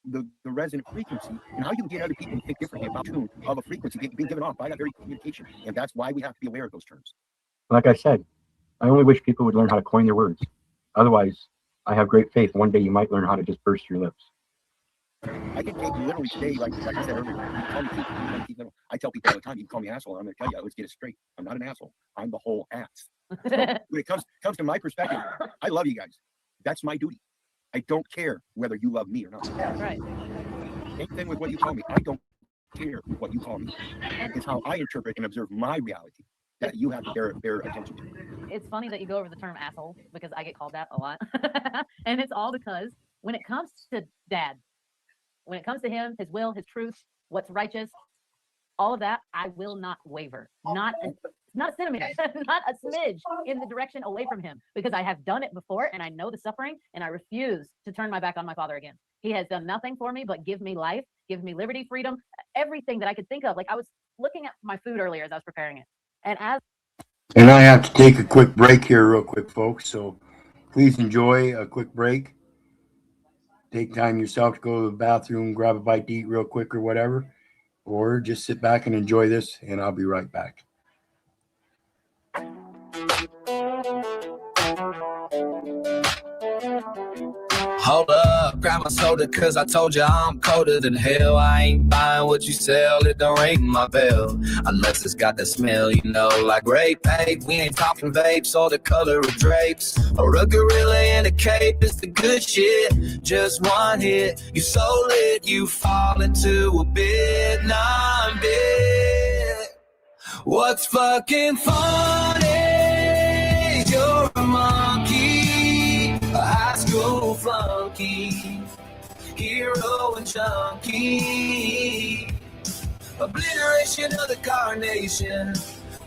the resonant frequency and how you can get other people to think differently about tune of a frequency being given off by that very communication. And that's why we have to be aware of those terms. Like I said, I only wish people would learn how to coin their words. Otherwise, I have great faith one day you might learn how to just burst your lips. I can take literally today, like I said earlier, you call me Keith, I tell people all the time, you can call me asshole, and I'm going to tell you, let's get it straight. I'm not an asshole. I'm the whole ass. When it comes to my perspective, I love you guys. That's my duty. I don't care whether you love me or not. That's right. Same thing with what you call me. I don't care what you call me. It's how I interpret and observe my reality that you have to bear attention to. It's funny that you go over the term asshole because I get called that a lot. And it's all because when it comes to Dad, when it comes to him, his will, his truth, what's righteous, all of that, I will not waver. Not a centimeter, not a smidge in the direction away from him, because I have done it before and I know the suffering, and I refuse to turn my back on my father again. He has done nothing for me but give me life, give me liberty, freedom, everything that I could think of. Like, I was looking at my food earlier as I was preparing it. And I have to take a quick break here real quick, folks. So please enjoy a quick break. Take time yourself to go to the bathroom, grab a bite to eat real quick or whatever, or just sit back and enjoy this, and I'll be right back. Hold up, grab my soda, cause I told you I'm colder than hell. I ain't buying what you sell, it don't ring my bell. Unless it's got the smell, you know, like grape ape. We ain't talking vapes or the color of drapes. Or a gorilla in a cape is the good shit. Just one hit, you so lit, you fall into a bit, non-bit. What's fucking funny? You're a monkey, a high school flunky, hero and junkie, obliteration of the carnation,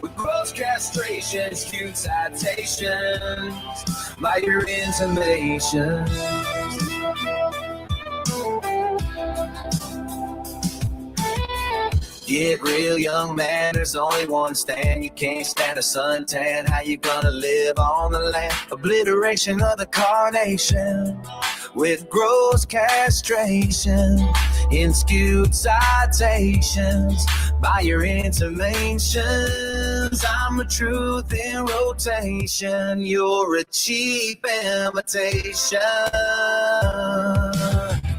with gross castrations, cute citations, by your intimations. Get real, young man, there's only one stand. You can't stand a suntan, how you gonna live on the land? Obliteration of the carnation, with gross castration, in skewed citations, by your intimations. I'm a truth in rotation, you're a cheap imitation.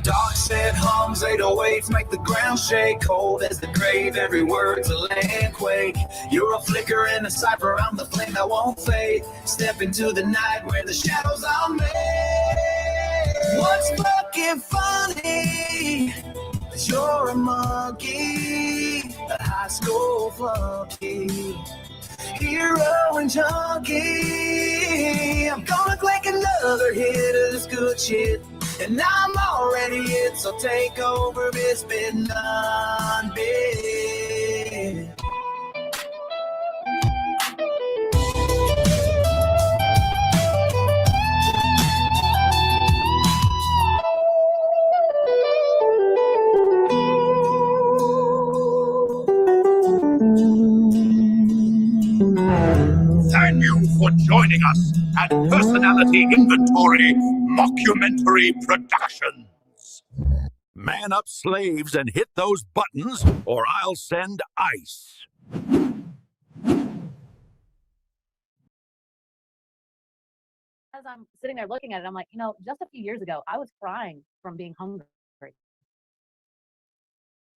Dark said hums, 808s make the ground shake. Cold as the grave, every word's a landquake. You're a flicker in a cipher, I'm the flame that won't fade. Step into the night where the shadows are made. What's fucking funny? 'Cause you're a monkey, a high school flunky, hero and junkie. I'm gonna click another hit of this good shit, and I'm already it, so take over, it's been non-bit. Thank you for joining us at Personality Inventory Mockumentary Productions. Man up, slaves, and hit those buttons, or I'll send ice. as I'm sitting there looking at it, I'm like, you know, just a few years ago, I was crying from being hungry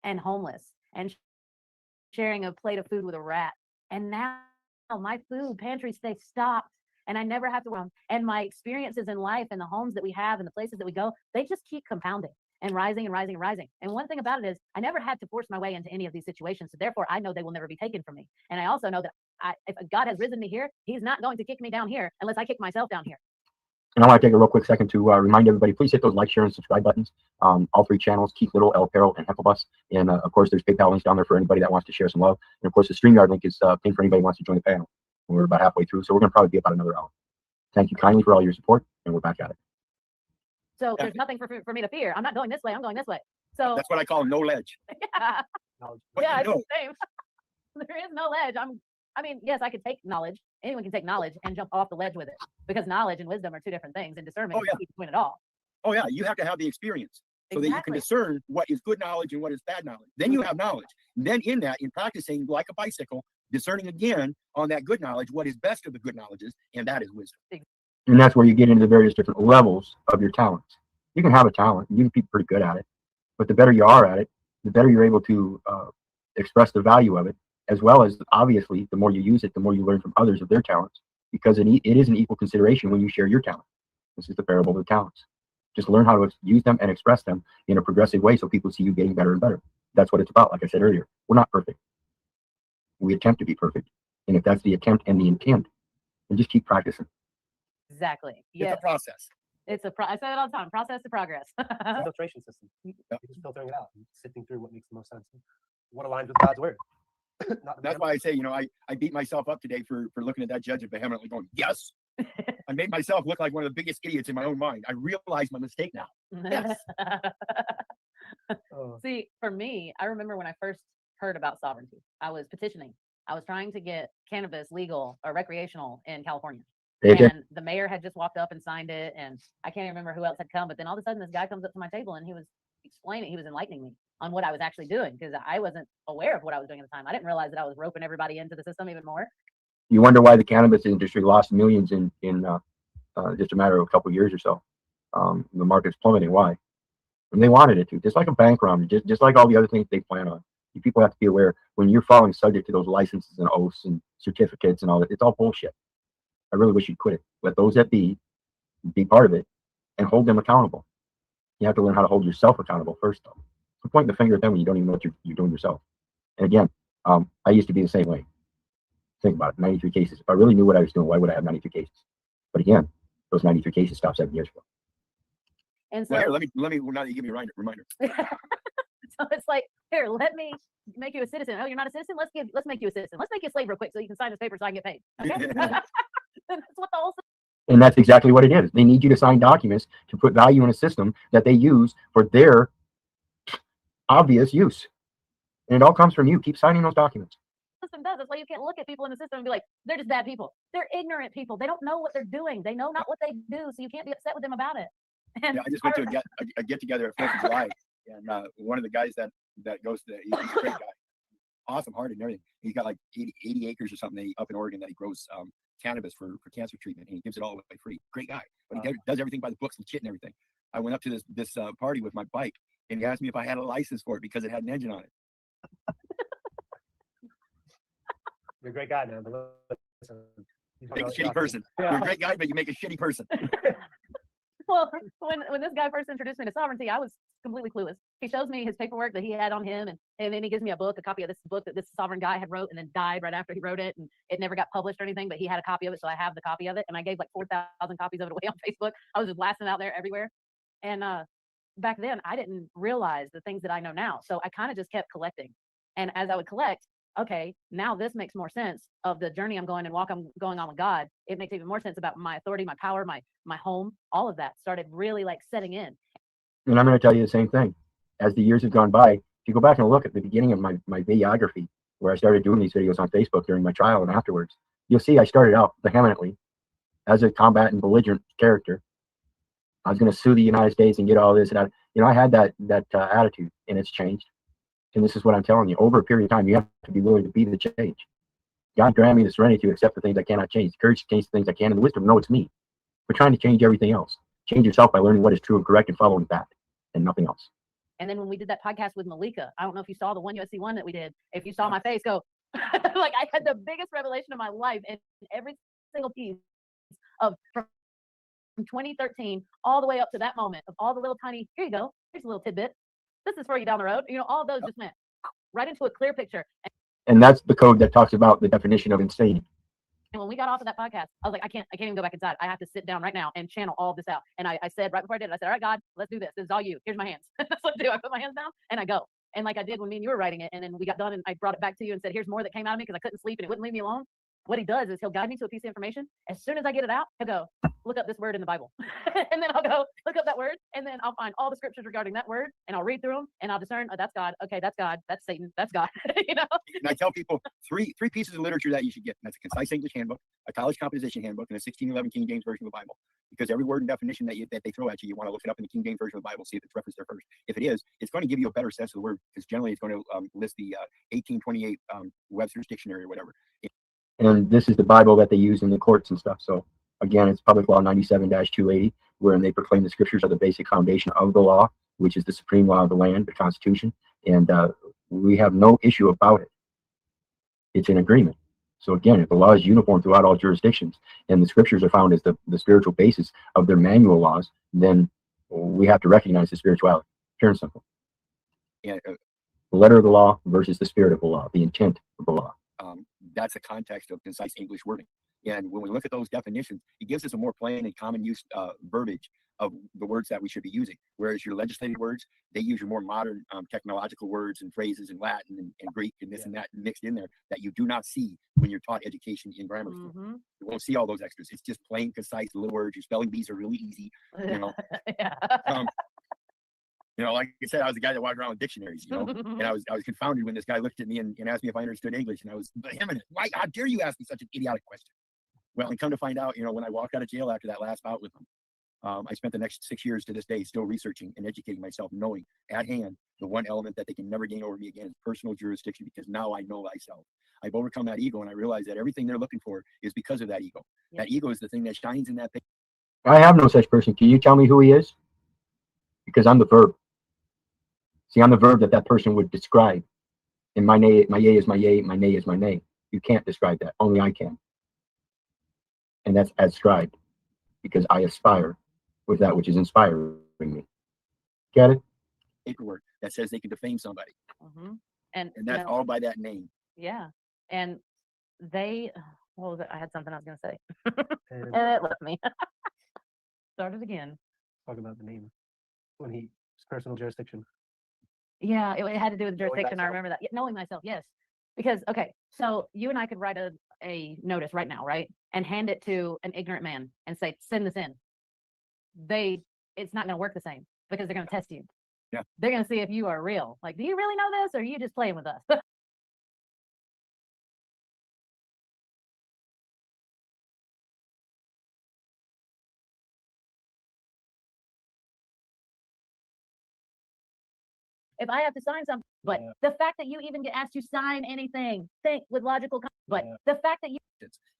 and homeless and sharing a plate of food with a rat. And now my food pantry stay stocked, and I never have to run. And my experiences in life and the homes that we have and the places that we go, they just keep compounding and rising and rising and rising. And one thing about it is I never had to force my way into any of these situations. So therefore, I know they will never be taken from me. And I also know that if God has risen me here, he's not going to kick me down here unless I kick myself down here. And I want to take a real quick second to remind everybody, please hit those like, share, and subscribe buttons. All three channels, Keith Little, El Peril, and Hecklebus. And of course, there's PayPal links down there for anybody that wants to share some love. And of course, the StreamYard link is pinned for anybody who wants to join the panel. We're about halfway through, so we're going to probably be about another hour. Thank you kindly for all your support, and we're back at it. So there's nothing for me to fear. I'm not going this way. I'm going this way. So that's what I call no ledge. Yeah, yeah, it's the same. There is no ledge. I mean, yes, I could take knowledge. Anyone can take knowledge and jump off the ledge with it, because knowledge and wisdom are two different things, and discernment is between it all. Oh yeah, you have to have the experience so that you can discern what is good knowledge and what is bad knowledge. Then you have knowledge. Then in that, in practicing like a bicycle, discerning again on that good knowledge, what is best of the good knowledges, and that is wisdom. And that's where you get into the various different levels of your talents. You can have a talent, you can be pretty good at it, but the better you are at it, the better you're able to express the value of it, as well as obviously the more you use it, the more you learn from others of their talents, because it is an equal consideration when you share your talent. This is the parable of the talents. Just learn how to use them and express them in a progressive way so people see you getting better and better. That's what it's about. Like I said earlier, we're not perfect. We attempt to be perfect. And if that's the attempt and the intent, then just keep practicing. Exactly. It's Yeah. a process. I say it all the time. Process to progress. It's a filtration system. You're just filtering it out and sifting through what makes the most sense. What aligns with God's word. That's why I say, I beat myself up today for looking at that judge and vehemently going, yes. I made myself look like one of the biggest idiots in my own mind. I realize my mistake now. Yes. See, for me, I remember when I first heard about sovereignty, I was petitioning. I was trying to get cannabis legal or recreational in California. And the mayor had just walked up and signed it. And I can't even remember who else had come. But then all of a sudden, this guy comes up to my table and he was explaining, he was enlightening me on what I was actually doing, because I wasn't aware of what I was doing at the time. I didn't realize that I was roping everybody into the system even more. You wonder why the cannabis industry lost millions in just a matter of a couple of years or so. The market's plummeting. Why? And they wanted it to, just like a bank run, just like all the other things they plan on. You people have to be aware when you're falling subject to those licenses and oaths and certificates and all that. It's all bullshit. I really wish you'd quit it. Let those that be part of it and hold them accountable. You have to learn how to hold yourself accountable first, though. So pointing the finger at them when you don't even know what you're doing yourself. And again, I used to be the same way. Think about it, 93 cases. If I really knew what I was doing, why would I have 93 cases? But again, those 93 cases stopped 7 years ago. And so, well, here, let me now that you give me a reminder. So it's like, here, let me make you a citizen. Oh, you're not a citizen? Let's make you a citizen. Let's make you a slave real quick so you can sign this paper so I can get paid. Okay? That's what the whole. And that's exactly what it is. They need you to sign documents to put value in a system that they use for their obvious use. And it all comes from you. Keep signing those documents. System does. That's why you can't look at people in the system and be like, they're just bad people. They're ignorant people. They don't know what they're doing. They know not what they do. So you can't be upset with them about it. And yeah, I just went to a get together at 4th of July, and one of the guys that goes to he's a great guy, awesome hearted and everything. He's got like 80 acres or something up in Oregon that he grows cannabis for cancer treatment, and he gives it all away free. Great guy, but he does everything by the books and shit and everything. I went up to this party with my bike, and he asked me if I had a license for it because it had an engine on it. You're a great guy, man. You make a shitty person. Yeah. You're a great guy, but you make a shitty person. Well, when this guy first introduced me to sovereignty, I was completely clueless. He shows me his paperwork that he had on him, and then he gives me a copy of this book that this sovereign guy had wrote and then died right after he wrote it, and it never got published or anything, but he had a copy of it, so I have the copy of it, and I gave like 4,000 copies of it away on Facebook. I was just blasting it out there everywhere. And back then, I didn't realize the things that I know now, so I kind of just kept collecting. And as I would collect, okay, now this makes more sense of the journey I'm going on with God. It makes even more sense about my authority, my power, my home, all of that started really like setting in. And I'm going to tell you the same thing. As the years have gone by, if you go back and look at the beginning of my videography, where I started doing these videos on Facebook during my trial and afterwards, you'll see I started out vehemently as a combatant, belligerent character. I was going to sue the United States and get all this. And I had that attitude, and it's changed. And this is what I'm telling you. Over a period of time, you have to be willing to be the change. God grant me the serenity to accept the things I cannot change, the courage to change the things I can, and the wisdom to know it's me. We're trying to change everything else. Change yourself by learning what is true and correct and following that, and nothing else. And then when we did that podcast with Malika, I don't know if you saw the U.S.C.U.N.T.S that we did. If you saw my face go, like I had the biggest revelation of my life, and every single piece of from 2013 all the way up to that moment of all the little tiny, here you go, here's a little tidbit. This is for you down the road. All those just went right into a clear picture. And that's the code that talks about the definition of insane. And when we got off of that podcast, I was like, I can't even go back inside. I have to sit down right now and channel all of this out. And I said right before I did it, I said, all right, God, let's do this. This is all you. Here's my hands. That's what I do. I put my hands down and I go. And like I did when me and you were writing it. And then we got done and I brought it back to you and said, here's more that came out of me because I couldn't sleep and it wouldn't leave me alone. What he does is he'll guide me to a piece of information. As soon as I get it out, he'll go, look up this word in the Bible. And then I'll go look up that word. And then I'll find all the scriptures regarding that word and I'll read through them and I'll discern, oh, that's God. Okay, that's God. That's Satan. That's God. And I tell people three pieces of literature that you should get. And that's a concise English handbook, a college composition handbook, and a 1611 King James Version of the Bible. Because every word and definition that they throw at you, you want to look it up in the King James Version of the Bible, see if it's referenced there first. If it is, it's going to give you a better sense of the word because generally it's going to list the 1828 Webster's Dictionary or whatever. And this is the Bible that they use in the courts and stuff. So again, it's Public Law 97-280, wherein they proclaim the scriptures are the basic foundation of the law, which is the supreme law of the land, the Constitution. And we have no issue about it. It's an agreement. So again, if the law is uniform throughout all jurisdictions and the scriptures are found as the spiritual basis of their manual laws, then we have to recognize the spirituality. Pure and simple. Yeah, The letter of the law versus the spirit of the law, the intent of the law. that's the context of concise English wording. And when we look at those definitions, it gives us a more plain and common use verbiage of the words that we should be using. Whereas your legislative words, they use your more modern technological words and phrases in Latin and Greek and this and that mixed in there that you do not see when you're taught education in grammar school. You won't see all those extras. It's just plain, concise little words. Your spelling bees are really easy. You know, you know, like I said, I was the guy that walked around with dictionaries, you know, and I was confounded when this guy looked at me and asked me if I understood English, and I was vehement. Why? How dare you ask me such an idiotic question? Well, and come to find out, you know, when I walked out of jail after that last bout with him, I spent the next 6 years to this day still researching and educating myself, knowing at hand the one element that they can never gain over me again is personal jurisdiction, because now I know thyself. I've overcome that ego, and I realize that everything they're looking for is because of that ego. That ego is the thing that shines in that picture. I have no such person. Can you tell me who he is? Because I'm the verb. See, I'm the verb that person would describe. And my yea is my yea, my nay is my nay. You can't describe that. Only I can. And that's ascribed, because I aspire with that which is inspiring me. Get it? Paperwork that says they can defame somebody. And that's all by that name. Yeah. And they, what was it? I had something I was going to say. And it left me. Started again. Talk about the name when he personal jurisdiction. Yeah, it had to do with jurisdiction. I remember that. Knowing myself, yes. Because, okay, so you and I could write a notice right now, right? And hand it to an ignorant man and say, send this in. It's not going to work the same, because they're going to test you. Yeah. They're going to see if you are real. Like, do you really know this, or are you just playing with us? If I have to sign something, but the fact that you even get asked to sign anything, think with logical, but the fact that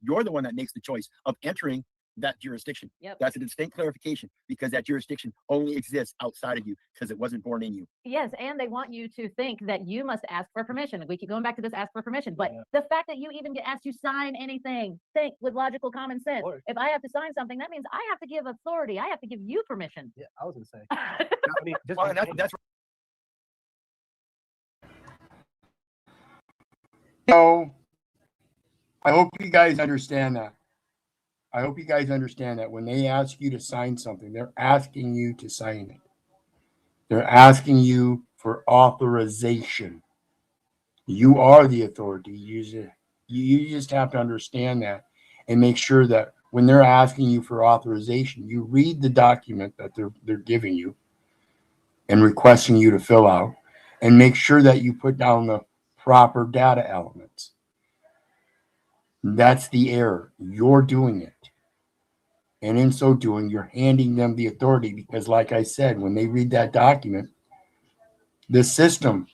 you're the one that makes the choice of entering that jurisdiction. That's a distinct clarification, because that jurisdiction only exists outside of you because it wasn't born in you. Yes, and they want you to think that you must ask for permission. We keep going back to this ask for permission, but the fact that you even get asked to sign anything, think with logical common sense. If I have to sign something, that means I have to give authority. I have to give you permission. Yeah, I was going to say. I mean, that's So I hope you guys understand that. I hope you guys understand that when they ask you to sign something, they're asking you to sign it. They're asking you for authorization. You are the authority. You just have to understand that and make sure that when they're asking you for authorization, you read the document that they're giving you and requesting you to fill out, and make sure that you put down the proper data elements. That's the error. You're doing it. And in so doing, you're handing them the authority, because like I said, when they read that document, the system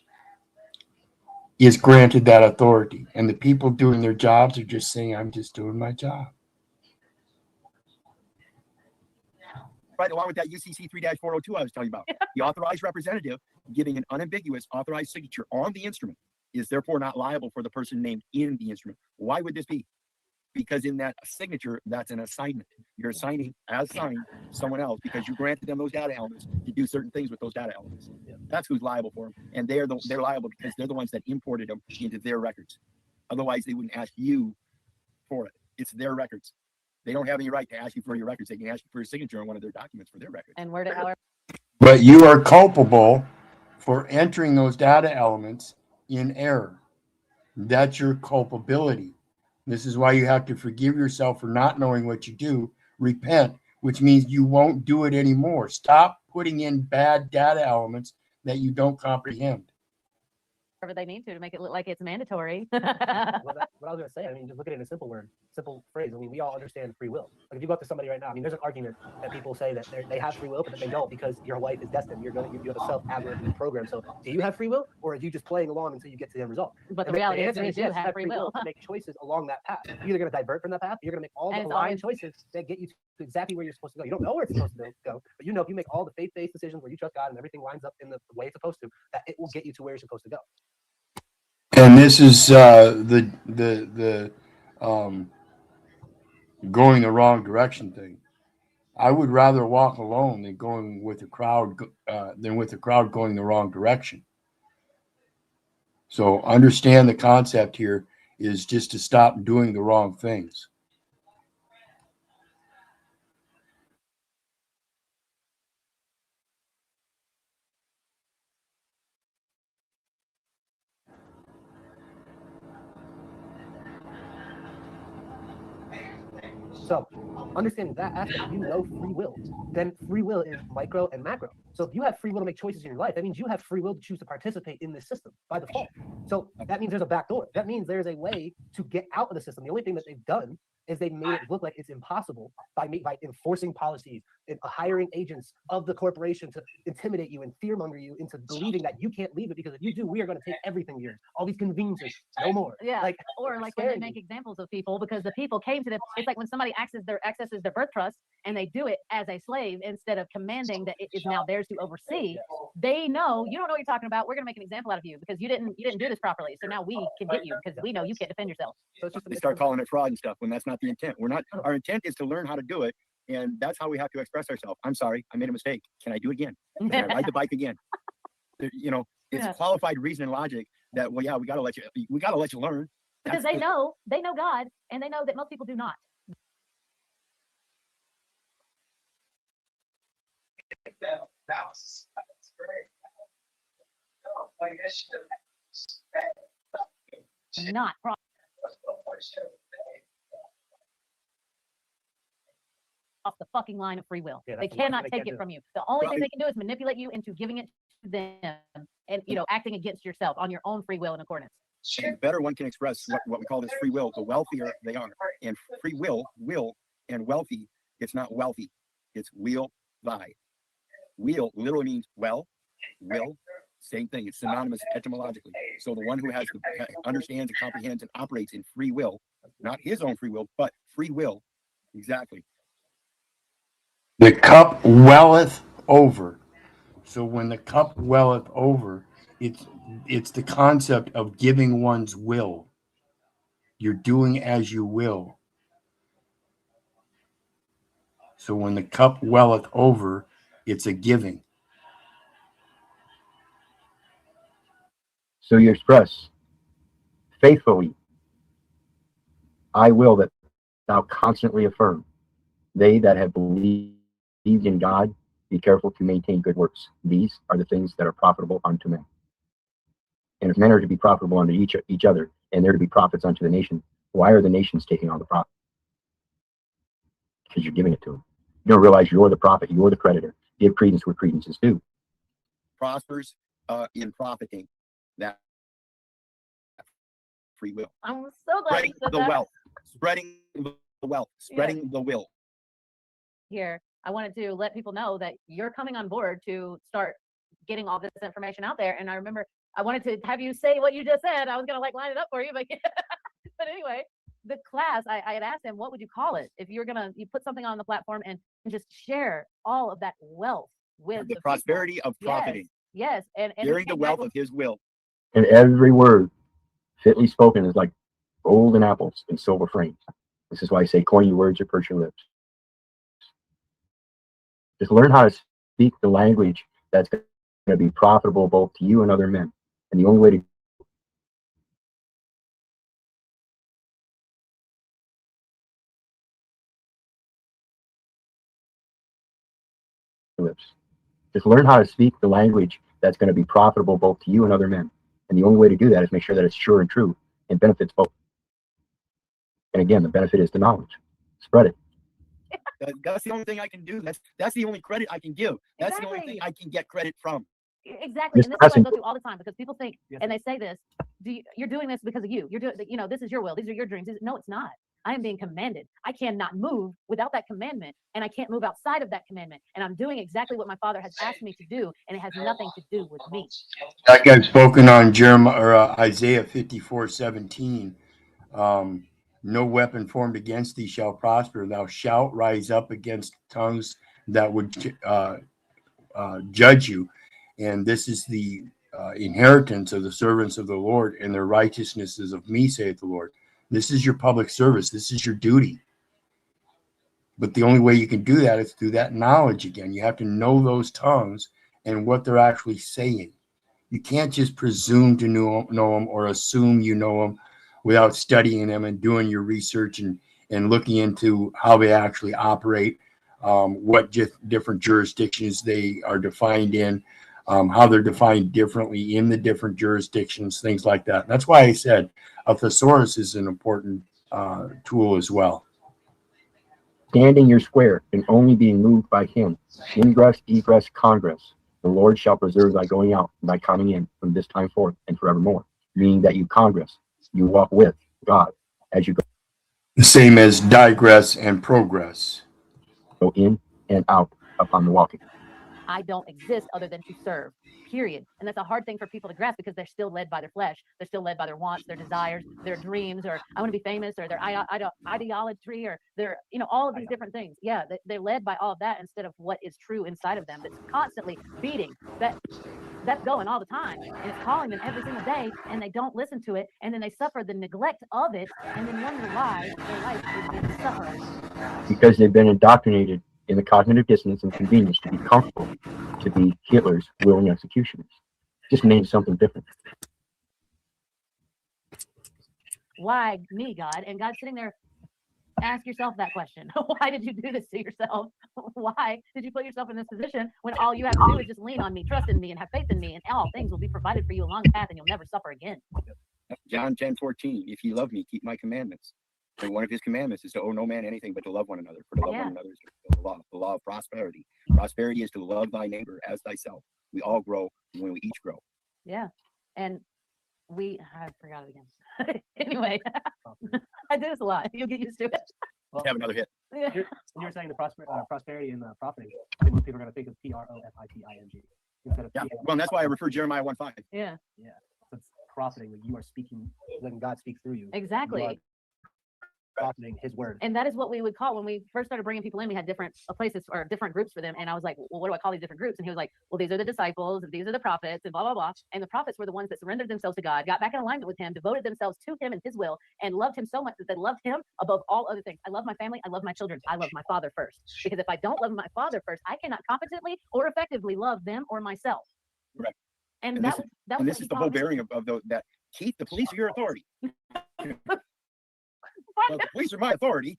is granted that authority. And the people doing their jobs are just saying, I'm just doing my job. Right along with that UCC 3-402 I was telling you about. The authorized representative giving an unambiguous authorized signature on the instrument is therefore not liable for the person named in the instrument. Why would this be? Because in that signature, that's an assignment. You're assigning, as signed, someone else because you granted them those data elements to do certain things with those data elements. That's who's liable for them. And they're liable because they're the ones that imported them into their records. Otherwise, they wouldn't ask you for it. It's their records. They don't have any right to ask you for your records. They can ask you for your signature on one of their documents for their records. And where did our But you are culpable for entering those data elements in error. That's your culpability. This is why you have to forgive yourself for not knowing what you do. Repent, which means you won't do it anymore. Stop putting in bad data elements that you don't comprehend. whatever they need to make it look like it's mandatory. What I was going to say, I mean, just look at it in a simple word, simple phrase. I mean, we all understand free will. Like if you go up to somebody right now, I mean, there's an argument that people say that they have free will, but that they don't because your life is destined. You have a self-ablative program. So do you have free will, or are you just playing along until you get to the end result? But the reality is you do have free will to make choices along that path. You're either going to divert from that path, or you're going to make all the aligned choices that get you to exactly where you're supposed to go. You don't know where it's supposed to go, but you know if you make all the faith-based decisions where you trust God and everything lines up in the way it's supposed to, that it will get you to where you're supposed to go. And this is the going the wrong direction thing. I would rather walk alone than going with the crowd going the wrong direction. So understand the concept here is just to stop doing the wrong things. So understanding that aspect, if you know free will, then free will is micro and macro. So if you have free will to make choices in your life, that means you have free will to choose to participate in this system by default. So that means there's a back door. That means there's a way to get out of the system. The only thing that they've done is they made it look like it's impossible by enforcing policies, and hiring agents of the corporation to intimidate you and fearmonger you into believing that you can't leave it, because if you do, we are going to take everything yours. All these conveniences, no more. Yeah. Like, Or like when they make examples of people, because the people came to them. It's like when somebody accesses their birth trust and they do it as a slave instead of commanding that it is now theirs to oversee. They know you don't know what you're talking about. We're going to make an example out of you because you didn't do this properly. So now we can get you because we know you can't defend yourself. So it's just They start calling it fraud and stuff when that's not the intent. We're not. Our intent is to learn how to do it, and that's how we have to express ourselves. I'm sorry, I made a mistake. Can I do it again? Can I ride the bike again? You know, it's Yeah. qualified reason and logic that, well, yeah, we got to let you learn. Because they know God and they know that most people do not. Not off the fucking line of free will. Yeah, they that's the one cannot they take can't it do. from you. The only Well, thing they can do is manipulate you into giving it to them and acting against yourself on your own free will and accordance. And the better one can express what we call this free will, the wealthier they are. And free will, and wealthy, it's not wealthy. It's will thy. Will literally means will, same thing. It's synonymous etymologically. So the one who understands and comprehends and operates in free will, not his own free will, but free will, exactly. The cup welleth over. So when the cup welleth over, it's the concept of giving one's will. You're doing as you will. So when the cup welleth over, it's a giving. So you express faithfully, I will that thou constantly affirm. They that have believed in God, be careful to maintain good works. These are the things that are profitable unto men. And if men are to be profitable unto each other, and they're to be prophets unto the nation, why are the nations taking on the profit? Because you're giving it to them. You don't realize you're the prophet, you're the creditor. Give credence where credence is due. Prospers in profiting. That free will. I'm so glad Spreading you said the that. wealth. Spreading the wealth. Spreading the will. Here, I wanted to let people know that you're coming on board to start getting all this information out there. And I remember I wanted to have you say what you just said. I was gonna line it up for you, but but anyway, the class I had asked him, what would you call it if you're gonna put something on the platform and just share all of that wealth with The prosperity of profiting. Yes, and Sharing the wealth of his will. And every word fitly spoken is like golden apples in silver frames. This is why I say coin your words or purse your lips. Just learn how to speak the language that's going to be profitable both to you and other men. And the only way to lips. Just learn how to speak the language that's going to be profitable both to you and other men. And the only way to do that is make sure that it's sure and true and benefits both. And again, the benefit is the knowledge. Spread it. That's the only thing I can do. That's the only credit I can give. That's the only thing I can get credit from. Exactly. And this is what I go through all the time because people think, and they say this, you're doing this because of you. You're doing, this is your will. These are your dreams. No, it's not. I am being commanded. I cannot move without that commandment, and I can't move outside of that commandment. And I'm doing exactly what my Father has asked me to do, and it has nothing to do with me. Like I've spoken on Isaiah 54:17. No weapon formed against thee shall prosper. Thou shalt rise up against tongues that would judge you. And this is the inheritance of the servants of the Lord, and their righteousness is of me, saith the Lord. This is your public service. This is your duty. But the only way you can do that is through that knowledge again. You have to know those tongues and what they're actually saying. You can't just presume to know them or assume you know them without studying them and doing your research and looking into how they actually operate, what different jurisdictions they are defined in, how they're defined differently in the different jurisdictions, things like that. That's why I said a thesaurus is an important tool as well. Standing your square and only being moved by him. Ingress, egress, congress. The Lord shall preserve thy going out and thy coming in from this time forth and forevermore. Meaning that you congress, you walk with God as you The same as digress and progress. go in and out upon the walking. I don't exist other than to serve, period. And that's a hard thing for people to grasp because they're still led by their flesh. They're still led by their wants, their desires, their dreams, or I want to be famous, or their ideology, or their, all of these different things. Yeah, they're led by all of that instead of what is true inside of them that's constantly beating. That's going all the time, and it's calling them every single day, and they don't listen to it, and then they suffer the neglect of it, and then wonder why their life is in suffering. Because they've been indoctrinated in the cognitive dissonance and convenience to be comfortable, to be Hitler's willing executioners. Just name something different. Why me, God? And God's sitting there. Ask yourself that question. Why did you do this to yourself? Why did you put yourself in this position when all you have to do is just lean on me, trust in me, and have faith in me, and all things will be provided for you along the path, and you'll never suffer again. John 10:14. If you love me, keep my commandments. And one of his commandments is to owe no man anything but to love one another. For to love one another is the law of prosperity. Prosperity is to love thy neighbor as thyself. We all grow when we each grow. Yeah. And I forgot it again. Anyway, I do this a lot. You'll get used to it. Well, have another hit. When you're saying the prosperity and the profiting, I think most people are going to think of P-R-O-F-I-T-I-N-G instead of Well, that's why I refer Jeremiah 1:5. Yeah. Yeah. So it's profiting that you are speaking, letting God speak through you. Exactly. Profiting his word. And that is what we would call, when we first started bringing people in, we had different places or different groups for them. And I was like, well, what do I call these different groups? And he was like, well, these are the disciples, and these are the prophets, and blah, blah, blah. And the prophets were the ones that surrendered themselves to God, got back in alignment with him, devoted themselves to him and his will, and loved him so much that they loved him above all other things. I love my family. I love my children. I love my father first. Because if I don't love my father first, I cannot competently or effectively love them or myself. Correct. And this is the whole bearing of that. Keith, the police are your authority. Well, the police are my authority.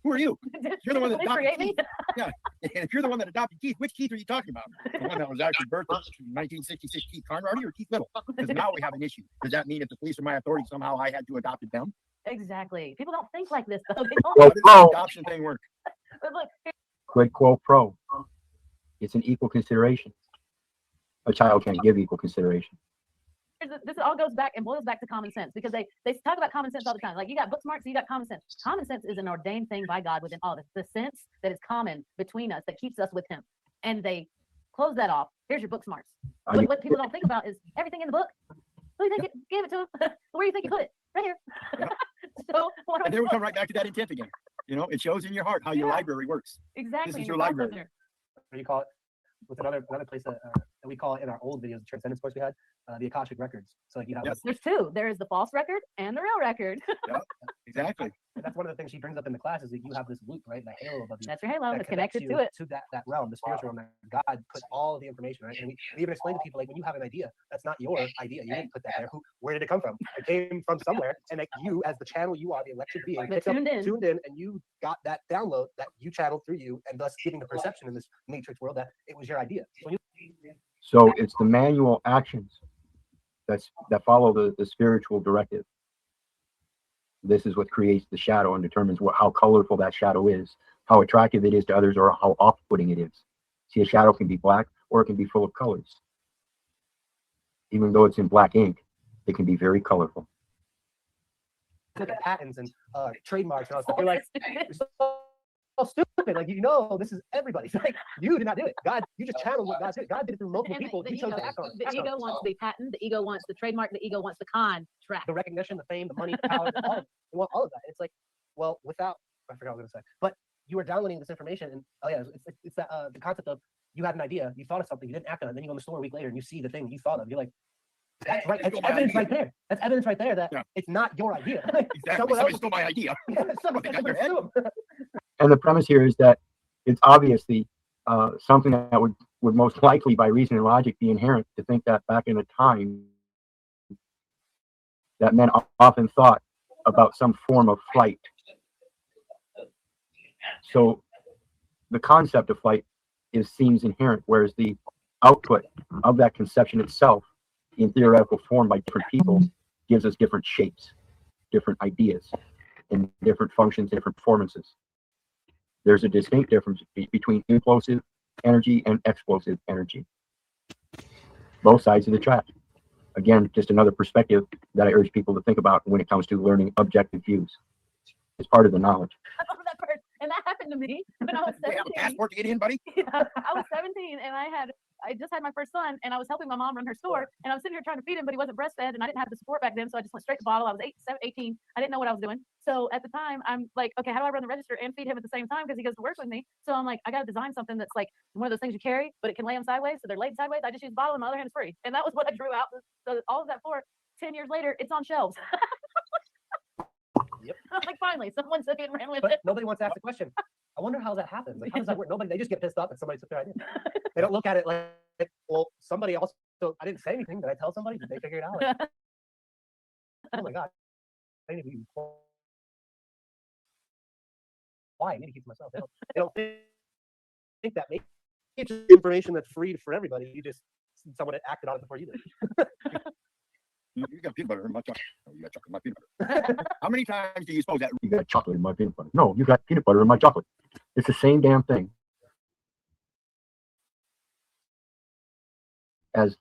Who are you? You're the one that adopted Keith. Yeah. And if you're the one that adopted Keith, which Keith are you talking about? The one that was actually birthed in 1966, Keith Conrad, or Keith Little? Because now we have an issue. Does that mean if the police are my authority, somehow I had to adopt them? Exactly. People don't think like this, though. How does the adoption thing work? Quid quo pro. It's an equal consideration. A child can't give equal consideration. This all goes back and boils back to common sense, because they talk about common sense all the time. Like, you got book smart, so you got common sense. Common sense is an ordained thing by God within all of us. The sense that is common between us that keeps us with him. And they close that off. Here's your book smarts. But what people don't think about is everything in the book. Who do you think gave it to him? Where do you think you put it? Right here. So and then we come right back to that intent again. It shows in your heart how your library works. Exactly. This is your library. What do you call it? With another place that we call it in our old videos, the transcendence course we had, the Akashic records. So like, there's two. There is the false record and the real record. Yeah, exactly. And that's one of the things she brings up in the class, is that you have this loop, right? The halo above you. That's your halo. It's connected to it. To that realm, the spiritual realm, that God put all of the information, right? And we even explain to people, like, when you have an idea, that's not your idea. You didn't put that there. Where did it come from? It came from somewhere. And like, you, as the channel you are, the electric being, tuned in, and you got that download that you channeled through you, and thus giving the perception in this matrix world that it was your idea. So it's the manual actions that follow the spiritual directive. This is what creates the shadow and determines how colorful that shadow is, how attractive it is to others, or how off-putting it is. See, a shadow can be black, or it can be full of colors. Even though it's in black ink, it can be very colorful. Look at patents and trademarks and all that stuff. You're like, so stupid. Like, this is everybody's. Like, you did not do it. God, you just channeled what God did. God did it through multiple people. You chose to act on it. The ego wants the patent. The ego wants the trademark. The ego wants the contract. The recognition, the fame, the money, the power, all of it. They want all of that. It's like, well, I forgot what I was going to say. But you are downloading this information, and it's that the concept of, you had an idea, you thought of something, you didn't act on it, then you go in the store a week later and you see the thing you thought of. You're like, That's right. That's Stole my evidence idea. right there. That's evidence right there that Yeah. it's not your idea. Exactly. Someone Somebody else. stole my idea. Someone They got your head. sue 'em. And the premise here is that it's obviously something that would most likely, by reason and logic, be inherent to think that back in a time that men often thought about some form of flight. So the concept of flight seems inherent, whereas the output of that conception itself, in theoretical form by different people, gives us different shapes, different ideas, and different functions, different performances. There's a distinct difference between implosive energy and explosive energy. Both sides of the track. Again, just another perspective that I urge people to think about when it comes to learning objective views. It's part of the knowledge. I love that part. And that happened to me when I was They have a 17. passport to get in, buddy. I was 17 and I just had my first son and I was helping my mom run her store and I was sitting here trying to feed him, but he wasn't breastfed and I didn't have the support back then. So I just went straight to bottle. I was 18. I didn't know what I was doing. So at the time I'm like, okay, how do I run the register and feed him at the same time? Because he goes to work with me. So I'm like, I got to design something that's like one of those things you carry, but it can lay them sideways. So they're laid sideways. I just use a bottle and my other hand is free. And that was what I drew out. So all of that for 10 years later, it's on shelves. Yep. Like finally, someone took it and ran with But it. nobody wants to ask the question. I wonder how that happens. Like, how does that work? Nobody, they just get pissed off if somebody took their idea. They don't look at it like, well, somebody else. So I didn't say anything. Did I tell somebody? Did they figure it out? Like, oh my God. I need to be quiet. I need to keep to myself. They don't think that maybe it's just information that's free for everybody. You just, someone acted on it before you did. You got peanut butter in my chocolate. Oh, you got chocolate in my peanut butter. How many times do you suppose that? You got chocolate in my peanut butter. No, you got peanut butter in my chocolate. It's the same damn thing as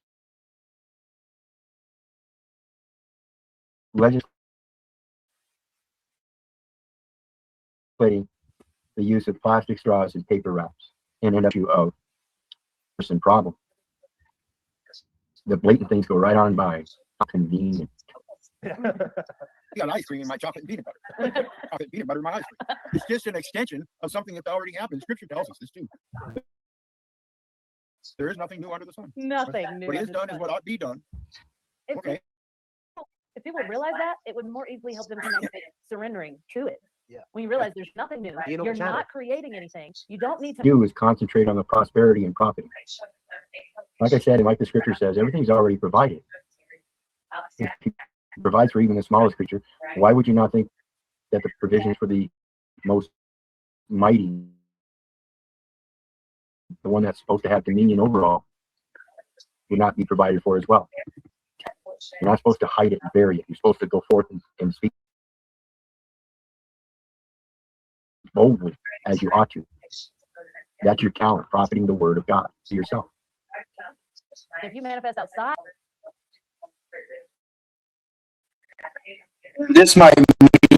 legislating the use of plastic straws and paper wraps and an issue of person problem. The blatant things go right on by. How convenient. You got ice cream in my chocolate and peanut butter. Chocolate and peanut butter in my ice cream. It's just an extension of something that's already happened. Scripture tells us this too. There is nothing new under the sun. Nothing new. What is under the done is sun. what ought to be done. If Okay. if people realize that, it would more easily help them connect with surrendering to it. Yeah. When you realize there's nothing new, Being you're overshadowed. not creating anything. You don't need to Do is concentrate on the prosperity and profit. Like I said, and like the scripture says, everything's already provided. If he provides for even the smallest creature, why would you not think that the provisions for the most mighty, the one that's supposed to have dominion over all, would not be provided for as well? You're not supposed to hide it and bury it. You're supposed to go forth and speak boldly as you ought to. That's your talent, profiting the word of God to yourself. if you manifest outside. This might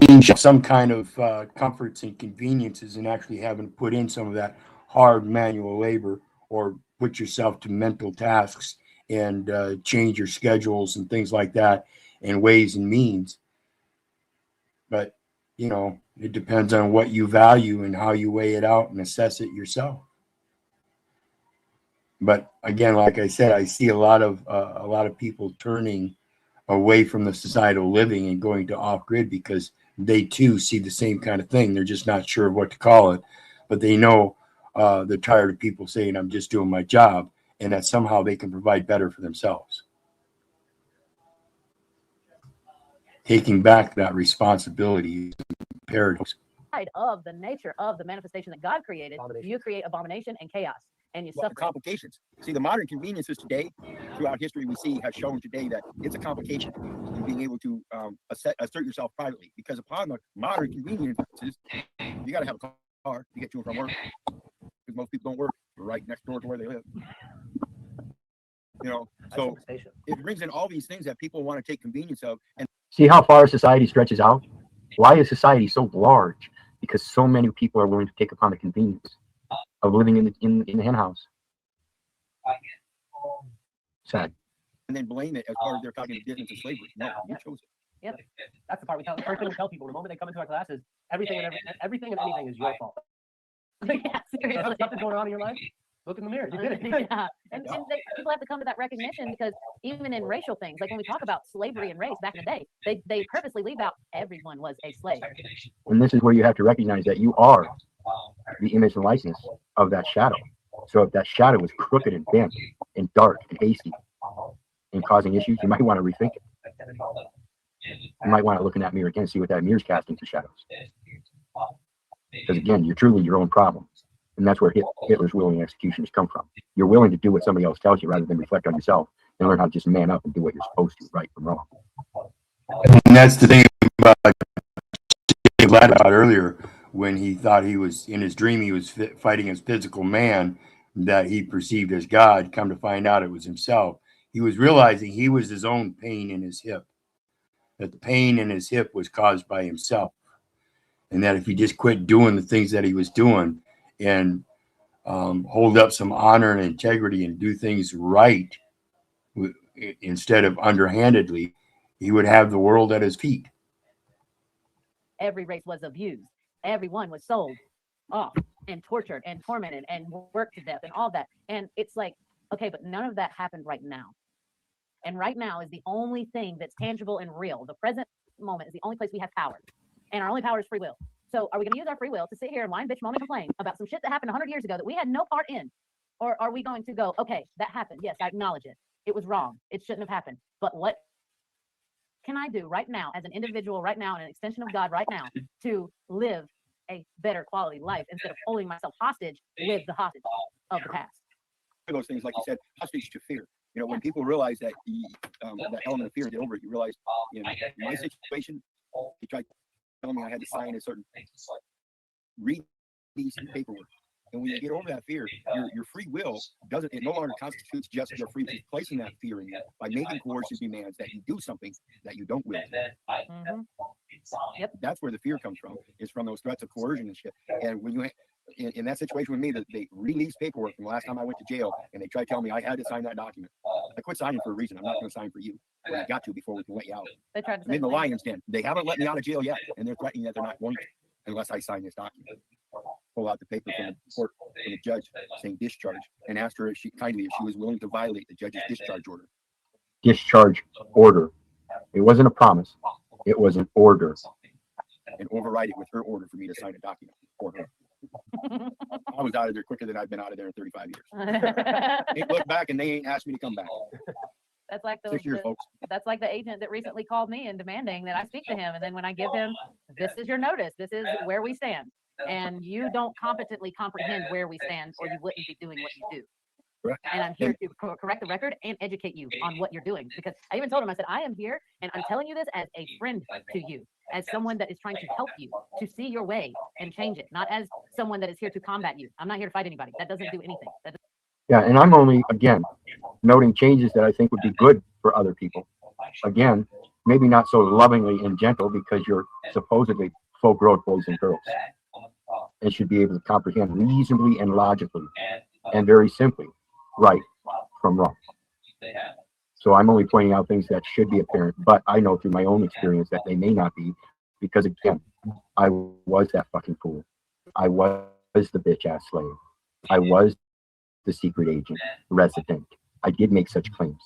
mean some kind of comforts and conveniences and actually having to put in some of that hard manual labor or put yourself to mental tasks and change your schedules and things like that and ways and means. But, you know, it depends on what you value and how you weigh it out and assess it yourself. But again, like I said, I see a lot of people turning away from the societal living and going to off-grid because they too see the same kind of thing. They're just not sure what to call it, but they know they're tired of people saying, I'm just doing my job, and that somehow they can provide better for themselves. Taking back that responsibility is imperative. Of the nature of the manifestation that God created, Abomination. you create abomination and chaos, and you Well, the suffer. complications. See, the modern conveniences today, throughout history, we see have shown today that it's a complication in being able to assert yourself privately. Because upon the modern conveniences, you got to have a car to get to and from work. Because most people don't work right next door to where they live. You know, so it brings in all these things that people want to take convenience of. And See how far society stretches out? Why is society so large? Because so many people are willing to take upon the convenience of living in the hen house. Sad. And then blame it as part of their cognitive dissonance and slavery. No, you chose it. Yep. That's the part we tell. The first thing we tell people the moment they come into our classes, everything and anything is your fault. Yeah, seriously. Something's going on in your life. Look in the mirror. You did it. Yeah. And people have to come to that recognition, because even in racial things, like when we talk about slavery and race back in the day, they purposely leave out everyone was a slave. And this is where you have to recognize that you are the image and likeness of that shadow. So if that shadow is crooked and bent and dark and hasty and causing issues, you might want to rethink it. You might want to look in that mirror again, see what that mirror's casting for shadows. Because again, you're truly your own problem. And that's where Hitler's willing executioners come from. You're willing to do what somebody else tells you rather than reflect on yourself and learn how to just man up and do what you're supposed to, right from wrong. And that's the thing about glad about earlier, when he thought he was in his dream, he was fighting his physical man that he perceived as God. Come to find out it was himself. He was realizing he was his own pain in his hip, that the pain in his hip was caused by himself. And that if he just quit doing the things that he was doing and hold up some honor and integrity and do things right instead of underhandedly, he would have the world at his feet. Every race was abused. Everyone was sold off and tortured and tormented and worked to death and all that. And it's like, okay, but none of that happened right now. And right now is the only thing that's tangible and real. The present moment is the only place we have power. And our only power is free will. So are we going to use our free will to sit here and whine, bitch, moan, and complain about some shit that happened 100 years ago that we had no part in? Or are we going to go, okay, that happened. Yes, I acknowledge it. It was wrong. It shouldn't have happened. But what can I do right now as an individual right now and an extension of God right now to live a better quality life instead of holding myself hostage with the hostage of the past? Those things, like you said, hostage to fear. You know, when people realize that that element of fear, get over it. You realize, in my situation, he tried to tell me I had to sign a certain, read these paperwork. And when you get over that fear, your free will it no longer constitutes just your free will. It's placing that fear in you by making coercive demands that you do something that you don't will. Mm-hmm. Yep. That's where the fear comes from, is from those threats of coercion and shit. And when you in that situation with me, that they released paperwork from the last time I went to jail, and they tried to tell me I had to sign that document. I quit signing for a reason. I'm not going to sign for you. But I got to before we can let you out. They tried to I'm in the lion's den. They haven't let me out of jail yet, and they're threatening that they're not going to unless I sign this document. Pull out the paper from the court, from the judge, saying discharge, and asked her if she was willing to violate the judge's discharge order. Discharge order. It wasn't a promise. It was an order. And override it with her order for me to sign a document for her. I was out of there quicker than I've been out of there in 35 years. They look back and they ain't asked me to come back. That's like 6 years, folks. That's like the agent that recently called me and demanding that I speak to him. And then when I give him, this is your notice, this is where we stand, and you don't competently comprehend where we stand, or you wouldn't be doing what you do. And I'm here to correct the record and educate you on what you're doing. Because I even told him, I said, I am here and I'm telling you this as a friend to you, as someone that is trying to help you to see your way and change it, not as someone that is here to combat you. I'm not here to fight anybody. That doesn't do anything. Yeah, and I'm only, again, noting changes that I think would be good for other people. Again, maybe not so lovingly and gentle, because you're supposedly full growth boys and girls, and should be able to comprehend reasonably and logically and very simply right from wrong. So I'm only pointing out things that should be apparent, but I know through my own experience that they may not be, because again, I was that fucking fool. I was the bitch ass slave. I was the secret agent resident. I did make such claims.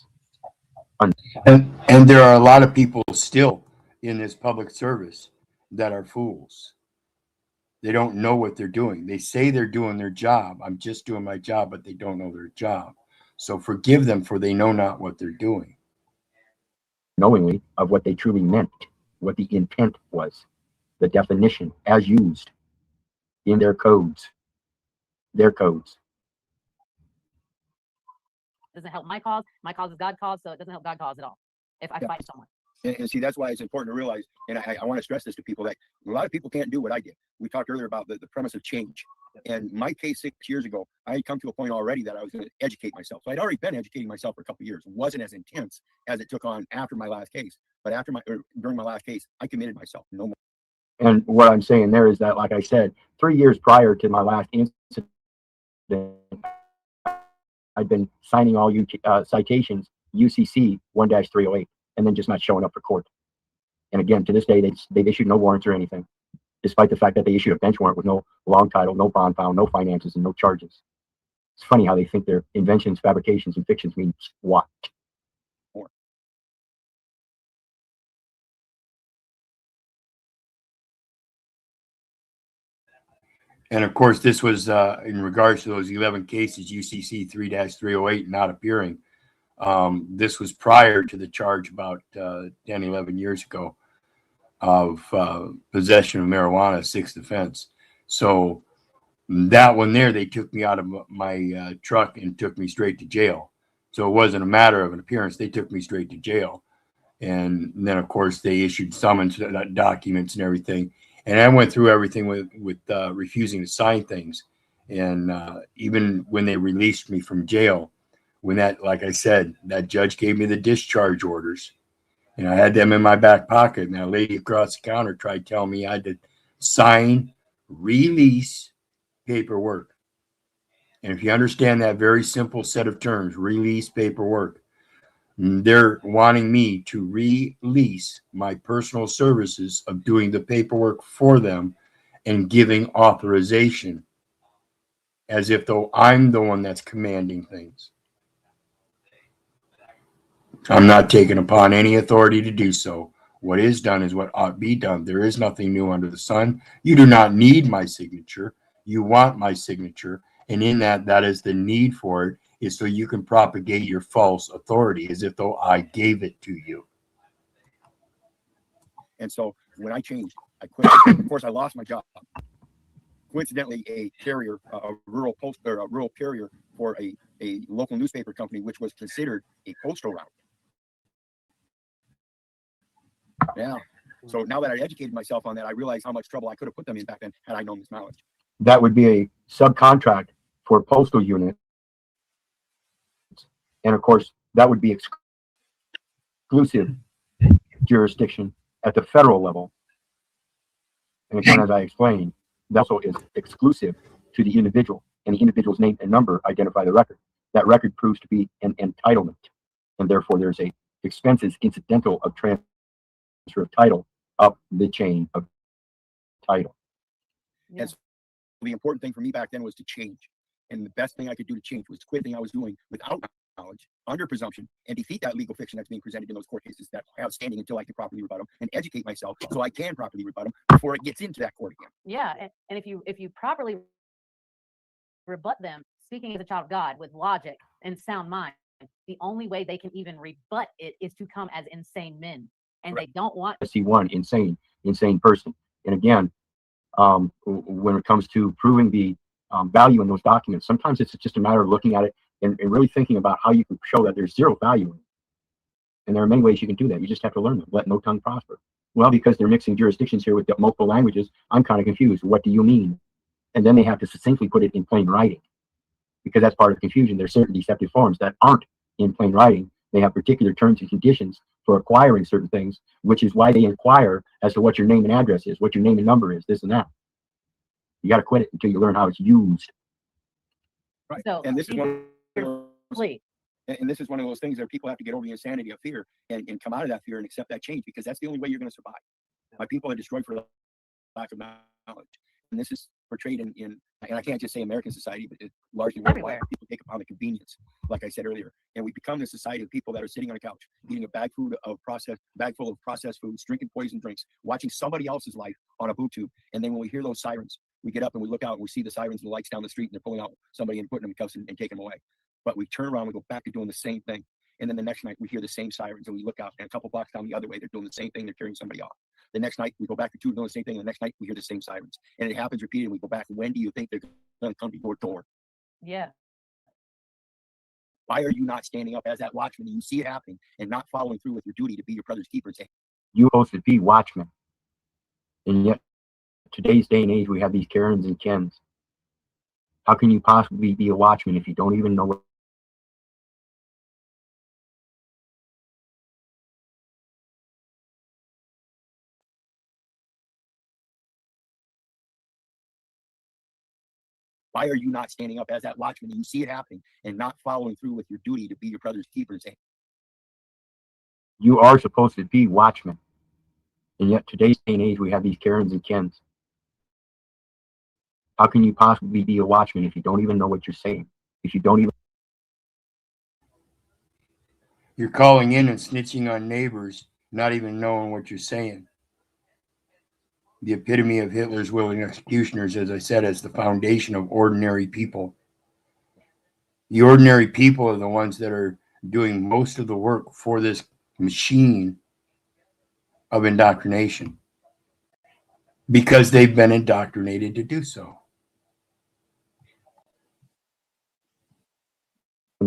And there are a lot of people still in this public service that are fools. They don't know what they're doing. They say they're doing their job. I'm just doing my job, but they don't know their job. So forgive them, for they know not what they're doing. Knowingly of what they truly meant, what the intent was, the definition as used in their codes. Their codes. Doesn't help my cause. My cause is God's cause, so it doesn't help God's cause at all if I fight someone. And see, that's why it's important to realize, and I want to stress this to people, that a lot of people can't do what I did. We talked earlier about the premise of change. And my case 6 years ago, I had come to a point already that I was going to educate myself. So I'd already been educating myself for a couple of years. It wasn't as intense as it took on after my last case. But during my last case, I committed myself no more. And what I'm saying there is that, like I said, 3 years prior to my last incident, I'd been signing all citations, UCC 1-308, and then just not showing up for court. And again, to this day, they've issued no warrants or anything, despite the fact that they issued a bench warrant with no long title, no bond found, no finances, and no charges. It's funny how they think their inventions, fabrications, and fictions mean what? And of course, this was in regards to those 11 cases, UCC 3-308 not appearing. This was prior to the charge about 10, 11 years ago of possession of marijuana, sixth offense. So that one there, they took me out of my truck and took me straight to jail. So it wasn't a matter of an appearance. They took me straight to jail. And then, of course, they issued summons documents and everything. And I went through everything with refusing to sign things. And even when they released me from jail, when that, like I said, that judge gave me the discharge orders, and I had them in my back pocket. And that lady across the counter tried telling me I had to sign release paperwork. And if you understand that very simple set of terms, release paperwork, they're wanting me to release my personal services of doing the paperwork for them and giving authorization as if though I'm the one that's commanding things. I'm not taking upon any authority to do so. What is done is what ought to be done. There is nothing new under the sun. You do not need my signature. You want my signature. And in that, that is the need for it, is so you can propagate your false authority as if though I gave it to you. And so when I changed, I quit. Of course, I lost my job. Coincidentally, a carrier, a rural post or a rural carrier for a local newspaper company, which was considered a postal route. Yeah. So now that I educated myself on that, I realized how much trouble I could have put them in back then had I known this knowledge. That would be a subcontract for postal units. And of course, that would be exclusive jurisdiction at the federal level. And again, as I explained, that also is exclusive to the individual, and the individual's name and number identify the record. That record proves to be an entitlement, and therefore there's a expenses incidental of transfer of title up the chain of title. Yeah. And so the important thing for me back then was to change. And the best thing I could do to change was to quit the thing I was doing without knowledge, under presumption, and defeat that legal fiction that's being presented in those court cases that I have standing until I can properly rebut them, and educate myself so I can properly rebut them before it gets into that court again. Yeah, and if you properly rebut them, speaking as a child of God with logic and sound mind, the only way they can even rebut it is to come as insane men, and right. They don't want to see one insane person. And again, when it comes to proving the value in those documents, sometimes it's just a matter of looking at it and really thinking about how you can show that there's zero value in it. And there are many ways you can do that. You just have to learn them. Let no tongue prosper. Well, because they're mixing jurisdictions here with the multiple languages, I'm kind of confused. What do you mean? And then they have to succinctly put it in plain writing, because that's part of the confusion. There's certain deceptive forms that aren't in plain writing. They have particular terms and conditions for acquiring certain things, which is why they inquire as to what your name and address is, what your name and number is, this and that. You got to quit it until you learn how it's used. Right. So, and this is one of those, and this is one of those things that people have to get over the insanity of fear and come out of that fear and accept that change, because that's the only way you're going to survive. My people are destroyed for lack of knowledge. And this is portrayed in and I can't just say American society, but it's largely worldwide. People take upon the convenience, like I said earlier, and we become the society of people that are sitting on a couch, eating a bag full of processed foods, drinking poison drinks, watching somebody else's life on a boot tube. And then when we hear those sirens, we get up and we look out and we see the sirens and the lights down the street, and they're pulling out somebody and putting them in cuffs and taking them away. But we turn around, we go back to doing the same thing. And then the next night we hear the same sirens and we look out, and a couple blocks down the other way, they're doing the same thing. They're carrying somebody off. The next night we go back to two doing the same thing. And the next night we hear the same sirens, and it happens repeatedly. We go back. When do you think they're going to come to your door? Yeah. Why are you not standing up as that watchman and you see it happening and not following through with your duty to be your brother's keeper and say, you're supposed to be watchmen? And yet today's day and age, we have these Karens and Kens. How can you possibly be a watchman if you don't even know what? Why are you not standing up as that watchman and you see it happening and not following through with your duty to be your brother's keeper and say, you are supposed to be watchmen? And yet today's day and age, we have these Karens and Kens. How can you possibly be a watchman if you don't even know what you're saying? If you don't even You're calling in and snitching on neighbors, not even knowing what you're saying. The epitome of Hitler's willing executioners, as I said, is the foundation of ordinary people. The ordinary people are the ones that are doing most of the work for this machine of indoctrination because they've been indoctrinated to do so.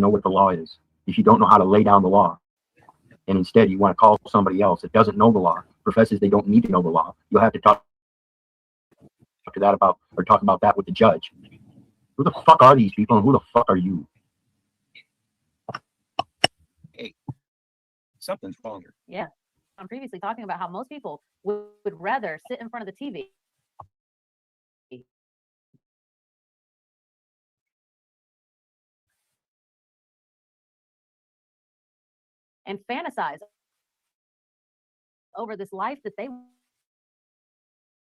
know what the law is, if you don't know how to lay down the law, and instead you want to call somebody else that doesn't know the law, professes they don't need to know the law, you'll have to talk to that about, or talk about that with the judge. Who the fuck are these people and who the fuck are you? Hey, something's wrong here. Yeah. I'm previously talking about how most people would rather sit in front of the TV and fantasize over this life that they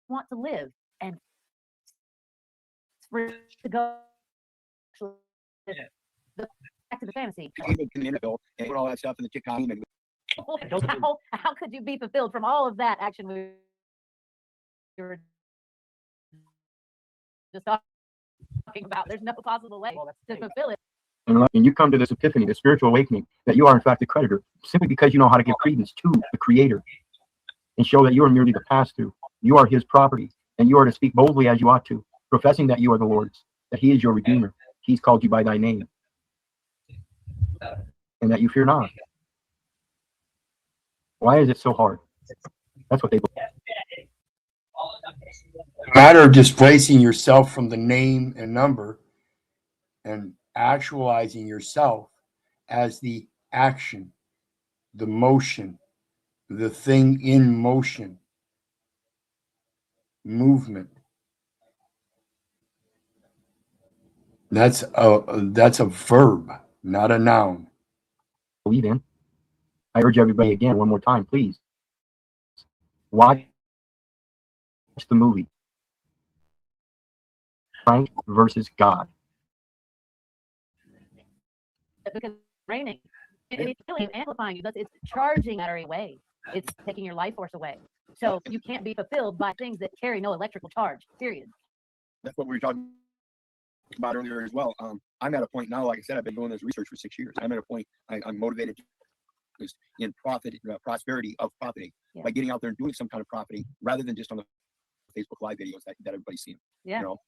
want to live, and for to go back to the fantasy. And put all that stuff in the TikTok and How could you be fulfilled from all of that action we were just talking about? There's no possible way to fulfill it. And you come to this epiphany, this spiritual awakening, that you are in fact the creditor, simply because you know how to give credence to the Creator and show that you are merely the pass-through. You are His property, and you are to speak boldly as you ought to, professing that you are the Lord's, that He is your Redeemer. He's called you by thy name, and that you fear not. Why is it so hard? That's what they believe. A matter of displacing yourself from the name and number and actualizing yourself as the action, the motion, the thing in motion, movement. That's a verb, not a noun. Believe in. I urge everybody again, one more time, please. Watch the movie Frank versus God. Because it's raining, it's really amplifying you. It's charging battery away. It's taking your life force away. So you can't be fulfilled by things that carry no electrical charge, period. that's what we were talking about earlier as well. I'm at a point now, like I said, I've been doing this research for 6 years. I'm at a point I'm motivated in prosperity of profiting by getting out there and doing some kind of profiting rather than just on the Facebook Live videos that everybody's seeing. Yeah. You know?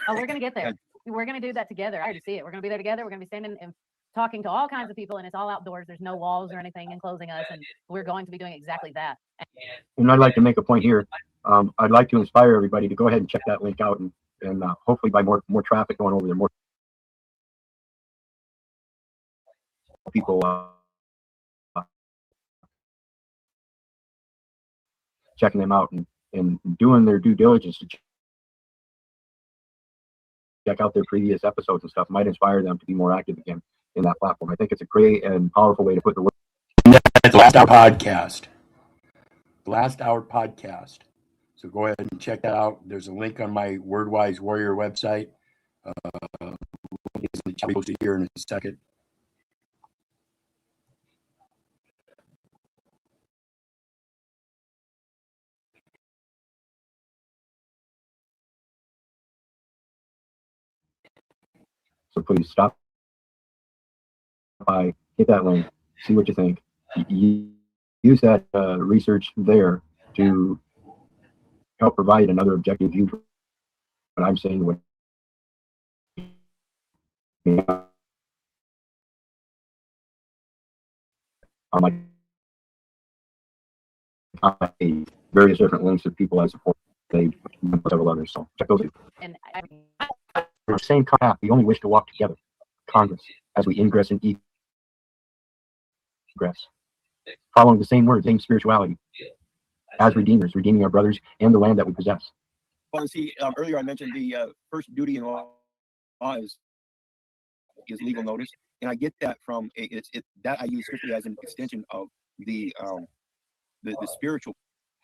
Oh, we're gonna get there. We're gonna do that together. I already see it. We're gonna be there together. We're gonna be standing and talking to all kinds of people, and it's all outdoors. There's no walls or anything enclosing us, and we're going to be doing exactly that. And I'd like to make a point here. I'd like to inspire everybody to go ahead and check that link out, and hopefully by more traffic going over there, more people checking them out and doing their due diligence to check out their previous episodes and stuff might inspire them to be more active again in that platform. I think it's a great and powerful way to put the word. That's Last Hour Podcast. Last Hour Podcast. So go ahead and check that out. There's a link on my WordWise Warrior website. I'll post it here in a second. So please stop by, hit that link, see what you think. Use that research there to help provide another objective view for what I'm saying. What on my various different links of people I support, they several others. So check those out. And The same path, we only wish to walk together, Congress, as we ingress and egress, following the same word, same spirituality, as redeemers, redeeming our brothers and the land that we possess. Well, see, earlier I mentioned the first duty in law is legal notice, and I get that from that I use strictly as an extension of the spiritual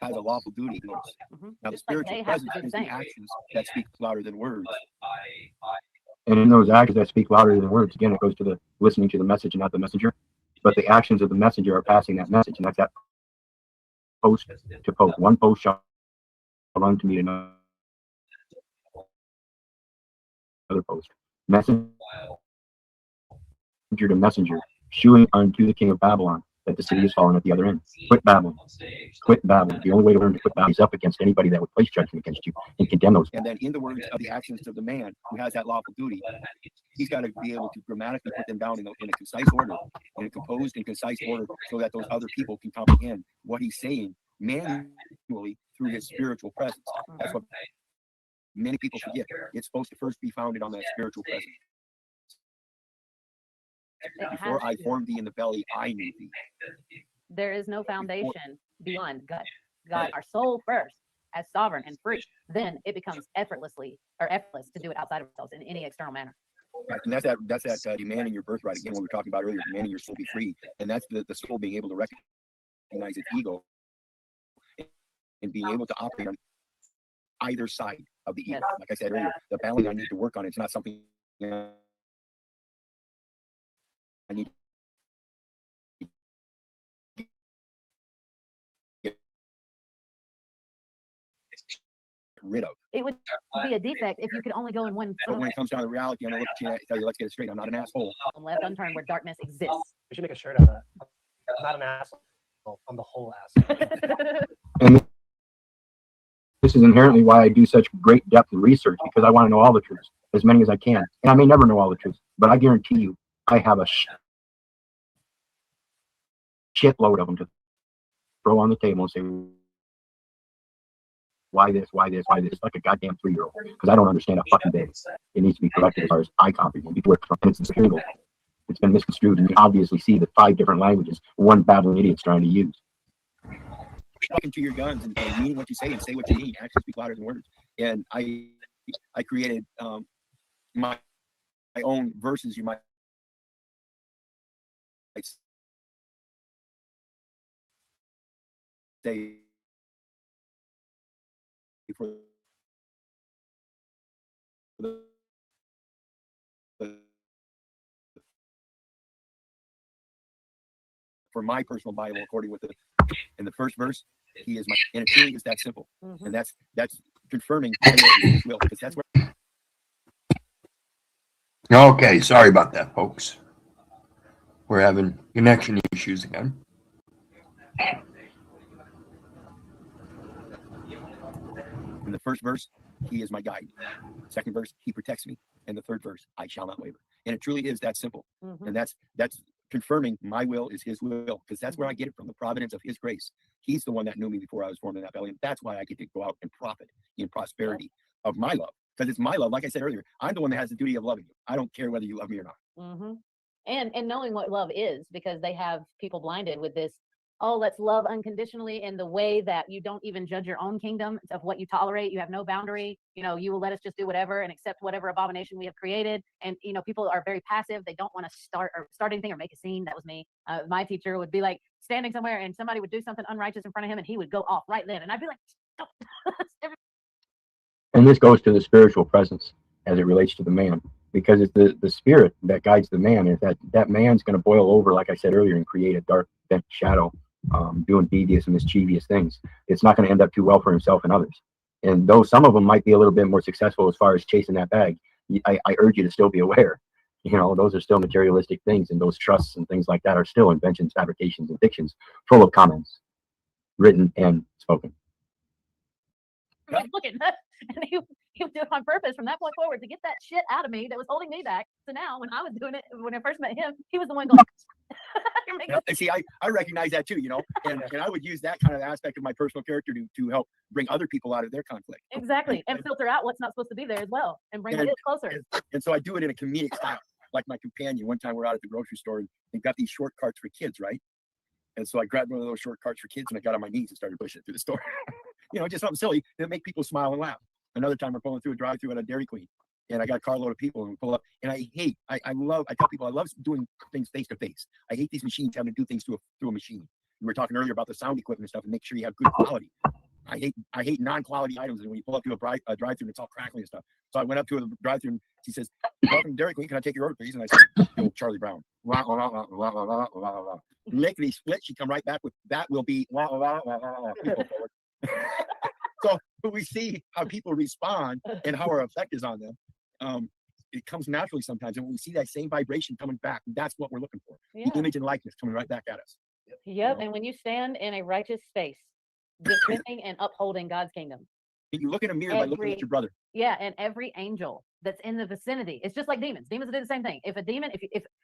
has a lawful duty notice. Now, the spiritual presence is the actions that speak louder than words. And in those actions that speak louder than words, again, it goes to the listening to the message and not the messenger. But the actions of the messenger are passing that message, and that's that post to post. One post shall run to meet another post. Messenger to messenger, shewing unto the king of Babylon that the city is fallen at the other end. Quit babbling. Quit babbling. The only way to learn to quit babbling is up against anybody that would place judgment against you and condemn those. And then in the words of the actions of the man who has that lawful duty, he's got to be able to grammatically put them down in a concise order, in a composed and concise order, so that those other people can comprehend what he's saying manually through his spiritual presence. That's what many people forget. It's supposed to first be founded on that spiritual presence. Before I formed thee in the belly, I knew thee. There is no foundation beyond God. God, our soul first, as sovereign and free. Then it becomes effortless to do it outside of ourselves in any external manner. Right. And that's that demanding your birthright again. What we were talking about earlier, demanding your soul be free, and that's the soul being able to recognize its ego and being able to operate on either side of the ego. Like I said earlier, the balance I need to work on. It's not something I need to get rid of. It would be a defect if you could only go in one. But when it comes down to reality, I'm gonna look at you and tell you, let's get it straight. I'm not an asshole. Left unturned where darkness exists. We should make a shirt out of that. I'm not an asshole. I'm the whole asshole. And this is inherently why I do such great depth of research, because I want to know all the truths, as many as I can. And I may never know all the truths, but I guarantee you, I have a shitload of them to throw on the table and say, why this, why this, why this, like a goddamn 3-year-old, because I don't understand a fucking thing. It needs to be corrected as far as I comprehend. Before it's been misconstrued, and you obviously see the 5 different languages one babbling idiot's trying to use. Talking to your guns and meaning what you say and say what you mean. Actions speak louder than words. And I created my own verses. You might say for my personal Bible, according with in the first verse, he is my, and it truly is that simple. And that's confirming his will, because that's where. Okay, sorry about that, folks. We're having connection issues again. In the first verse, he is my guide. Second verse, he protects me. And the third verse, I shall not waver. And it truly is that simple. And that's confirming my will is his will, because that's where I get it from, the providence of his grace. He's the one that knew me before I was formed in that belly. And that's why I get to go out and profit in prosperity of my love, because it's my love. Like I said earlier, I'm the one that has the duty of loving you. I don't care whether you love me or not. And knowing what love is, because they have people blinded with this, oh, let's love unconditionally in the way that you don't even judge your own kingdom of what you tolerate. You have no boundary. You know, you will let us just do whatever and accept whatever abomination we have created. And, you know, people are very passive. They don't want to start anything or make a scene. That was me. My teacher would be like standing somewhere and somebody would do something unrighteous in front of him and he would go off right then. And I'd be like, stop. And this goes to the spiritual presence as it relates to the man, because it's the spirit that guides the man. Is that man's going to boil over, like I said earlier, and create a dark bent shadow, doing devious and mischievous things. It's not going to end up too well for himself and others. And though some of them might be a little bit more successful as far as chasing that bag, I urge you to still be aware. You know, those are still materialistic things, and those trusts and things like that are still inventions, fabrications, and fictions full of comments, written and spoken. Looking, and he would do it on purpose from that point forward to get that shit out of me that was holding me back. So now when I was doing it, when I first met him, he was the one going. See, I recognize that too, you know, and I would use that kind of aspect of my personal character to help bring other people out of their conflict. Exactly, and filter out what's not supposed to be there as well, and bring it closer. And so I do it in a comedic style. Like my companion, one time we're out at the grocery store and they've got these short carts for kids, right? And so I grabbed one of those short carts for kids and I got on my knees and started pushing it through the store. You know, just something silly that make people smile and laugh. Another time we're pulling through a drive-through at a Dairy Queen, and I got a carload of people and we pull up. And I tell people I love doing things face to face. I hate these machines having to do things through a machine. We were talking earlier about the sound equipment and stuff, and make sure you have good quality. I hate non-quality items. And when you pull up to a drive-thru, it's all crackly and stuff. So I went up to a drive-thru and she says, "Welcome, Dairy Queen. Can I take your order, please?" And I said, "Yo, Charlie Brown." Lickety split. She come right back with, "That will be." So we see how people respond and how our effect is on them. It comes naturally sometimes, and when we see that same vibration coming back, that's what we're looking for. Yeah. The image and likeness coming right back at us. Yep. And when you stand in a righteous space, defending and upholding God's kingdom. And you look in a mirror by looking at your brother. Yeah, and every angel that's in the vicinity, it's just like demons. Demons do the same thing. If a demon,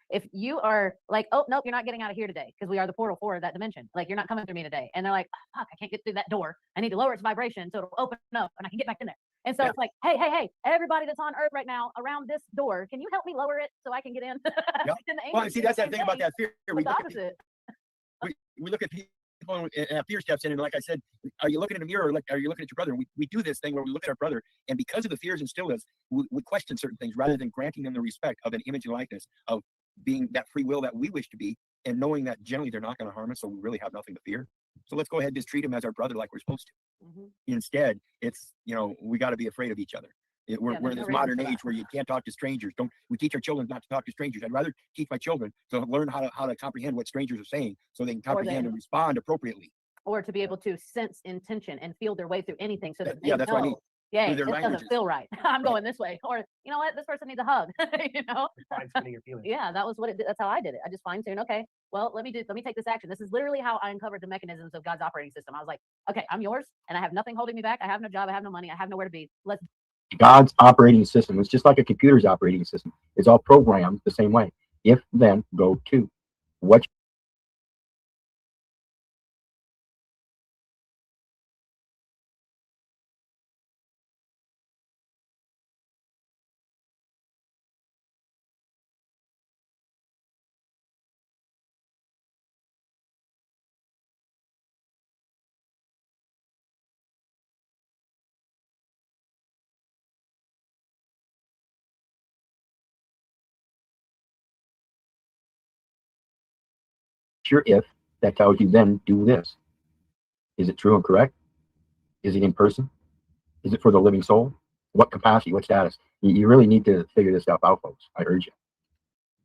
if you are like, "Oh nope, you're not getting out of here today," because we are the portal for that dimension. Like, you're not coming through me today, and they're like, "Oh, fuck, I can't get through that door. I need to lower its vibration so it'll open up and I can get back in there." And so it's like, hey, everybody that's on Earth right now around this door, can you help me lower it so I can get in? Yep. Well, see, that's that thing about that fear. We look at people and have fear steps in, and like I said, are you looking in the mirror, or like, are you looking at your brother? We do this thing where we look at our brother, and because of the fears instilled in us, we question certain things rather than granting them the respect of an image and likeness of being that free will that we wish to be, and knowing that generally they're not going to harm us, so we really have nothing to fear. So let's go ahead and just treat him as our brother like we're supposed to. Instead, it's, we got to be afraid of each other. We're in this modern age where you can't talk to strangers. We teach our children not to talk to strangers. I'd rather teach my children to learn how to comprehend what strangers are saying so they can comprehend and respond appropriately. Or to be able to sense intention and feel their way through anything so that they that's what I mean. Yeah, this doesn't feel right. I'm going this way. Or, you know what, this person needs a hug. Fine-tuning your feelings. Yeah, that was what it did. That's how I did it. I just fine-tuned. Okay, well, let me take this action. This is literally how I uncovered the mechanisms of God's operating system. I was like, okay, I'm yours, and I have nothing holding me back. I have no job. I have no money. I have nowhere to be. God's operating system, it's just like a computer's operating system. It's all programmed the same way. If, then, go to. What your if that tells you then do this. Is it true and correct? Is it in person? Is it for the living soul? What capacity? What status? You really need to figure this stuff out, folks. I urge you.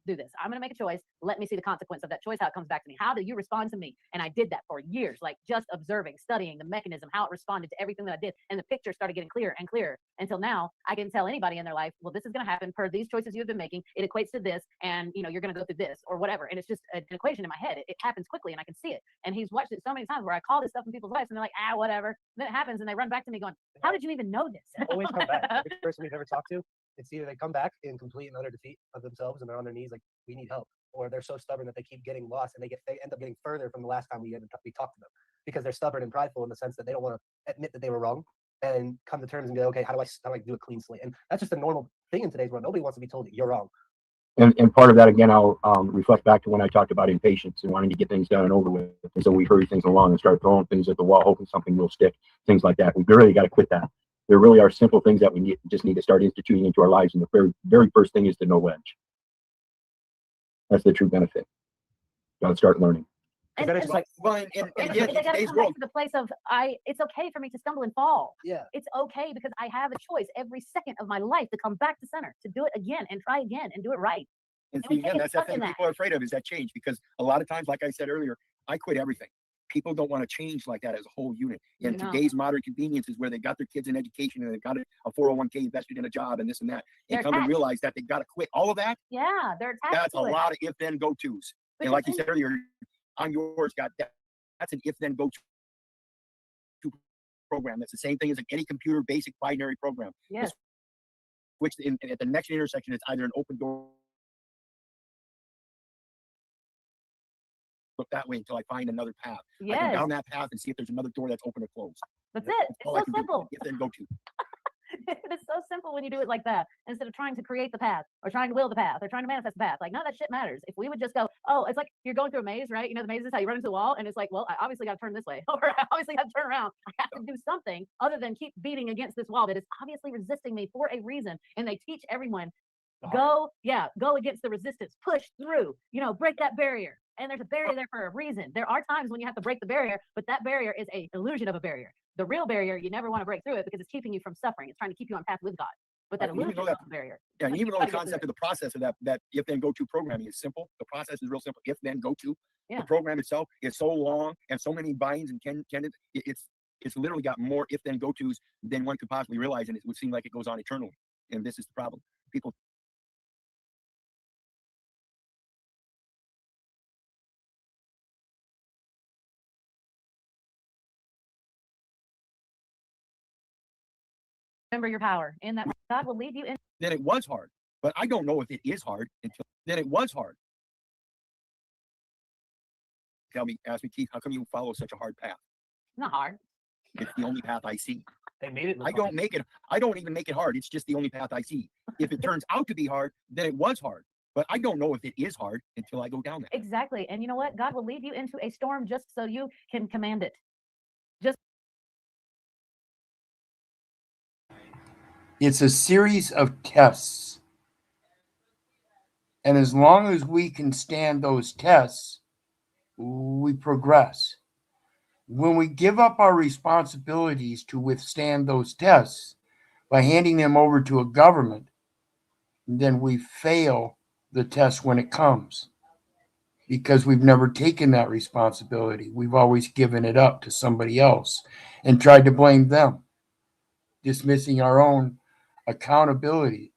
Do this. I'm going to make a choice. Let me see the consequence of that choice, how it comes back to me. How do you respond to me? And I did that for years, like just observing, studying the mechanism, how it responded to everything that I did. And the picture started getting clearer and clearer until now I can tell anybody in their life, well, this is going to happen per these choices you've been making. It equates to this, and you're going to go through this or whatever. And it's just an equation in my head. It happens quickly and I can see it. And he's watched it so many times where I call this stuff in people's lives and they're like, whatever. Then it happens and they run back to me going, how did you even know this? Always come back. Every person we've ever talked to, it's either they come back in complete and utter defeat of themselves and they're on their knees like, we need help, or they're so stubborn that they keep getting lost and they end up getting further from the last time we talked to them because they're stubborn and prideful in the sense that they don't want to admit that they were wrong and come to terms and be like, okay, how do I do a clean slate? And that's just a normal thing in today's world. Nobody wants to be told that you're wrong. And part of that, again, I'll reflect back to when I talked about impatience and wanting to get things done and over with. And so we hurry things along and start throwing things at the wall, hoping something will stick, things like that. We really got to quit that. There really are simple things that we just need to start instituting into our lives. And the very first thing is to know edge. That's the true benefit. Got to start learning. And it's like, well, and again, in today's world, to the place of it's okay for me to stumble and fall. Yeah, it's okay because I have a choice every second of my life to come back to center, to do it again and try again and do it right. And see, again, that's the thing people are afraid of, is that change, because a lot of times, like I said earlier, I quit everything. People don't want to change like that as a whole unit. And today's modern conveniences where they got their kids in education and they've got a 401k invested in a job and this and that, and come to realize that they got to quit all of that. Yeah, they're attached. That's a lot of if then go tos. And like you said earlier, I'm yours, God. That's an if then go to program. That's the same thing as any computer basic binary program. Yes. Which at the next intersection, it's either an open door. Look that way until I find another path. Yes. I go down that path and see if there's another door that's open or closed. That's it. It's so simple. If then go to. It's so simple when you do it like that, instead of trying to create the path or trying to will the path or trying to manifest the path. Like, none of that shit matters. If we would just go, oh, it's like you're going through a maze, right? The maze is how you run into the wall, and it's like, well, I obviously got to turn this way, or I obviously got to turn around. I have to do something other than keep beating against this wall that is obviously resisting me for a reason. And they teach everyone, go against the resistance, push through, break that barrier. And there's a barrier there for a reason. There are times when you have to break the barrier, but that barrier is an illusion of a barrier. The real barrier, you never want to break through it because it's keeping you from suffering. It's trying to keep you on path with God. But that Even illusion though is that- the barrier. Yeah, and Like, even you though the gotta get through concept it. of the process of that if then go to programming is simple, the process is real simple. If then go to Yeah. the program itself is so long and so many binds and it's literally got more if then go tos than one could possibly realize, and it would seem like it goes on eternally. And this is the problem. People Remember your power. In that God will lead you in. then it was hard, but I don't know if it is hard until then it was hard. Ask me, Keith, how come you follow such a hard path? Not hard. It's the only path I see. They made it. I don't make it. I don't even make it hard. It's just the only path I see. If it turns out to be hard, then it was hard. But I don't know if it is hard until I go down that. Exactly. And you know what? God will lead you into a storm just so you can command it. Just It's a series of tests. And as long as we can stand those tests, we progress. When we give up our responsibilities to withstand those tests by handing them over to a government, then we fail the test when it comes because we've never taken that responsibility. We've always given it up to somebody else and tried to blame them, dismissing our own accountability,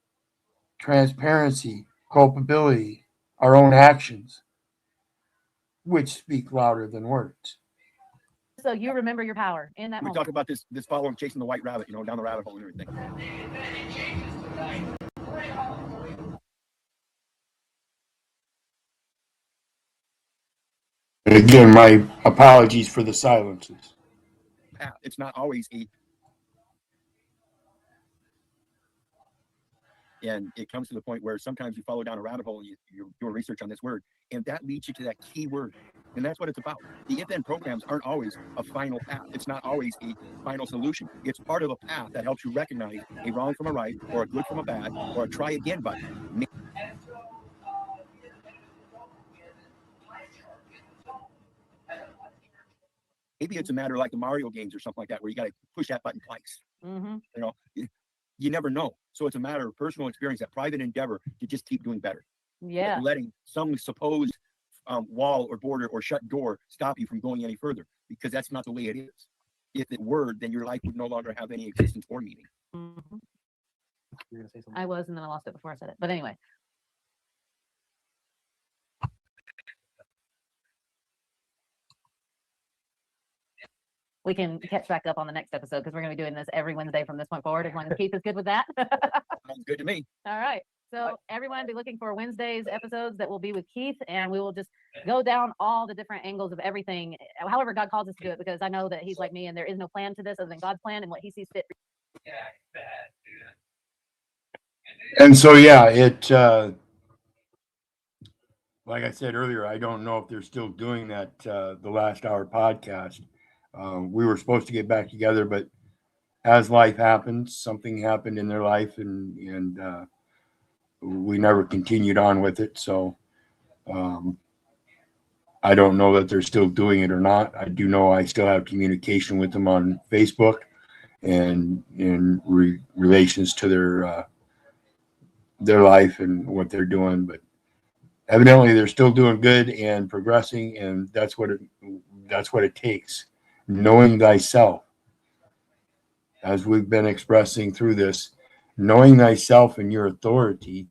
transparency, culpability, our own actions, which speak louder than words. so you remember your power in that We moment. talk about this following chasing the white rabbit, down the rabbit hole and everything. Again, my apologies for the silences. It's not always a. And it comes to the point where sometimes you follow down a rabbit hole and you're doing research on this word, and that leads you to that key word. And that's what it's about. The if-then programs aren't always a final path. It's not always a final solution. It's part of a path that helps you recognize a wrong from a right, or a good from a bad, or a try again button. Maybe it's a matter like the Mario games or something like that, where you got to push that button twice. Mm-hmm. You never know. So it's a matter of personal experience, that private endeavor to just keep doing better. Yeah. Letting some supposed wall or border or shut door stop you from going any further, because that's not the way it is. If it were, then your life would no longer have any existence or meaning. Mm-hmm. You're gonna say something. I was, and then I lost it before I said it. But anyway. We can catch back up on the next episode because we're going to be doing this every Wednesday from this point forward, as long as Keith is good with that. Sounds good to me. All right. So everyone be looking for Wednesday's episodes that will be with Keith, and we will just go down all the different angles of everything, however God calls us to do it, because I know that he's like me and there is no plan to this other than God's plan and what he sees fit. And so, yeah, like I said earlier, I don't know if they're still doing that, the last hour podcast. We were supposed to get back together, but as life happens, something happened in their life, and we never continued on with it. So I don't know that they're still doing it or not. I do know I still have communication with them on Facebook and in relations to their life and what they're doing, but evidently they're still doing good and progressing, and that's what it takes. Knowing thyself, as we've been expressing through this, knowing thyself and your authority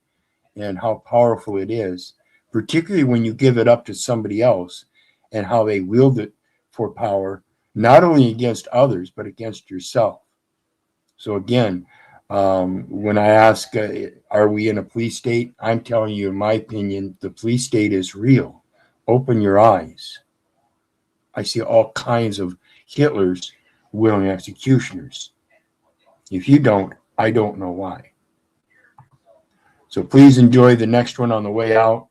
and how powerful it is, particularly when you give it up to somebody else and how they wield it for power, not only against others, but against yourself. So again, when I ask, are we in a police state? I'm telling you, in my opinion, the police state is real. Open your eyes. I see all kinds of Hitlers, willing executioners. If you don't, I don't know why. So please enjoy the next one on the way out.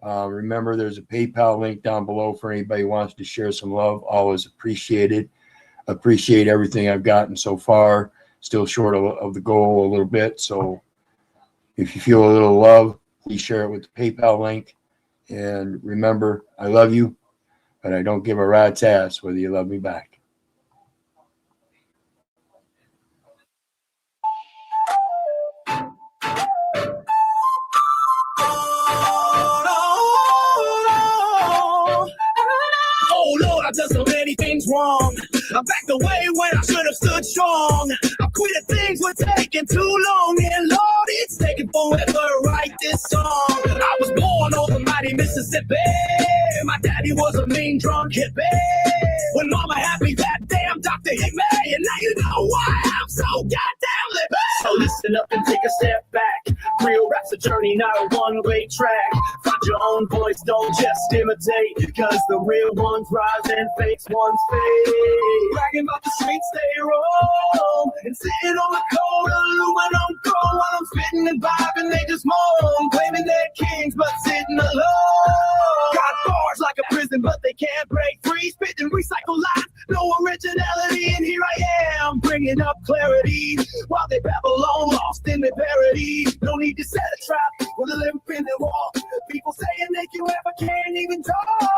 Remember, there's a PayPal link down below for anybody who wants to share some love. Always appreciated. Appreciate everything I've gotten so far. Still short of the goal a little bit. So if you feel a little love, please share it with the PayPal link. And remember, I love you, but I don't give a rat's ass whether you love me back. wrong. I backed away when I should have stood strong. I quit things were taking too long, and Lord, it's taking forever to write this song. I was born over mighty Mississippi. My daddy was a mean drunk hippie. When mama had me, that damn doctor hit me, and now you know why I'm so goddamn living. So listen up and take a step back. Real rap's a journey, not a one-way track. Find your own voice, don't just imitate, cause the real ones rise and fakes ones fade. Bragging about the streets they roam, and sitting on the cold aluminum coal while I'm spitting and vibing, they just moan, claiming they're kings but sitting alone. Got bars like a prison, but they can't break free. Spitting recycle lines, no originality, and here I am bringing up clarity while they babble on, lost in their parody. No need to set a trap with a limp in their wall. People saying they can ever can't even talk.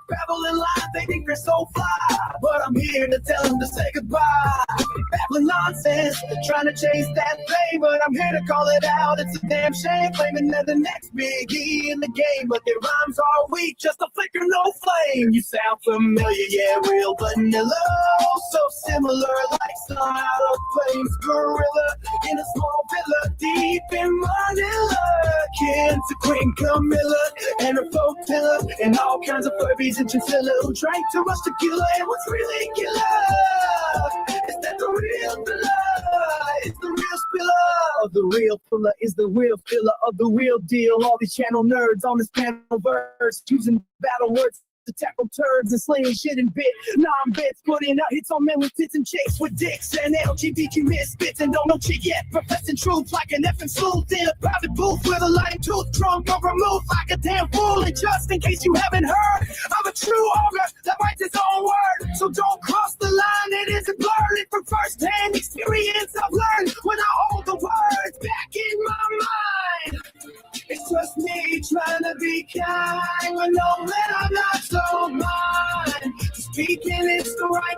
Babbling lies, they think they're so fly, but I'm here to tell them to say goodbye. Babbling nonsense, trying to chase that fame, but I'm here to call it out. It's a damn shame, claiming they're the next biggie in the game, but their rhymes are weak, just a flicker, no flame. You sound familiar, yeah, real vanilla, so similar, like some out of place gorilla in a small villa deep in Manila. Kin to Queen Camilla and her folk pillar and all kinds of Furbies and chinchilla who drank too much tequila. And what's really killer is that the real filler is the real spiller. The real filler is the real filler of the real deal. All these channel nerds on this panel verse using battle words to tackle turds and slaying shit in bit. Non-bits putting out hits on men with tits and chicks with dicks and LGBT misfits and don't know shit yet. Professing truth like an effing sleuth in a private booth with a lying tooth, drunk or removed like a damn fool. And just in case you haven't heard, I'm a true ogre that writes his own word. So don't cross the line, it isn't blurred. It's from first-hand experience I've learned when I hold the words back in my mind. It's just me trying to be kind, but no, man, I'm not so mine. Speaking, it's the right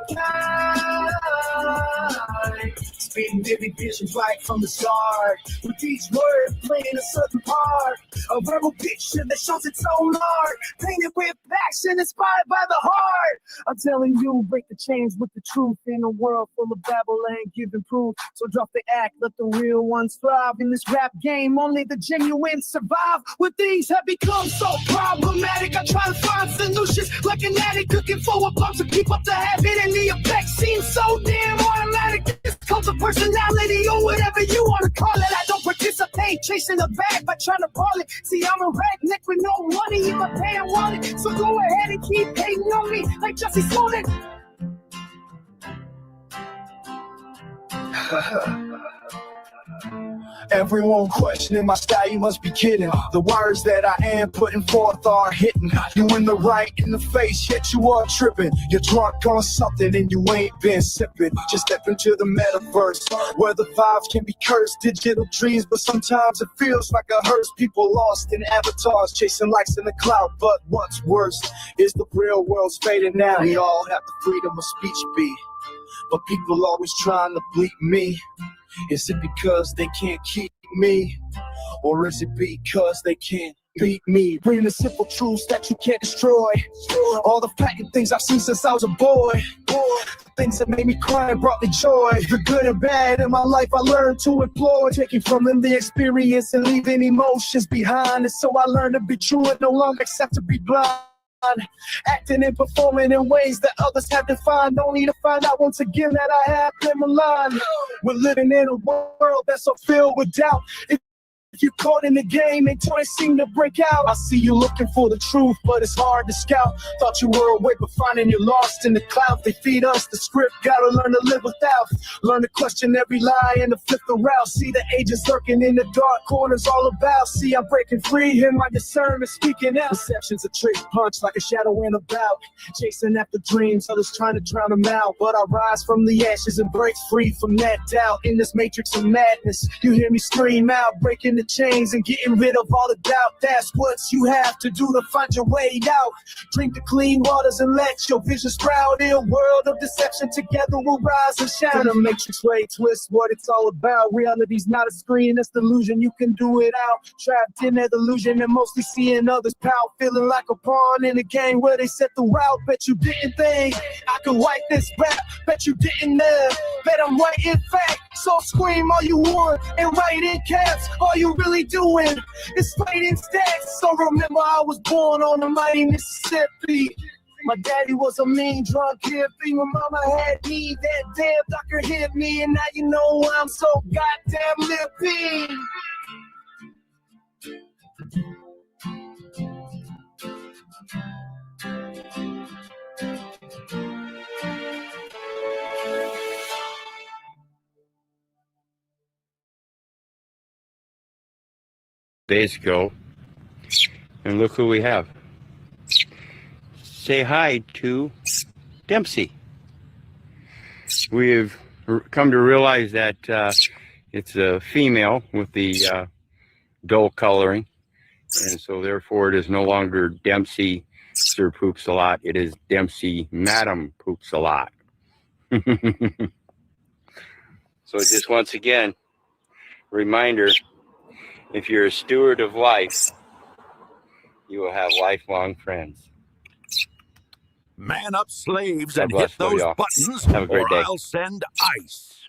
kind. Speaking vivid visions right from the start, with each word playing a certain part. A verbal picture that shows its own art, painted with passion, inspired by the heart. I'm telling you, break the chains with the truth in a world full of babble and giving proof. So drop the act, let the real ones thrive. In this rap game, only the genuine survive. When things have become so problematic, I try to find solutions like an addict looking for a bump to keep up the habit, and the effect seems so damn automatic. It's called a personality or whatever you want to call it. I don't participate chasing the bag by trying to ball it. See, I'm a redneck with no money in my pants wallet, so go ahead and keep hating on me like Jussie Smollett. Everyone questioning my style, you must be kidding. The words that I am putting forth are hitting you in the right in the face, yet you are tripping. You're drunk on something and you ain't been sipping. Just step into the metaverse where the vibes can be cursed, digital dreams, but sometimes it feels like a hearse. People lost in avatars, chasing likes in the cloud. But what's worse is the real world's fading now. We all have the freedom of speech, but people always trying to bleep me. Is it because they can't keep me? Or is it because they can't beat me? Bringing the simple truths that you can't destroy. All the patent things I've seen since I was a boy. The things that made me cry and brought me joy. The good and bad in my life I learned to employ. Taking from them the experience and leaving emotions behind. And so I learned to be true and no longer accept to be blind. Acting and performing in ways that others have defined, only to find out once again that I have them aligned. We're living in a world that's so filled with doubt. If you're caught in the game, they don't seem to break out. I see you looking for the truth, but it's hard to scout. Thought you were awake, but finding you're lost in the clouds. They feed us the script, gotta learn to live without. Learn to question every lie and to flip the route. See the ages lurking in the dark corners all about. See, I'm breaking free, hear my discernment speaking out. Perception's a trick punch like a shadow in a bout. Chasing after dreams, others trying to drown them out. But I rise from the ashes and break free from that doubt. In this matrix of madness, you hear me scream out, breaking the chains and getting rid of all the doubt. That's what you have to do to find your way out. Drink the clean waters and let your vision sprout. In a world of deception, together we'll rise and shine. The matrix way twist what it's all about. Reality's not a screen, it's delusion. You can do it out. Trapped in that illusion and mostly seeing others pout. Feeling like a pawn in a game where they set the route. Bet you didn't think I could wipe this rap. Bet you didn't know that I'm right in fact. So scream all you want and write in caps. All you really doing is fighting stacks. So remember I was born on the mighty Mississippi. My daddy was a mean drunk hippie. My mama had me, that damn doctor hit me. And now you know why I'm so goddamn lippy. Days ago, and look who we have. Say hi to Dempsey. We've come to realize that it's a female with the dull coloring, and so therefore it is no longer Dempsey Sir Poops a Lot. It is Dempsey Madam Poops a Lot. So just once again, reminder, if you're a steward of life, you will have lifelong friends. Man up, slaves, God and bless, hit those y'all. buttons, Have a great or day. I'll send ice.